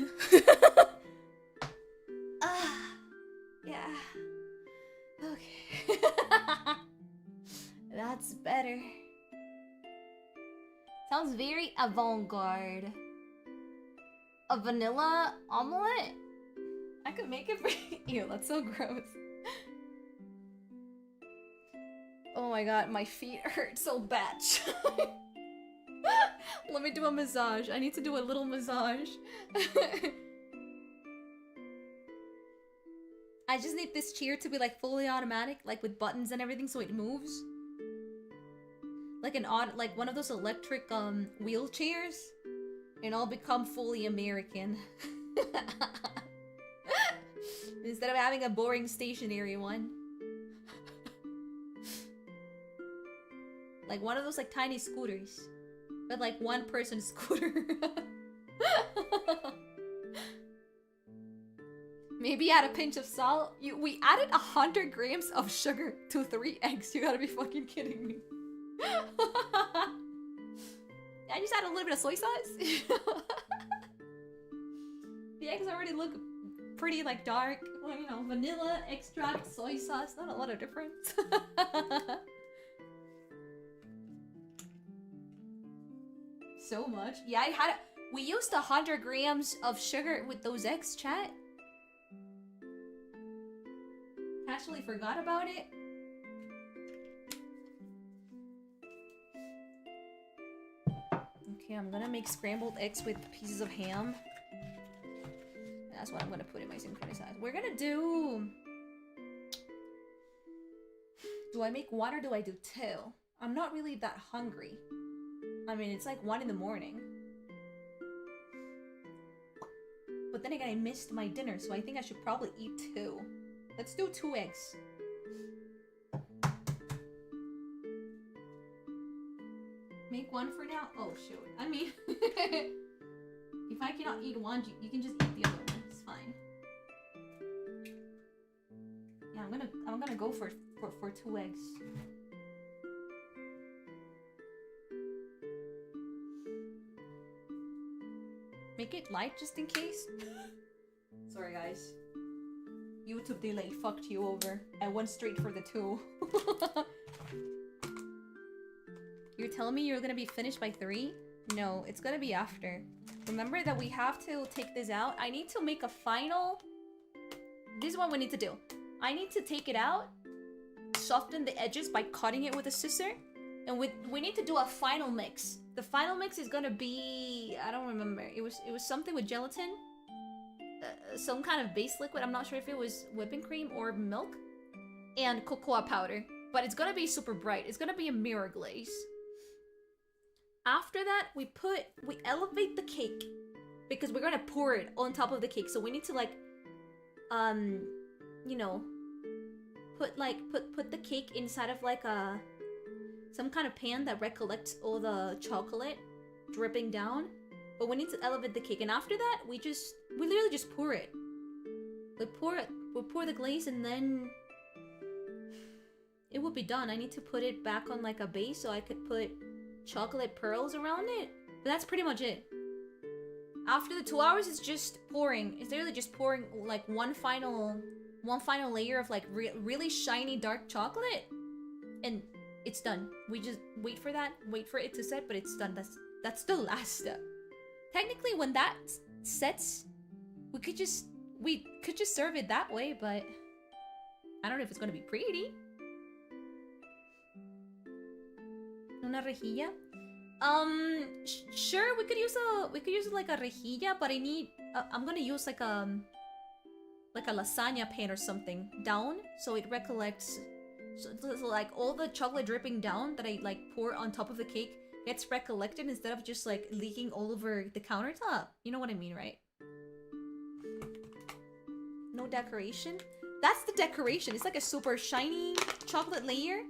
Yeah. Okay. That's better. Sounds very avant-garde. A vanilla omelet? I could make it for you. Ew, that's so gross. Oh my god, my feet hurt so bad. Let me do a massage. I need to do a little massage. I just need this chair to be like fully automatic, like with buttons and everything so it moves. Like like one of those electric wheelchairs. And I'll become fully American. Instead of having a boring stationary one. Like one of those like tiny scooters. But like one person scooter. Maybe add a pinch of salt. We added 100 grams of sugar to 3 eggs. You gotta be fucking kidding me. I just add a little bit of soy sauce. The eggs already look pretty like dark. Well, you know, vanilla, extract, soy sauce. Not a lot of difference. So much. Yeah, we used 100 grams of sugar with those eggs, chat. Actually forgot about it. Okay, I'm gonna make scrambled eggs with pieces of ham. That's what I'm gonna put in my synchronized. We're gonna do I make one or do I do 2? I'm not really that hungry. I mean, it's like 1 in the morning. But then again, I missed my dinner, so I think I should probably eat 2. Let's do 2 eggs. Make 1 for now? Oh, shoot. I mean... If I cannot eat one, you can just eat the other one. It's fine. Yeah, I'm gonna go for 2 eggs. Make it light just in case. Sorry guys. YouTube delay fucked you over. I went straight for the 2. You're telling me you're gonna be finished by 3? No, it's gonna be after. Remember that we have to take this out. I need to make a final... This is what we need to do. I need to take it out, soften the edges by cutting it with a scissor, and we need to do a final mix. The final mix is gonna be... I don't remember. It was something with gelatin. Some kind of base liquid. I'm not sure if it was whipping cream or milk. And cocoa powder. But it's gonna be super bright. It's gonna be a mirror glaze. After that, we elevate the cake. Because we're gonna pour it on top of the cake. So we need to like... you know... Put the cake inside of like a... some kind of pan that recollects all the chocolate dripping down. But we need to elevate the cake, and after that, we literally just pour it. We pour the glaze, and then it would be done. I need to put it back on like a base so I could put chocolate pearls around it. But that's pretty much it. After the 2 hours, it's just pouring. It's literally just pouring like one final layer of like really shiny dark chocolate, and it's done. We just wait for it to set, but it's done. That's the last step. Technically, when that sets, we could just serve it that way, but I don't know if it's gonna be pretty. Una rejilla? Sure, we could use like a rejilla, but I'm gonna use like a lasagna pan or something down, so it recollects. So like all the chocolate dripping down that I like pour on top of the cake gets recollected instead of just like leaking all over the countertop. You know what I mean, right? No decoration? That's the decoration. It's like a super shiny chocolate layer.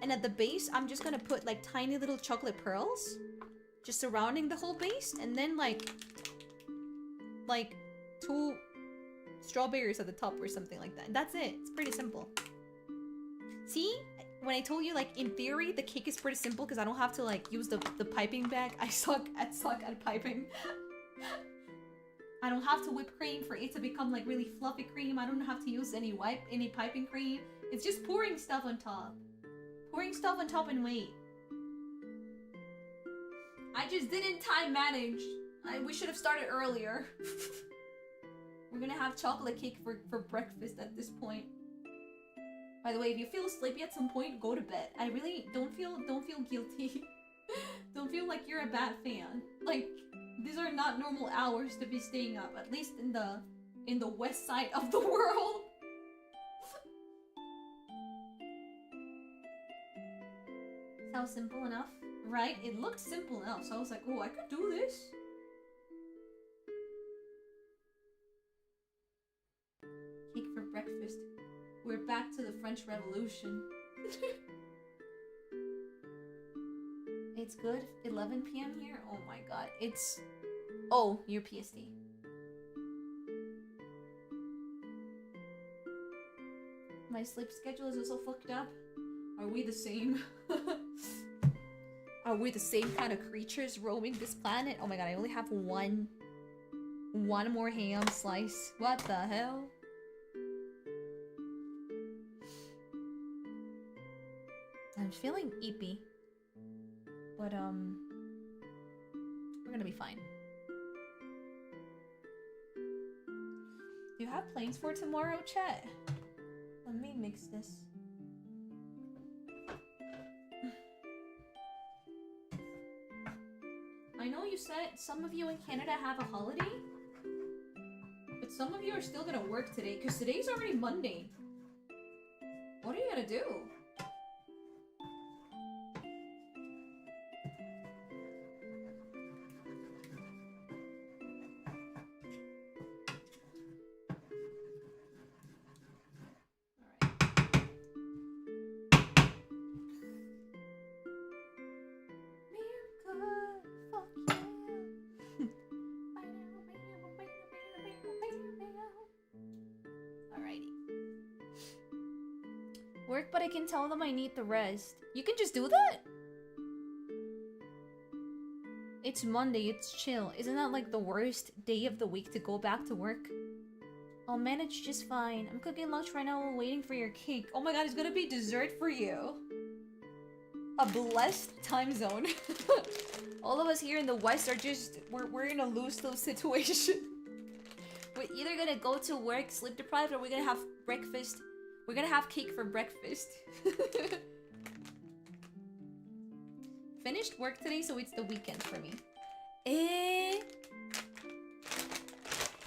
And at the base, I'm just gonna put like tiny little chocolate pearls just surrounding the whole base. And then like 2 strawberries at the top or something like that. And that's it. It's pretty simple. See? When I told you, like, in theory, the cake is pretty simple because I don't have to, like, use the piping bag. I suck at piping. I don't have to whip cream for it to become, like, really fluffy cream. I don't have to use any piping cream. It's just pouring stuff on top. Pouring stuff on top and wait. I just didn't time manage. We should have started earlier. We're gonna have chocolate cake for breakfast at this point. By the way, if you feel sleepy at some point, go to bed. I really don't feel guilty. Don't feel like you're a bad fan. Like, these are not normal hours to be staying up, at least in the west side of the world. Sounds simple enough, right? It looked simple enough, so I was like, oh, I could do this. Cake for breakfast. We're back to the French Revolution. It's good. 11 p.m. here? Oh my god. It's... Oh, you're PST. My sleep schedule is also fucked up. Are we the same? Are we the same kind of creatures roaming this planet? Oh my god, I only have one more ham slice. What the hell? I'm feeling eepy. But, we're gonna be fine. Do you have plans for tomorrow, chat? Let me mix this. I know you said some of you in Canada have a holiday, but some of you are still gonna work today, because today's already Monday. What are you gonna do? work, but I can tell them I need the rest. You can just do that? It's Monday, it's chill. Isn't that like the worst day of the week to go back to work? I'll manage just fine. I'm cooking lunch right now while waiting for your cake. Oh my god, it's gonna be dessert for you. A blessed time zone. All of us here in the West are just... We're in a lose-lose situation. We're either gonna go to work sleep deprived or we're gonna have breakfast. We're gonna have cake for breakfast. Finished work today, so it's the weekend for me.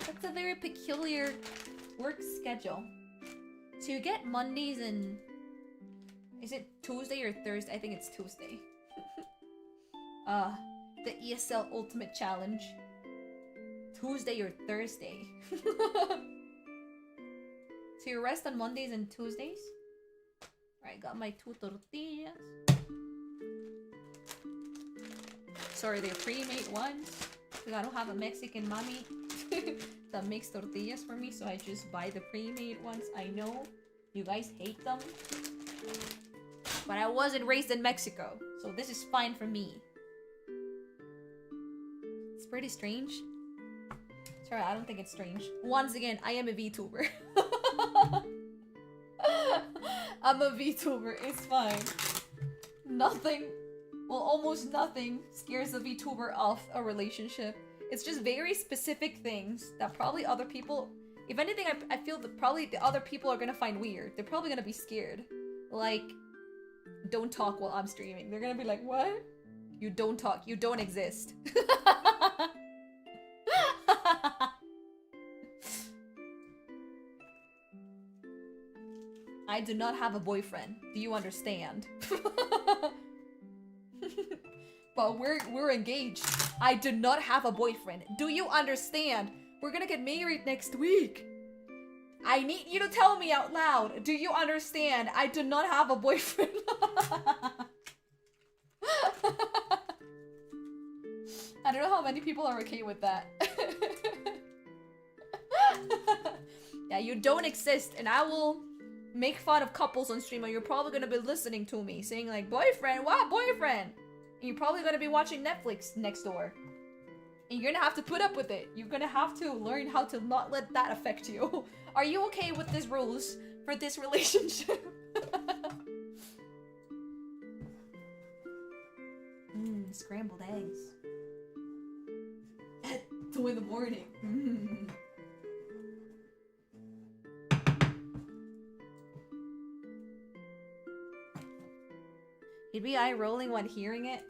That's a very peculiar work schedule. So you get Mondays and... Is it Tuesday or Thursday? I think it's Tuesday. The ESL Ultimate Challenge. Tuesday or Thursday. So you rest on Mondays and Tuesdays? Alright, got my 2 tortillas. Sorry, they're pre-made ones. Because I don't have a Mexican mommy that makes tortillas for me, so I just buy the pre-made ones. I know you guys hate them. But I wasn't raised in Mexico, so this is fine for me. It's pretty strange. Sorry, I don't think it's strange. Once again, I am a VTuber. I'm a VTuber, it's fine. Nothing, well, almost nothing scares a VTuber off a relationship. It's just very specific things that probably other people... If anything, I feel that probably the other people are gonna find weird. They're probably gonna be scared. Like... Don't talk while I'm streaming. They're gonna be like, what? You don't talk. You don't exist. I do not have a boyfriend. Do you understand? But we're engaged. I do not have a boyfriend. Do you understand? We're gonna get married next week. I need you to tell me out loud. Do you understand? I do not have a boyfriend. I don't know how many people are okay with that. Yeah, you don't exist, and I will make fun of couples on stream, and you're probably gonna be listening to me saying like, boyfriend, what boyfriend? And you're probably gonna be watching Netflix next door. And you're gonna have to put up with it. You're gonna have to learn how to not let that affect you. Are you okay with these rules for this relationship? Scrambled eggs. At 2 in the morning. You'd be eye rolling when hearing it.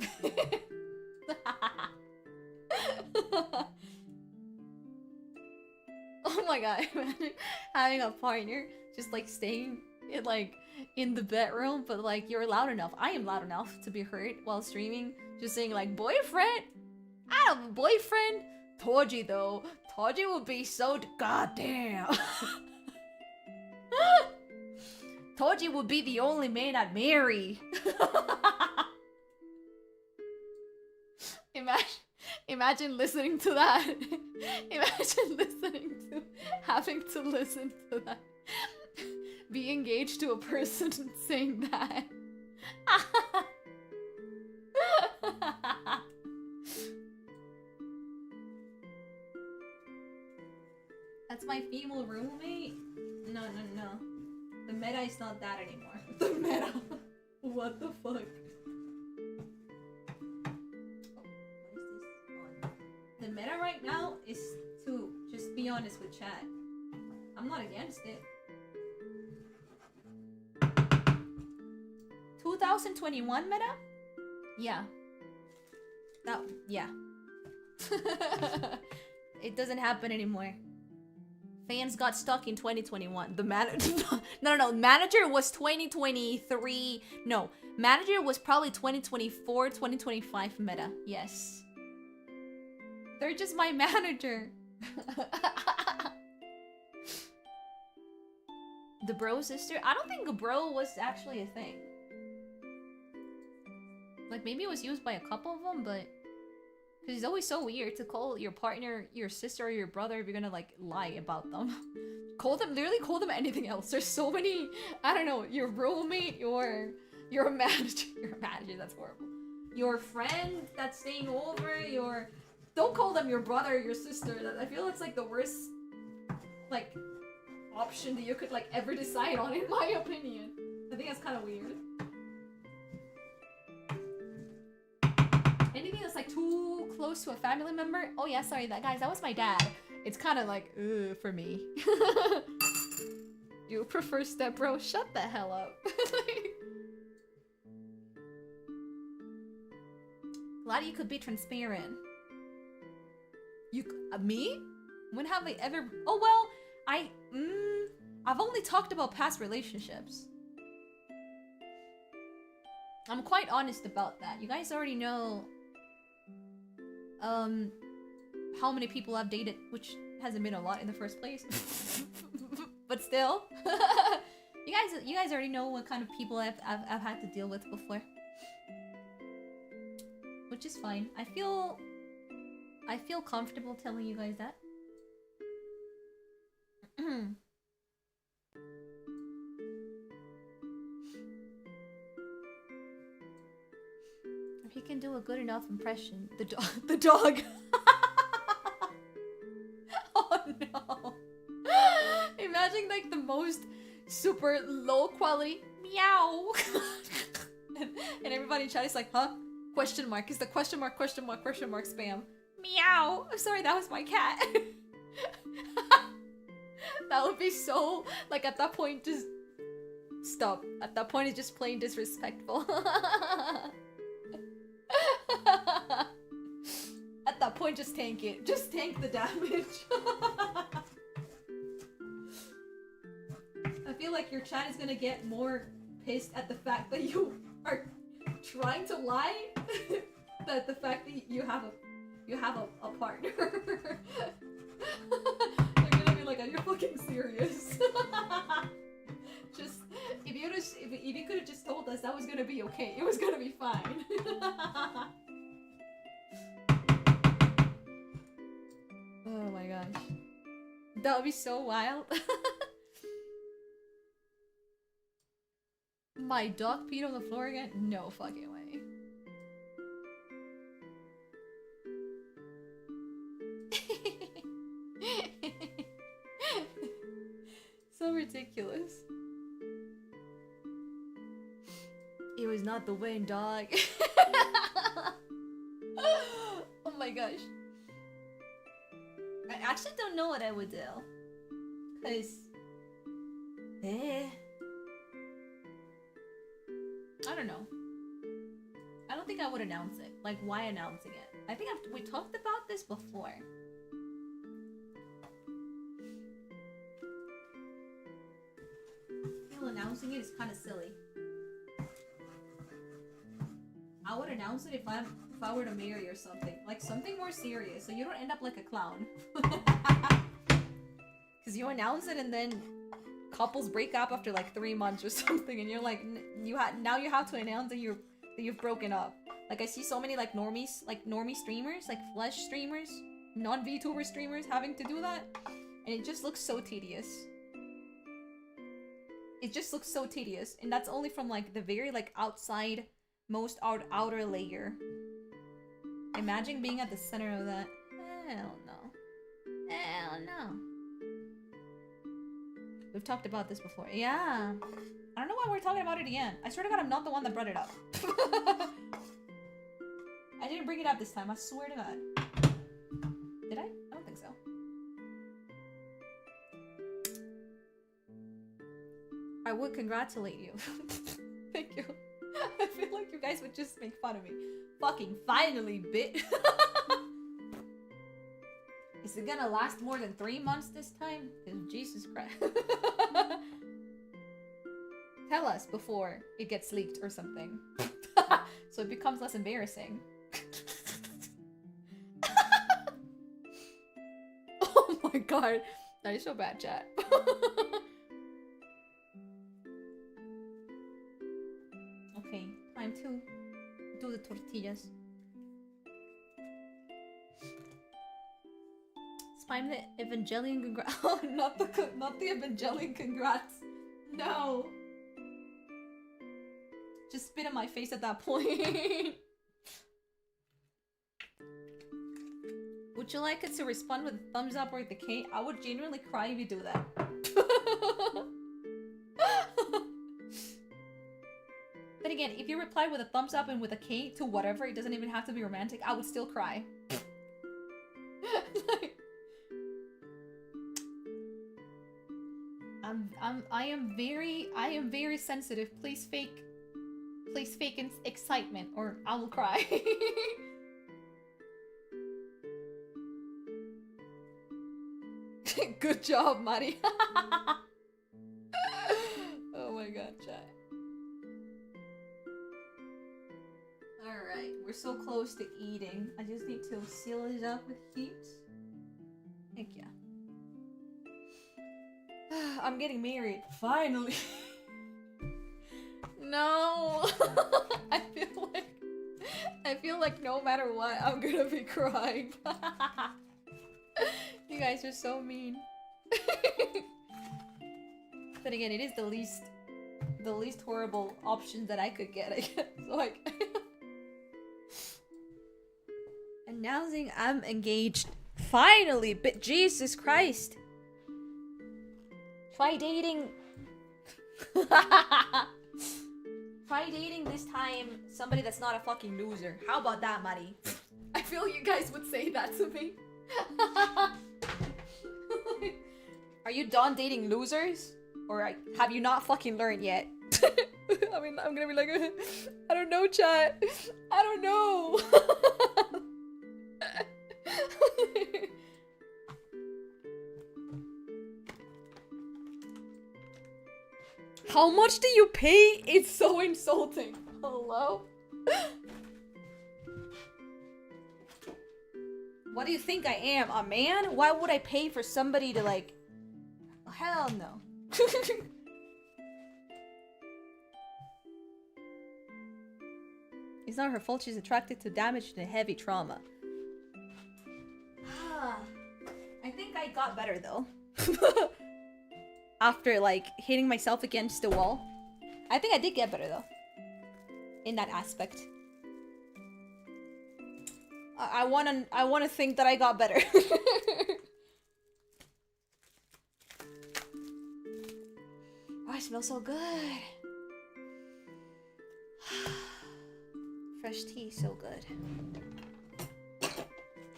Oh my god, imagine having a partner just like staying in like in the bedroom, but like you're loud enough. I am loud enough to be heard while streaming, just saying like, boyfriend? I don't have a boyfriend. Toji though. Toji would be so goddamn. Toji would be the only man I'd marry. Imagine listening to that. Imagine listening to... having to listen to that. Be engaged to a person saying that. That's my female roommate? No. The meta is not that anymore. The meta. What the fuck? The meta right now is to just be honest with chat. I'm not against it. 2021 meta? Yeah. Yeah. It doesn't happen anymore. Fans got stuck in 2021. The manager... No. Manager was 2023... No. Manager was probably 2024, 2025 meta. Yes. They're just my manager. The bro sister? I don't think a bro was actually a thing. Like, maybe it was used by a couple of them, but... Because it's always so weird to call your partner your sister or your brother if you're gonna, like, lie about them. literally call them anything else. There's so many, I don't know, your roommate, your manager, that's horrible. Your friend that's staying over, don't call them your brother or your sister. I feel it's like the worst, like, option that you could like ever decide on, in my opinion. I think that's kind of weird. Anything that's like too close to a family member? Oh yeah, sorry, that was my dad. It's kind of like, ugh, for me. You prefer step bro? Shut the hell up. Glad you could be transparent. Me? When have I ever? Oh well, I've only talked about past relationships. I'm quite honest about that. You guys already know how many people I've dated, which hasn't been a lot in the first place. But still. you guys already know what kind of people I've had to deal with before. Which is fine. I feel comfortable telling you guys that. If he can do a good enough impression, the dog. Oh no! Imagine like the most super low quality meow, and everybody in chat is like, huh? Question mark? Is the question mark spam? Meow. I'm sorry, that was my cat. That would be so, like, at that point, just stop. At that point, it's just plain disrespectful. At that point, just tank it. Just tank the damage. I feel like your chat is gonna get more pissed at the fact that you are trying to lie than the fact that you have a partner. They're gonna be like, are you fucking serious? Just if you could have just told us that was gonna be okay, it was gonna be fine. Oh my gosh, that would be so wild. My dog peed on the floor again? No fucking way. So ridiculous. It was not the wind, dog. Oh my gosh. I actually don't know what I would do. Cause I don't know. I don't think I would announce it. Like, why announcing it? I think we talked about this before. I feel announcing it is kind of silly. I would announce it if I were to marry or something. Like, something more serious, so you don't end up like a clown. Because you announce it and then couples break up after like 3 months or something, and you're like, now you have to announce that you've broken up. Like, I see so many like normie streamers, like flesh streamers, non-VTuber streamers having to do that, and it just looks so tedious. It just looks so tedious, and that's only from like the very like outside, most outer layer. Imagine being at the center of that. Hell no. Hell no. We've talked about this before. Yeah. I don't know why we're talking about it again. I swear to God, I'm not the one that brought it up. I didn't bring it up this time. I swear to God. Did I? I don't think so. I would congratulate you. Thank you. I feel like you guys would just make fun of me. Fucking finally, bitch. Is it gonna last more than 3 months this time? Because Jesus Christ. Tell us before it gets leaked or something. So it becomes less embarrassing. Oh my god. That is so bad, chat. Okay, time to do the tortillas. Time the Evangelion congrats. Oh, not the Evangelion congrats. No. Just spit in my face at that point. Would you like it to respond with a thumbs up or the K? I would genuinely cry if you do that. Then again, if you reply with a thumbs up and with a K to whatever, it doesn't even have to be romantic, I would still cry. Like, I am very sensitive. Please fake excitement or I will cry. Good job, Marie. Oh my god, chat. Alright, we're so close to eating. I just need to seal it up with heat. Heck yeah. I'm getting married. Finally. No. I feel like no matter what, I'm gonna be crying. You guys are so mean. Then again, it is the least horrible option that I could get, I guess. Like, announcing I'm engaged. Finally, but Jesus Christ. Try dating. Try dating this time somebody that's not a fucking loser. How about that, Marie? I feel you guys would say that to me. Are you done dating losers? Or have you not fucking learned yet? I mean, I'm gonna be like, I don't know, chat. I don't know. How much do you pay? It's so insulting. Hello? What do you think I am? A man? Why would I pay for somebody to like... Oh, hell no. It's not her fault she's attracted to damage and heavy trauma. I think I got better though. After like hitting myself against the wall. I think I did get better though. In that aspect. I wanna think that I got better. Oh, I smell so good. Fresh tea, so good.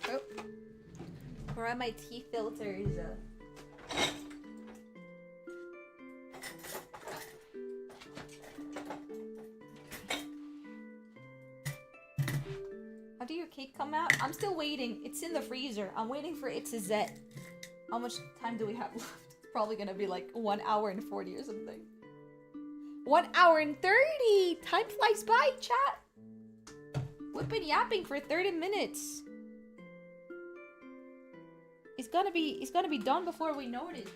Oh. Where are my tea filters? How do your cake come out? I'm still waiting. It's in the freezer. I'm waiting for it to set. How much time do we have left? It's probably gonna be like 1 hour and 40 or something. 1 hour and 30! Time flies by, chat! We've been yapping for 30 minutes. It's gonna be done before we know it.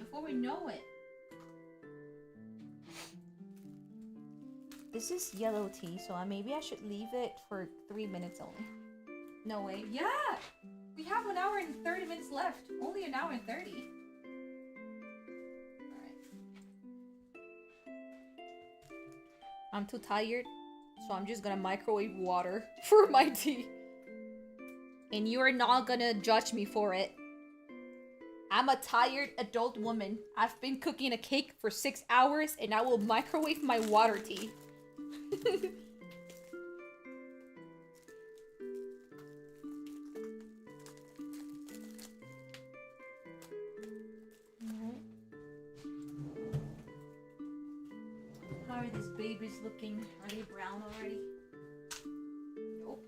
This is yellow tea, so maybe I should leave it for 3 minutes only. No way. Yeah! We have 1 hour and 30 minutes left. Only 1 hour and 30. Alright. I'm too tired, so I'm just gonna microwave water for my tea. And you are not gonna judge me for it. I'm a tired adult woman. I've been cooking a cake for 6 hours and I will microwave my water tea. How are these babies looking? Are they brown already? Nope.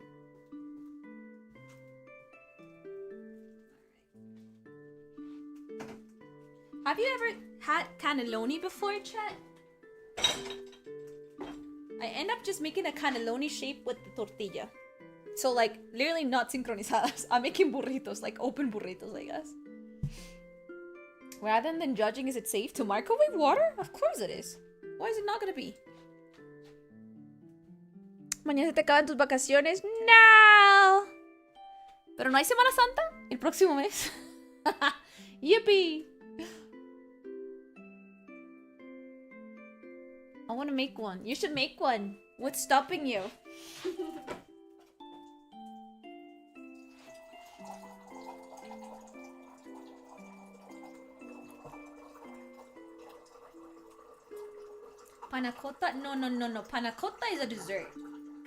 Have you ever had cannelloni before, chat? I end up just making a cannelloni shape with the tortilla. So like, literally not sincronizadas. I'm making burritos, like open burritos, I guess. Rather than judging, is it safe to microwave water? Of course it is. Why is it not gonna be? Mañana se te acaban tus vacaciones. No. Pero no hay Semana Santa el próximo mes. Yippee! I want to make one. You should make one. What's stopping you? Panna cotta? No. Panna cotta is a dessert.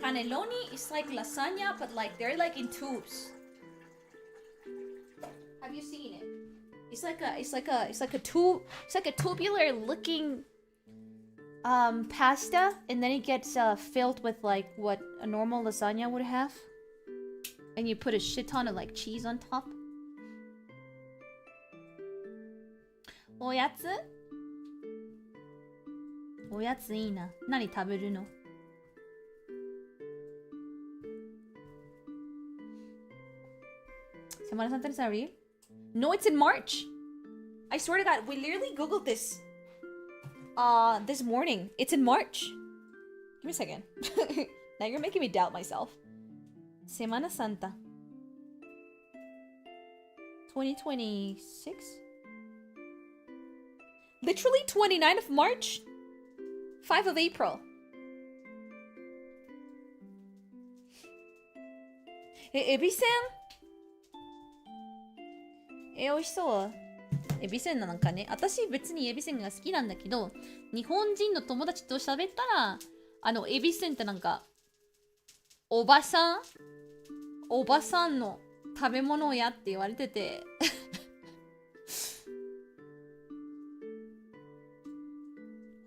Cannelloni is like lasagna, but like they're like in tubes. Have you seen it? It's like a tubular looking pasta, and then it gets filled with like what a normal lasagna would have, and you put a shit ton of like cheese on top. Oyatsu? Oyatsu いいな。何食べるの? Semana Santa is already? No, it's in March. I swear to God, we literally googled this this morning. It's in March. Give me a second. Now you're making me doubt myself. Semana Santa 2026? Literally 29th of March? 5 of April. Hey, Ebi-sen? 美味しそう。エビせんなんかね、私別にエビせんが好きなんだけど、日本人の友達と喋ったら、エビせんってなんか、おばさんの食べ物やって言われてて。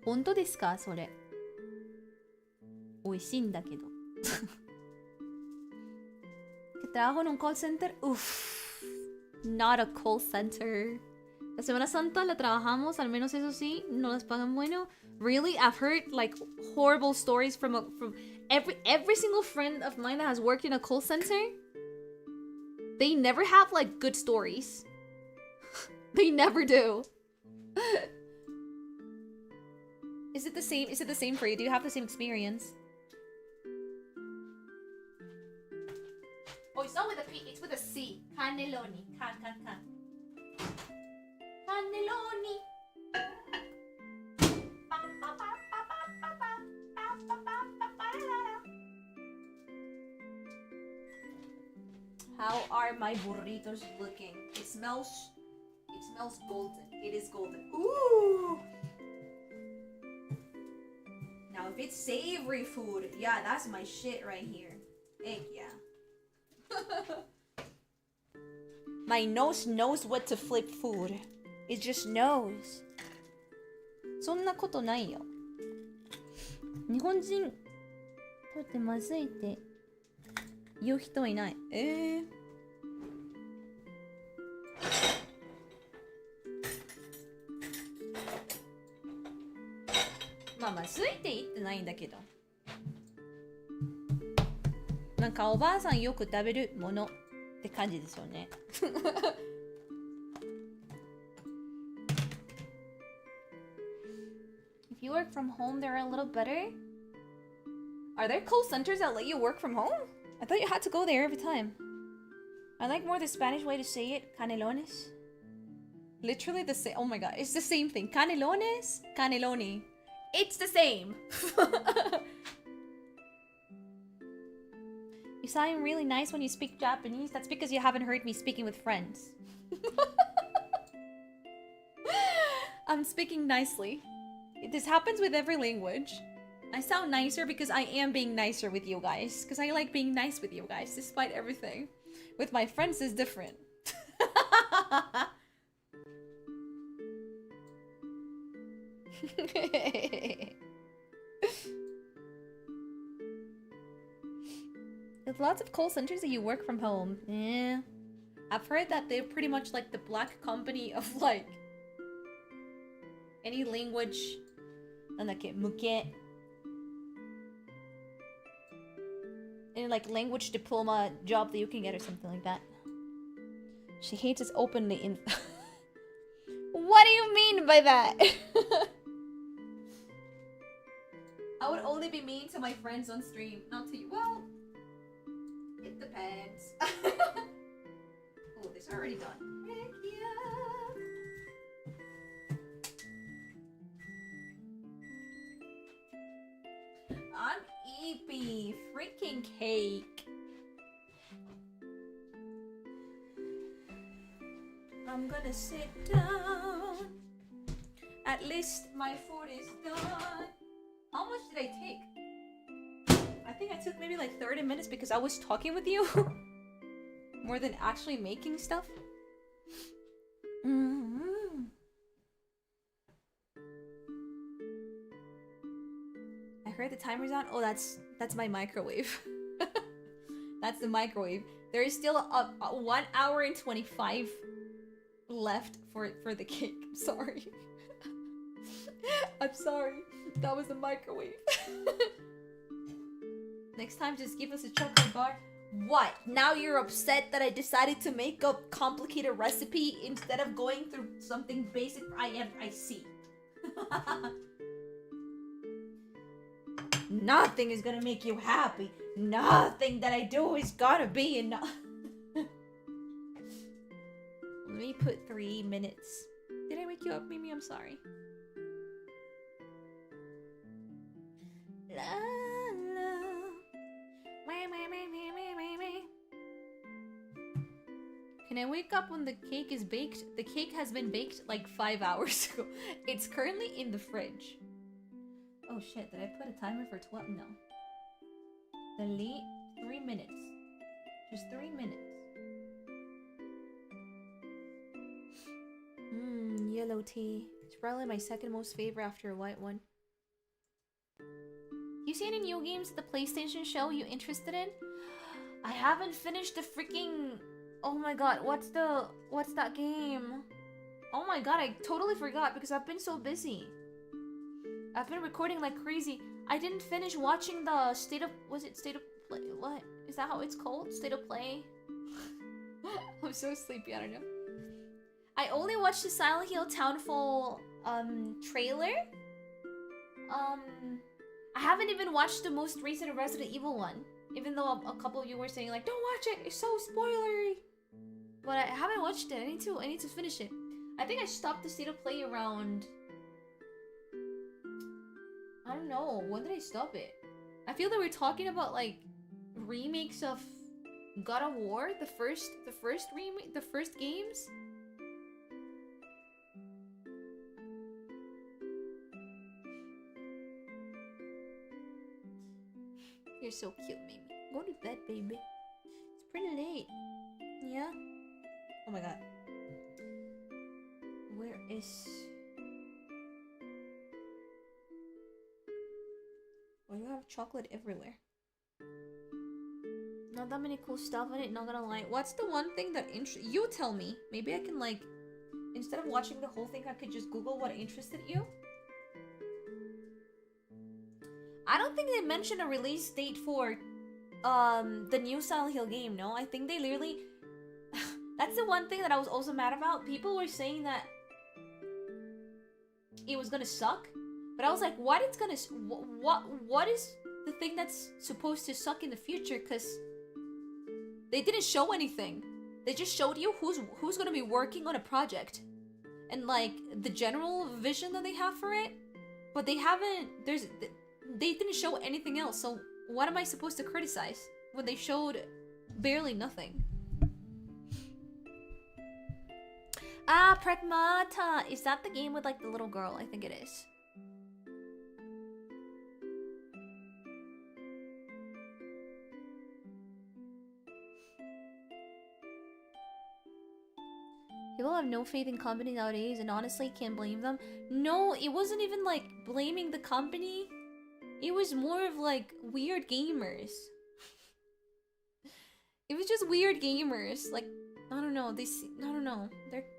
本当ですかそれ。美味しいんだけど。¿Que trabajo en un call center? Not a call center. La Semana Santa la trabajamos, al menos eso sí, no las pagan bueno. Really? I've heard like horrible stories from every single friend of mine that has worked in a call center. They never have like good stories. They never do. Is it the same? Is it the same for you? Do you have the same experience? Oh, it's not with a P, it's with a C. Cannelloni. Can. Cannelloni. How are my burritos looking? It smells golden. It is golden. Ooh! Now if it's savory food, yeah, that's my shit right here. Heck yeah. My nose knows what to flip food. It just knows. そんなことないよ。日本人食べてまずいって言う人いない。まあまずいって言ってないんだけど。なんかおばあさんよく食べるものって感じですよね。If you work from home, they're a little better. Are there call centers that let you work from home? I thought you had to go there every time. I like more the Spanish way to say it, canelones. Literally the same. Oh my god, it's the same thing. Canelones, cannelloni. It's the same. You sound really nice when you speak Japanese. That's because you haven't heard me speaking with friends. I'm speaking nicely. This happens with every language. I sound nicer because I am being nicer with you guys. Because I like being nice with you guys, despite everything. With my friends, it's different. There's lots of call centers that you work from home. Yeah. I've heard that they're pretty much like the black company of like any language. Muke. Any like language diploma job that you can get or something like that. She hates us openly in. What do you mean by that? I would only be mean to my friends on stream, not to you. Well, it depends. Oh, this is already done. Heck yeah. sleepy. Freaking cake. I'm gonna sit down. At least my food is done. How much did I take? I think I took maybe like 30 minutes because I was talking with you. More than actually making stuff. I heard the timer's on. Oh, that's my microwave. That's the microwave. There is still a 1 hour and 25 left for the cake. I'm sorry. I'm sorry. That was the microwave. Next time, just give us a chocolate bar. What? Now you're upset that I decided to make a complicated recipe instead of going through something basic? I see. Nothing is gonna make you happy. Nothing that I do is gonna be enough. Let me put 3 minutes. Did I wake you up, Mimi? I'm sorry. La, la. Can I wake up when the cake is baked? The cake has been baked like 5 hours ago. It's currently in the fridge. Oh shit, did I put a timer for 12? No. Delete 3 minutes. Just 3 minutes. Yellow tea. It's probably my second most favorite after a white one. You see any new games at the PlayStation show you interested in? I haven't finished the freaking... Oh my god, what's that game? Oh my god, I totally forgot because I've been so busy. I've been recording like crazy. I didn't finish watching the State of... Was it State of Play? What? Is that how it's called? State of Play? I'm so sleepy, I don't know. I only watched the Silent Hill Townfall trailer. I haven't even watched the most recent Resident Evil one. Even though a couple of you were saying like, don't watch it, it's so spoilery. But I haven't watched it. I need to finish it. I think I stopped the State of Play around... I don't know. When did I stop it? I feel that we're talking about like remakes of God of War, the first remake, the first games. You're so cute, baby. Go to bed, baby. It's pretty late. Yeah? Oh my god. Where is... Why do you have chocolate everywhere? Not that many cool stuff in it, not gonna lie. What's the one thing that you tell me? Maybe I can like... Instead of watching the whole thing, I could just Google what interested you. I don't think they mentioned a release date for the new Silent Hill game, no? I think they literally... That's the one thing that I was also mad about. People were saying that it was gonna suck. But I was like, what is gonna... What is the thing that's supposed to suck in the future? Because they didn't show anything. They just showed you who's gonna be working on a project. And like, the general vision that they have for it. But they haven't... They didn't show anything else, so what am I supposed to criticize when they showed barely nothing? Ah, Pragmata! Is that the game with like the little girl? I think it is. People have no faith in company nowadays and honestly can't blame them. No, it wasn't even like blaming the company. It was more of like weird gamers. It was just weird gamers. Like, I don't know. I don't know.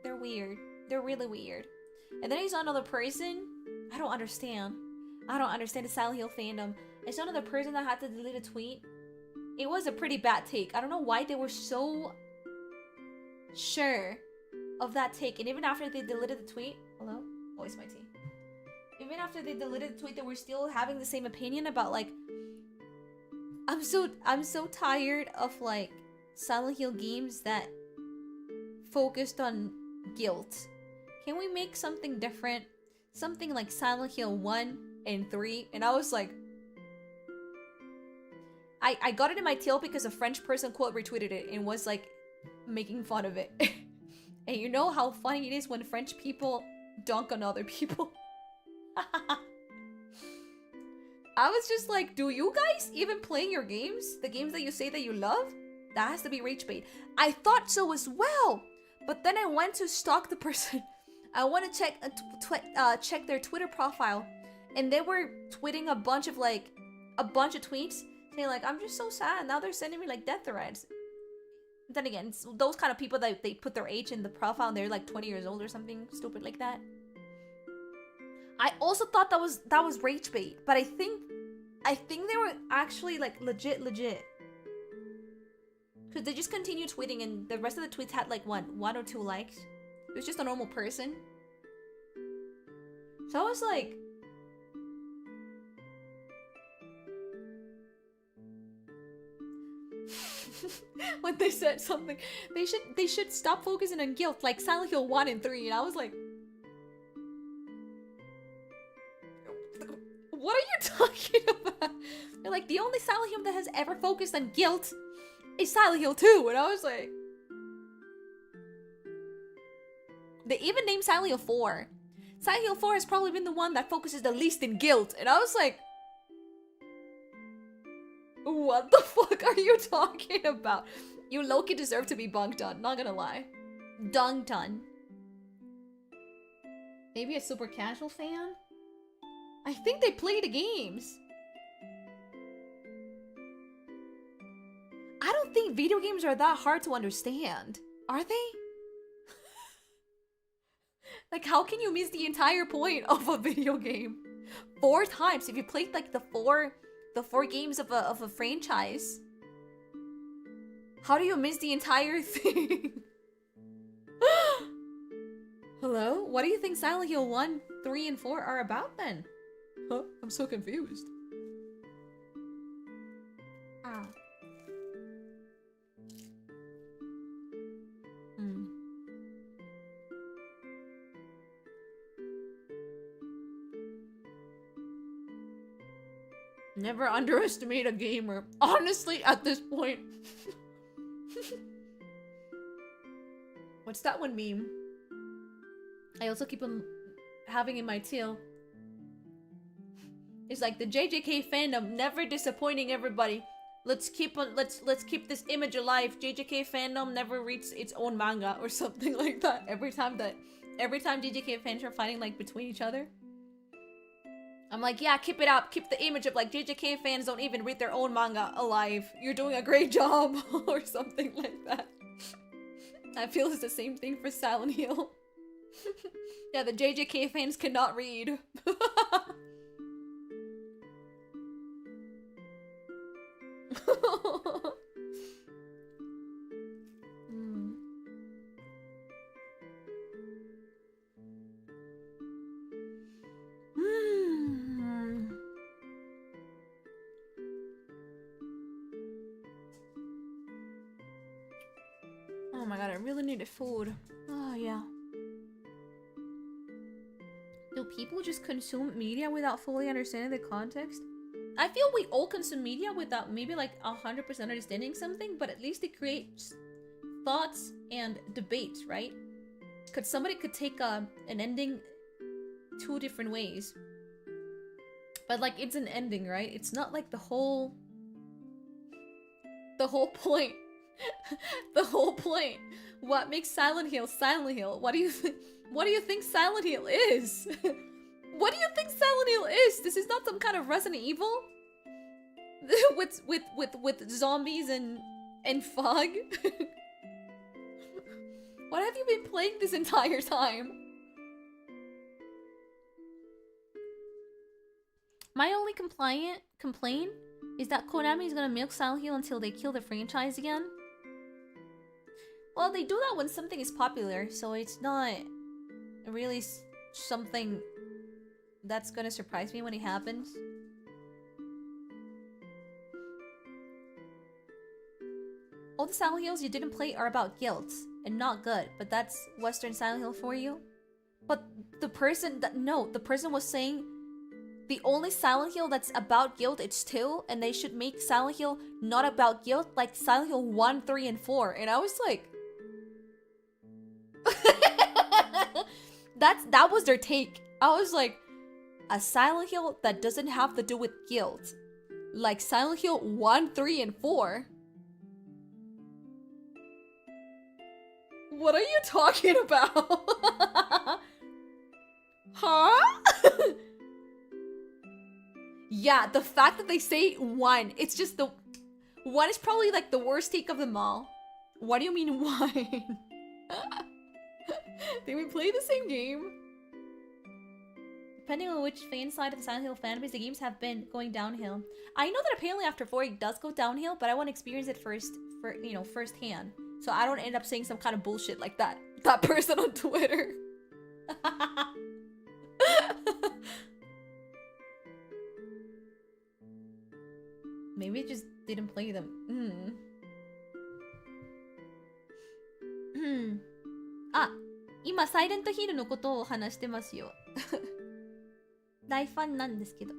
They're weird. They're really weird. And then I saw another person. I don't understand. I don't understand the Silent Hill fandom. I saw another person that had to delete a tweet. It was a pretty bad take. I don't know why they were so sure of that take. And even after they deleted the tweet... Hello? Oh, it's my tea. Even after they deleted the tweet, they were still having the same opinion about like... I'm so tired of like Silent Hill games that focused on guilt. Can we make something different? Something like Silent Hill 1 and 3? And I was like... I got it in my tail because a French person quote retweeted it and was like making fun of it. And you know how funny it is when French people dunk on other people. I was just like, do you guys even play your games? The games that you say that you love? That has to be rage bait. I thought so as well. But then I went to stalk the person. I want to check their Twitter profile. And they were tweeting a bunch of tweets saying like, I'm just so sad. Now they're sending me like death threats. Then again, it's those kind of people that they put their age in the profile and they're like 20 years old or something stupid like that. I also thought that was rage bait, but I think they were actually like legit. Cause they just continued tweeting and the rest of the tweets had like one or two likes. It was just a normal person. So I was like, when they said something, they should stop focusing on guilt like Silent Hill 1 and 3, and I was like, what are you talking about? They're like, the only Silent Hill that has ever focused on guilt is Silent Hill 2, and I was like, they even named Silent Hill 4. Silent Hill 4 has probably been the one that focuses the least in guilt, and I was like, what the fuck are you talking about? You low-key deserve to be bunked on, not gonna lie. Dunked on. Maybe a super casual fan? I think they play the games. I don't think video games are that hard to understand. Are they? Like, how can you miss the entire point of a video game 4 times if you played like the four games of a franchise? How do you miss the entire thing? Hello? What do you think Silent Hill 1, 3, and 4 are about then? Huh? I'm so confused. Ah. Never underestimate a gamer. Honestly, at this point. What's that one meme? I also keep on having in my tail. It's like the JJK fandom never disappointing everybody. Let's keep this image alive. JJK fandom never reads its own manga or something like that. Every time JJK fans are fighting like between each other. I'm like, yeah, keep it up. Keep the image of like JJK fans don't even read their own manga alive. You're doing a great job or something like that. I feel it's the same thing for Silent Hill. Yeah, the JJK fans cannot read. Oh my god, I really needed food. Oh yeah. Do people just consume media without fully understanding the context? I feel we all consume media without maybe like 100% understanding something, but at least it creates thoughts and debates, right? Because somebody could take an ending 2 different ways. But like, it's an ending, right? It's not like the whole point. The whole point. What makes Silent Hill Silent Hill? What do you think Silent Hill is? What do you think Silent Hill is? This is not some kind of Resident Evil with zombies and fog. What have you been playing this entire time? My only complaint is that Konami is gonna milk Silent Hill until they kill the franchise again. Well, they do that when something is popular, so it's not really something that's gonna surprise me when it happens. All the Silent Hills you didn't play are about guilt and not good, but that's Western Silent Hill for you. But the person was saying the only Silent Hill that's about guilt it's 2, and they should make Silent Hill not about guilt like Silent Hill 1, 3, and 4. And I was like... that was their take. I was like, a Silent Hill that doesn't have to do with guilt. Like Silent Hill 1, 3, and 4. What are you talking about? Huh? Yeah, the fact that they say 1, it's just the... 1 is probably like the worst take of them all. What do you mean 1? Did we play the same game? Depending on which fan side of the Silent Hill fanbase, the games have been going downhill. I know that apparently after 4 it does go downhill, but I want to experience it firsthand. So I don't end up saying some kind of bullshit like that person on Twitter. Maybe I just didn't play them. Ah, 今サイレントヒルのことを話してますよ。大ファンなんですけど。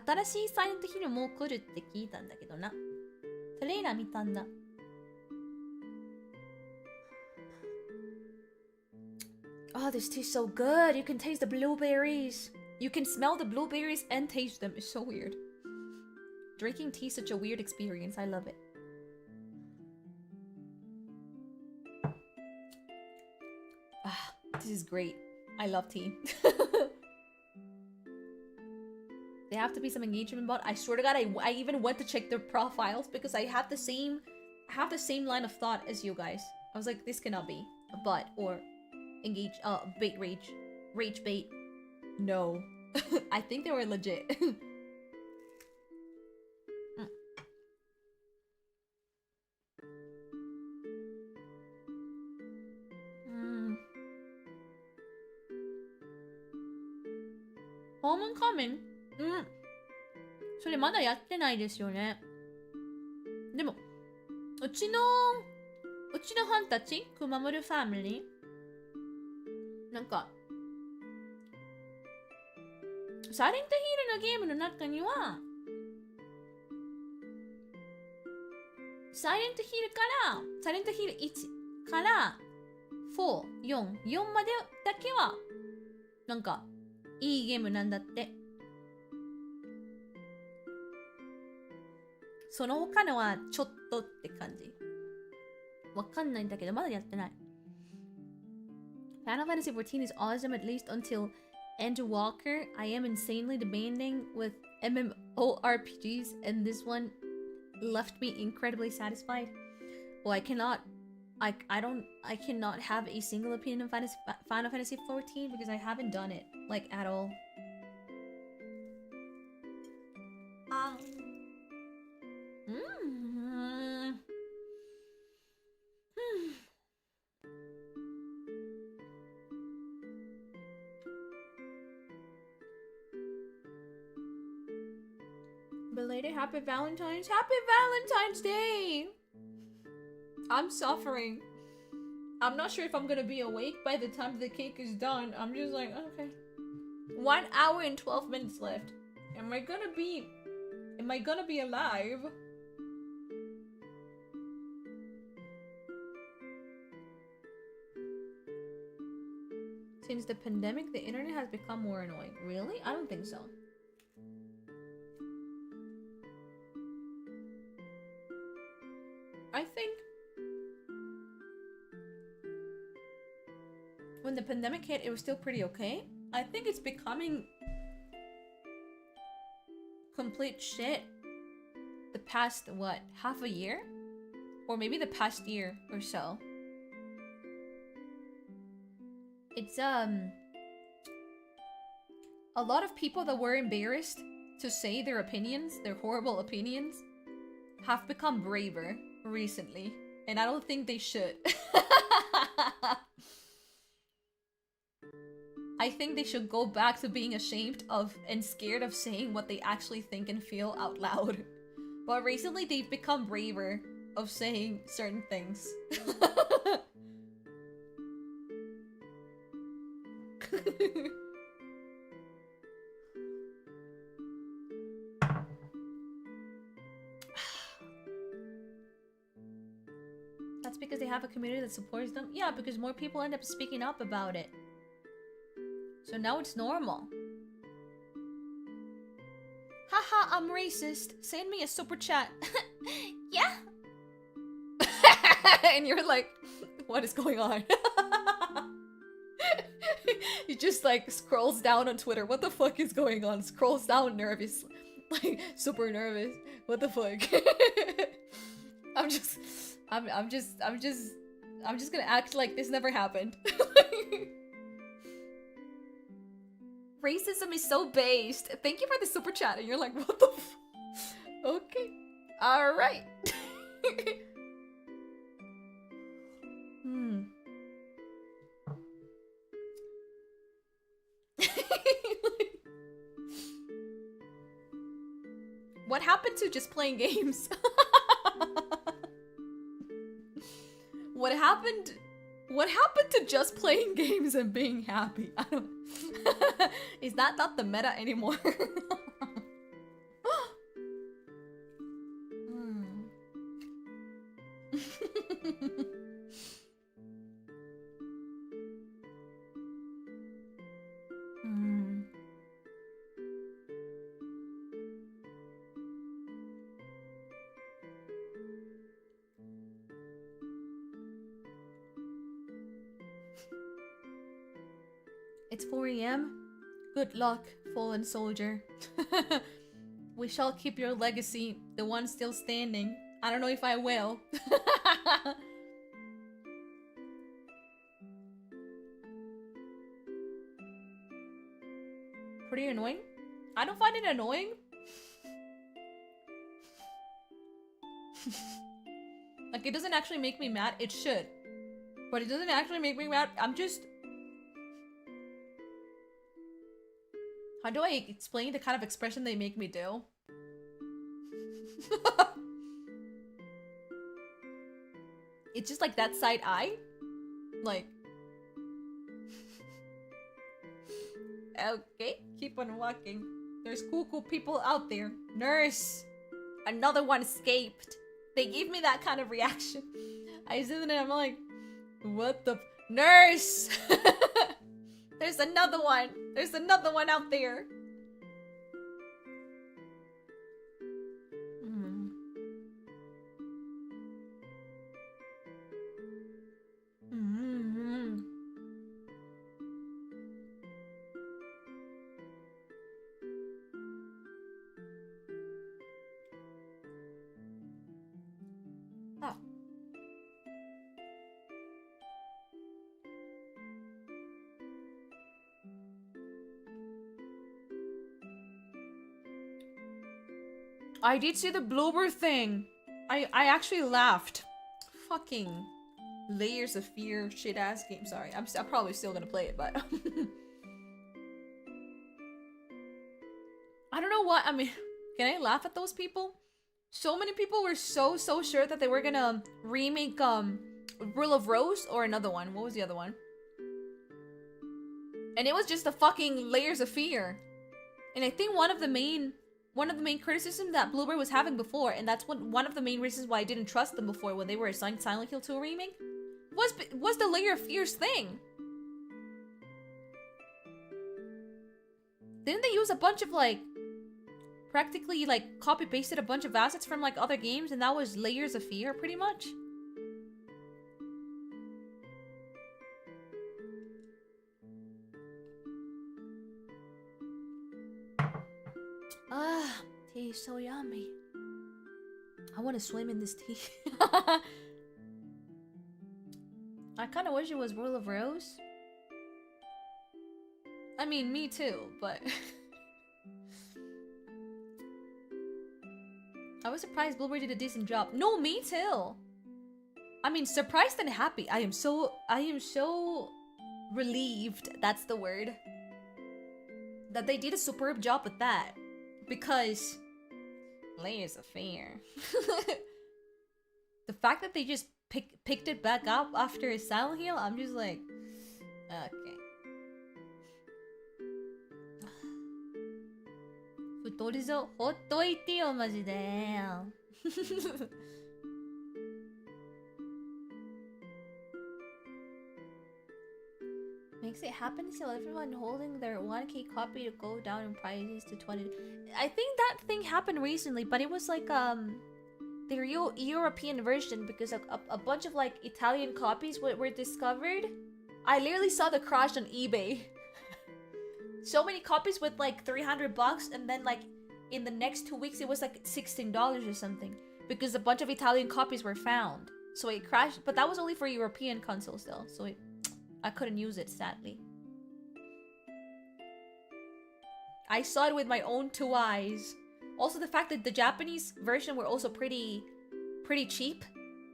新しいサイレントヒルもう来るって聞いたんだけどな。トレーラー見たんだ。Oh, this tea is so good. You can taste the blueberries. You can smell the blueberries and taste them. It's so weird. Drinking tea is such a weird experience. I love it. Ah, this is great. I love tea. There have to be some engagement bot. I swear to God, I even went to check their profiles because I have the same line of thought as you guys. I was like, this cannot be a bot or engage bait rage bait. No. I think they were legit. Homecoming? それまだやってないですよね。でも、うちのファンたち、くまもるファミリー、なんか、サイレントヒールのゲームの中には、サイレントヒール1から4までだけは、なんか、いいゲームなんだって。その他のはちょっとって感じ。わかんないんだけど、まだやってない。Final Fantasy XIV is awesome at least until Endwalker. I am insanely demanding with MMORPGs and this one left me incredibly satisfied. Well, I cannot have a single opinion on Final Fantasy XIV because I haven't done it, like, at all. Belated Happy Valentine's Day! I'm suffering. I'm not sure if I'm gonna be awake by the time the cake is done. I'm just like, okay. 1 hour and 12 minutes left. Am I gonna be alive? Since the pandemic, the internet has become more annoying. Really? I don't think so. I think when the pandemic hit, it was still pretty okay. I think it's becoming complete shit the past, what, half a year? Or maybe the past year or so. It's, a lot of people that were embarrassed to say their opinions, their horrible opinions, have become braver recently. And I don't think they should. I think they should go back to being ashamed of and scared of saying what they actually think and feel out loud. But recently they've become braver of saying certain things. That's because they have a community that supports them? Yeah, because more people end up speaking up about it. So now it's normal. Haha, I'm racist. Send me a super chat. Yeah. And you're like, what is going on? He just like scrolls down on Twitter. What the fuck is going on? Scrolls down nervous. Like super nervous. What the fuck? I'm just gonna act like this never happened. Racism is so based. Thank you for the super chat. And you're like, what the f— Okay. Alright. What happened to just playing games? What happened to just playing games and being happy? I don't— Is that not the meta anymore? It's 4 AM. Good luck, fallen soldier. We shall keep your legacy, the one still standing. I don't know if I will. Pretty annoying? I don't find it annoying. Like, it doesn't actually make me mad. It should. But it doesn't actually make me mad. I'm just— How do I explain the kind of expression they make me do? It's just like that side eye. Like... Okay, keep on walking. There's cool people out there. Nurse! Another one escaped. They gave me that kind of reaction. I sit there and I'm like, what the— Nurse! There's another one. There's another one out there. Oh. I did see the blooper thing. I actually laughed. Fucking Layers of Fear shit ass game. Sorry, I'm probably still gonna play it, but I don't know what I mean. Can I laugh at those people? So many people were so sure that they were gonna remake Rule of Rose or another one. What was the other one? And it was just the fucking Layers of Fear. And I think one of the main criticisms that Bloober was having before, and that's one of the main reasons why I didn't trust them before when they were assigned Silent Hill 2 remake, was the Layer of Fears thing. Didn't they use a bunch of like, practically like copy pasted a bunch of assets from like other games, and that was Layers of Fear pretty much? Ah, tea is so yummy. I want to swim in this tea. I kind of wish it was Rule of Rose. I mean, me too, but... I was surprised Blueberry did a decent job. No, me too! I mean, surprised and happy. I am so relieved, that's the word, that they did a superb job with that. Because Layers of Fear. The fact that they just picked it back up after a Silent Hill, I'm just like, okay. Futorizo, ほっといてよマジで。Thanks it happens to everyone holding their 1K copy to go down in prices to 20. I think that thing happened recently, but it was like the real European version because a bunch of like Italian copies were discovered. I literally saw the crash on eBay. So many copies with like $300, and then like in the next 2 weeks it was like $16 or something because a bunch of Italian copies were found. So it crashed, but that was only for European consoles though, so I couldn't use it, sadly. I saw it with my own 2 eyes. Also, the fact that the Japanese version were also pretty cheap.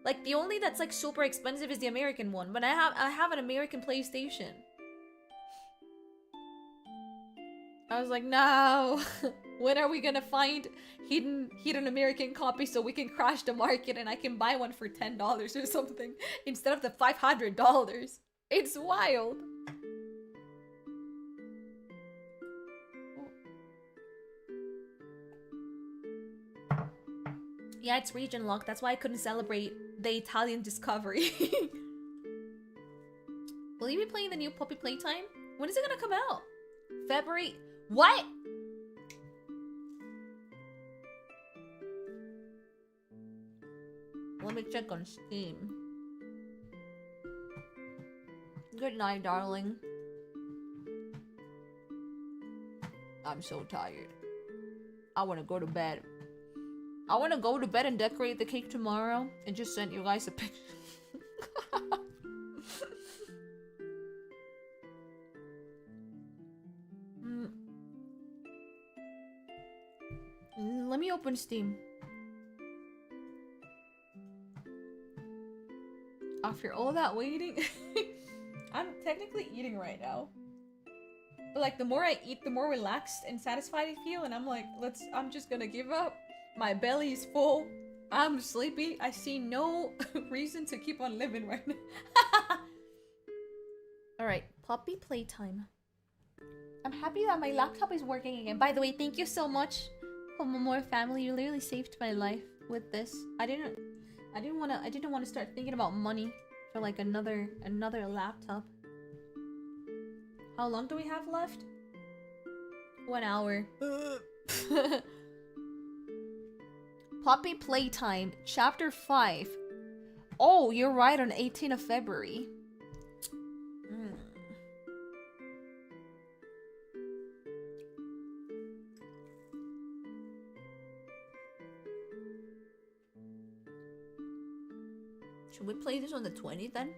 Like, the only that's like super expensive is the American one, but I have an American PlayStation. I was like, no. When are we gonna find hidden American copies so we can crash the market and I can buy one for $10 or something instead of the $500? It's wild. Yeah, it's region locked. That's why I couldn't celebrate the Italian discovery. Will you be playing the new Puppy Playtime? When is it gonna come out? February. What? Let me check on Steam. Good night, darling. I'm so tired. I want to go to bed. I want to go to bed and decorate the cake tomorrow and just send you guys a picture. Let me open Steam. After all that waiting, I'm technically eating right now. But like the more I eat, the more relaxed and satisfied I feel, and I'm like, I'm just gonna give up. My belly is full. I'm sleepy. I see no reason to keep on living right now. Alright, Puppy Playtime. I'm happy that my laptop is working again. By the way, thank you so much, Komomore family. You literally saved my life with this. I didn't want to start thinking about money for like another laptop. How long do we have left? 1 hour. Puppy Playtime, Chapter 5. Oh, you're right, on 18th of February. Should we play this on the 20th then?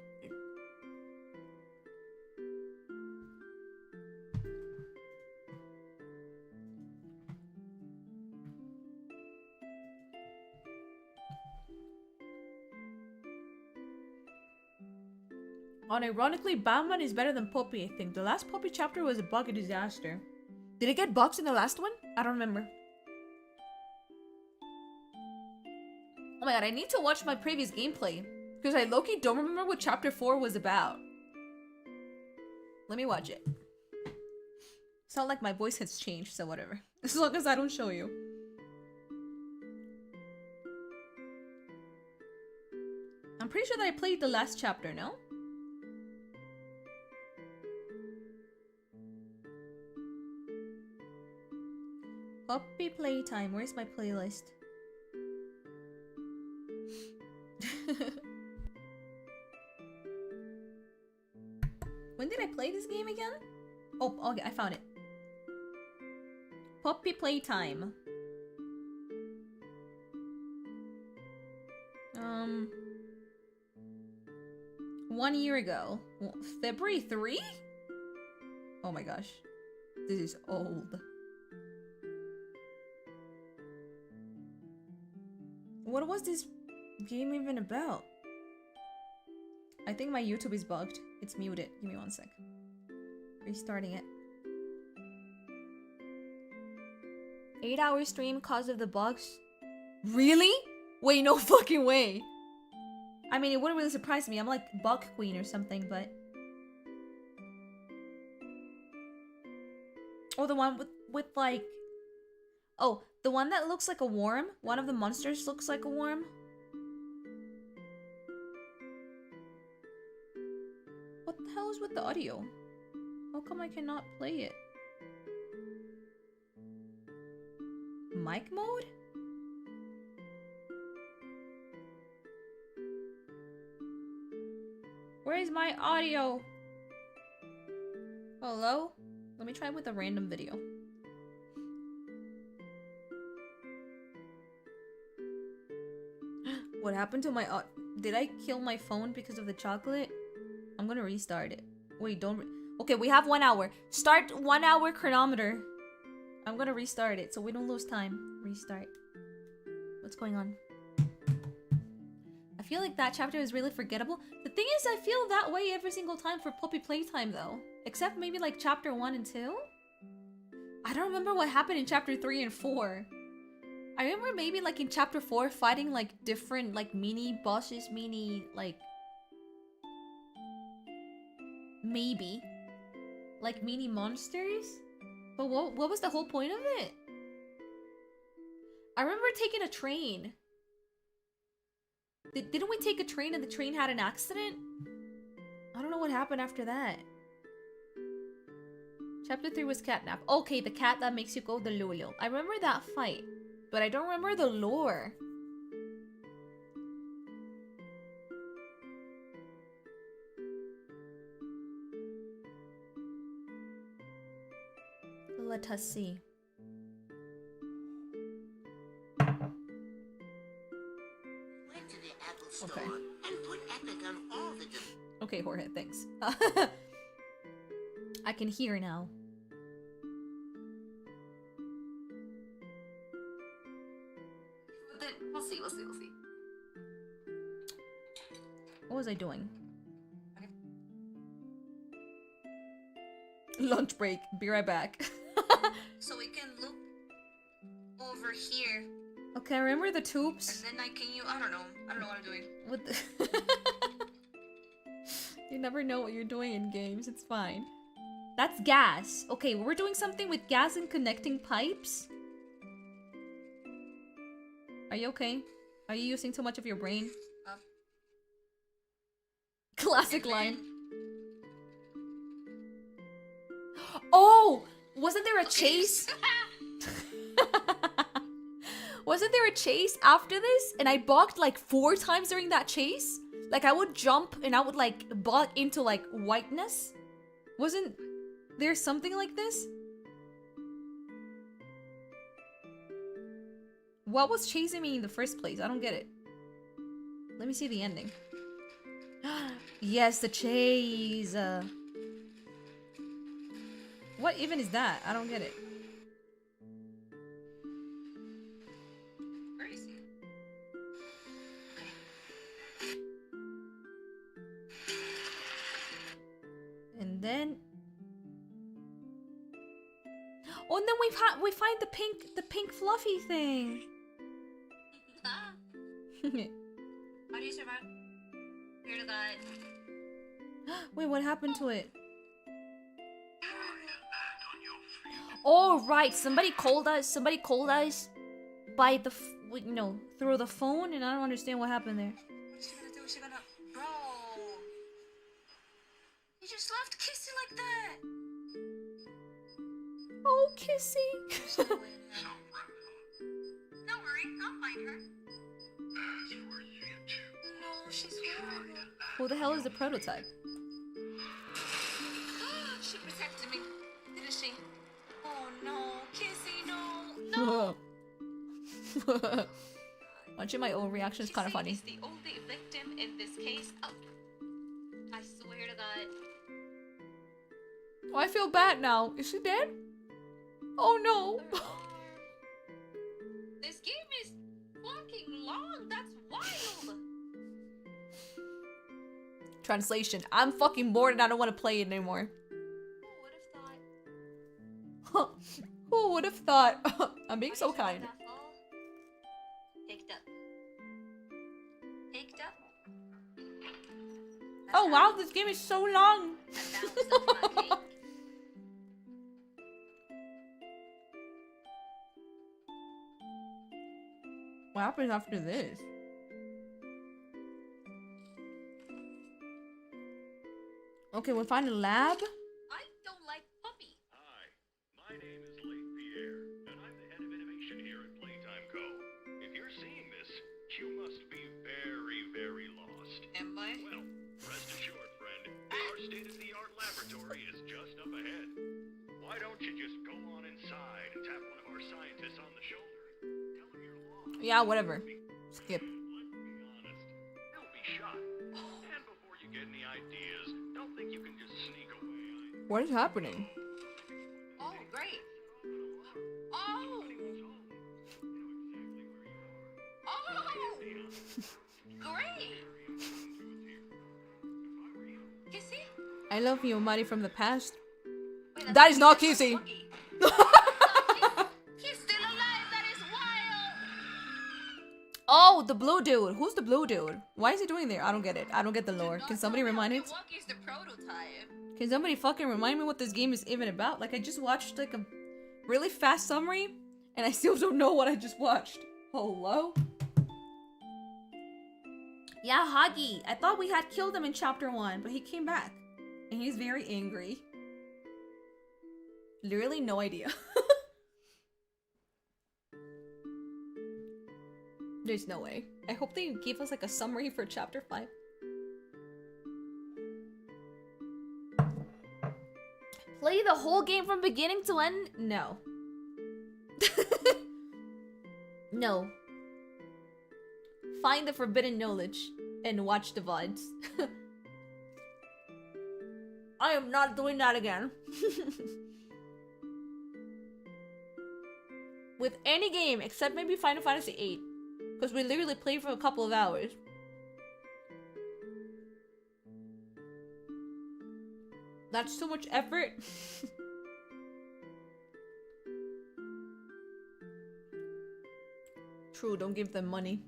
Unironically, Batman is better than Puppy, I think. The last Puppy chapter was a bug disaster. Did it get bugs in the last one? I don't remember. Oh my god, I need to watch my previous gameplay. Because I low-key don't remember what chapter 4 was about. Let me watch it. It's not like my voice has changed, so whatever. As long as I don't show you. I'm pretty sure that I played the last chapter, no? Puppy Playtime. Where's my playlist? When did I play this game again? Oh, okay, I found it. Puppy Playtime. 1 year ago. February 3? Oh my gosh. This is old. What was this game even about? I think my YouTube is bugged. It's muted. Give me 1 sec. Restarting it. 8-hour stream cause of the bugs? Really? Wait, no fucking way. I mean, it wouldn't really surprise me. I'm like bug queen or something, but... Oh, the one with like... Oh, the one that looks like a worm? One of the monsters looks like a worm? What the hell is with the audio? How come I cannot play it? Mic mode? Where is my audio? Hello? Let me try with a random video. What happened to my did I kill my phone because of the chocolate? I'm gonna restart it. Wait, don't okay, we have 1 hour. Start 1 hour chronometer. I'm gonna restart it so we don't lose time. Restart. What's going on? I feel like that chapter is really forgettable. The thing is, I feel that way every single time for puppy playtime though. Except maybe like chapter 1 and 2. I don't remember what happened in chapter 3 and 4. I remember maybe like in chapter 4 fighting like different like mini bosses, like maybe like mini monsters. But what was the whole point of it? I remember taking a train. Didn't we take a train and the train had an accident? I don't know what happened after that. Chapter 3 was catnap. Okay, the cat that makes you go the lulu. I remember that fight, but I don't remember the lore. Let us see. Went to the Apple Store Okay. and put Epic on all the Okay, Jorge, thanks. I can hear now. We'll see. What was I doing? Lunch break. Be right back. So we can look over here, Okay, remember the tubes? and then I can I don't know what I'm doing. What the You never know what you're doing in games, it's fine. That's gas. Okay, we're doing something with gas and connecting pipes. Are you okay? Are you using too much of your brain? Classic line. Oh! Wasn't there a chase? Wasn't there a chase after this? And I bugged like 4 times during that chase? Like I would jump and I would like bug into like whiteness? Wasn't there something like this? What was chasing me in the first place? I don't get it. Let me see the ending. Yes, the chase. What even is that? I don't get it. Where is he? And then oh, and then we find the pink fluffy thing. How do you survive? Here to God. Wait, what happened to it? Oh right, somebody called us by the through the phone, and I don't understand what happened there. What's she gonna do? Is she gonna... Bro! You just left Kissy like that! Oh, Kissy. Don't worry, I'll find her. No, she's horrible. Who the hell is the prototype? She protected me, didn't she? Oh no, Kissy, no! Watching my own reaction is kind of funny. She's the only victim in this case. Oh, I swear to God. Oh, I feel bad now. Is she dead? Oh no. This game is fucking long. That's wild. Translation. I'm fucking bored and I don't want to play it anymore. Who would have thought? I'm being so kind. Picked up. Picked up. Oh wow, this game is so long. I found some of my cake. What happens after this? Okay, we'll find a lab. I don't laboratory is just up ahead. Why don't you just go on inside and tap one of our scientists on the shoulder? Tell him you're lost. Yeah, whatever. Skip. Let's be honest, they'll be shot. And before you get any ideas, don't think you can just sneak away. What is happening? Oh, great. Oh! Oh! Great! Kissy? I love you, Mari from the past. Wait, That is not that's Kissy. lucky. He's still alive. That is wild. Oh, the blue dude. Who's the blue dude? Why is he doing there? I don't get it. I don't get the lore. Can somebody remind it? Milwaukee's the prototype. Can somebody fucking remind me what this game is even about? Like, I just watched like a really fast summary, and I still don't know what I just watched. Hello? Yeah, Hagi. I thought we had killed him in chapter 1, but he came back. And he's very angry. Literally no idea. There's no way. I hope they gave us like a summary for chapter 5. Play the whole game from beginning to end? No. No. Find the forbidden knowledge and watch the VODs. I am not doing that again. With any game except maybe Final Fantasy VIII. Because we literally played for a couple of hours. That's too much effort. True, don't give them money.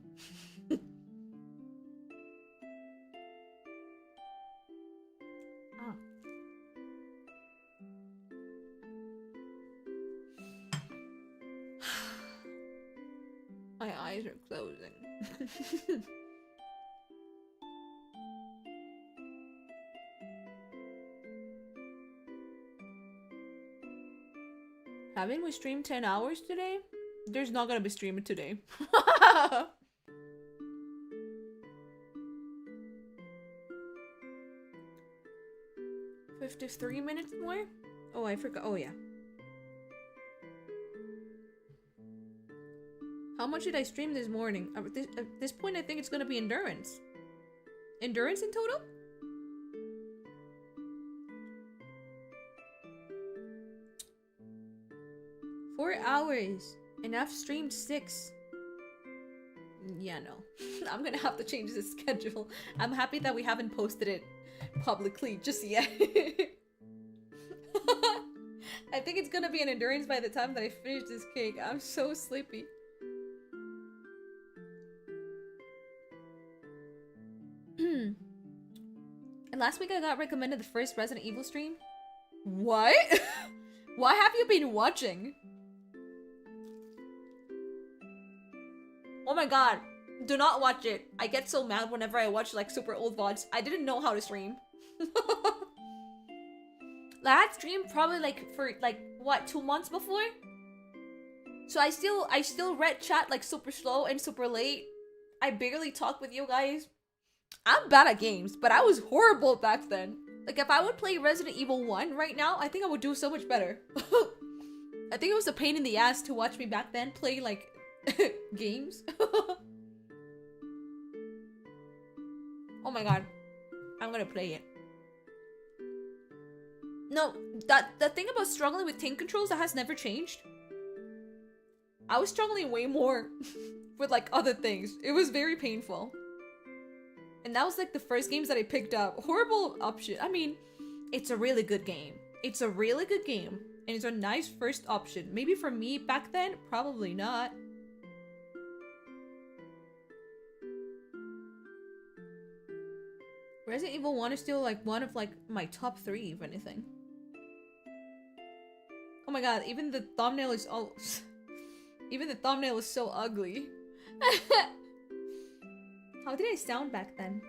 Ah. My eyes are closing. Haven't we streamed 10 hours today? There's not gonna be streaming today. 53 minutes more? Oh, I forgot. Oh, yeah. How much did I stream this morning? At this point, I think it's gonna be endurance. Endurance in total? Four hours. And I've streamed 6. Yeah, no. I'm gonna have to change the schedule. I'm happy that we haven't posted it publicly just yet. I think it's gonna be an endurance by the time that I finish this cake. I'm so sleepy. And last week I got recommended the first Resident Evil stream. What? Why have you been watching? Oh my god. Do not watch it. I get so mad whenever I watch like super old VODs. I didn't know how to stream. I had streamed probably like for like what, 2 months before? So I still read chat like super slow and super late. I barely talk with you guys. I'm bad at games, but I was horrible back then. Like if I would play Resident Evil 1 right now, I think I would do so much better. I think it was a pain in the ass to watch me back then play like games. Oh my god. I'm gonna play it. No, the thing about struggling with tank controls, that has never changed. I was struggling way more with like other things. It was very painful. And that was like the first games that I picked up. Horrible option. I mean, it's a really good game. It's a really good game. And it's a nice first option. Maybe for me back then, probably not. Resident Evil 1 is still like one of like my top 3, if anything. Oh my god, even the thumbnail is all... even the thumbnail is so ugly. How did I sound back then?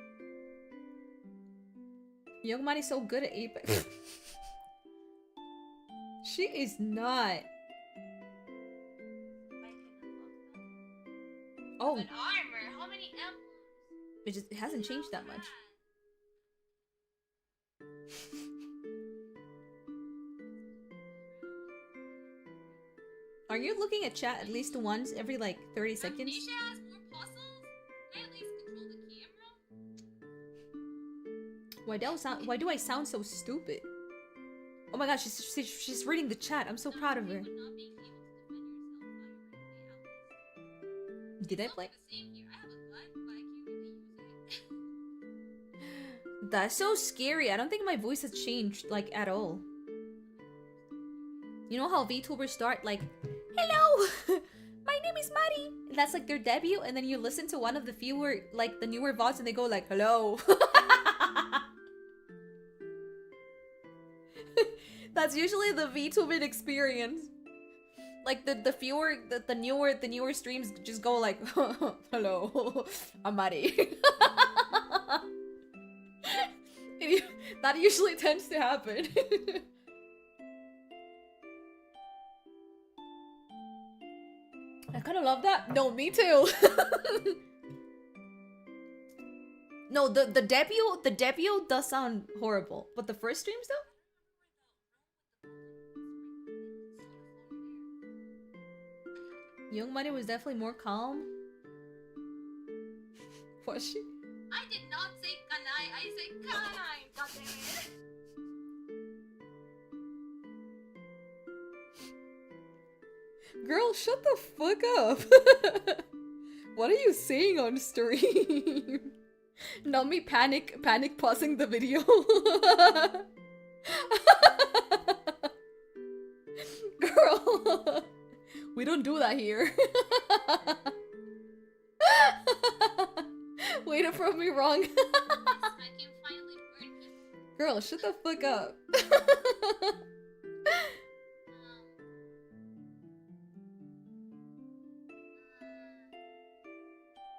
Young Man is so good at Apex. She is not. Oh. An armor. How many emblems? It hasn't changed that much. Are you looking at chat at least once every like 30 seconds? Amnesia has more puzzles? Can I at least control the camera? Why do I sound so stupid? Oh my gosh, she's reading the chat. I'm so proud of her. But not being able to defend yourself, Did I It's play? also the same here. I have a gun, but I can't really use it. That's so scary. I don't think my voice has changed like at all. You know how VTubers start like, hello, my name is Marie. And that's like their debut, and then you listen to one of the fewer, like the newer VODs, and they go like, hello. That's usually the VTuber experience. Like the newer streams just go like, hello, I'm Marie. That usually tends to happen. I kind of love that. No, me too. No, the debut does sound horrible, but the first streams though. Young Marie was definitely more calm. Was she? I did not say kanai, I said kanai. Goddammit. Girl, shut the fuck up. What are you saying on stream? Not me panic pausing the video. Girl, we don't do that here. Way to prove me wrong. I can finally burn people. Girl, shut the fuck up.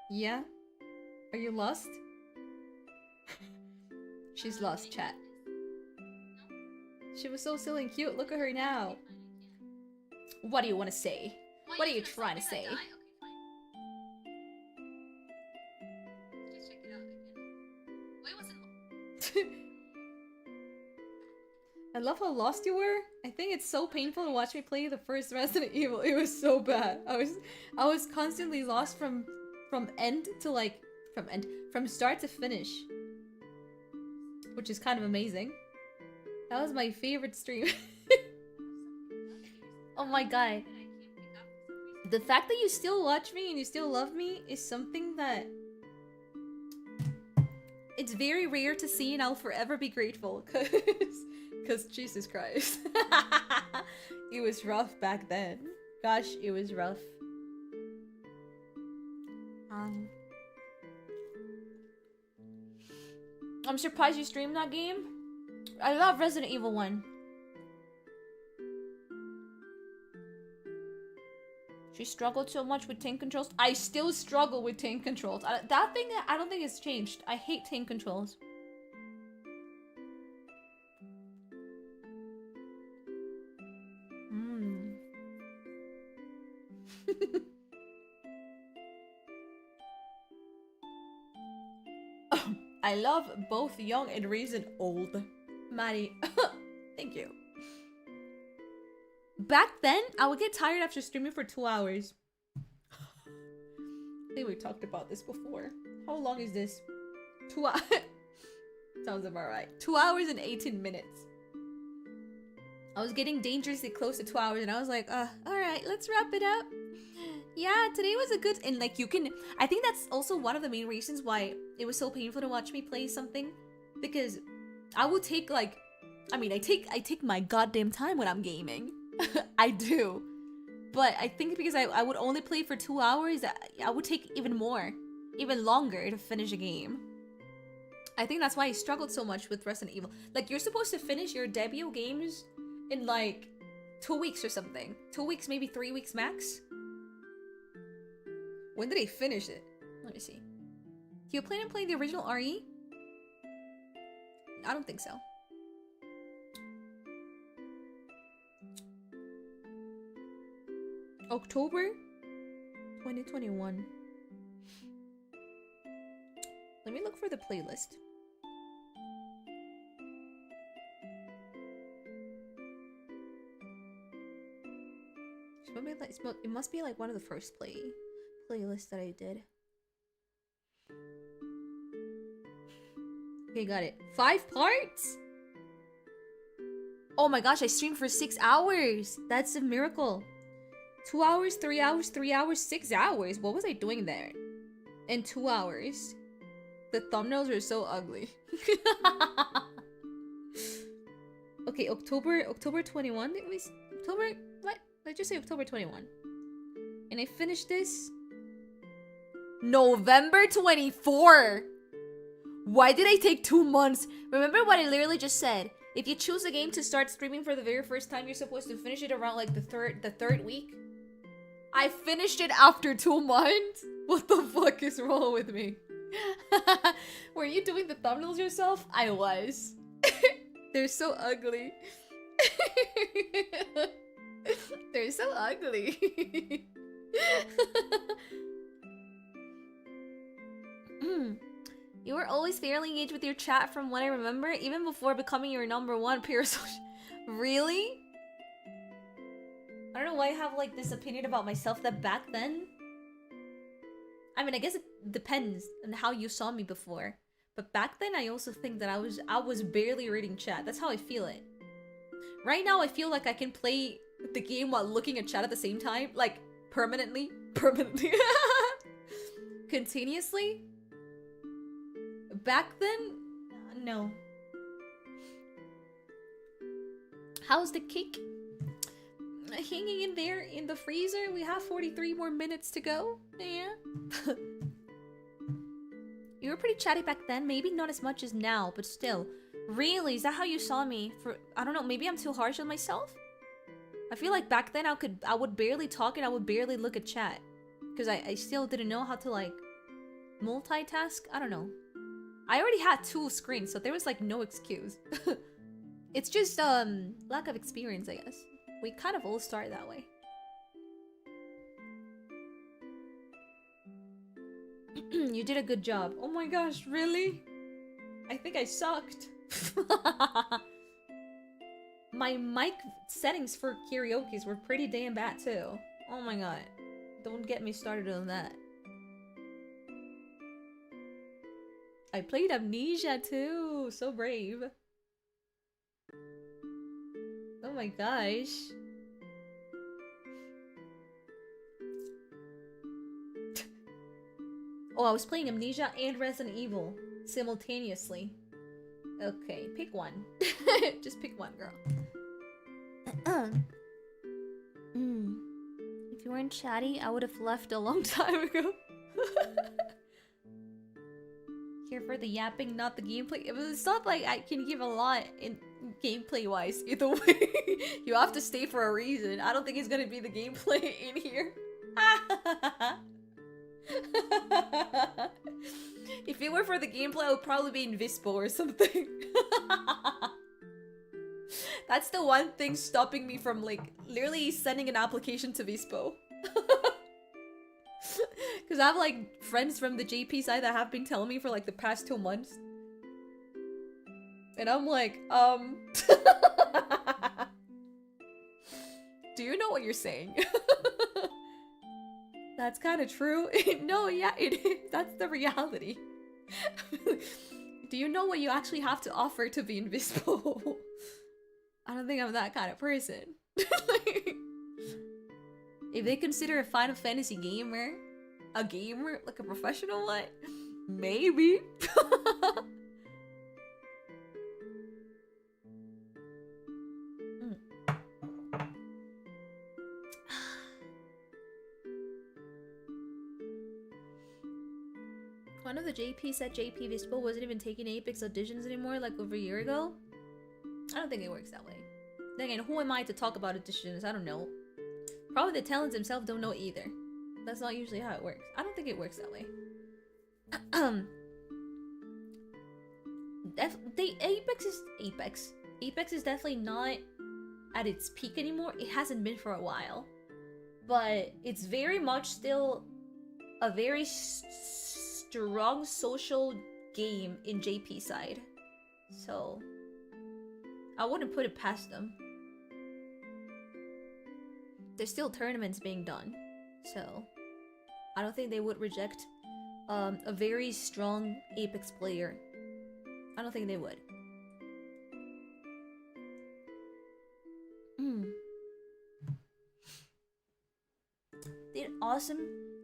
Yeah? Are you lost? She's lost, chat. She was so silly and cute. Look at her now. What do you want to say? What are you trying to say? Okay, fine. Just check it out again. Why wasn't I love how lost you were. I think it's so painful to watch me play the first Resident Evil. It was so bad. I was constantly lost from end to like from start to finish, which is kind of amazing. That was my favorite stream. Oh my god. The fact that you still watch me and you still love me is something that it's very rare to see, and I'll forever be grateful, cause Jesus Christ. It was rough back then. Gosh, it was rough. I'm surprised you streamed that game. I love Resident Evil 1. She struggled so much with tank controls. I still struggle with tank controls. That thing, I don't think it's changed. I hate tank controls. I love both young and reason old. Maddie, thank you. Back then, I would get tired after streaming for 2 hours. I think we talked about this before. How long is this? 2 hours. Sounds about right. 2 hours and 18 minutes. I was getting dangerously close to 2 hours, and I was like, alright, let's wrap it up. Yeah, today was a good, and like you can, I think that's also one of the main reasons why it was so painful to watch me play something, because I would take like, I mean, I take my goddamn time when I'm gaming. I do. But I think because I would only play for 2 hours, I would take even longer to finish a game. I think that's why I struggled so much with Resident Evil. Like, you're supposed to finish your debut games in like 2 weeks or something. 2 weeks, maybe 3 weeks max. When did they finish it? Let me see. Do you plan on playing the original RE? I don't think so. October 2021. Let me look for the playlist. So maybe like it must be like one of the first playlists that I did. Okay, got it. 5 parts? Oh my gosh, I streamed for 6 hours. That's a miracle. 2 hours, 3 hours, 3 hours, 6 hours. What was I doing there? In 2 hours. The thumbnails are so ugly. Okay, October 21. It was October. What? Let's just say October 21. And I finished this November 24. Why did I take 2 months? Remember what I literally just said? If you choose a game to start streaming for the very first time, you're supposed to finish it around like the third week. I finished it after 2 months. What the fuck is wrong with me? Were you doing the thumbnails yourself? I was. They're so ugly. They're so ugly. You were always fairly engaged with your chat from what I remember, even before becoming your #1 peer social. Really? I don't know why I have like this opinion about myself that back then. I mean, I guess it depends on how you saw me before. But back then, I also think that I was barely reading chat. That's how I feel it. Right now, I feel like I can play the game while looking at chat at the same time. Like, permanently. Continuously. Back then, no. How's the cake? Hanging in there in the freezer. We have 43 more minutes to go. Yeah. You were pretty chatty back then. Maybe not as much as now, but still. Really? Is that how you saw me? I don't know. Maybe I'm too harsh on myself? I feel like back then I would barely talk and I would barely look at chat. Because I still didn't know how to like multitask. I don't know. I already had 2 screens, so there was like no excuse. It's just lack of experience, I guess. We kind of all start that way. You did a good job. Oh my gosh, really? I think I sucked. My mic settings for karaoke's were pretty damn bad too. Oh my god. Don't get me started on that. I played Amnesia too. So brave. Oh my gosh. Oh, I was playing Amnesia and Resident Evil simultaneously. Okay, pick one. Just pick one, girl. If you weren't chatty, I would have left a long time ago. Here for the yapping, not the gameplay. It's not like I can give a lot in gameplay-wise. Either way, you have to stay for a reason. I don't think it's gonna be the gameplay in here. If it were for the gameplay, I would probably be in Vispo or something. That's the one thing stopping me from like literally sending an application to Vispo. Because I have like friends from the JP side that have been telling me for like the past 2 months. And I'm like, do you know what you're saying? That's kind of true. No, yeah, it is. That's the reality. Do you know what you actually have to offer to be invisible? I don't think I'm that kind of person. If they consider a Final Fantasy gamer, like a professional one, maybe. One of the JP said JP Vispo wasn't even taking Apex auditions anymore like over a year ago. I don't think it works that way. Then again, who am I to talk about auditions? I don't know. Probably the talents themselves don't know either. That's not usually how it works. I don't think it works that way. Apex is definitely not at its peak anymore. It hasn't been for a while. But it's very much still a very strong social game in JP side. So I wouldn't put it past them. there's still tournaments being done, so I don't think they would reject a very strong Apex player. I don't think they would. Did awesome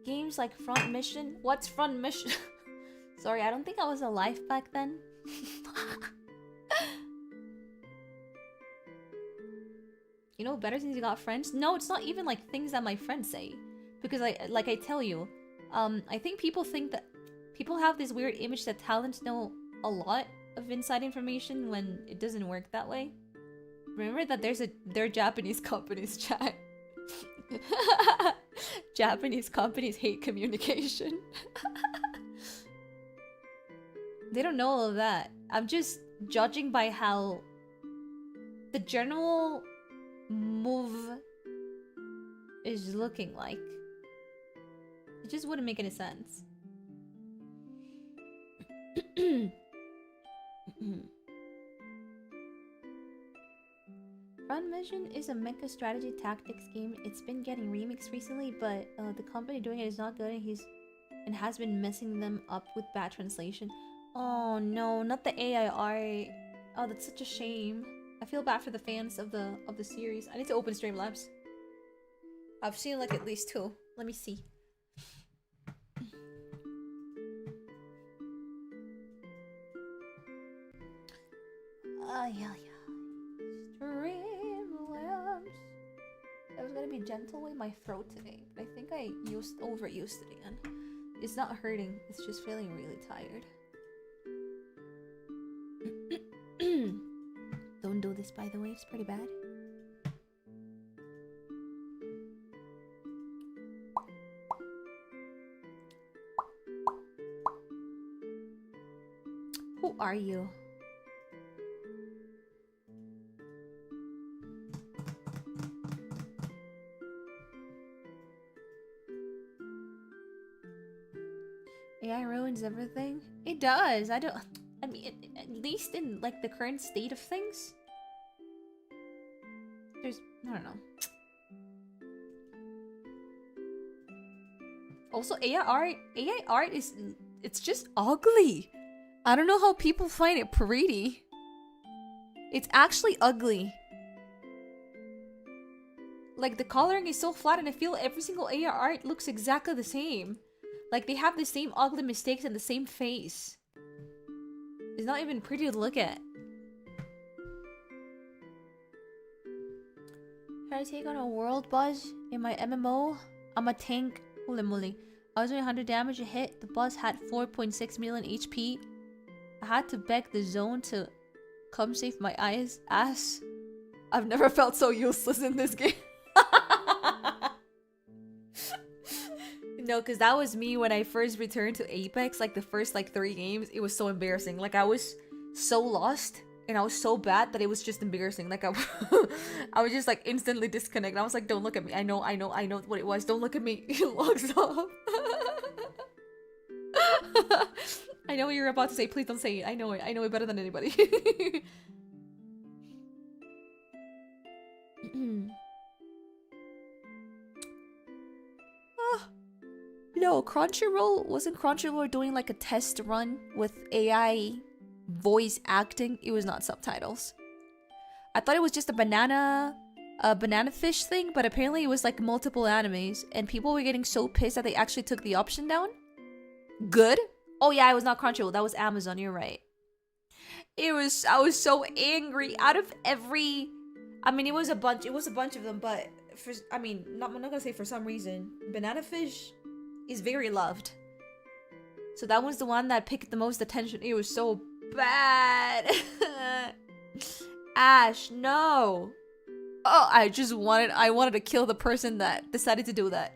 games like Front Mission. What's Front Mission? Sorry, I don't think I was alive back then. You know, better since you got friends? No, it's not even like things that my friends say. Because I tell you, I think people think that people have this weird image that talents know a lot of inside information when it doesn't work that way. Remember that there are Japanese companies, chat. Japanese companies hate communication. They don't know all of that. I'm just judging by how the general move is looking like. It just wouldn't make any sense. Front Mission is a mecha strategy tactics game. It's been getting remixed recently, but the company doing it is not good, and has been messing them up with bad translation. Oh no, not the AI art. Oh, that's such a shame. I feel bad for the fans of the series. I need to open Streamlabs. I've seen like at least 2. Let me see. Yeah. Streamlabs. I was gonna be gentle with my throat today, but I think I overused it again. It's not hurting, it's just feeling really tired. Don't do this, by the way, it's pretty bad. Who are you? AI ruins everything? It does. I mean, at least in like the current state of things. I don't know. Also, AI art it's just ugly. I don't know how people find it pretty. It's actually ugly. Like, the coloring is so flat, and I feel every single AI art looks exactly the same. Like, they have the same ugly mistakes and the same face. It's not even pretty to look at. Should I take on a world boss in my MMO? I'm a tank. Holy moly. I was doing 100 damage a hit. The boss had 4.6 million HP. I had to beg the zone to come save my ass. I've never felt so useless in this game. No, because that was me when I first returned to Apex. Like, the first, 3 games. It was so embarrassing. Like, I was so lost. And I was so bad that it was just embarrassing. Like, I was just, instantly disconnected. I was like, don't look at me. I know what it was. Don't look at me. It logs off. I know what you're about to say. Please don't say it. I know it better than anybody. No, Crunchyroll, wasn't Crunchyroll doing a test run with AI voice acting? It was not subtitles. I thought it was just a banana fish thing, but apparently it was multiple animes, and people were getting so pissed that they actually took the option down. Good? Oh yeah, it was not Crunchyroll, that was Amazon, you're right. I was so angry. Out of every, I mean, it was a bunch of them, but I'm not gonna say for some reason, banana fish is very loved. So that was the one that picked the most attention. It was so bad. Ash, no. Oh, I wanted to kill the person that decided to do that.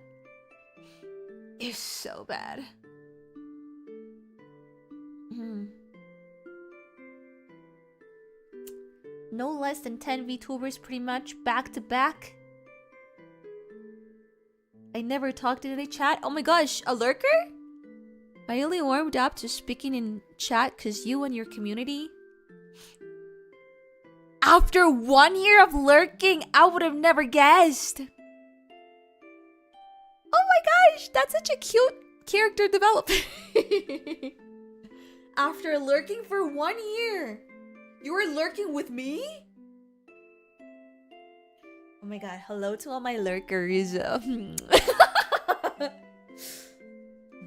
It's so bad. No less than 10 VTubers pretty much back to back. I never talked in any chat. Oh my gosh, a lurker? I only warmed up to speaking in chat because you and your community. After 1 year of lurking, I would have never guessed. gosh, that's such a cute character development. After lurking for 1 year, you were lurking with me? Oh my god, hello to all my lurkers.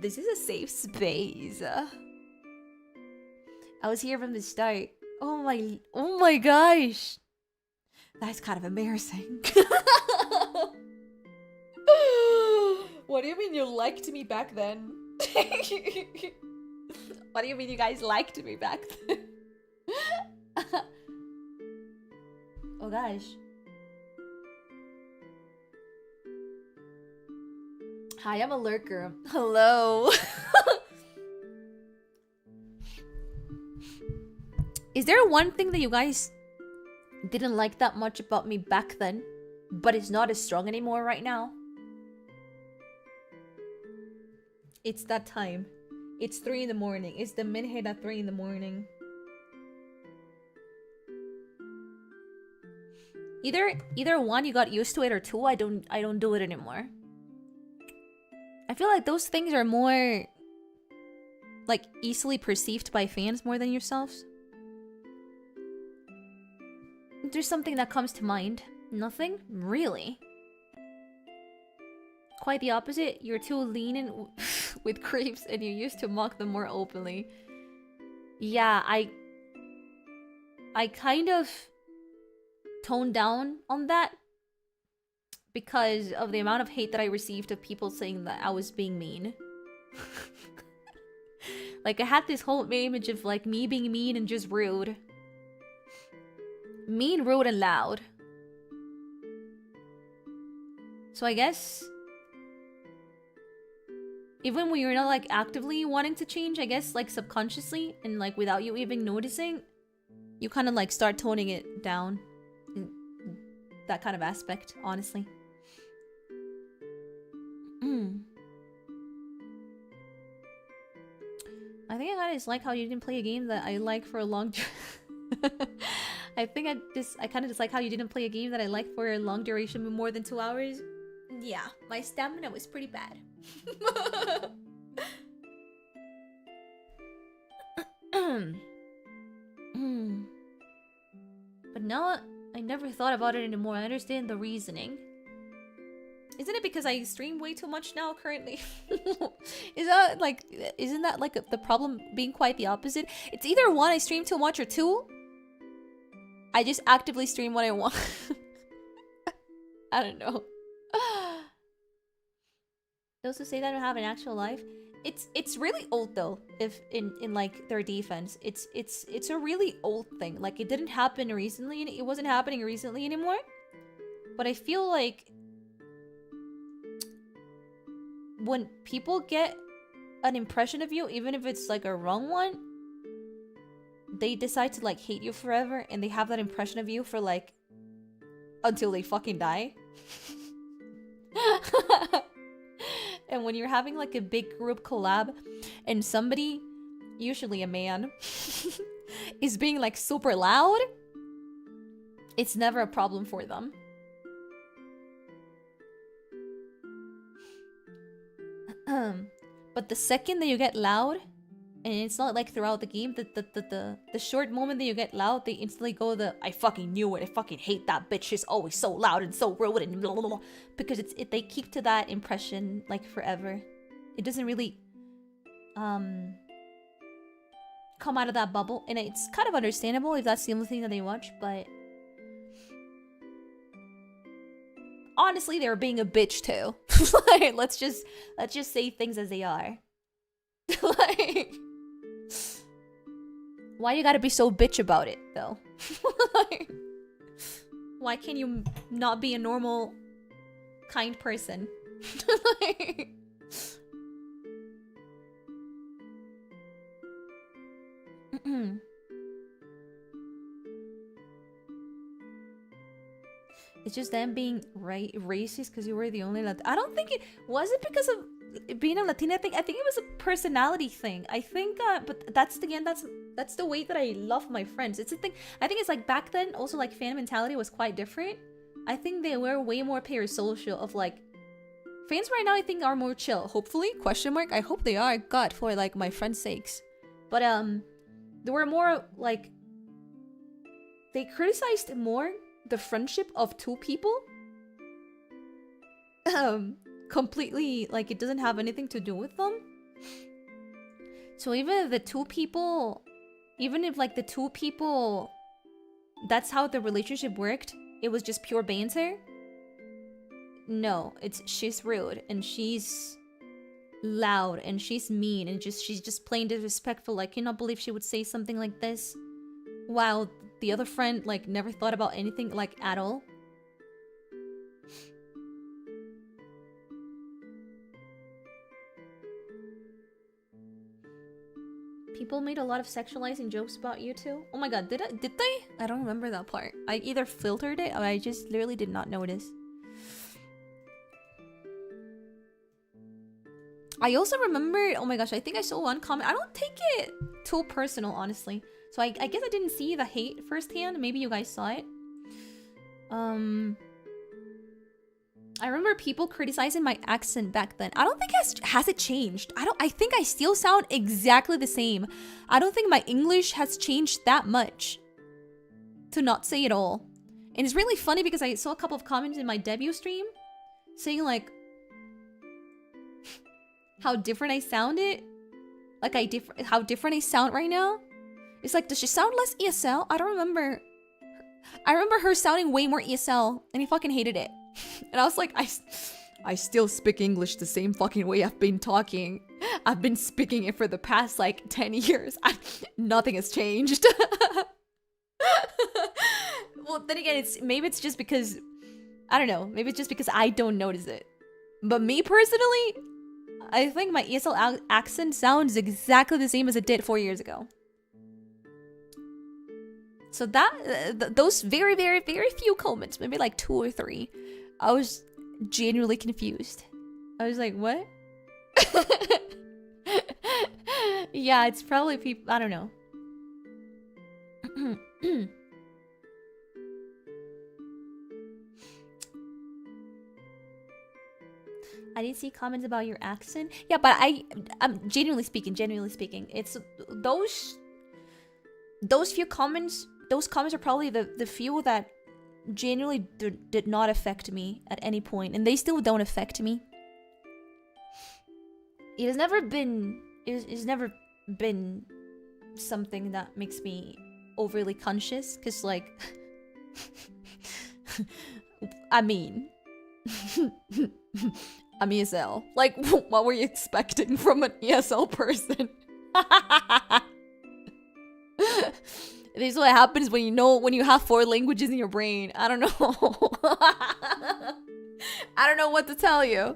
This is a safe space. I was here from the start. Oh my gosh. That's kind of embarrassing. What do you mean you liked me back then? What do you mean you guys liked me back then? Oh gosh. Hi, I'm a lurker. Hello. Is there one thing that you guys didn't like that much about me back then, but it's not as strong anymore right now? It's that time. It's 3 in the morning. It's the midnight at 3 in the morning. Either one, you got used to it, or two, I don't do it anymore. I feel like those things are more like easily perceived by fans more than yourselves. There's something that comes to mind. Nothing? Really? Quite the opposite. You're too lenient with creeps and you used to mock them more openly. Yeah, I kind of toned down on that because of the amount of hate that I received of people saying that I was being mean. Like, I had this whole image of like me being mean and just rude. Mean, rude, and loud. So I guess even when you're not like actively wanting to change, I guess like subconsciously and like without you even noticing, you kind of like start toning it down in that kind of aspect, honestly. I think I kind of dislike how you didn't play a game that I like for a long I kind of dislike how you didn't play a game that I like for a long duration, more than 2 hours. Yeah, my stamina was pretty bad. But now I never thought about it anymore. I understand the reasoning. Isn't it because I stream way too much now currently? Isn't that like the problem being quite the opposite? It's either one, I stream too much, or two, I just actively stream what I want. I don't know. Those who say that don't have an actual life, it's really old though. If in like their defense, it's a really old thing. Like, it didn't happen recently, and it wasn't happening recently anymore. But I feel like when people get an impression of you, even if it's like a wrong one, they decide to like hate you forever, and they have that impression of you for like until they fucking die. And when you're having like a big group collab and somebody, usually a man, is being like super loud, it's never a problem for them. But the second that you get loud, and it's not like throughout the game, the short moment that you get loud, they instantly go I fucking knew it, I fucking hate that bitch, she's always so loud and so rude and blah, blah, blah. Because they keep to that impression like forever. It doesn't really come out of that bubble, and it's kind of understandable if that's the only thing that they watch, but honestly, they're being a bitch too. Like, let's just say things as they are. Like, why you gotta be so bitch about it though? Like, why can't you not be a normal, kind person? Like, it's just them being racist because you were the only I don't think it was it because of being a Latina thing. I think it was a personality thing. I think but that's the way that I love my friends. It's a thing. I think it's like back then also like fan mentality was quite different. I think they were way more parasocial of like Fans right now I think are more chill. Hopefully, question mark. I hope they are. God, for like my friends' sakes. But there were more like they criticized more the friendship of two people. Completely like it doesn't have anything to do with them. So even if the two people, even if like the two people, that's how the relationship worked, it was just pure banter. No, she's rude and she's loud and she's mean and she's just plain disrespectful. Like, cannot believe she would say something like this, while the other friend like never thought about anything like at all. People made a lot of sexualizing jokes about you too. Oh my god, did they? I don't remember that part. I either filtered it or I just literally did not notice. I also remember, oh my gosh, I think I saw one comment. I don't take it too personal, honestly. So I guess I didn't see the hate firsthand. Maybe you guys saw it. I remember people criticizing my accent back then. I don't think has it changed. I think I still sound exactly the same. I don't think my English has changed that much, to not say it all. And it's really funny because I saw a couple of comments in my debut stream saying like how different I sounded. Like how different I sound right now. It's like, does she sound less ESL? I don't remember. I remember her sounding way more ESL and I fucking hated it. And I was like, I still speak English the same fucking way I've been talking. I've been speaking it for the past like 10 years. Nothing has changed. Well, then again, maybe it's just because, I don't know. Maybe it's just because I don't notice it. But me personally, I think my ESL accent sounds exactly the same as it did 4 years ago. So those very, very, very few comments, maybe like 2 or 3, I was genuinely confused. I was like, what? Yeah, it's probably people, I don't know. I didn't see comments about your accent. Yeah, but I'm genuinely speaking, it's those few comments, those comments are probably the few that genuinely did not affect me at any point, and they still don't affect me. It's never been something that makes me overly conscious, because like I mean I'm ESL. Like, what were you expecting from an ESL person? This is what happens when you have 4 languages in your brain. I don't know. I don't know what to tell you.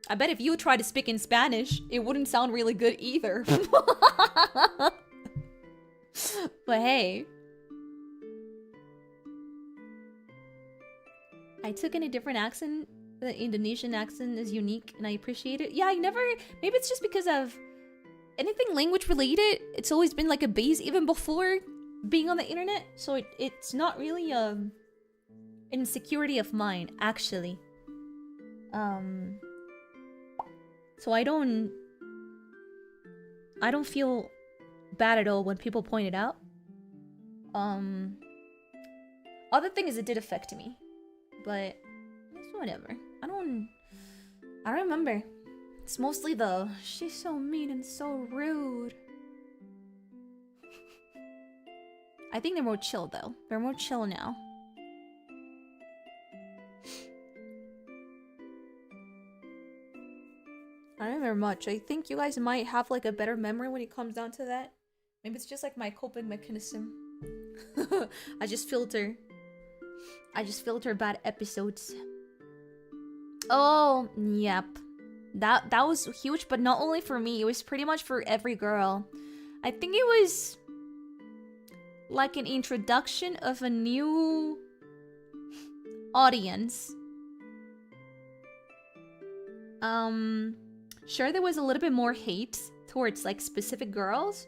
I bet if you tried to speak in Spanish, it wouldn't sound really good either. But hey. I took in a different accent. The Indonesian accent is unique and I appreciate it. Yeah, maybe it's just because of anything language related. It's always been like a base even before being on the internet. So it's not really an insecurity of mine, actually. So I don't feel bad at all when people point it out. Other thing is it did affect me, but it's whatever. I don't remember. It's mostly the she's so mean and so rude. I think they're more chill though. They're more chill now. I don't remember much. I think you guys might have like a better memory when it comes down to that. Maybe it's just like my coping mechanism. I just filter bad episodes. Oh, yep. That was huge, but not only for me. It was pretty much for every girl. I think it was like an introduction of a new audience. Sure, there was a little bit more hate towards like specific girls,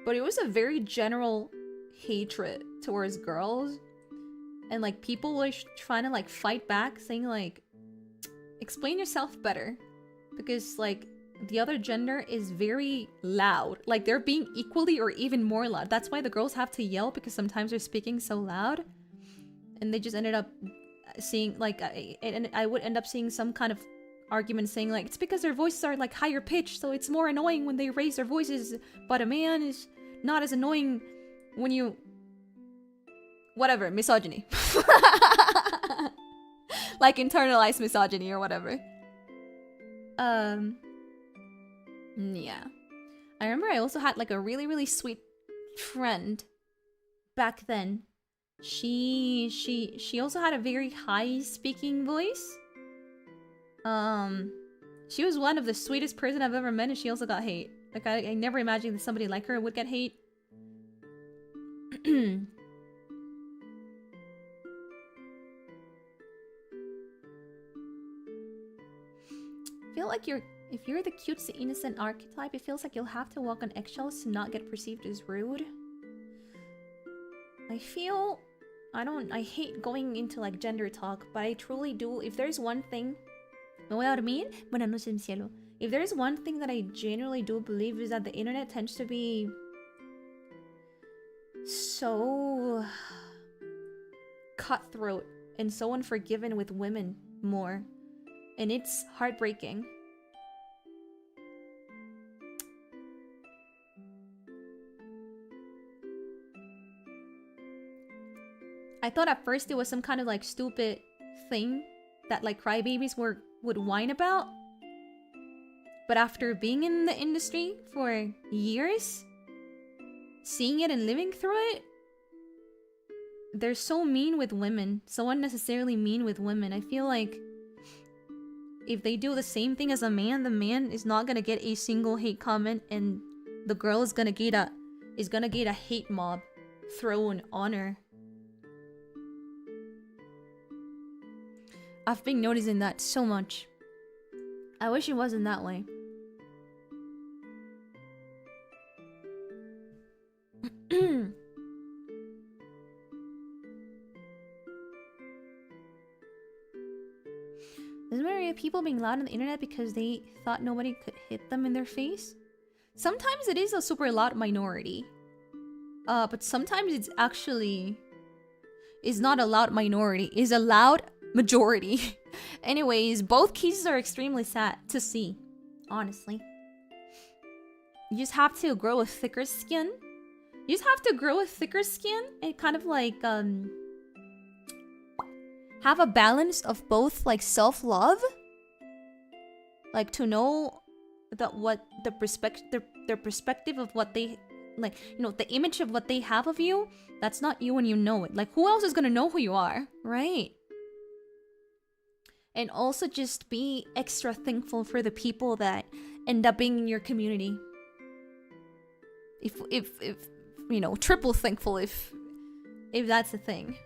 but it was a very general hatred towards girls. And like people were trying to like fight back, saying like, explain yourself better, because like the other gender is very loud. Like they're being equally or even more loud. That's why the girls have to yell, because sometimes they're speaking so loud. And they just ended up seeing like, and I would end up seeing some kind of argument saying like, it's because their voices are like higher pitched, so it's more annoying when they raise their voices, but a man is not as annoying when you... Whatever, misogyny. Like internalized misogyny or whatever. Yeah. I remember I also had like a really, really sweet friend back then. She also had a very high speaking voice. She was one of the sweetest person I've ever met, and she also got hate. Like I never imagined that somebody like her would get hate. I feel like if you're the cutesy innocent archetype, it feels like you'll have to walk on eggshells to not get perceived as rude. I hate going into like gender talk, but I truly do. If there's one thing, buenas noches, Cielo. If there's one thing that I genuinely do believe, is that the internet tends to be so cutthroat and so unforgiving with women more. And it's heartbreaking. I thought at first it was some kind of like stupid thing that like crybabies would whine about. But after being in the industry for years, seeing it and living through it, they're so mean with women. So unnecessarily mean with women. I feel like if they do the same thing as a man, the man is not gonna get a single hate comment, and the girl is gonna get a hate mob thrown on her. I've been noticing that so much. I wish it wasn't that way. Isn't there people being loud on the internet because they thought nobody could hit them in their face? Sometimes it is a super loud minority. But sometimes it's actually... is not a loud minority. It's a loud majority. Anyways, both cases are extremely sad to see. Honestly. You just have to grow a thicker skin. You just have to grow a thicker skin and kind of like, have a balance of both like self-love, like to know that what the their perspective of what they like, you know, the image of what they have of you, that's not you when you know it. Like who else is gonna know who you are, right? And also just be extra thankful for the people that end up being in your community. If you know, triple thankful if that's a thing.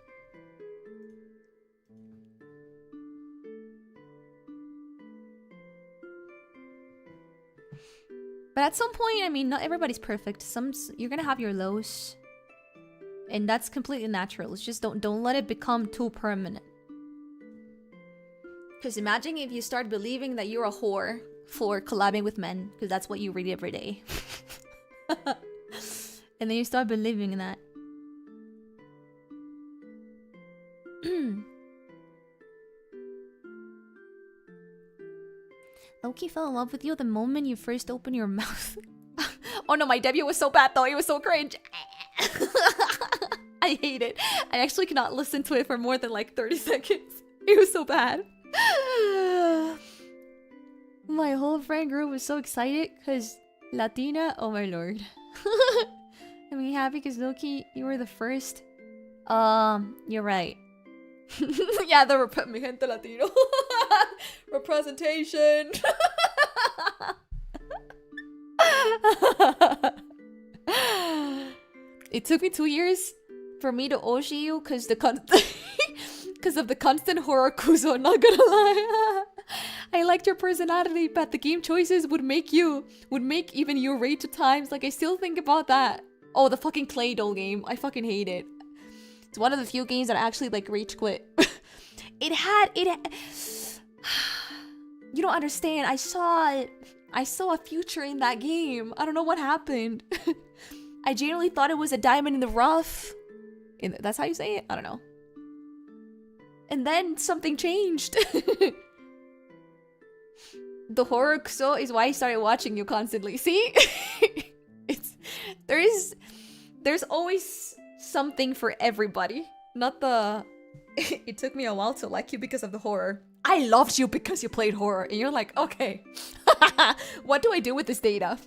But at some point, I mean, not everybody's perfect. You're gonna have your lows, and that's completely natural. It's just don't let it become too permanent. Because imagine if you start believing that you're a whore for collabing with men, because that's what you read every day. And then you start believing in that. Loki fell in love with you the moment you first opened your mouth. Oh no, my debut was so bad though. It was so cringe. I hate it. I actually cannot listen to it for more than like 30 seconds. It was so bad. My whole friend group was so excited because Latina, oh my lord. I'm happy because Loki, you were the first. You're right. Yeah, mi gente latino. Representation. It took me 2 years for me to oshi you because of the constant horror kuzo, not gonna lie. I liked your personality, but the game choices would make even you rage at times. Like I still think about that. Oh, the fucking clay doll game. I fucking hate it. It's one of the few games that I actually like rage quit. It had You don't understand. I saw a future in that game. I don't know what happened. I genuinely thought it was a diamond in the rough. That's how you say it? I don't know. And then something changed. The horror kuso is why I started watching you constantly. See? There's always something for everybody. Not the it took me a while to like you because of the horror. I loved you because you played horror. And you're like, okay. What do I do with this data?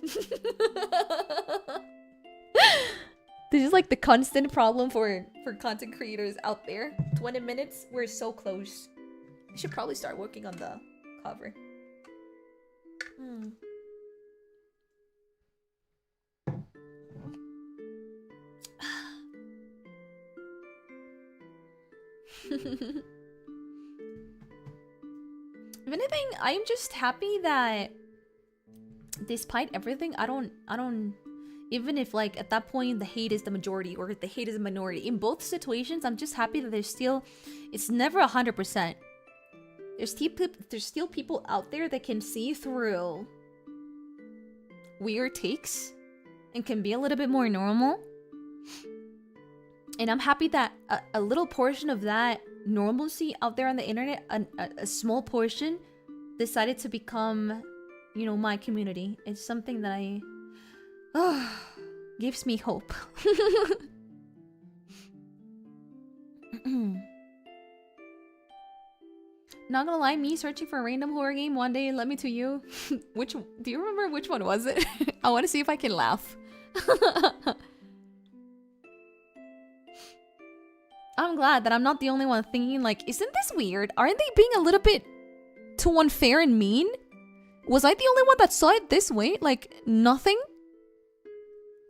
This is like the constant problem for content creators out there. 20 minutes, we're so close. I should probably start working on the cover. If anything, I'm just happy that despite everything, I don't even if like at that point the hate is the majority or the hate is the minority, in both situations I'm just happy that there's still, it's never 100%. There's still people out there that can see through weird takes and can be a little bit more normal. And I'm happy that a little portion of that normalcy out there on the internet, a small portion, decided to become, you know, my community. It's something that gives me hope. Not gonna lie, me searching for a random horror game one day led me to you. Do you remember which one was it? I want to see if I can laugh. I'm glad that I'm not the only one thinking like, isn't this weird? Aren't they being a little bit too unfair and mean? Was I the only one that saw it this way? Like, nothing?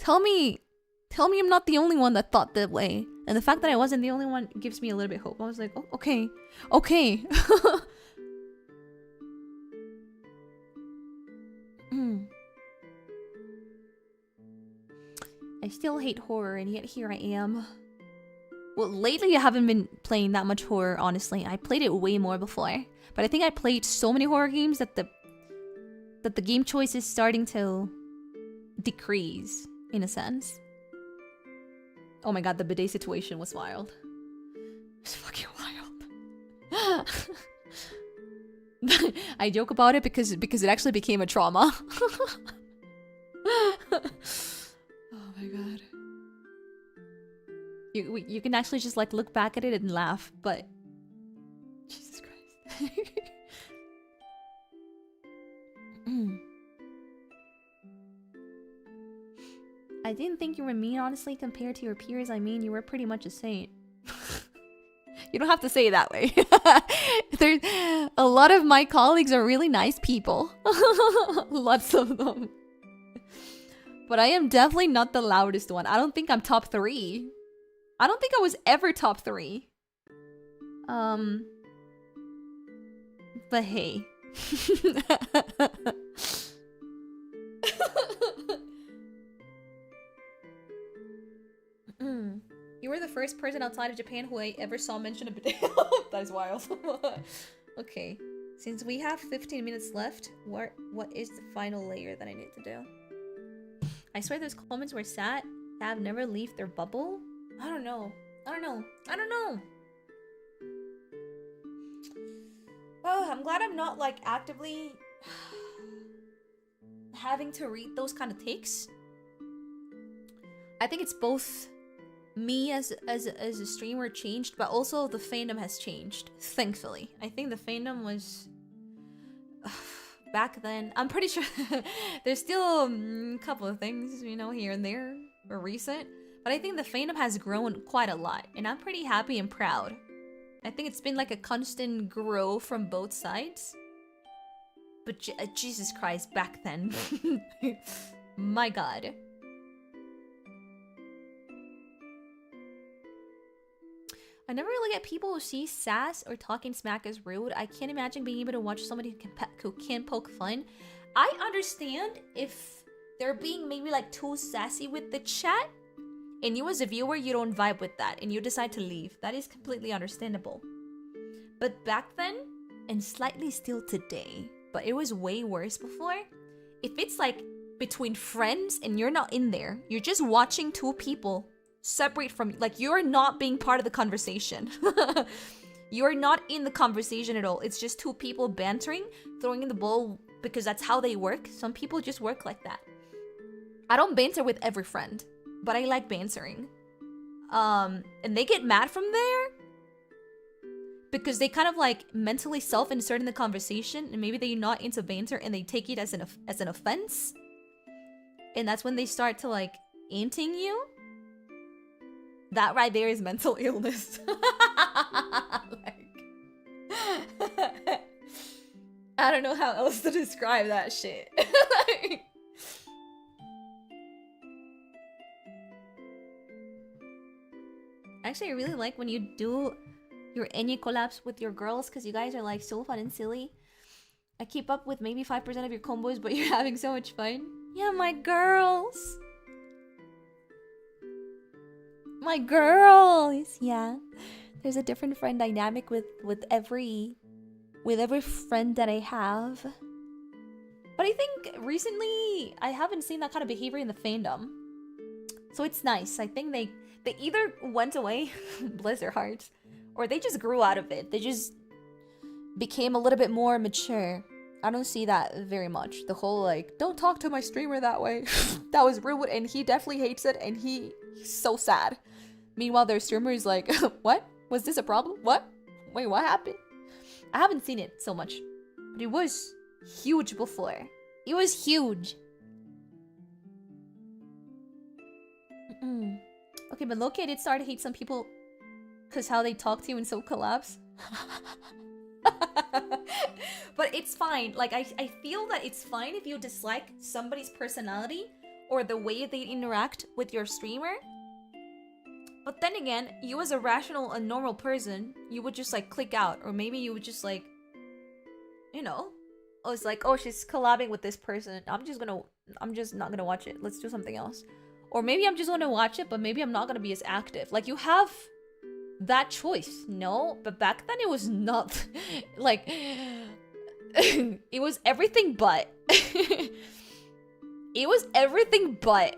Tell me I'm not the only one that thought that way. And the fact that I wasn't the only one gives me a little bit of hope. I was like, oh, okay. Okay. I still hate horror, and yet here I am. Well, lately I haven't been playing that much horror, honestly. I played it way more before. But I think I played so many horror games that the game choice is starting to decrease, in a sense. Oh my god, the bidet situation was wild. It was fucking wild. I joke about it because it actually became a trauma. Oh my god. You can actually just like look back at it and laugh, but Jesus Christ. I didn't think you were mean, honestly, compared to your peers. I mean, you were pretty much a saint. You don't have to say it that way. There's a lot of my colleagues are really nice people. Lots of them. But I am definitely not the loudest one. I don't think I'm top 3. I don't think I was ever top 3. But hey. You were the first person outside of Japan who I ever saw mention a bidet. That is wild. Okay. Since we have 15 minutes left, what is the final layer that I need to do? I swear those comments were sad that have never left their bubble. I don't know. Oh, I'm glad I'm not like actively having to read those kind of takes. I think it's both me as a streamer changed, but also the fandom has changed, thankfully. I think the fandom was back then, I'm pretty sure there's still a couple of things, you know, here and there or recent, but I think the fandom has grown quite a lot, and I'm pretty happy and proud. I think it's been like a constant grow from both sides. But Jesus Christ, back then. My god. I never really get people who see sass or talking smack as rude. I can't imagine being able to watch somebody who can poke fun. I understand if they're being maybe like too sassy with the chat, and you as a viewer, you don't vibe with that and you decide to leave. That is completely understandable. But back then, and slightly still today, but it was way worse before, if it's like between friends and you're not in there, you're just watching two people separate from, like, you're not being part of the conversation. You're not in the conversation at all. It's just two people bantering, throwing in the ball because that's how they work. Some people just work like that. I don't banter with every friend, but I like bantering. And they get mad from there because they kind of like mentally self-insert in the conversation, and maybe they're not into banter and they take it as an offense. And that's when they start to like anting you. That right there is mental illness. Like, I don't know how else to describe that shit. Like, actually, I really like when you do your Enye collabs with your girls, because you guys are like so fun and silly. I keep up with maybe 5% of your combos, but you're having so much fun. Yeah, my girls. My girls. Yeah. There's a different friend dynamic with every friend that I have. But I think recently I haven't seen that kind of behavior in the fandom. So it's nice. I think they either went away, bless their hearts, or they just grew out of it. They just became a little bit more mature. I don't see that very much. The whole like, don't talk to my streamer that way. That was rude, and he definitely hates it, and he's so sad. Meanwhile, their streamer is like, what? Was this a problem? What? Wait, what happened? I haven't seen it so much, but it was huge before. It was huge. Okay, but low-key I did start to hate some people because how they talk to you in so collabs. But it's fine. Like, I feel that it's fine if you dislike somebody's personality or the way they interact with your streamer. But then again, you as a rational and normal person, you would just like click out, or maybe you would just like, you know, oh, it's like, oh, she's collabing with this person. I'm just not gonna watch it. Let's do something else. Or maybe I'm just gonna watch it, but maybe I'm not gonna be as active. Like, you have that choice, no? But back then it was not like it was everything but. It was everything but.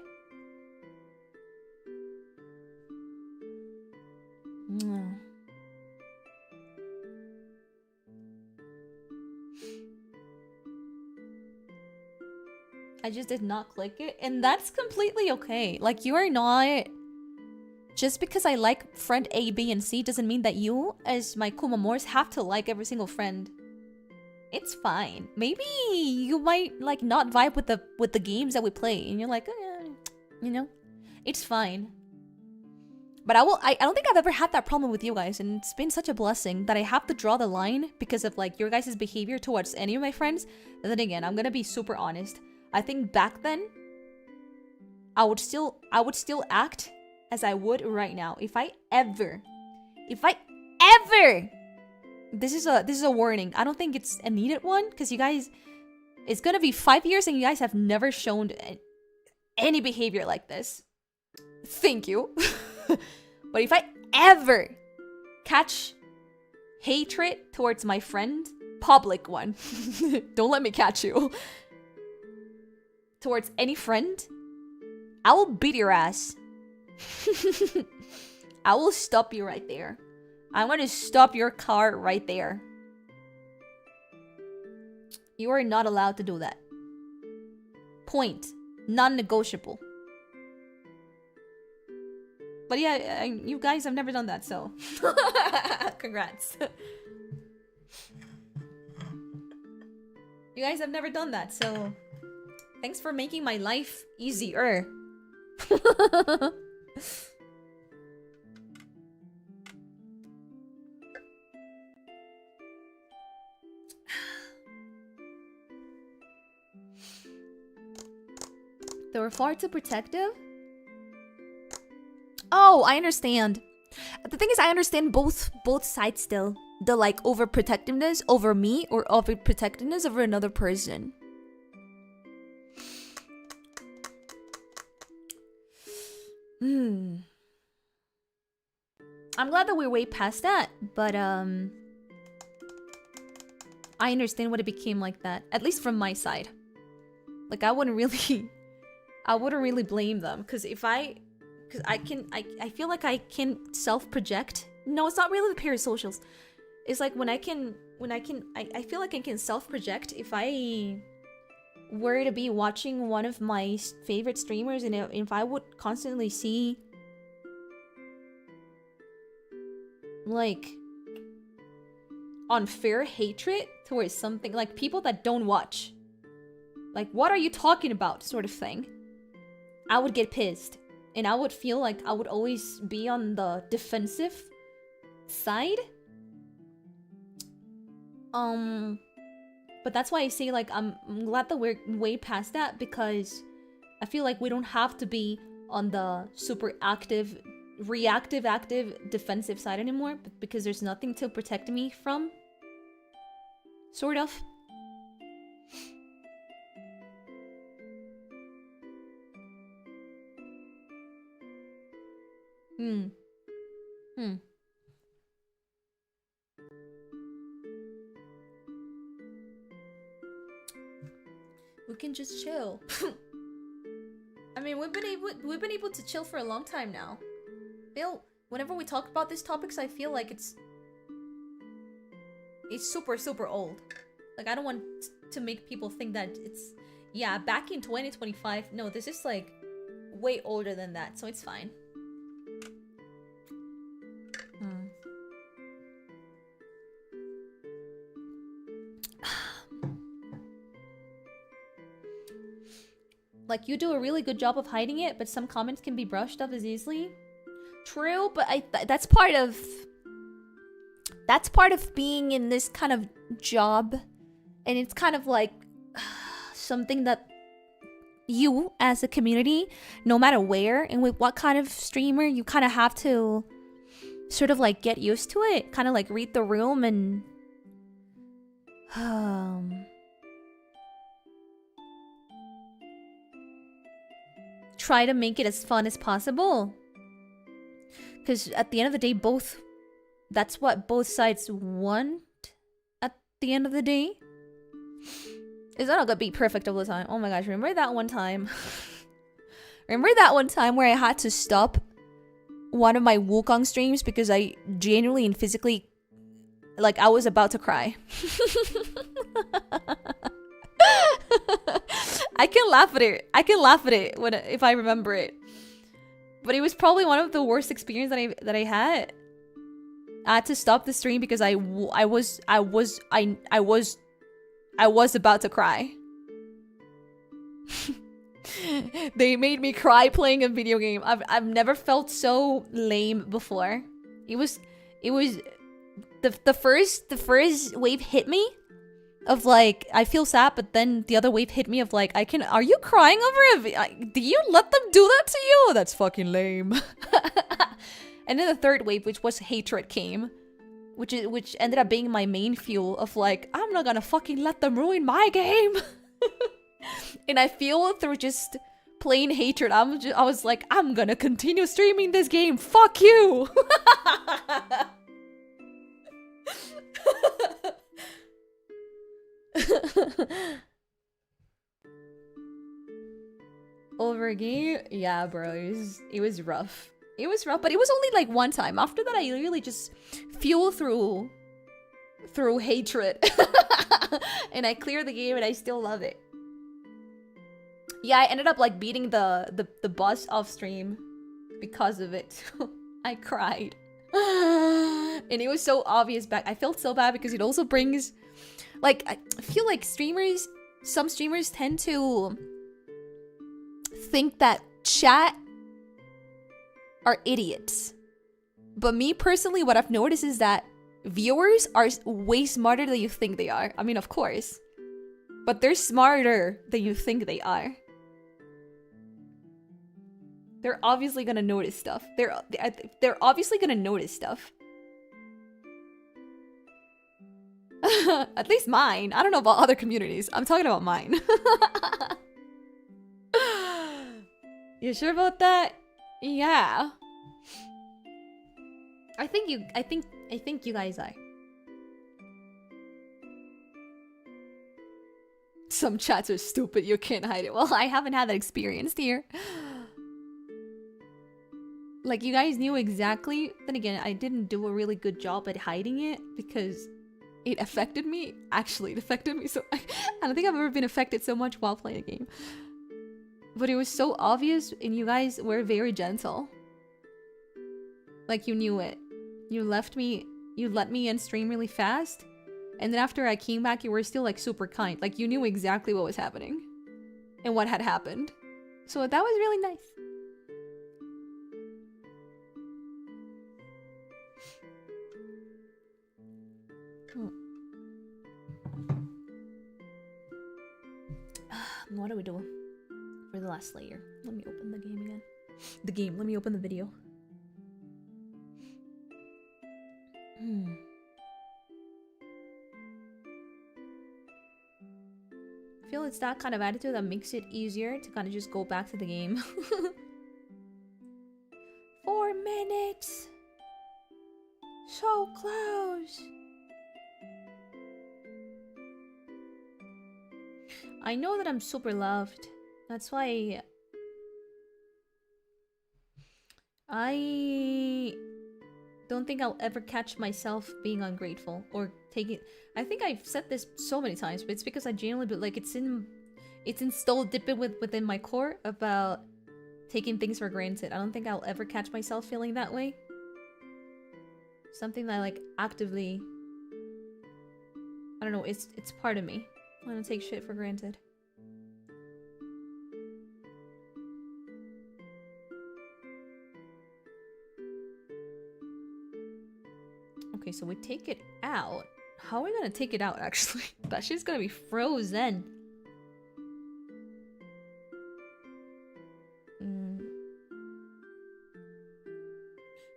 I just did not click it, and that's completely okay. Like, you are not... Just because I like friend A, B, and C doesn't mean that you, as my Kumamors, have to like every single friend. It's fine. Maybe you might like not vibe with the games that we play, and you're like, oh, yeah, you know, it's fine. But I don't think I've ever had that problem with you guys, and it's been such a blessing that I have to draw the line because of like your guys' behavior towards any of my friends. And then again, I'm gonna be super honest. I think back then, I would still act as I would right now. If I ever, this is a warning. I don't think it's a needed one, because you guys, it's gonna be 5 years and you guys have never shown any behavior like this. Thank you. But if I ever catch hatred towards my friend, public one, don't let me catch you, towards any friend, I will beat your ass. I will stop you right there. I'm gonna stop your car right there. You are not allowed to do that. Point. Non-negotiable. But yeah, you guys have never done that, so congrats. You guys have never done that, so thanks for making my life easier. They were far too protective? Oh, I understand. The thing is, I understand both sides still. The like overprotectiveness over me, or overprotectiveness over another person. I'm glad that we're way past that, but I understand what it became like that, at least from my side. Like I wouldn't really blame them, because I feel like I can self-project. No, it's not really the parasocials. It's like I feel like I can self-project if I were to be watching one of my favorite streamers, and if I would constantly see like unfair hatred towards something, like people that don't watch, like what are you talking about sort of thing, I would get pissed, and I would feel like I would always be on the defensive side. But that's why I say, like, I'm glad that we're way past that, because I feel like we don't have to be on the super active, reactive, active, defensive side anymore, because there's nothing to protect me from. Sort of. We can just chill. I mean, we've been able to chill for a long time now. Whenever we talk about these topics, I feel like it's super old. Like, I don't want to make people think that it's, yeah, back in 2025. No, this is like way older than that, so it's fine. Like, you do a really good job of hiding it, but some comments can be brushed off as easily. True, but that's part of being in this kind of job, and it's kind of like something that you as a community, no matter where and with what kind of streamer, you kind of have to sort of like get used to it, kind of like read the room and try to make it as fun as possible. Because at the end of the day, that's what both sides want at the end of the day. It's not gonna be perfect all the time. Oh my gosh, remember that one time? Remember that one time where I had to stop one of my Wukong streams because I genuinely and physically, like, I was about to cry. I can laugh at it. If I remember it. But it was probably one of the worst experiences that I had. I had to stop the stream because I was about to cry. They made me cry playing a video game. I've never felt so lame before. It was the first wave hit me of like, I feel sad, but then the other wave hit me of like, are you crying over it? Do you let them do that to you? That's fucking lame. And then the third wave, which was hatred, came, which ended up being my main fuel of like, I'm not gonna fucking let them ruin my game. And I feel through just plain hatred, I was like, I'm gonna continue streaming this game. Fuck you. Over a game? Yeah, bro, it was rough. It was rough, but it was only like one time. After that, I really just fuel through hatred. And I cleared the game and I still love it. Yeah, I ended up like beating the boss off stream because of it. I cried. And it was so obvious back. I felt so bad because it also brings, like, I feel like some streamers tend to think that chat are idiots. But me personally, what I've noticed is that viewers are way smarter than you think they are. I mean, of course. But they're smarter than you think they are. They're obviously gonna notice stuff. They're obviously gonna notice stuff. At least mine. I don't know about other communities. I'm talking about mine. You sure about that? Yeah. I think you guys are. Some chats are stupid, you can't hide it. Well, I haven't had that experience here. Like, you guys knew exactly. Then again, I didn't do a really good job at hiding it because it affected me. Actually, it affected me so... I don't think I've ever been affected so much while playing a game. But it was so obvious, and you guys were very gentle. Like, you knew it. You let me in stream really fast. And then after I came back, you were still, like, super kind. Like, you knew exactly what was happening. And what had happened. So that was really nice. What do we do for the last layer? Let me open the game again. Let me open the video. I feel it's that kind of attitude that makes it easier to kind of just go back to the game. 4 minutes! So close! I know that I'm super loved. That's why I don't think I'll ever catch myself being ungrateful or taking... I think I've said this so many times, but it's because I genuinely believe, like, it's installed deep within my core about taking things for granted. I don't think I'll ever catch myself feeling that way. Something that, like, actively... I don't know, it's part of me. I don't take shit for granted. Okay, so we take it out. How are we gonna take it out, actually? That shit's gonna be frozen.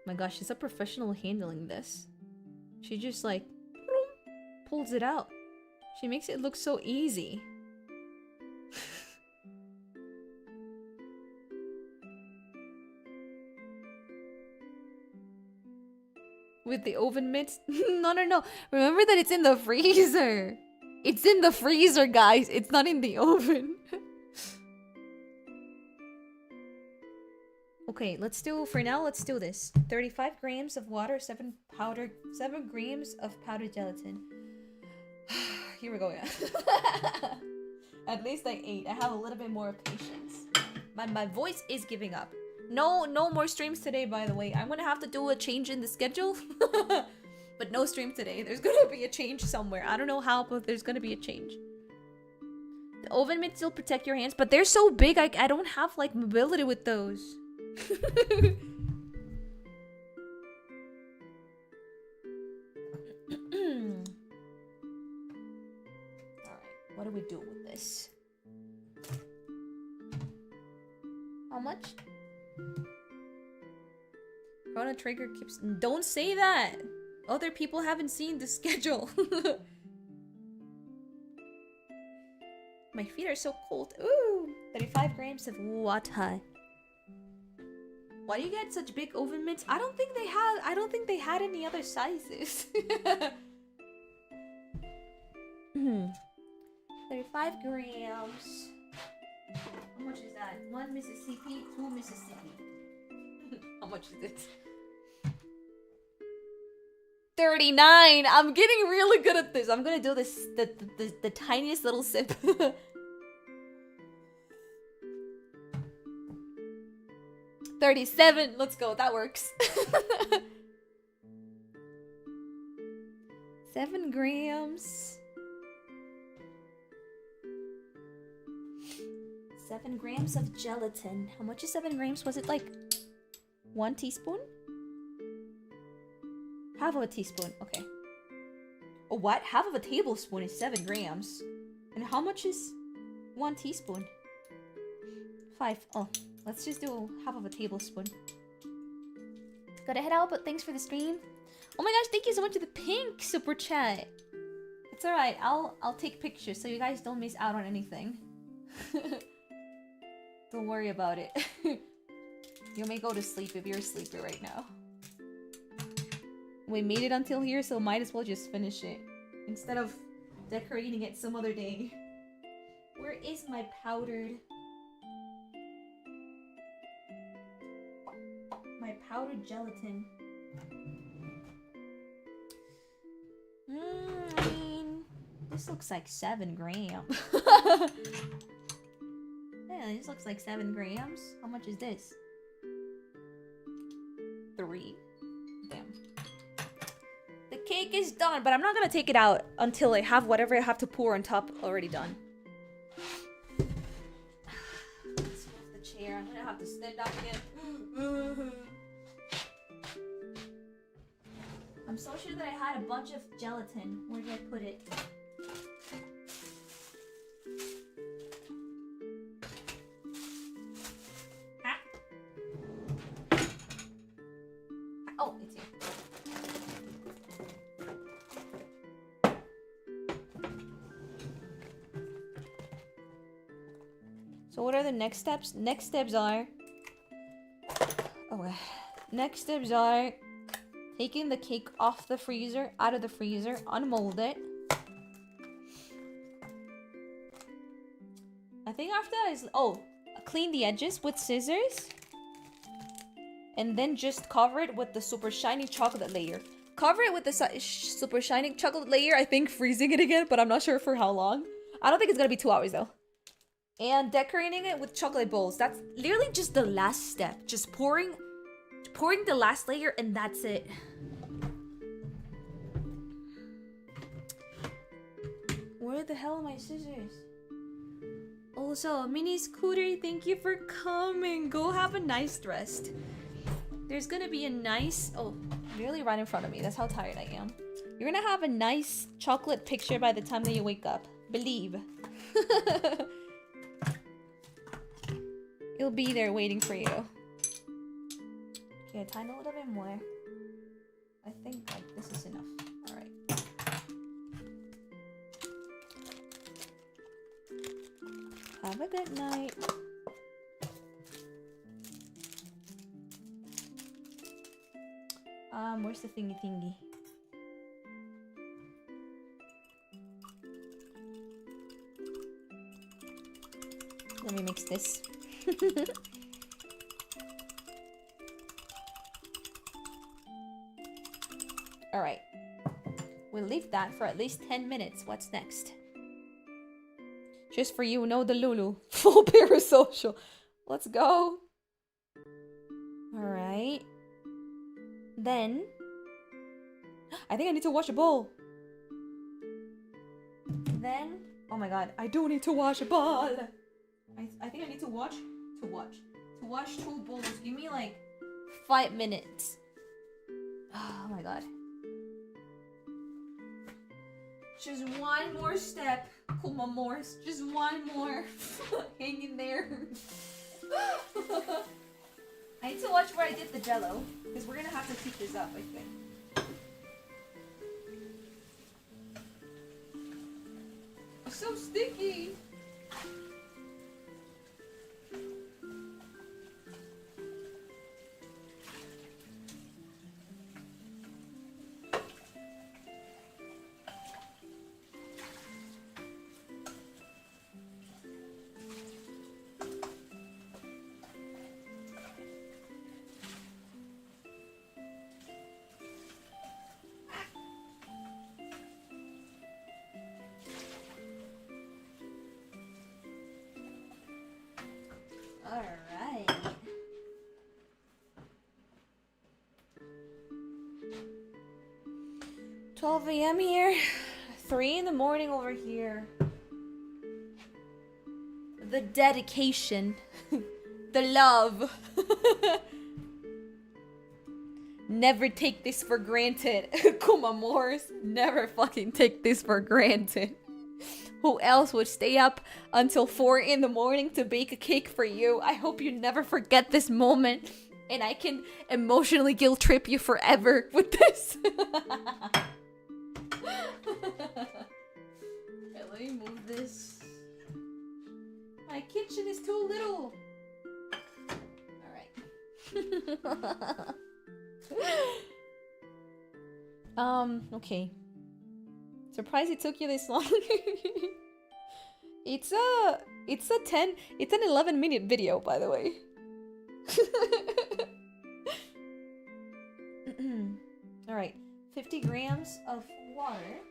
My gosh, she's a professional handling this. She just, like, pulls it out. She makes it look so easy. With the oven mitts? No. Remember that it's in the freezer. It's in the freezer, guys. It's not in the oven. Okay, let's do this. 35 grams of water, 7 grams of powdered gelatin. Here we go, yeah. At least I ate. I have a little bit more patience. My voice is giving up. No more streams today, by the way. I'm gonna have to do a change in the schedule. But no stream today. There's gonna be a change somewhere. I don't know how, but there's gonna be a change. The oven mitts still protect your hands, but they're so big, I don't have, like, mobility with those. What do we do with this? How much? Chrono Trigger keeps... Don't say that! Other people haven't seen the schedule. My feet are so cold. Ooh! 35 grams of water. Why do you get such big oven mitts? I don't think they had any other sizes. 35 grams. How much is that? 1 Mississippi, 2 Mississippi. How much is this? 39! I'm getting really good at this. I'm gonna do this the tiniest little sip. 37. Let's go. That works. 7 grams. 7 grams of gelatin. How much is 7 grams? Was it like 1 teaspoon? Half of a teaspoon. Okay. Oh, what? Half of a tablespoon is 7 grams. And how much is 1 teaspoon? 5. Oh, let's just do half of a tablespoon. Gotta head out, but thanks for the stream. Oh my gosh, thank you so much for the pink super chat. It's alright. I'll take pictures so you guys don't miss out on anything. Don't worry about it. You may go to sleep if you're a sleeper right now. We made it until here, so might as well just finish it. Instead of decorating it some other day. Where is my powdered... my powdered gelatin? I mean... this looks like 7 grams. Yeah, this looks like 7 grams. How much is this? 3. Damn. The cake is done, but I'm not gonna take it out until I have whatever I have to pour on top already done. Let's move the chair. I'm gonna have to stand up again. I'm so sure that I had a bunch of gelatin. Where did I put it? Oh, it's here. So what are the next steps? Next steps are... okay. Next steps are... taking the cake off the freezer, out of the freezer, unmold it. I think after that is... oh, clean the edges with scissors. And then just cover it with the super shiny chocolate layer. Cover it with the super shiny chocolate layer. I think freezing it again, but I'm not sure for how long. I don't think it's gonna be 2 hours though. And decorating it with chocolate bowls. That's literally just the last step. Just pouring the last layer and that's it. Where the hell are my scissors? Also, Mini Scooter, thank you for coming. Go have a nice rest. There's gonna be a nice... oh, really right in front of me. That's how tired I am. You're gonna have a nice chocolate picture by the time that you wake up. Believe. It'll be there waiting for you. Okay, time a little bit more. I think like this is enough. Alright. Have a good night. Where's the thingy? Let me mix this. Alright. We'll leave that for at least 10 minutes. What's next? Just for you, no Delulu. Full parasocial. Let's go. Alright. Then... I think I need to wash a bowl. Then... oh my god, I do need to wash a bowl. I think I need to wash 2 bowls. Give me like 5 minutes. Oh my god. Just one more step. Kuma Morse. Just one more. Hang in there. I need to watch where I did the jello. Because we're gonna have to keep this up, I think. It's so sticky. Alright. 12 a.m. here. 3 in the morning over here. The dedication. The love. Never take this for granted. Kuma Morse. Never fucking take this for granted. Who else would stay up until 4 in the morning to bake a cake for you? I hope you never forget this moment. And I can emotionally guilt trip you forever with this. Okay, let me move this. My kitchen is too little. Alright. Okay. Surprised it took you this long. It's an 11-minute video, by the way. All right, 50 grams of water.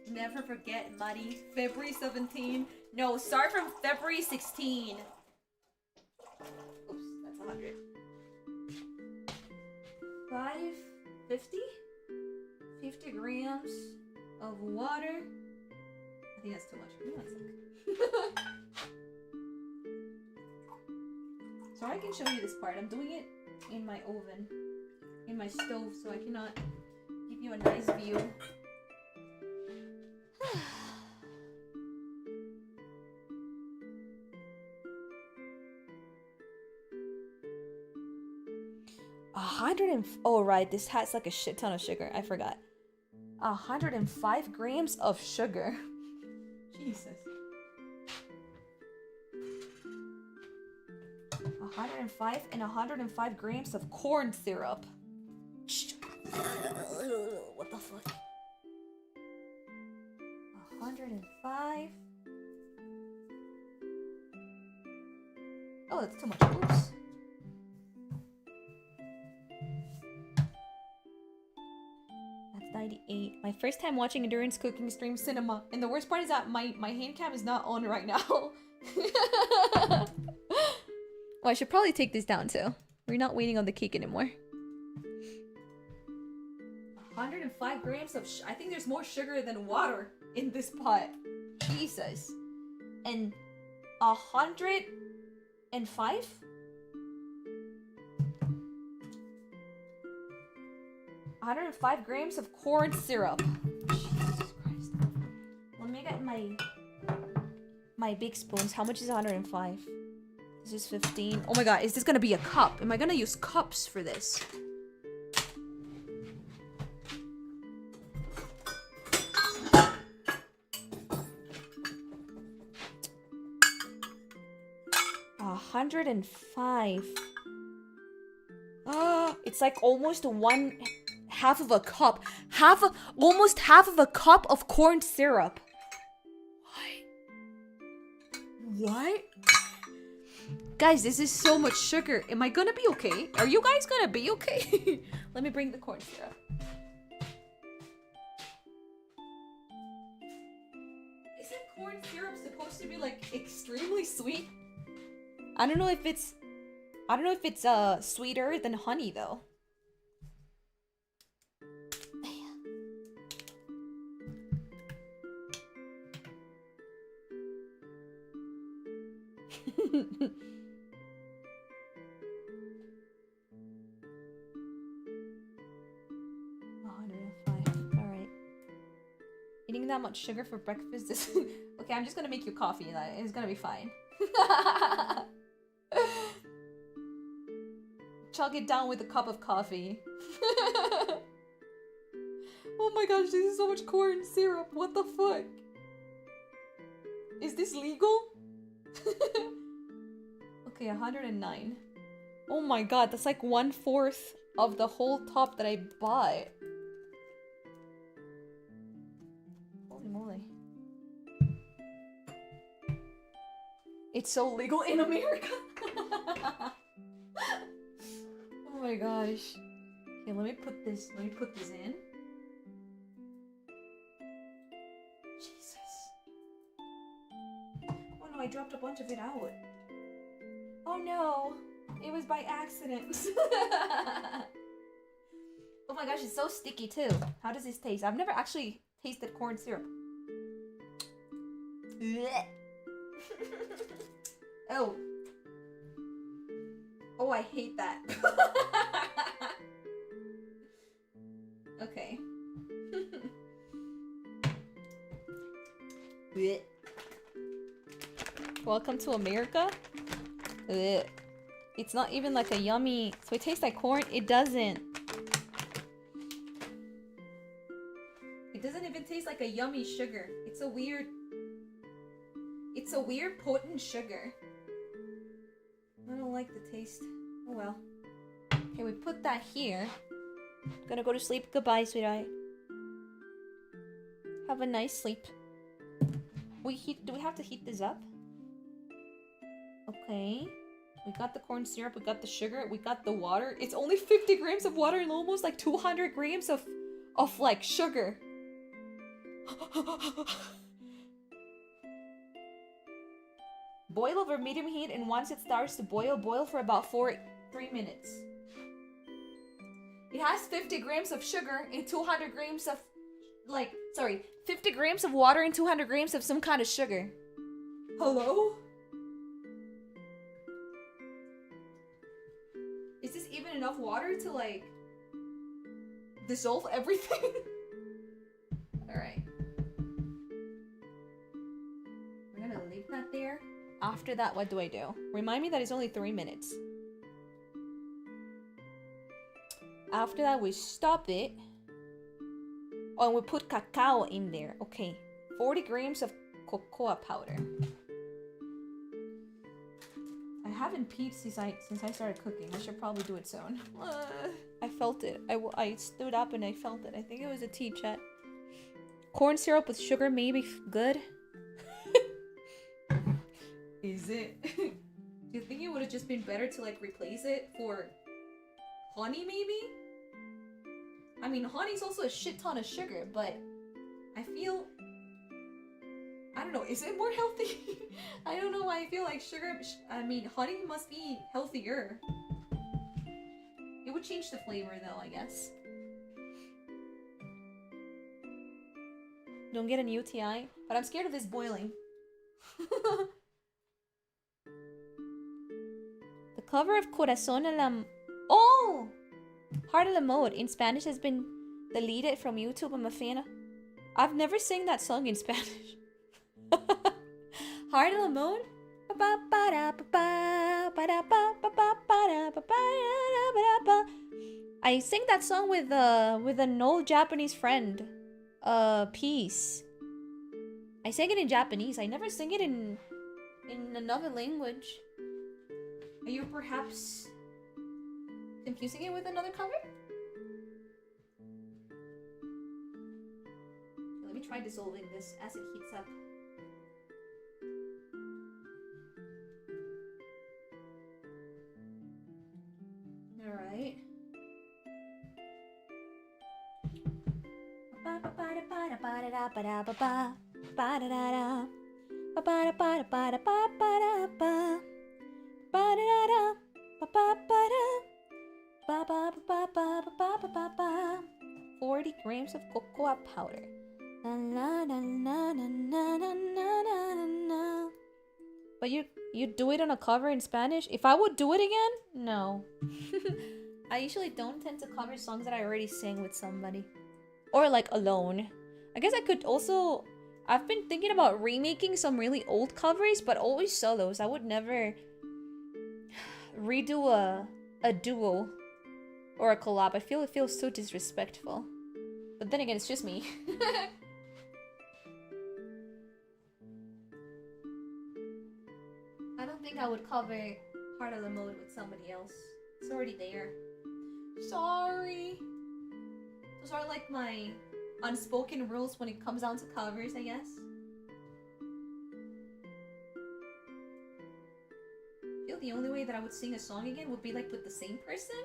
Never forget, Marie. February 17. No, start from February 16. Oops, that's 100. 550? 50 grams of water. I think that's too much. Give me 1 sec. So I can show you this part. I'm doing it in my oven, in my stove, so I cannot give you a nice view. Oh right, this has like a shit ton of sugar. I forgot. 105 grams of sugar. Jesus. 105 and 105 grams of corn syrup. What the fuck? 105. Oh, that's too much. Oops. That's 98. My first time watching Endurance Cooking Stream Cinema. And the worst part is that my hand cam is not on right now. Well, I should probably take this down too. We're not waiting on the cake anymore. 105 grams of I think there's more sugar than water in this pot. Jesus. And 105? 105 grams of corn syrup. Jesus Christ. Let me get my big spoons. How much is 105? This is 15. Oh my god, is this gonna be a cup? Am I gonna use cups for this? $105. It's like almost half of a cup. Almost half of a cup of corn syrup. What? Guys, this is so much sugar. Am I gonna be okay? Are you guys gonna be okay? Let me bring the corn syrup. Isn't corn syrup supposed to be like extremely sweet? I don't know if it's sweeter than honey though. Alright. Eating that much sugar for breakfast is okay, I'm just gonna make you coffee. It's gonna be fine. Chug it down with a cup of coffee. Oh my gosh, this is so much corn syrup. What the fuck? Is this legal? Okay, 109. Oh my god, that's like 1/4 of the whole top that I bought. Holy moly. It's so legal in America. Oh my gosh. Okay, let me put this in. Jesus. Oh no, I dropped a bunch of it out. Oh no, it was by accident. Oh my gosh, it's so sticky too. How does this taste? I've never actually tasted corn syrup. Oh. Oh, I hate that. Okay. Welcome to America. It's not even like a yummy. So it tastes like corn. It doesn't. It doesn't even taste like a yummy sugar. It's a weird It's a weird potent sugar. I don't like the taste. Oh well. Okay, we put that here. Gonna go to sleep. Goodbye, sweetheart. Have a nice sleep. Do we have to heat this up? Okay. We got the corn syrup, we got the sugar, we got the water. It's only 50 grams of water and almost like 200 grams of like sugar. Boil over medium heat, and once it starts to boil, boil for about 3 minutes. It has 50 grams of sugar and 200 grams of 50 grams of water and 200 grams of some kind of sugar. Hello? Is this even enough water to like dissolve everything? Alright. We're gonna leave that there. After that, what do I do? Remind me that it's only 3 minutes. After that, we stop it. Oh, and we put cacao in there. Okay. 40 grams of cocoa powder. I haven't peed since I started cooking. I should probably do it soon. I felt it. I stood up and I felt it. I think it was a tea, chat. Corn syrup with sugar, maybe good? Is it? Do you think it would have just been better to like replace it for honey, maybe? I mean, honey's also a shit ton of sugar, but I feel... I don't know, is it more healthy? I don't know why I feel like honey must be healthier. It would change the flavor though, I guess. Don't get an UTI, but I'm scared of this boiling. The cover of Corazón a la... Oh! Heart a la Mode in Spanish has been deleted from YouTube. I'm a fan. I've never sang that song in Spanish. Heart a la Mode? I sang that song with an old Japanese friend. Peace. I sang it in Japanese. I never sing it in another language. Are you perhaps confusing it with another cover? Let me try dissolving this as it heats up. Alright. Ba-ba-ba-ba-ba-ba-ba-ba. 40 grams of cocoa powder. But you do it on a cover in Spanish? If I would do it again? No. I usually don't tend to cover songs that I already sang with somebody. Or like alone. I guess I could also... I've been thinking about remaking some really old covers, but always solos. I would never redo a duo or a collab. I feel it feels so disrespectful. But then again, it's just me. I don't think I would cover Heart of the Mode with somebody else. It's already there. Sorry. Those are like my unspoken rules when it comes down to covers, I guess. I feel the only way that I would sing a song again would be like with the same person.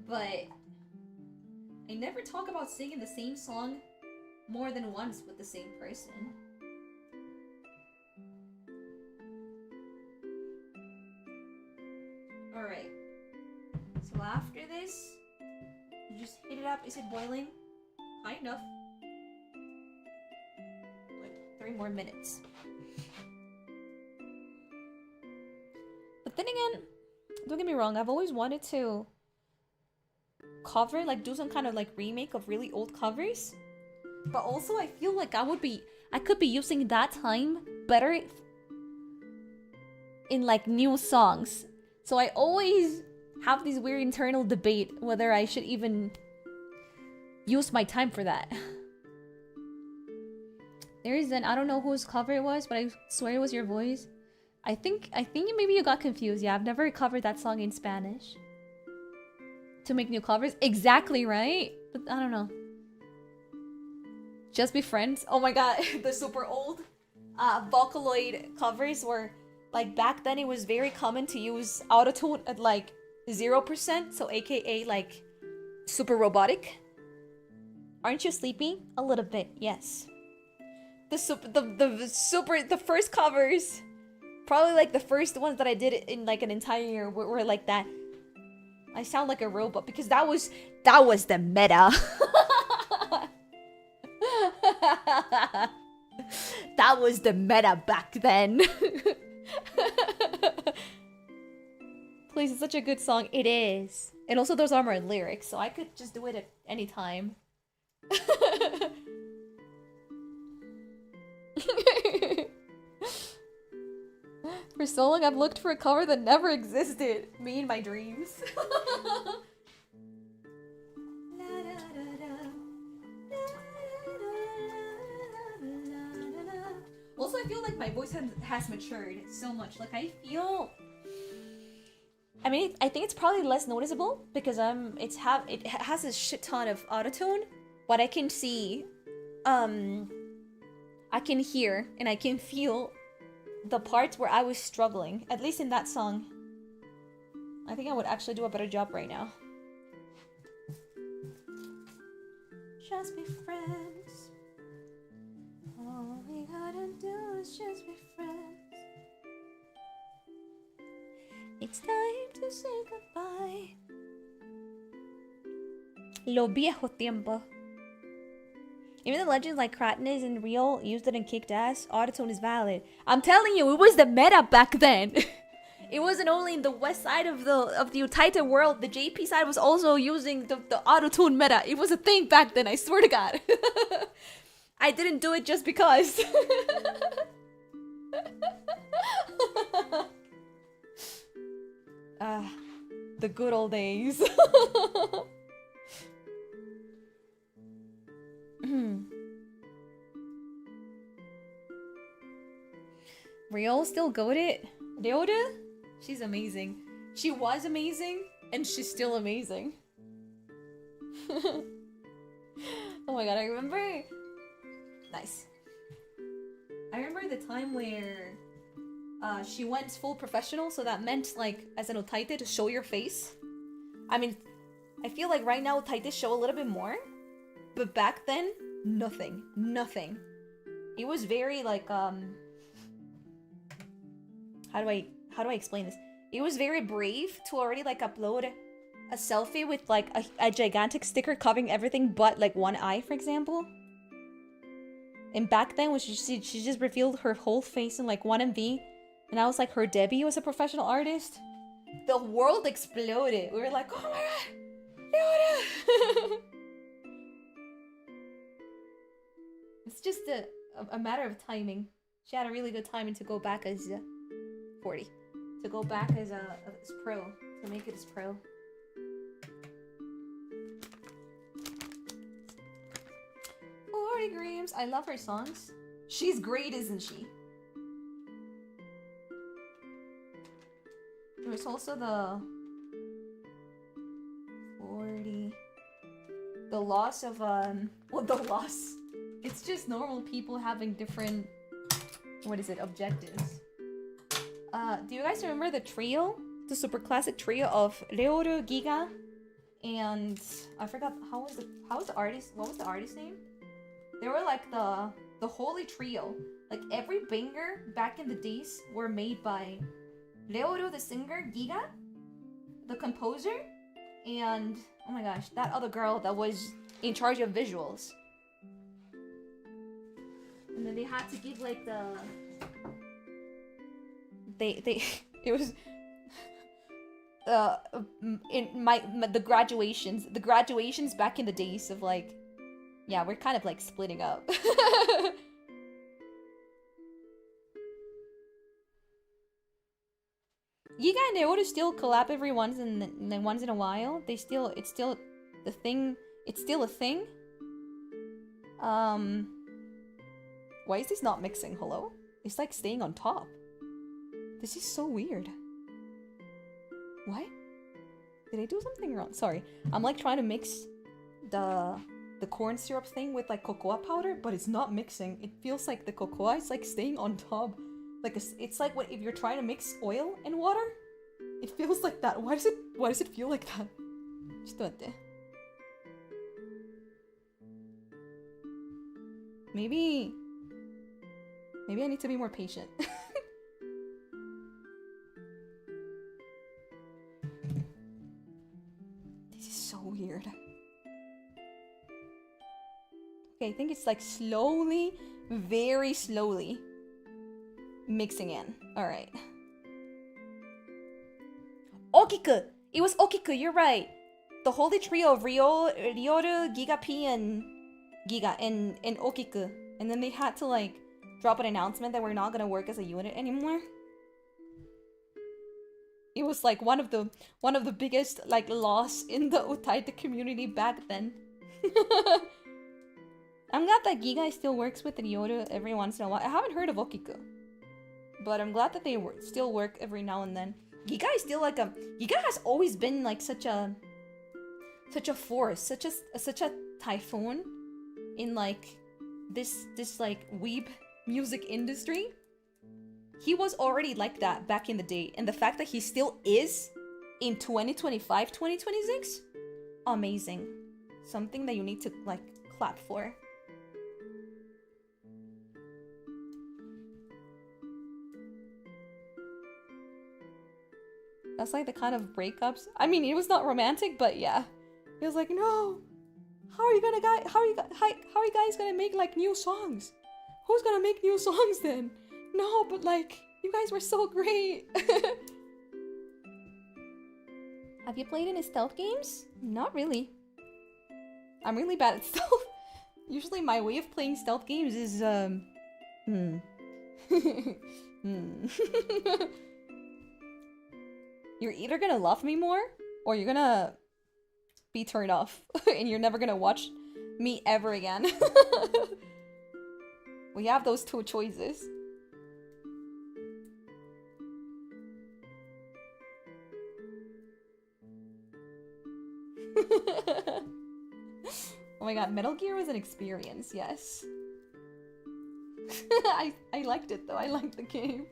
But I never talk about singing the same song more than once with the same person. Alright. So after this, you just heat it up. Is it boiling? High enough. Like 3 more minutes. But then again, don't get me wrong, I've always wanted to cover, like do some kind of like remake of really old covers. But also I feel like I could be using that time better in like new songs. So I always have this weird internal debate whether I should even use my time for that. There is an, I don't know whose cover it was, but I swear it was your voice. I think maybe you got confused. Yeah, I've never covered that song in Spanish. To make new covers? Exactly, right? But I don't know. Just Be Friends? Oh my god, the super old Vocaloid covers were, like, back then it was very common to use autotune at like 0%, so aka like super robotic. Aren't you sleepy? A little bit, yes. The first covers, probably like the first ones that I did in like an entire year were like that. I sound like a robot because that was the meta. That was the meta back then. Please, it's such a good song. It is. And also those are my lyrics, so I could just do it at any time. For so long, I've looked for a cover that never existed. Me in my dreams. Also, I feel like my voice has matured so much. Like, I feel... I mean, I think it's probably less noticeable because it has a shit ton of autotune, but I can see, I can hear and I can feel the parts where I was struggling, at least in that song. I think I would actually do a better job right now. Just be friends. All we gotta do is just be friends. It's time to say goodbye. Lo viejo tiempo. Even the legends like Kratness and Real used it and kicked ass. Autotune is valid. I'm telling you, it was the meta back then. It wasn't only in the west side of the Utaita world. The JP side was also using the autotune meta. It was a thing back then, I swear to God. I didn't do it just because. The good old days. Real still goated? Deoda? She's amazing. She was amazing, and she's still amazing. Oh my god, I remember... Nice. I remember the time where she went full professional, so that meant, like, as an otaite, to show your face. I mean, I feel like right now otaites show a little bit more, but back then, nothing. Nothing. It was very, like, how do I explain this? It was very brave to already, like, upload a selfie with, like, a gigantic sticker covering everything but, like, one eye, for example. And back then, when she just revealed her whole face in, like, 1MV, and I was like, her debut as a professional artist, the world exploded. We were like, oh my god, Leona! It's just a matter of timing. She had a really good timing to go back as 40. To go back as pro. To make it as pro. Grams. I love her songs. She's great, isn't she? There's also the 40. The loss of well, the loss. It's just normal people having different, what is it, objectives. Do you guys remember the trio? The super classic trio of Leoru, Giga, and I forgot what was the artist name? They were like the holy trio. Like every banger back in the days were made by Leoru the singer, Giga, the composer, and oh my gosh, that other girl that was in charge of visuals. And then they had to give like it was the graduations back in the days of like, yeah, we're kind of like splitting up. Giga and Leoru still collab every once in a while. It's still the thing. It's still a thing. Why is this not mixing? Hello? It's like staying on top. This is so weird. What? Did I do something wrong? Sorry. I'm like trying to mix the corn syrup thing with like cocoa powder, but it's not mixing. It feels like the cocoa is like staying on top. Like it's like what if you're trying to mix oil and water? It feels like that. Why does it feel like that? Maybe I need to be more patient. This is so weird. Okay, I think it's like slowly, very slowly mixing in. Alright. Okiku! It was Okiku, you're right. The holy trio of Ryoru, Giga P, and Giga, and Okiku. And then they had to like drop an announcement that we're not gonna work as a unit anymore. It was like one of the biggest like loss in the Utaite community back then. I'm glad that Giga still works with Ryoru every once in a while. I haven't heard of Okiku, but I'm glad that they still work every now and then. Giga is still like Giga has always been like such a force, such a typhoon in like this like weeb music industry. He was already like that back in the day, and the fact that he still is in 2025, 2026, amazing. Something that you need to like clap for. That's like the kind of breakups. I mean, it was not romantic, but yeah. He was like, no. How are you guys gonna make like new songs? Who's gonna make new songs then? No, but like, you guys were so great. Have you played any stealth games? Not really. I'm really bad at stealth. Usually my way of playing stealth games is You're either gonna love me more, or you're gonna be turned off, and you're never gonna watch me ever again. We have those two choices. Oh my god, Metal Gear was an experience, yes. I liked it though, I liked the game.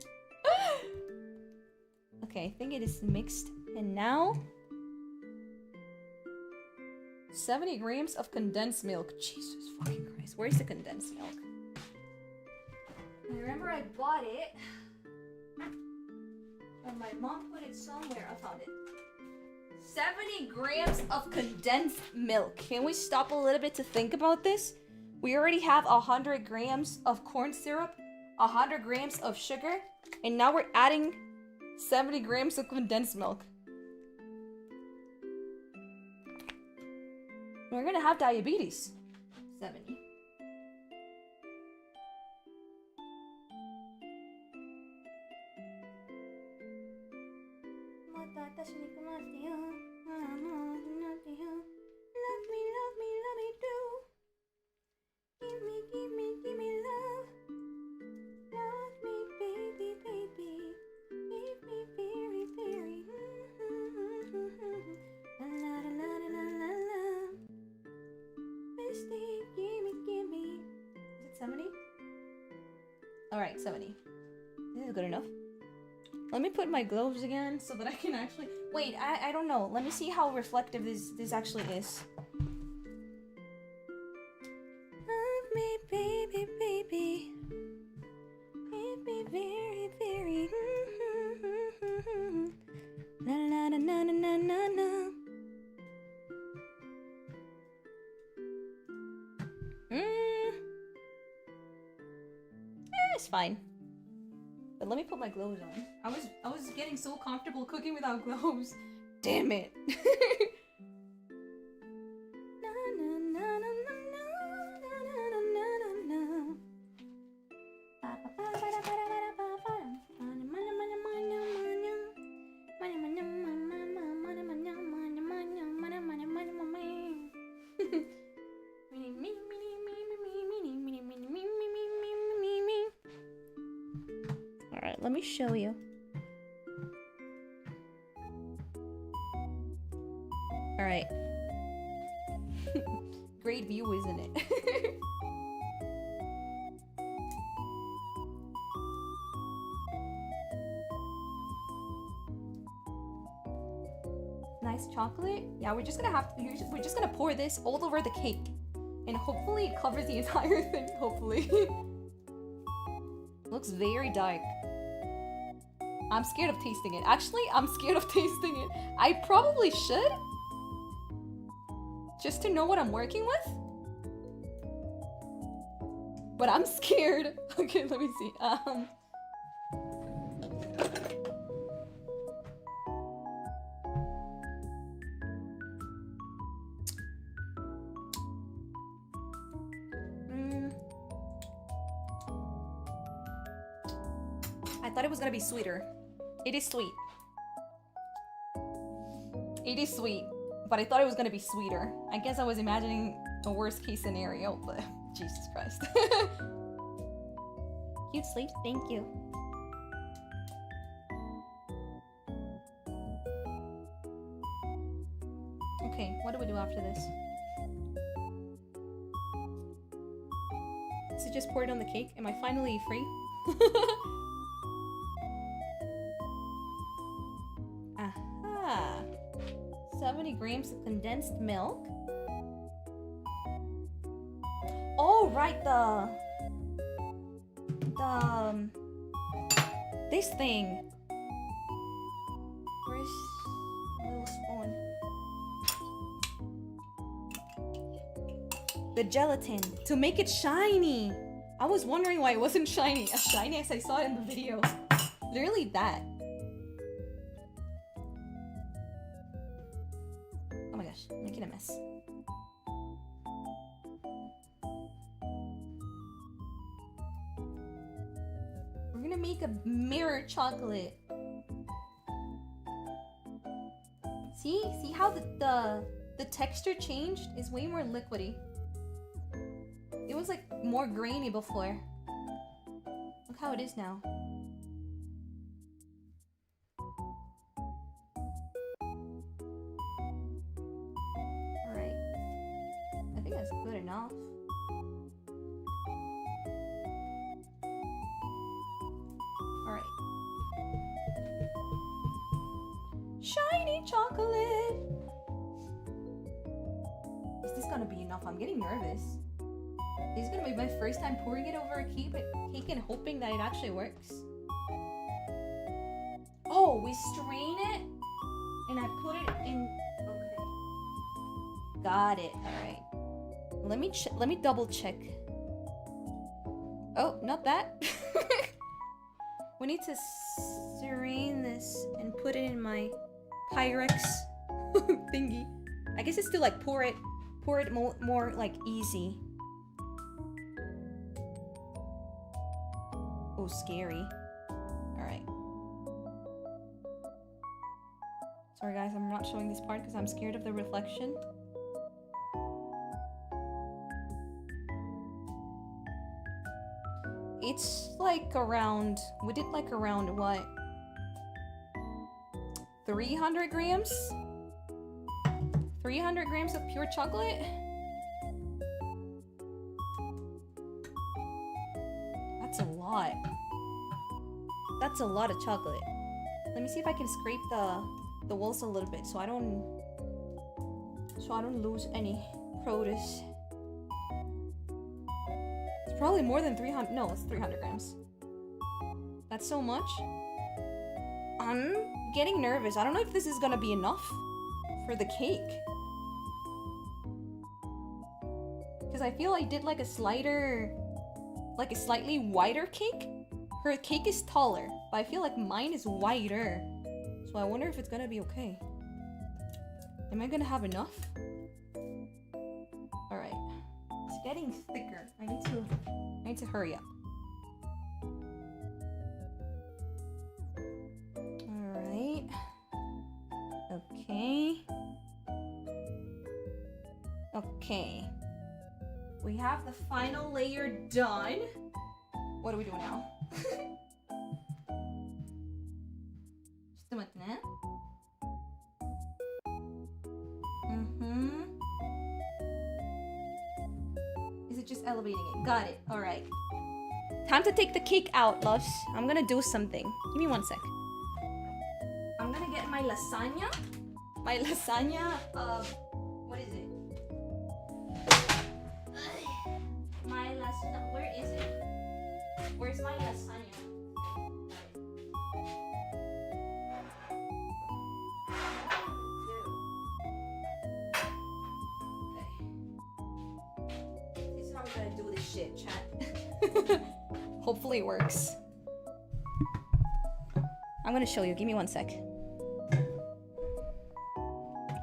Okay, I think it is mixed, and now 70 grams of condensed milk. Jesus fucking Christ, where's the condensed milk? I remember I bought it, and my mom put it somewhere. I found it. 70 grams of condensed milk. Can we stop a little bit to think about this? We already have 100 grams of corn syrup, 100 grams of sugar, and now we're adding 70 grams of condensed milk. We're gonna have diabetes. 70. Give me love. Love me, baby, baby. Give me very, very. La la la la la la. Bestie, give me. Is it 70? Alright, 70. This is good enough. Let me put my gloves again so that I can actually... Wait, I don't know. Let me see how reflective this actually is. Love me, baby, baby. Baby, very, very. La la la la la la la. It's fine. But let me put my gloves on. I was getting so comfortable cooking without gloves. Damn it. me show you. Alright. Great view, isn't it? Nice chocolate. Yeah, we're just gonna pour this all over the cake. And hopefully it covers the entire thing, hopefully. Looks very dark. I'm scared of tasting it. Actually, I'm scared of tasting it. I probably should. Just to know what I'm working with. But I'm scared. Okay, let me see. I thought it was gonna be sweeter. It is sweet. It is sweet, but I thought it was gonna be sweeter. I guess I was imagining a worst case scenario, but Jesus Christ. Cute sleep, thank you. Okay, what do we do after this? So just pour it on the cake. Am I finally free? Aha! 70 grams of condensed milk. Oh, right, this thing. Where's the little spoon? The gelatin to make it shiny. I was wondering why it wasn't shiny, as shiny as I saw it in the video. Literally that. Oh my gosh, making a mess. We're gonna make a mirror chocolate. See how the texture changed? It's way more liquidy. It was like more grainy before. Look how it is now. Alright. I think that's good enough. Alright. Shiny chocolate! Is this gonna be enough? I'm getting nervous. This is gonna be my first time pouring it over a cake and hoping that it actually works. Oh, we strain it and I put it in. Okay, got it. All right. Let me double check. Oh, not that. We need to strain this and put it in my Pyrex thingy. I guess it's to like pour it more like easy. Oh, scary. Alright. Sorry guys, I'm not showing this part because I'm scared of the reflection. It's like around, we did like around what? 300 grams? 300 grams of pure chocolate? That's a lot. That's a lot of chocolate. Let me see if I can scrape the walls a little bit so I don't lose any produce. It's probably more than 300. No, it's 300 grams. That's so much. I'm getting nervous. I don't know if this is gonna be enough for the cake. Because I feel I did like a slightly wider cake. Her cake is taller, but I feel like mine is wider. So I wonder if it's gonna be okay. Am I gonna have enough? Alright. It's getting thicker. I need to hurry up. Alright. Okay. Okay. We have the final layer done. What do we do now? it just elevating it? Got it. All right. Time to take the cake out, loves. I'm gonna do something. Give me 1 sec. I'm gonna get my lasagna. My lasagna. What is it? My lasagna. Where is it? Where's my lasagna? Gonna do this shit, chat. Hopefully it works. I'm gonna show you. Give me 1 sec.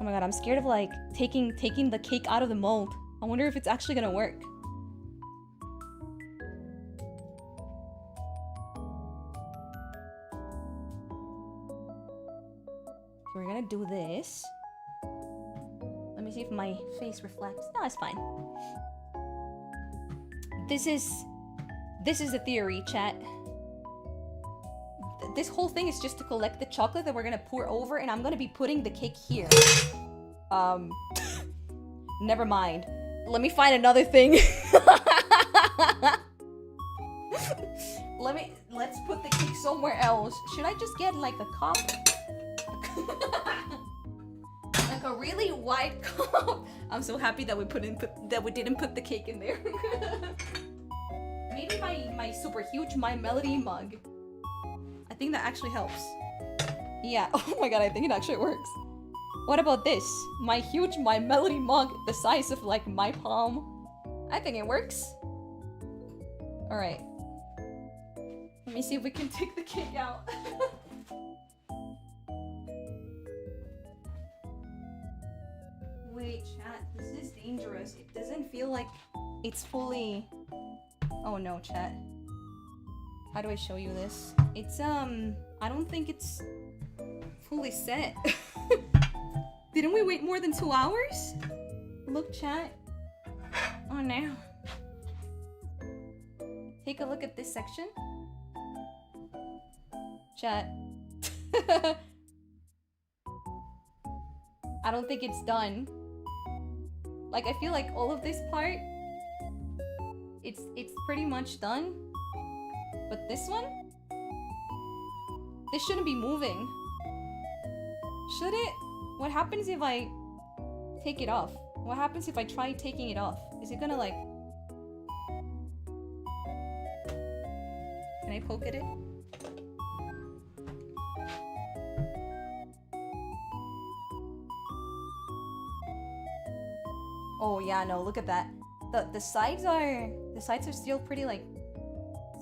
Oh my god, I'm scared of like taking the cake out of the mold. I wonder if it's actually gonna work. We're gonna do this. Let me see if my face reflects. No, it's fine. This is the theory, chat. This whole thing is just to collect the chocolate that we're gonna pour over, and I'm gonna be putting the cake here. Never mind. Let me find another thing. Let's put the cake somewhere else. Should I just get like a cup? Like a really wide cup. I'm so happy that we didn't put the cake in there. Maybe my super huge My Melody mug. I think that actually helps. Yeah. Oh my god, I think it actually works. What about this? My huge My Melody mug, the size of like my palm. I think it works. All right. Let me see if we can take the cake out. Wait, chat, this is dangerous. It doesn't feel like it's fully... Oh no, chat. How do I show you this? It's, I don't think it's fully set. Didn't we wait more than 2 hours? Look, chat. Oh no. Take a look at this section. Chat. I don't think it's done. Like, I feel like all of this part, it's pretty much done. But this one? This shouldn't be moving. Should it? What happens if I take it off? What happens if I try taking it off? Is it gonna like... Can I poke at it? Oh yeah, no, look at that. The sides are still pretty like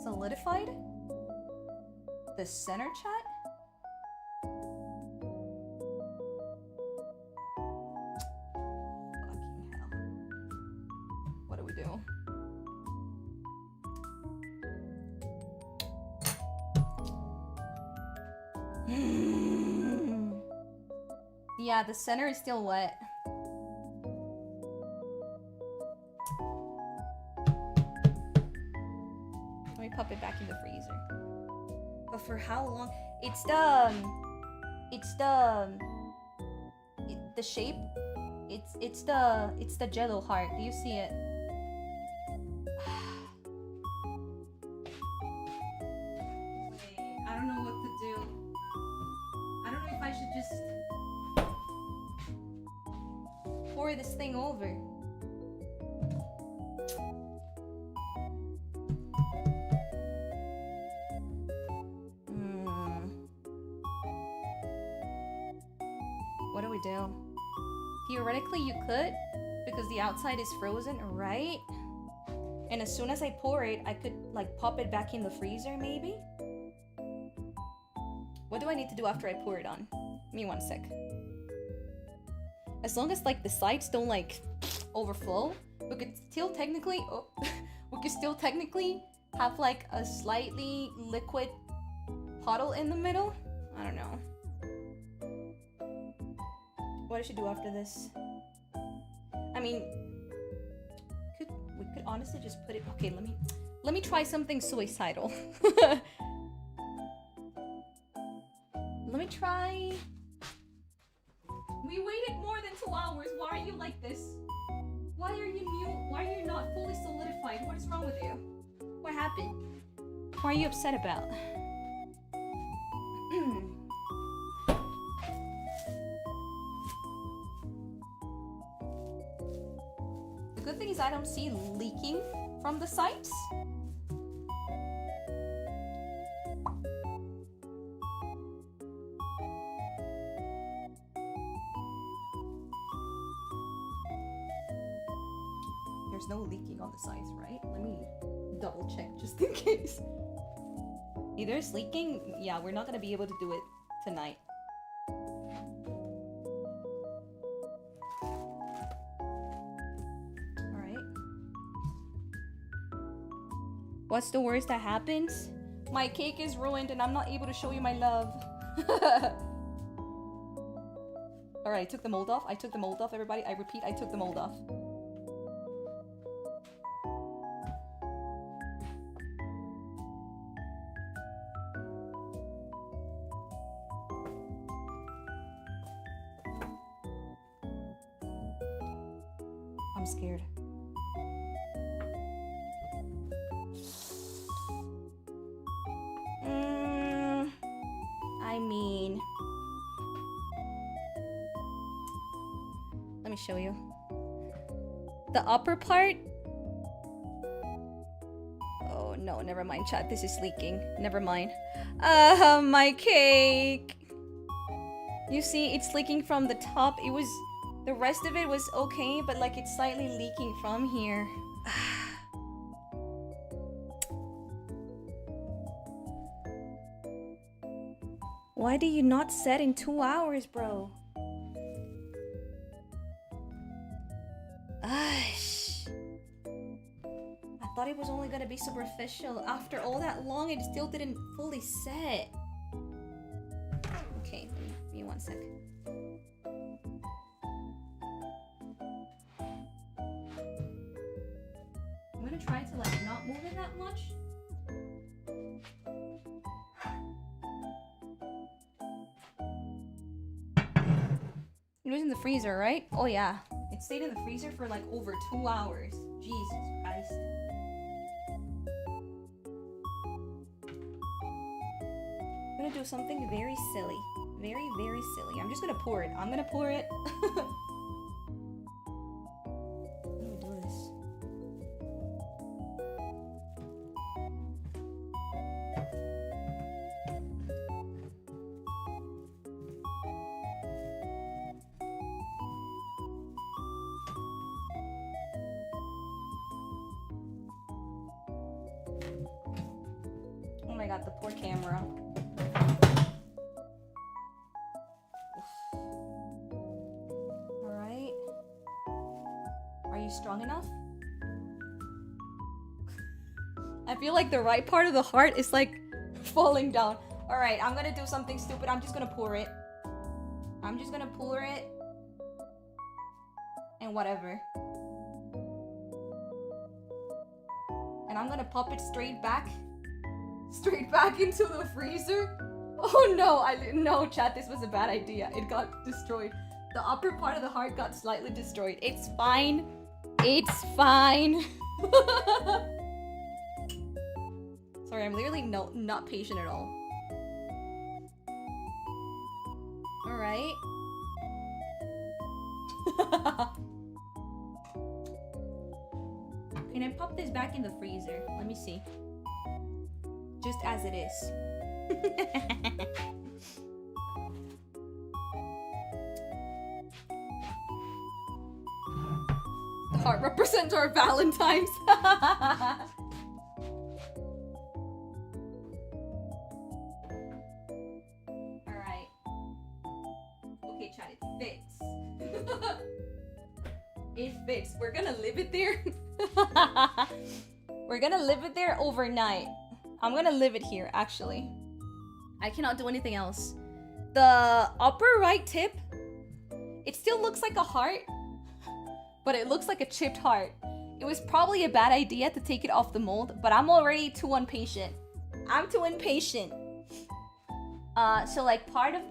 solidified. The center, chat? Fucking hell. What do we do? Yeah, the center is still wet. Pop it back in the freezer. But for how long? It's the shape. It's the Jello heart. Do you see it? Wait, I don't know what to do. I don't know if I should just pour this thing over. Do. Theoretically, you could, because the outside is frozen, right? And as soon as I pour it, I could like pop it back in the freezer, maybe? What do I need to do after I pour it on? Give me 1 sec. As long as like the sides don't like overflow, we could still technically have like a slightly liquid puddle in the middle. I don't know. What I should do after this? I mean, we could honestly just put it. Okay, let me try something suicidal. Let me try. We waited more than 2 hours. Why are you like this? Why are you mute? Why are you not fully solidified? side. What is wrong with you? What happened? What are you upset about? The good thing is I don't see leaking from the sides. There's no leaking on the sides, right? Let me double check just in case. If there's leaking, yeah, we're not gonna be able to do it tonight. Alright. What's the worst that happens? My cake is ruined and I'm not able to show you my love. Alright, I took the mold off. I took the mold off, everybody. I repeat, I took the mold off. I'm scared. I mean, let me show you. The upper part. Oh no, never mind, chat. This is leaking. Never mind. My cake. You see, it's leaking from the top. It was. The rest of it was okay, but like it's slightly leaking from here. Why do you not set in 2 hours, bro? Ash. I thought it was only gonna be superficial. After all that long, it still didn't fully set. Okay, give me 1 sec. I'm gonna try to like not move it that much. It was in the freezer, right? Oh yeah. It stayed in the freezer for like over 2 hours. Jesus Christ. I'm gonna do something very silly. Very, very silly. I'm just gonna pour it. I'm gonna pour it. Oh my god, the poor camera. Alright. Are you strong enough? I feel like the right part of the heart is like falling down. Alright, I'm gonna do something stupid. I'm just gonna pour it. I'm just gonna pour it. And whatever. And I'm gonna pop it straight back into the freezer. Oh no, no, chat, this was a bad idea. It got destroyed. The upper part of the heart got slightly destroyed. It's fine. It's fine. Sorry, I'm literally not patient at all. Alright. Can I pop this back in the freezer? Let me see. Just as it is. The heart represents our Valentine's. Alright. Okay, chat, it fits. It fits. We're gonna leave it there. We're gonna leave it there overnight. I'm gonna leave it here, actually. I cannot do anything else. The upper right tip, it still looks like a heart, but it looks like a chipped heart. It was probably a bad idea to take it off the mold, but I'm already too impatient. I'm too impatient. So like part of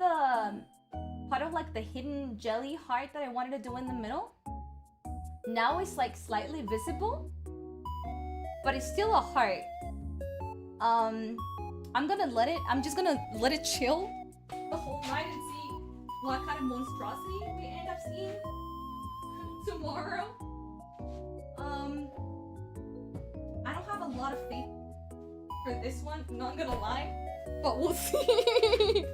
like the hidden jelly heart that I wanted to do in the middle, now it's like slightly visible. but it's still a heart. I'm just gonna let it chill the whole night and see what kind of monstrosity we end up seeing tomorrow. I don't have a lot of faith for this one, not gonna lie, but we'll see.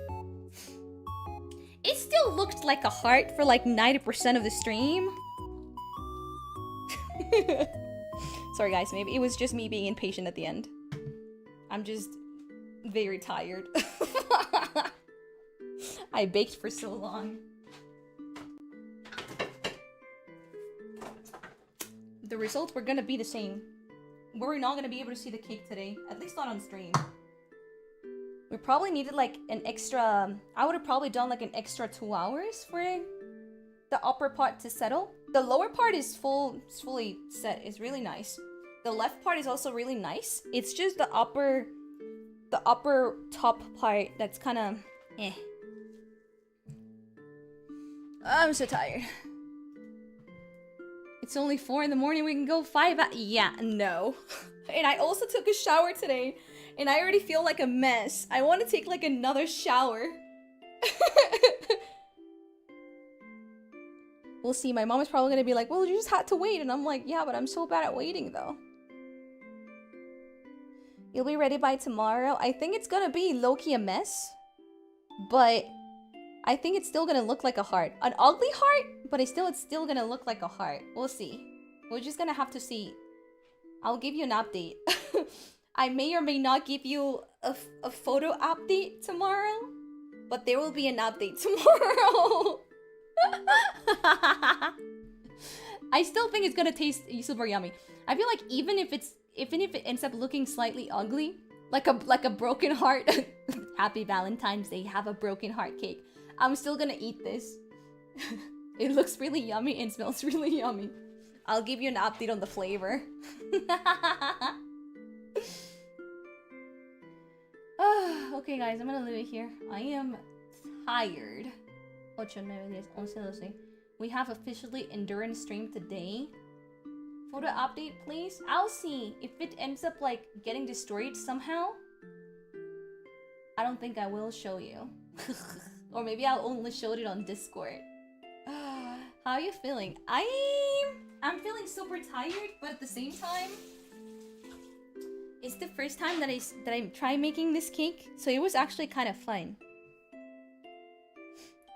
It still looked like a heart for like 90% of the stream. Sorry guys, maybe it was just me being impatient at the end. I'm just very tired. I baked for so long. The results were gonna be the same. We're not gonna be able to see the cake today, at least not on stream. We probably needed like an extra, I would have probably done like an extra 2 hours for the upper part to settle. The lower part is fully set. It's really nice. The left part is also really nice. It's just the upper top part that's kind of eh. I'm so tired. It's only 4 in the morning. We can go 5 at yeah, no. And I also took a shower today, and I already feel like a mess. I want to take like another shower. We'll see. My mom is probably gonna be like, well, you just had to wait. And I'm like, yeah, but I'm so bad at waiting though. You'll be ready by tomorrow. I think it's gonna be low-key a mess, but I think it's still gonna look like a heart. An ugly heart, but it's still gonna look like a heart. We'll see. We're just gonna have to see. I'll give you an update. I may or may not give you a photo update tomorrow, but there will be an update tomorrow. I still think it's gonna taste super yummy. I feel like even if it ends up looking slightly ugly, like a broken heart. Happy Valentine's Day. Have a broken heart cake. I'm still gonna eat this. It looks really yummy and smells really yummy. I'll give you an update on the flavor. Okay guys, I'm gonna leave it here. I am tired. 8, 9, 10, 11, 12. We have officially endurance stream today. Photo update, please. I'll see if it ends up like getting destroyed somehow. I don't think I will show you. Or maybe I'll only show it on Discord. How are you feeling? I'm feeling super tired, but at the same time, it's the first time that I tried making this cake, so it was actually kind of fun.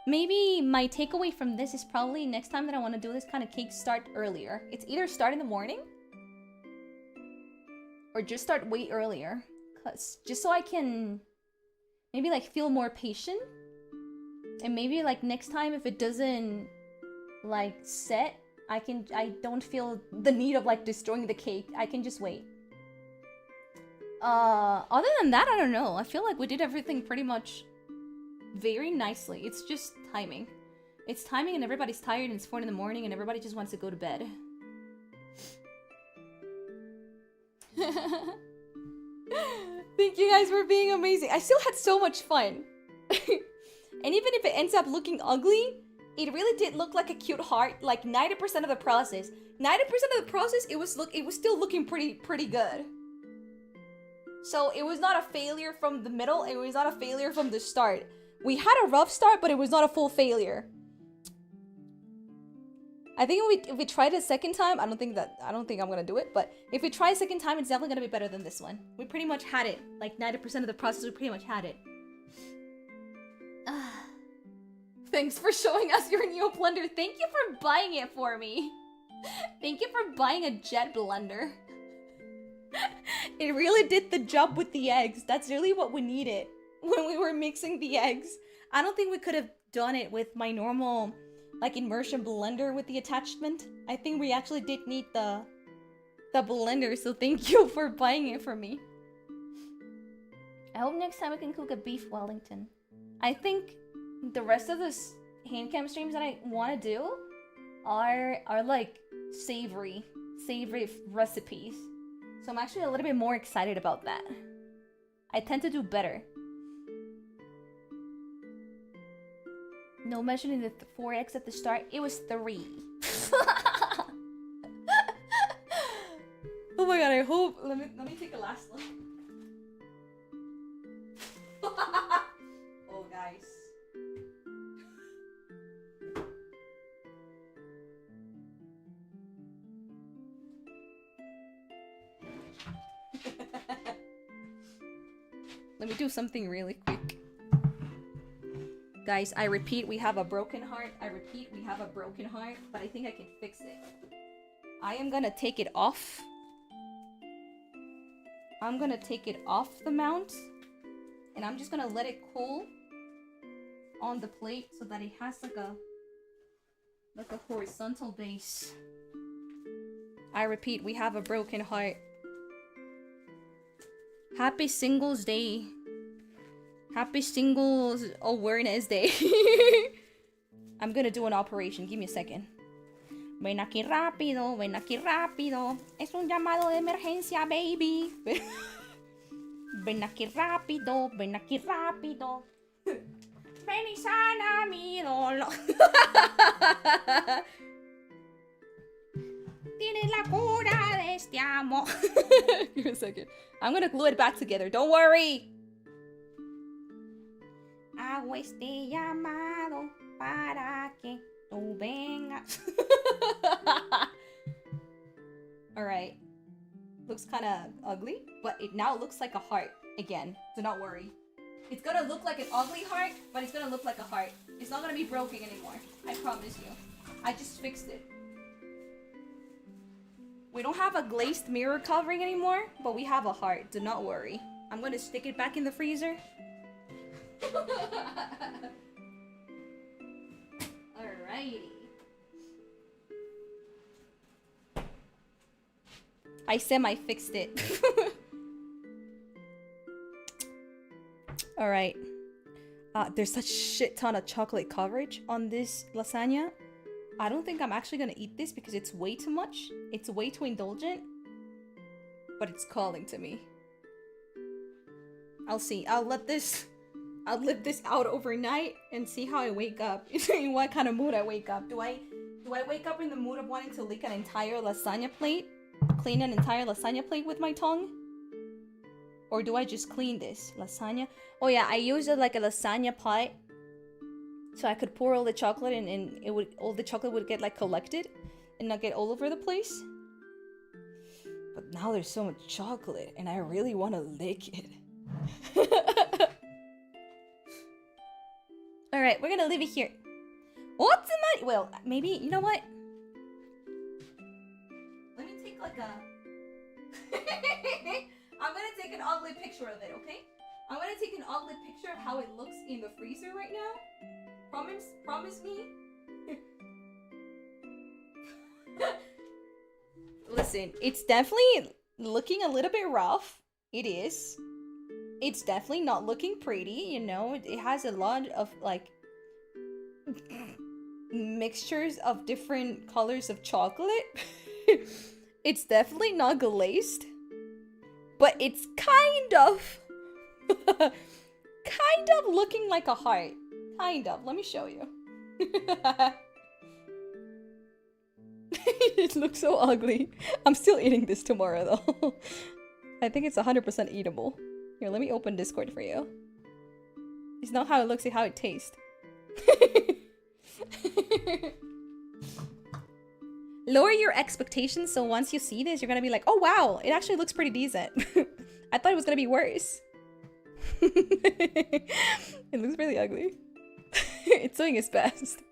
Maybe my takeaway from this is probably next time that I want to do this kind of cake, start earlier. It's either start in the morning or just start way earlier, just so I can maybe like feel more patient, and maybe like next time if it doesn't like set, I don't feel the need of like destroying the cake. I can just wait. Other than that, I don't know. I feel like we did everything pretty much very nicely. It's just timing. It's timing, and everybody's tired, and it's 4 in the morning, and everybody just wants to go to bed. Thank you guys for being amazing. I still had so much fun. And even if it ends up looking ugly, it really did look like a cute heart. Like 90% of the process. 90% of the process, it was still looking pretty good. So it was not a failure from the middle. It was not a failure from the start. We had a rough start, but it was not a full failure. I think if we try it a second time, I don't think I'm gonna do it. But if we try a second time, it's definitely gonna be better than this one. We pretty much had it. Like 90% of the process, we pretty much had it. Thanks for showing us your Neo blender. Thank you for buying it for me. Thank you for buying a jet blender. It really did the job with the eggs. That's really what we needed when we were mixing the eggs. I don't think we could have done it with my normal like immersion blender with the attachment. I think we actually did need the blender, so thank you for buying it for me. I hope next time we can cook a beef Wellington. I think the rest of the handcam streams that I want to do are like savory recipes. So I'm actually a little bit more excited about that. I tend to do better. No mentioning the 4x at the start. It was 3. Oh my god, I hope. Let me take a last look. Oh, guys. Let me do something really quick. Guys, I repeat, we have a broken heart. I repeat, we have a broken heart, but I think I can fix it. I am gonna take it off. I'm gonna take it off the mount, and I'm just gonna let it cool on the plate so that it has like a horizontal base. I repeat, we have a broken heart. Happy Singles Day. Happy Singles Awareness Day. I'm gonna do an operation. Give me a second. Ven aquí rápido, ven aquí rápido. Es un llamado de emergencia, baby. Ven aquí rápido, ven aquí rápido. Ven y sana mi dolor. Tienes la cura de este amor. Give me a second. I'm gonna glue it back together. Don't worry. Hago este llamado para que tú vengas. Alright. Looks kind of ugly, but it now looks like a heart again. So not worry. It's gonna look like an ugly heart, but it's gonna look like a heart. It's not gonna be broken anymore. I promise you. I just fixed it. We don't have a glazed mirror covering anymore, but we have a heart. Do not worry. I'm gonna stick it back in the freezer. Alrighty. I semi-fixed it. Alright. There's such shit ton of chocolate coverage on this lasagna. I don't think I'm actually gonna eat this because it's way too much. It's way too indulgent. But it's calling to me. I'll see. I'll let this out overnight and see how I wake up. In what kind of mood I wake up. Do I wake up in the mood of wanting to lick an entire lasagna plate? Clean an entire lasagna plate with my tongue? Or do I just clean this? Lasagna? Oh yeah, I used it like a lasagna pot. So I could pour all the chocolate and all the chocolate would get like collected and not get all over the place. But now there's so much chocolate and I really want to lick it. Alright, we're gonna leave it here. What's the money? Well, maybe, you know what? Let me take like a... I'm gonna take an ugly picture of it, okay? I'm gonna take an ugly picture of how it looks in the freezer right now. Promise me? Listen, it's definitely looking a little bit rough. It is. It's definitely not looking pretty, you know? It has a lot of, like, mixtures of different colors of chocolate. It's definitely not glazed. But it's kind of... kind of looking like a heart. Kind of. Let me show you. It looks so ugly. I'm still eating this tomorrow, though. I think it's 100% eatable. Here, let me open Discord for you. It's not how it looks, it's how it tastes. Lower your expectations so once you see this, you're gonna be like, oh wow, it actually looks pretty decent. I thought it was gonna be worse. It looks really ugly. It's doing its best.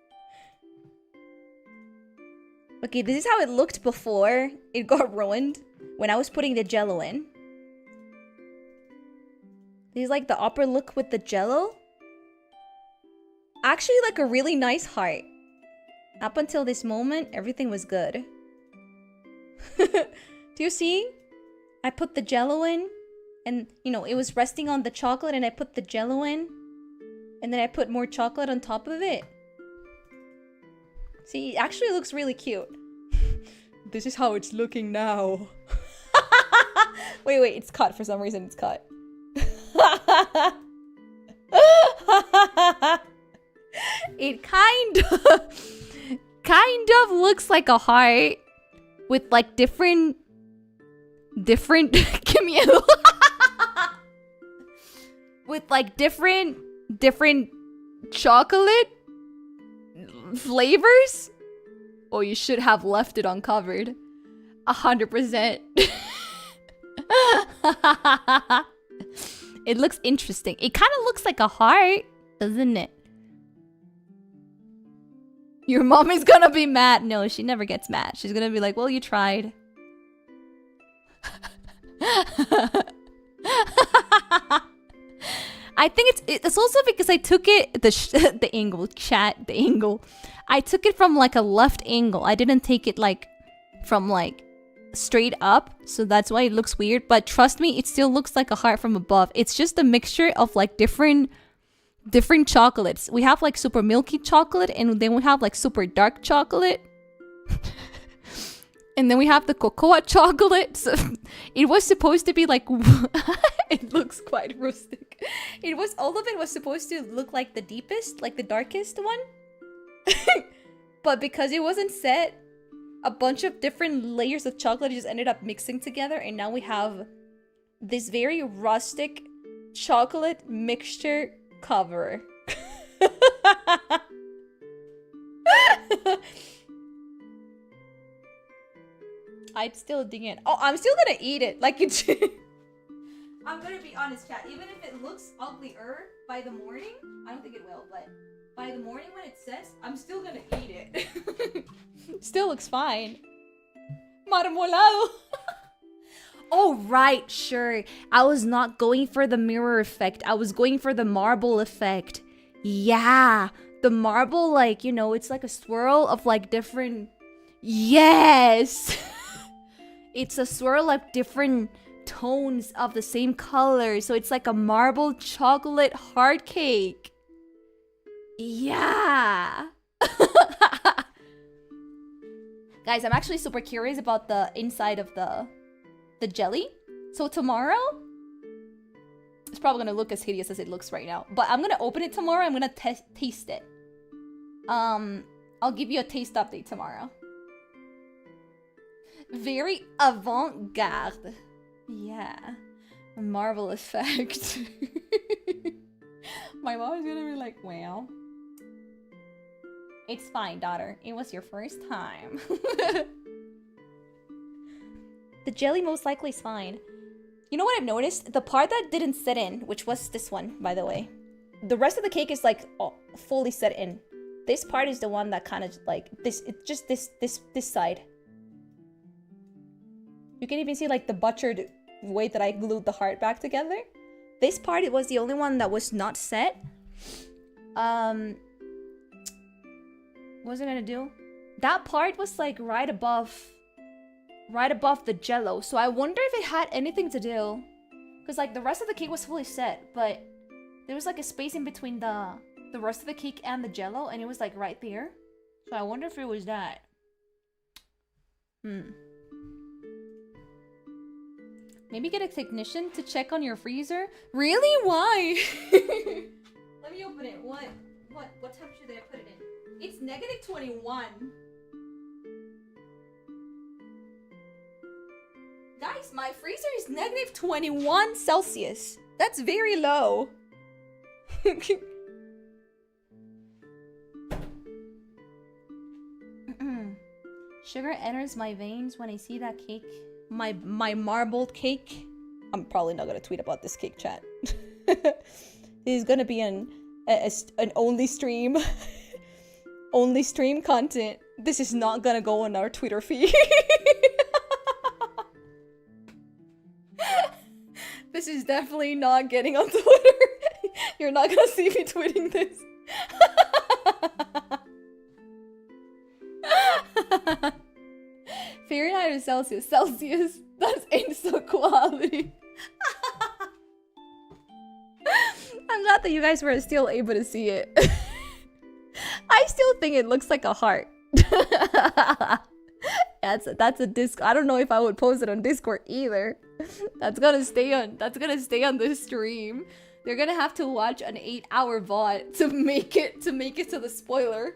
Okay, this is how it looked before it got ruined when I was putting the jello in. This is like the upper look with the jello. Actually, like a really nice heart. Up until this moment, everything was good. Do you see? I put the jello in, and you know, it was resting on the chocolate, and I put the jello in, and then I put more chocolate on top of it. See, it actually looks really cute. This is how it's looking now. Wait, it's cut for some reason, it's cut. It kind of looks like a heart with like different different qué miedo. With like different chocolate flavors. Oh, you should have left it uncovered. 100%. It looks interesting. It kind of looks like a heart, doesn't it? Your mom is gonna be mad. No, she never gets mad. She's gonna be like, well, you tried. I think it's also because I took it the angle chat the angle. I took it from like a left angle. I didn't take it like from like straight up, so that's why it looks weird. But trust me, it still looks like a heart from above. It's just a mixture of like different chocolates. We have like super milky chocolate, and then we have like super dark chocolate. And then we have the cocoa chocolate. So it was supposed to be like it looks quite rustic. All of it was supposed to look like the deepest, like the darkest one. But because it wasn't set, a bunch of different layers of chocolate just ended up mixing together, and now we have this very rustic chocolate mixture cover. I'd still dig in. Oh, I'm still gonna eat it. Like it's I'm gonna be honest, chat. Even if it looks uglier by the morning, I don't think it will, but by the morning when it sets, I'm still gonna eat it. Still looks fine. Marmolado. Oh, right, sure. I was not going for the mirror effect. I was going for the marble effect. Yeah. The marble, like, you know, it's like a swirl of like different... Yes! It's a swirl of different tones of the same color. So it's like a marble chocolate heart cake. Yeah. Guys, I'm actually super curious about the inside of the jelly. So tomorrow, it's probably gonna look as hideous as it looks right now. But I'm gonna open it tomorrow. I'm gonna taste it. I'll give you a taste update tomorrow. Very avant-garde. Yeah. A marble effect. My mom is gonna be like, well, it's fine, daughter. It was your first time. The jelly most likely is fine. You know what I've noticed? The part that didn't set in, which was this one, by the way. The rest of the cake is like fully set in. This part is the one that kind of like this. It's just this side. You can even see like the butchered way that I glued the heart back together. This part, it was the only one that was not set. What was I gonna do? That part was like right above the jello. So I wonder if it had anything to do. Because like the rest of the cake was fully set, but there was like a space in between the rest of the cake and the jello, and it was like right there. So I wonder if it was that. Maybe get a technician to check on your freezer? Really? Why? Let me open it. What temperature did I put it in? It's -21. Guys, my freezer is -21 Celsius. That's very low. Sugar enters my veins when I see that cake. My marbled cake. I'm probably not gonna tweet about this cake, chat. This is gonna be an only stream content. This is not gonna go on our Twitter feed. This is definitely not getting on Twitter. You're not gonna see me tweeting this. Fahrenheit or Celsius? Celsius. That's insta quality. I'm glad that you guys were still able to see it. I still think it looks like a heart. That's a disc. I don't know if I would post it on Discord either. That's gonna stay on the stream. They're gonna have to watch an 8-hour VOD to make it to the spoiler.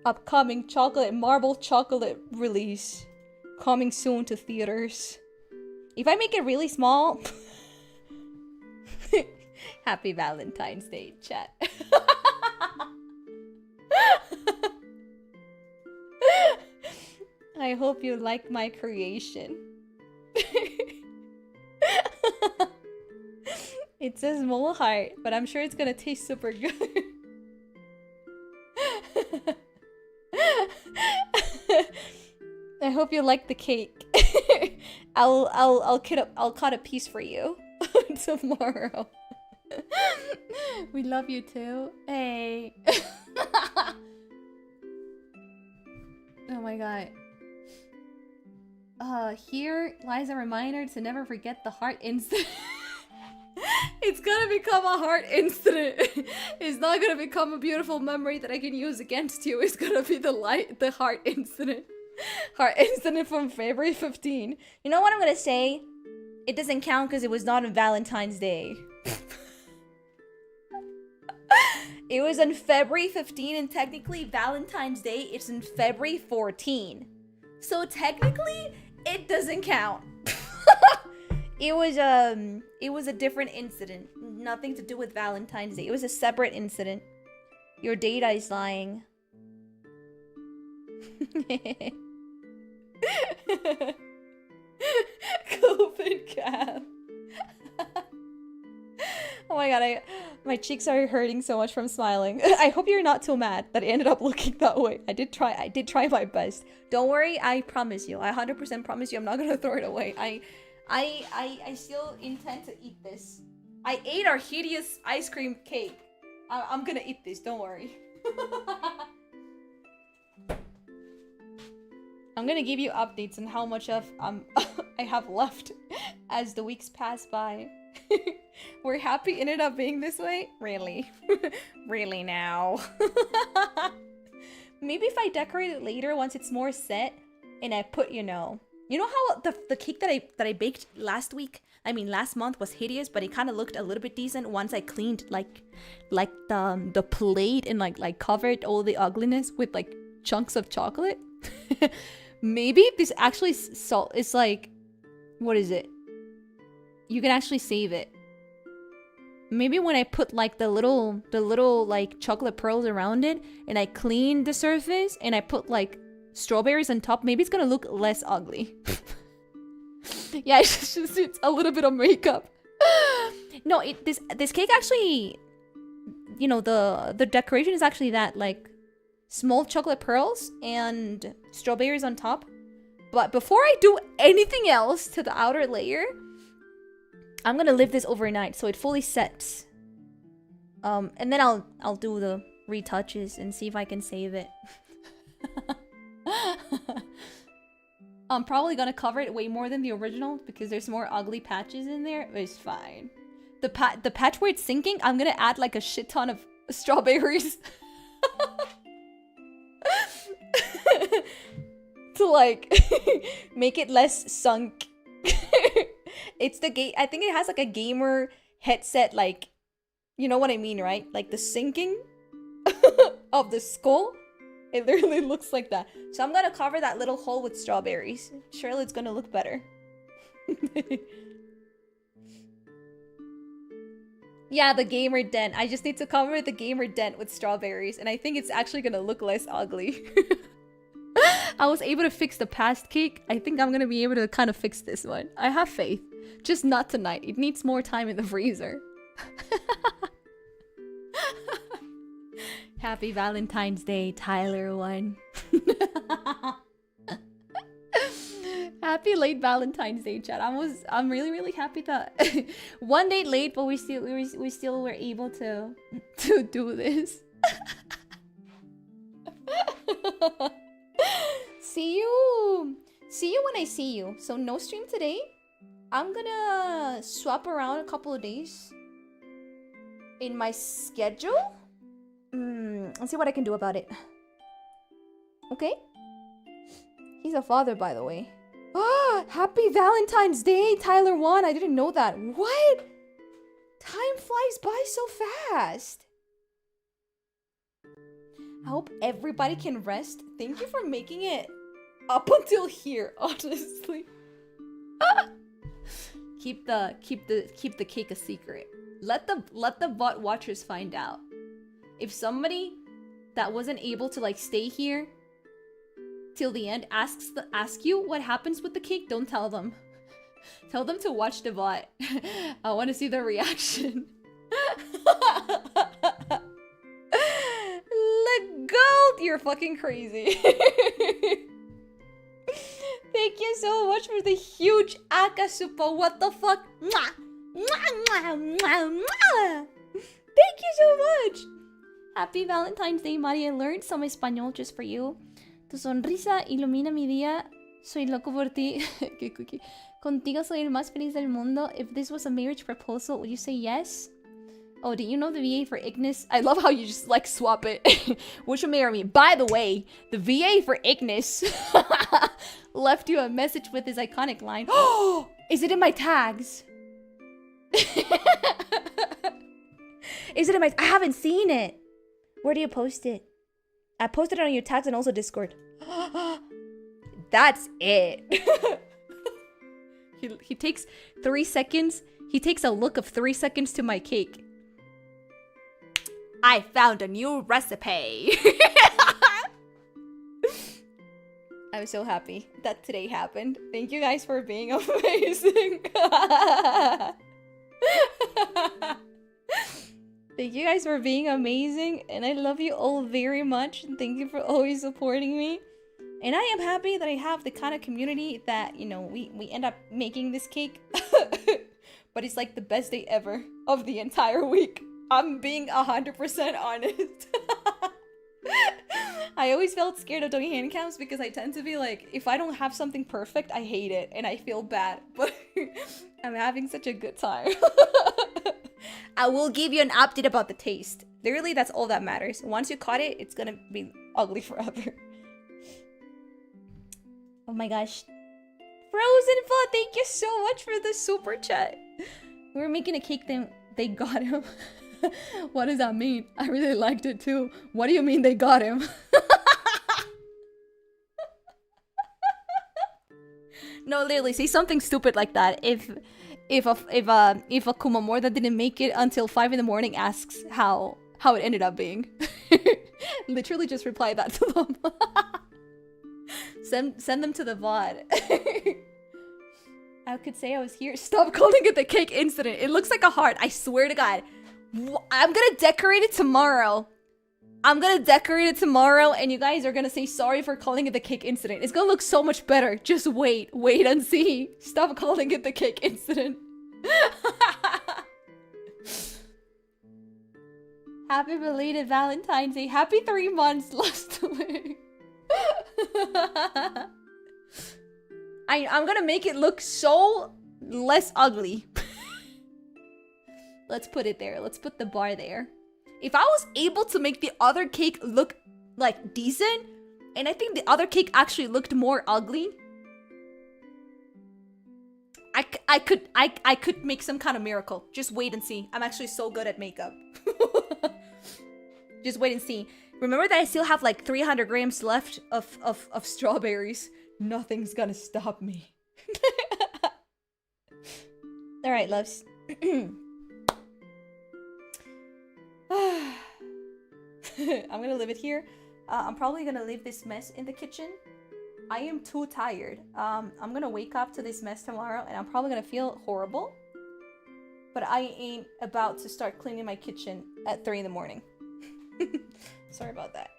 upcoming chocolate marble chocolate release coming soon to theaters. If I make it really small, happy Valentine's Day, chat. I hope you like my creation. It's a small heart, but I'm sure it's gonna taste super good. I hope you like the cake. I'll cut a piece for you tomorrow. We love you too. Hey. Oh my god. Here lies a reminder to never forget the heart incident. It's gonna become a heart incident. It's not gonna become a beautiful memory that I can use against you. It's gonna be the heart incident. Heart incident from February 15. You know what I'm gonna say? It doesn't count because it was not on Valentine's Day. It was on February 15, and technically Valentine's Day is in February 14. So technically, it doesn't count. It was a different incident. Nothing to do with Valentine's Day. It was a separate incident. Your data is lying. COVID cap. Oh my god, my cheeks are hurting so much from smiling. I hope you're not too mad that it ended up looking that way. I did try my best. Don't worry, I promise you. I 100% promise you I'm not gonna throw it away. I still intend to eat this. I ate our hideous ice cream cake. I'm gonna eat this, don't worry. I'm gonna give you updates on how much of I have left as the weeks pass by. We're happy it ended up being this way? Really? Really now? Maybe if I decorate it later once it's more set and I put, you know how the cake that I baked last month was hideous, but it kind of looked a little bit decent once I cleaned like the plate and like covered all the ugliness with like chunks of chocolate. Maybe this actually it's like, what is it? You can actually save it. Maybe when I put like the little like chocolate pearls around it and I clean the surface and I put like strawberries on top, maybe it's gonna look less ugly. Yeah, it's a little bit of makeup. No, this cake actually, you know, the decoration is actually that, like small chocolate pearls and strawberries on top. But before I do anything else to the outer layer, I'm gonna leave this overnight so it fully sets. And then I'll do the retouches and see if I can save it. I'm probably gonna cover it way more than the original because there's more ugly patches in there, but it's fine. The patch where it's sinking, I'm gonna add like a shit ton of strawberries. To like make it less sunk. It's I think it has like a gamer headset, like, you know what I mean, right? Like the sinking of the skull. It literally looks like that. So I'm gonna cover that little hole with strawberries. Surely it's gonna look better. Yeah, the gamer dent. I just need to cover the gamer dent with strawberries, and I think it's actually gonna look less ugly. I was able to fix the past cake. I think I'm gonna be able to kind of fix this one. I have faith. Just not tonight. It needs more time in the freezer. Happy Valentine's Day, Tyler1. Happy late Valentine's Day, chat. I'm really happy that one day late, but we still were able to do this. See you when I see you. So no stream today. I'm gonna swap around a couple of days in my schedule. Let's see what I can do about it. Okay? He's a father, by the way. Ah, happy Valentine's Day, Tyler1. I didn't know that. What? Time flies by so fast. I hope everybody can rest. Thank you for making it up until here, honestly. Keep the cake a secret. Let the bot watchers find out. If somebody that wasn't able to like stay here till the end ask you what happens with the cake, don't tell them. Tell them to watch the bot. I want to see their reaction. Let go! You're fucking crazy. Thank you so much for the huge akasupa. What the fuck? Mwah! Mwah, mwah, mwah, mwah. Thank you so much. Happy Valentine's Day, Marie. I learned some español just for you. Tu sonrisa ilumina mi día. Soy loco por ti. Qué cookie. Contigo soy el más feliz del mundo. If this was a marriage proposal, would you say yes? Oh, do you know the VA for Ignis? I love how you just like swap it. Would you marry me? By the way, the VA for Ignis left you a message with his iconic line. Oh, is it in my tags? Is it in my... I haven't seen it. Where do you post it? I posted it on your tags and also Discord. That's it. He takes 3 seconds. He takes a look of 3 seconds to my cake. I found a new recipe. I'm so happy that today happened. Thank you guys for being amazing. Thank you guys for being amazing. And I love you all very much. Thank you for always supporting me. And I am happy that I have the kind of community that, you know, we end up making this cake. But it's like the best day ever of the entire week. I'm being 100% honest. I always felt scared of doing hand cams because I tend to be like, if I don't have something perfect, I hate it and I feel bad. But I'm having such a good time. I will give you an update about the taste. Literally, that's all that matters. Once you caught it, it's gonna be ugly forever. Oh my gosh. Frozen Foot, thank you so much for the super chat. We were making a cake, then they got him. What does that mean? I really liked it too. What do you mean they got him? No, literally, say something stupid like that. If a Kumamor that didn't make it until 5 in the morning asks how it ended up being. Literally just reply that to them. Send them to the VOD. I could say I was here. Stop calling it the cake incident. It looks like a heart. I swear to God. I'm gonna decorate it tomorrow. I'm gonna decorate it tomorrow and you guys are gonna say sorry for calling it the cake incident. It's gonna look so much better. Just wait. Wait and see. Stop calling it the cake incident. Happy belated Valentine's Day. Happy 3 months lost away. I'm gonna make it look so less ugly. Let's put it there. Let's put the bar there. If I was able to make the other cake look like decent, and I think the other cake actually looked more ugly, I could make some kind of miracle. Just wait and see. I'm actually so good at makeup. Just wait and see. Remember that I still have like 300 grams left of strawberries. Nothing's gonna stop me. Alright, loves. I'm gonna leave it here. I'm probably gonna leave this mess in the kitchen. I am too tired. I'm gonna wake up to this mess tomorrow and I'm probably gonna feel horrible. But I ain't about to start cleaning my kitchen at 3 in the morning. Sorry about that.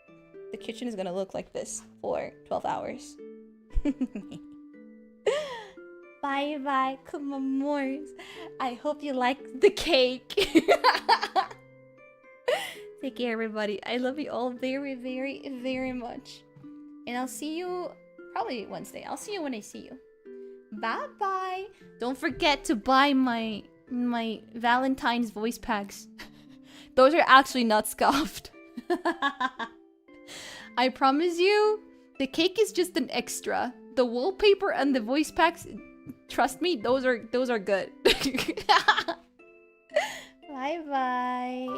The kitchen is gonna look like this for 12 hours. Bye bye, Kumamors. I hope you like the cake. Take care, everybody. I love you all very, very, very much. And I'll see you probably Wednesday. I'll see you when I see you. Bye bye. Don't forget to buy my Valentine's voice packs. Those are actually not scuffed. I promise you, the cake is just an extra. The wallpaper and the voice packs, trust me, those are good. Bye bye.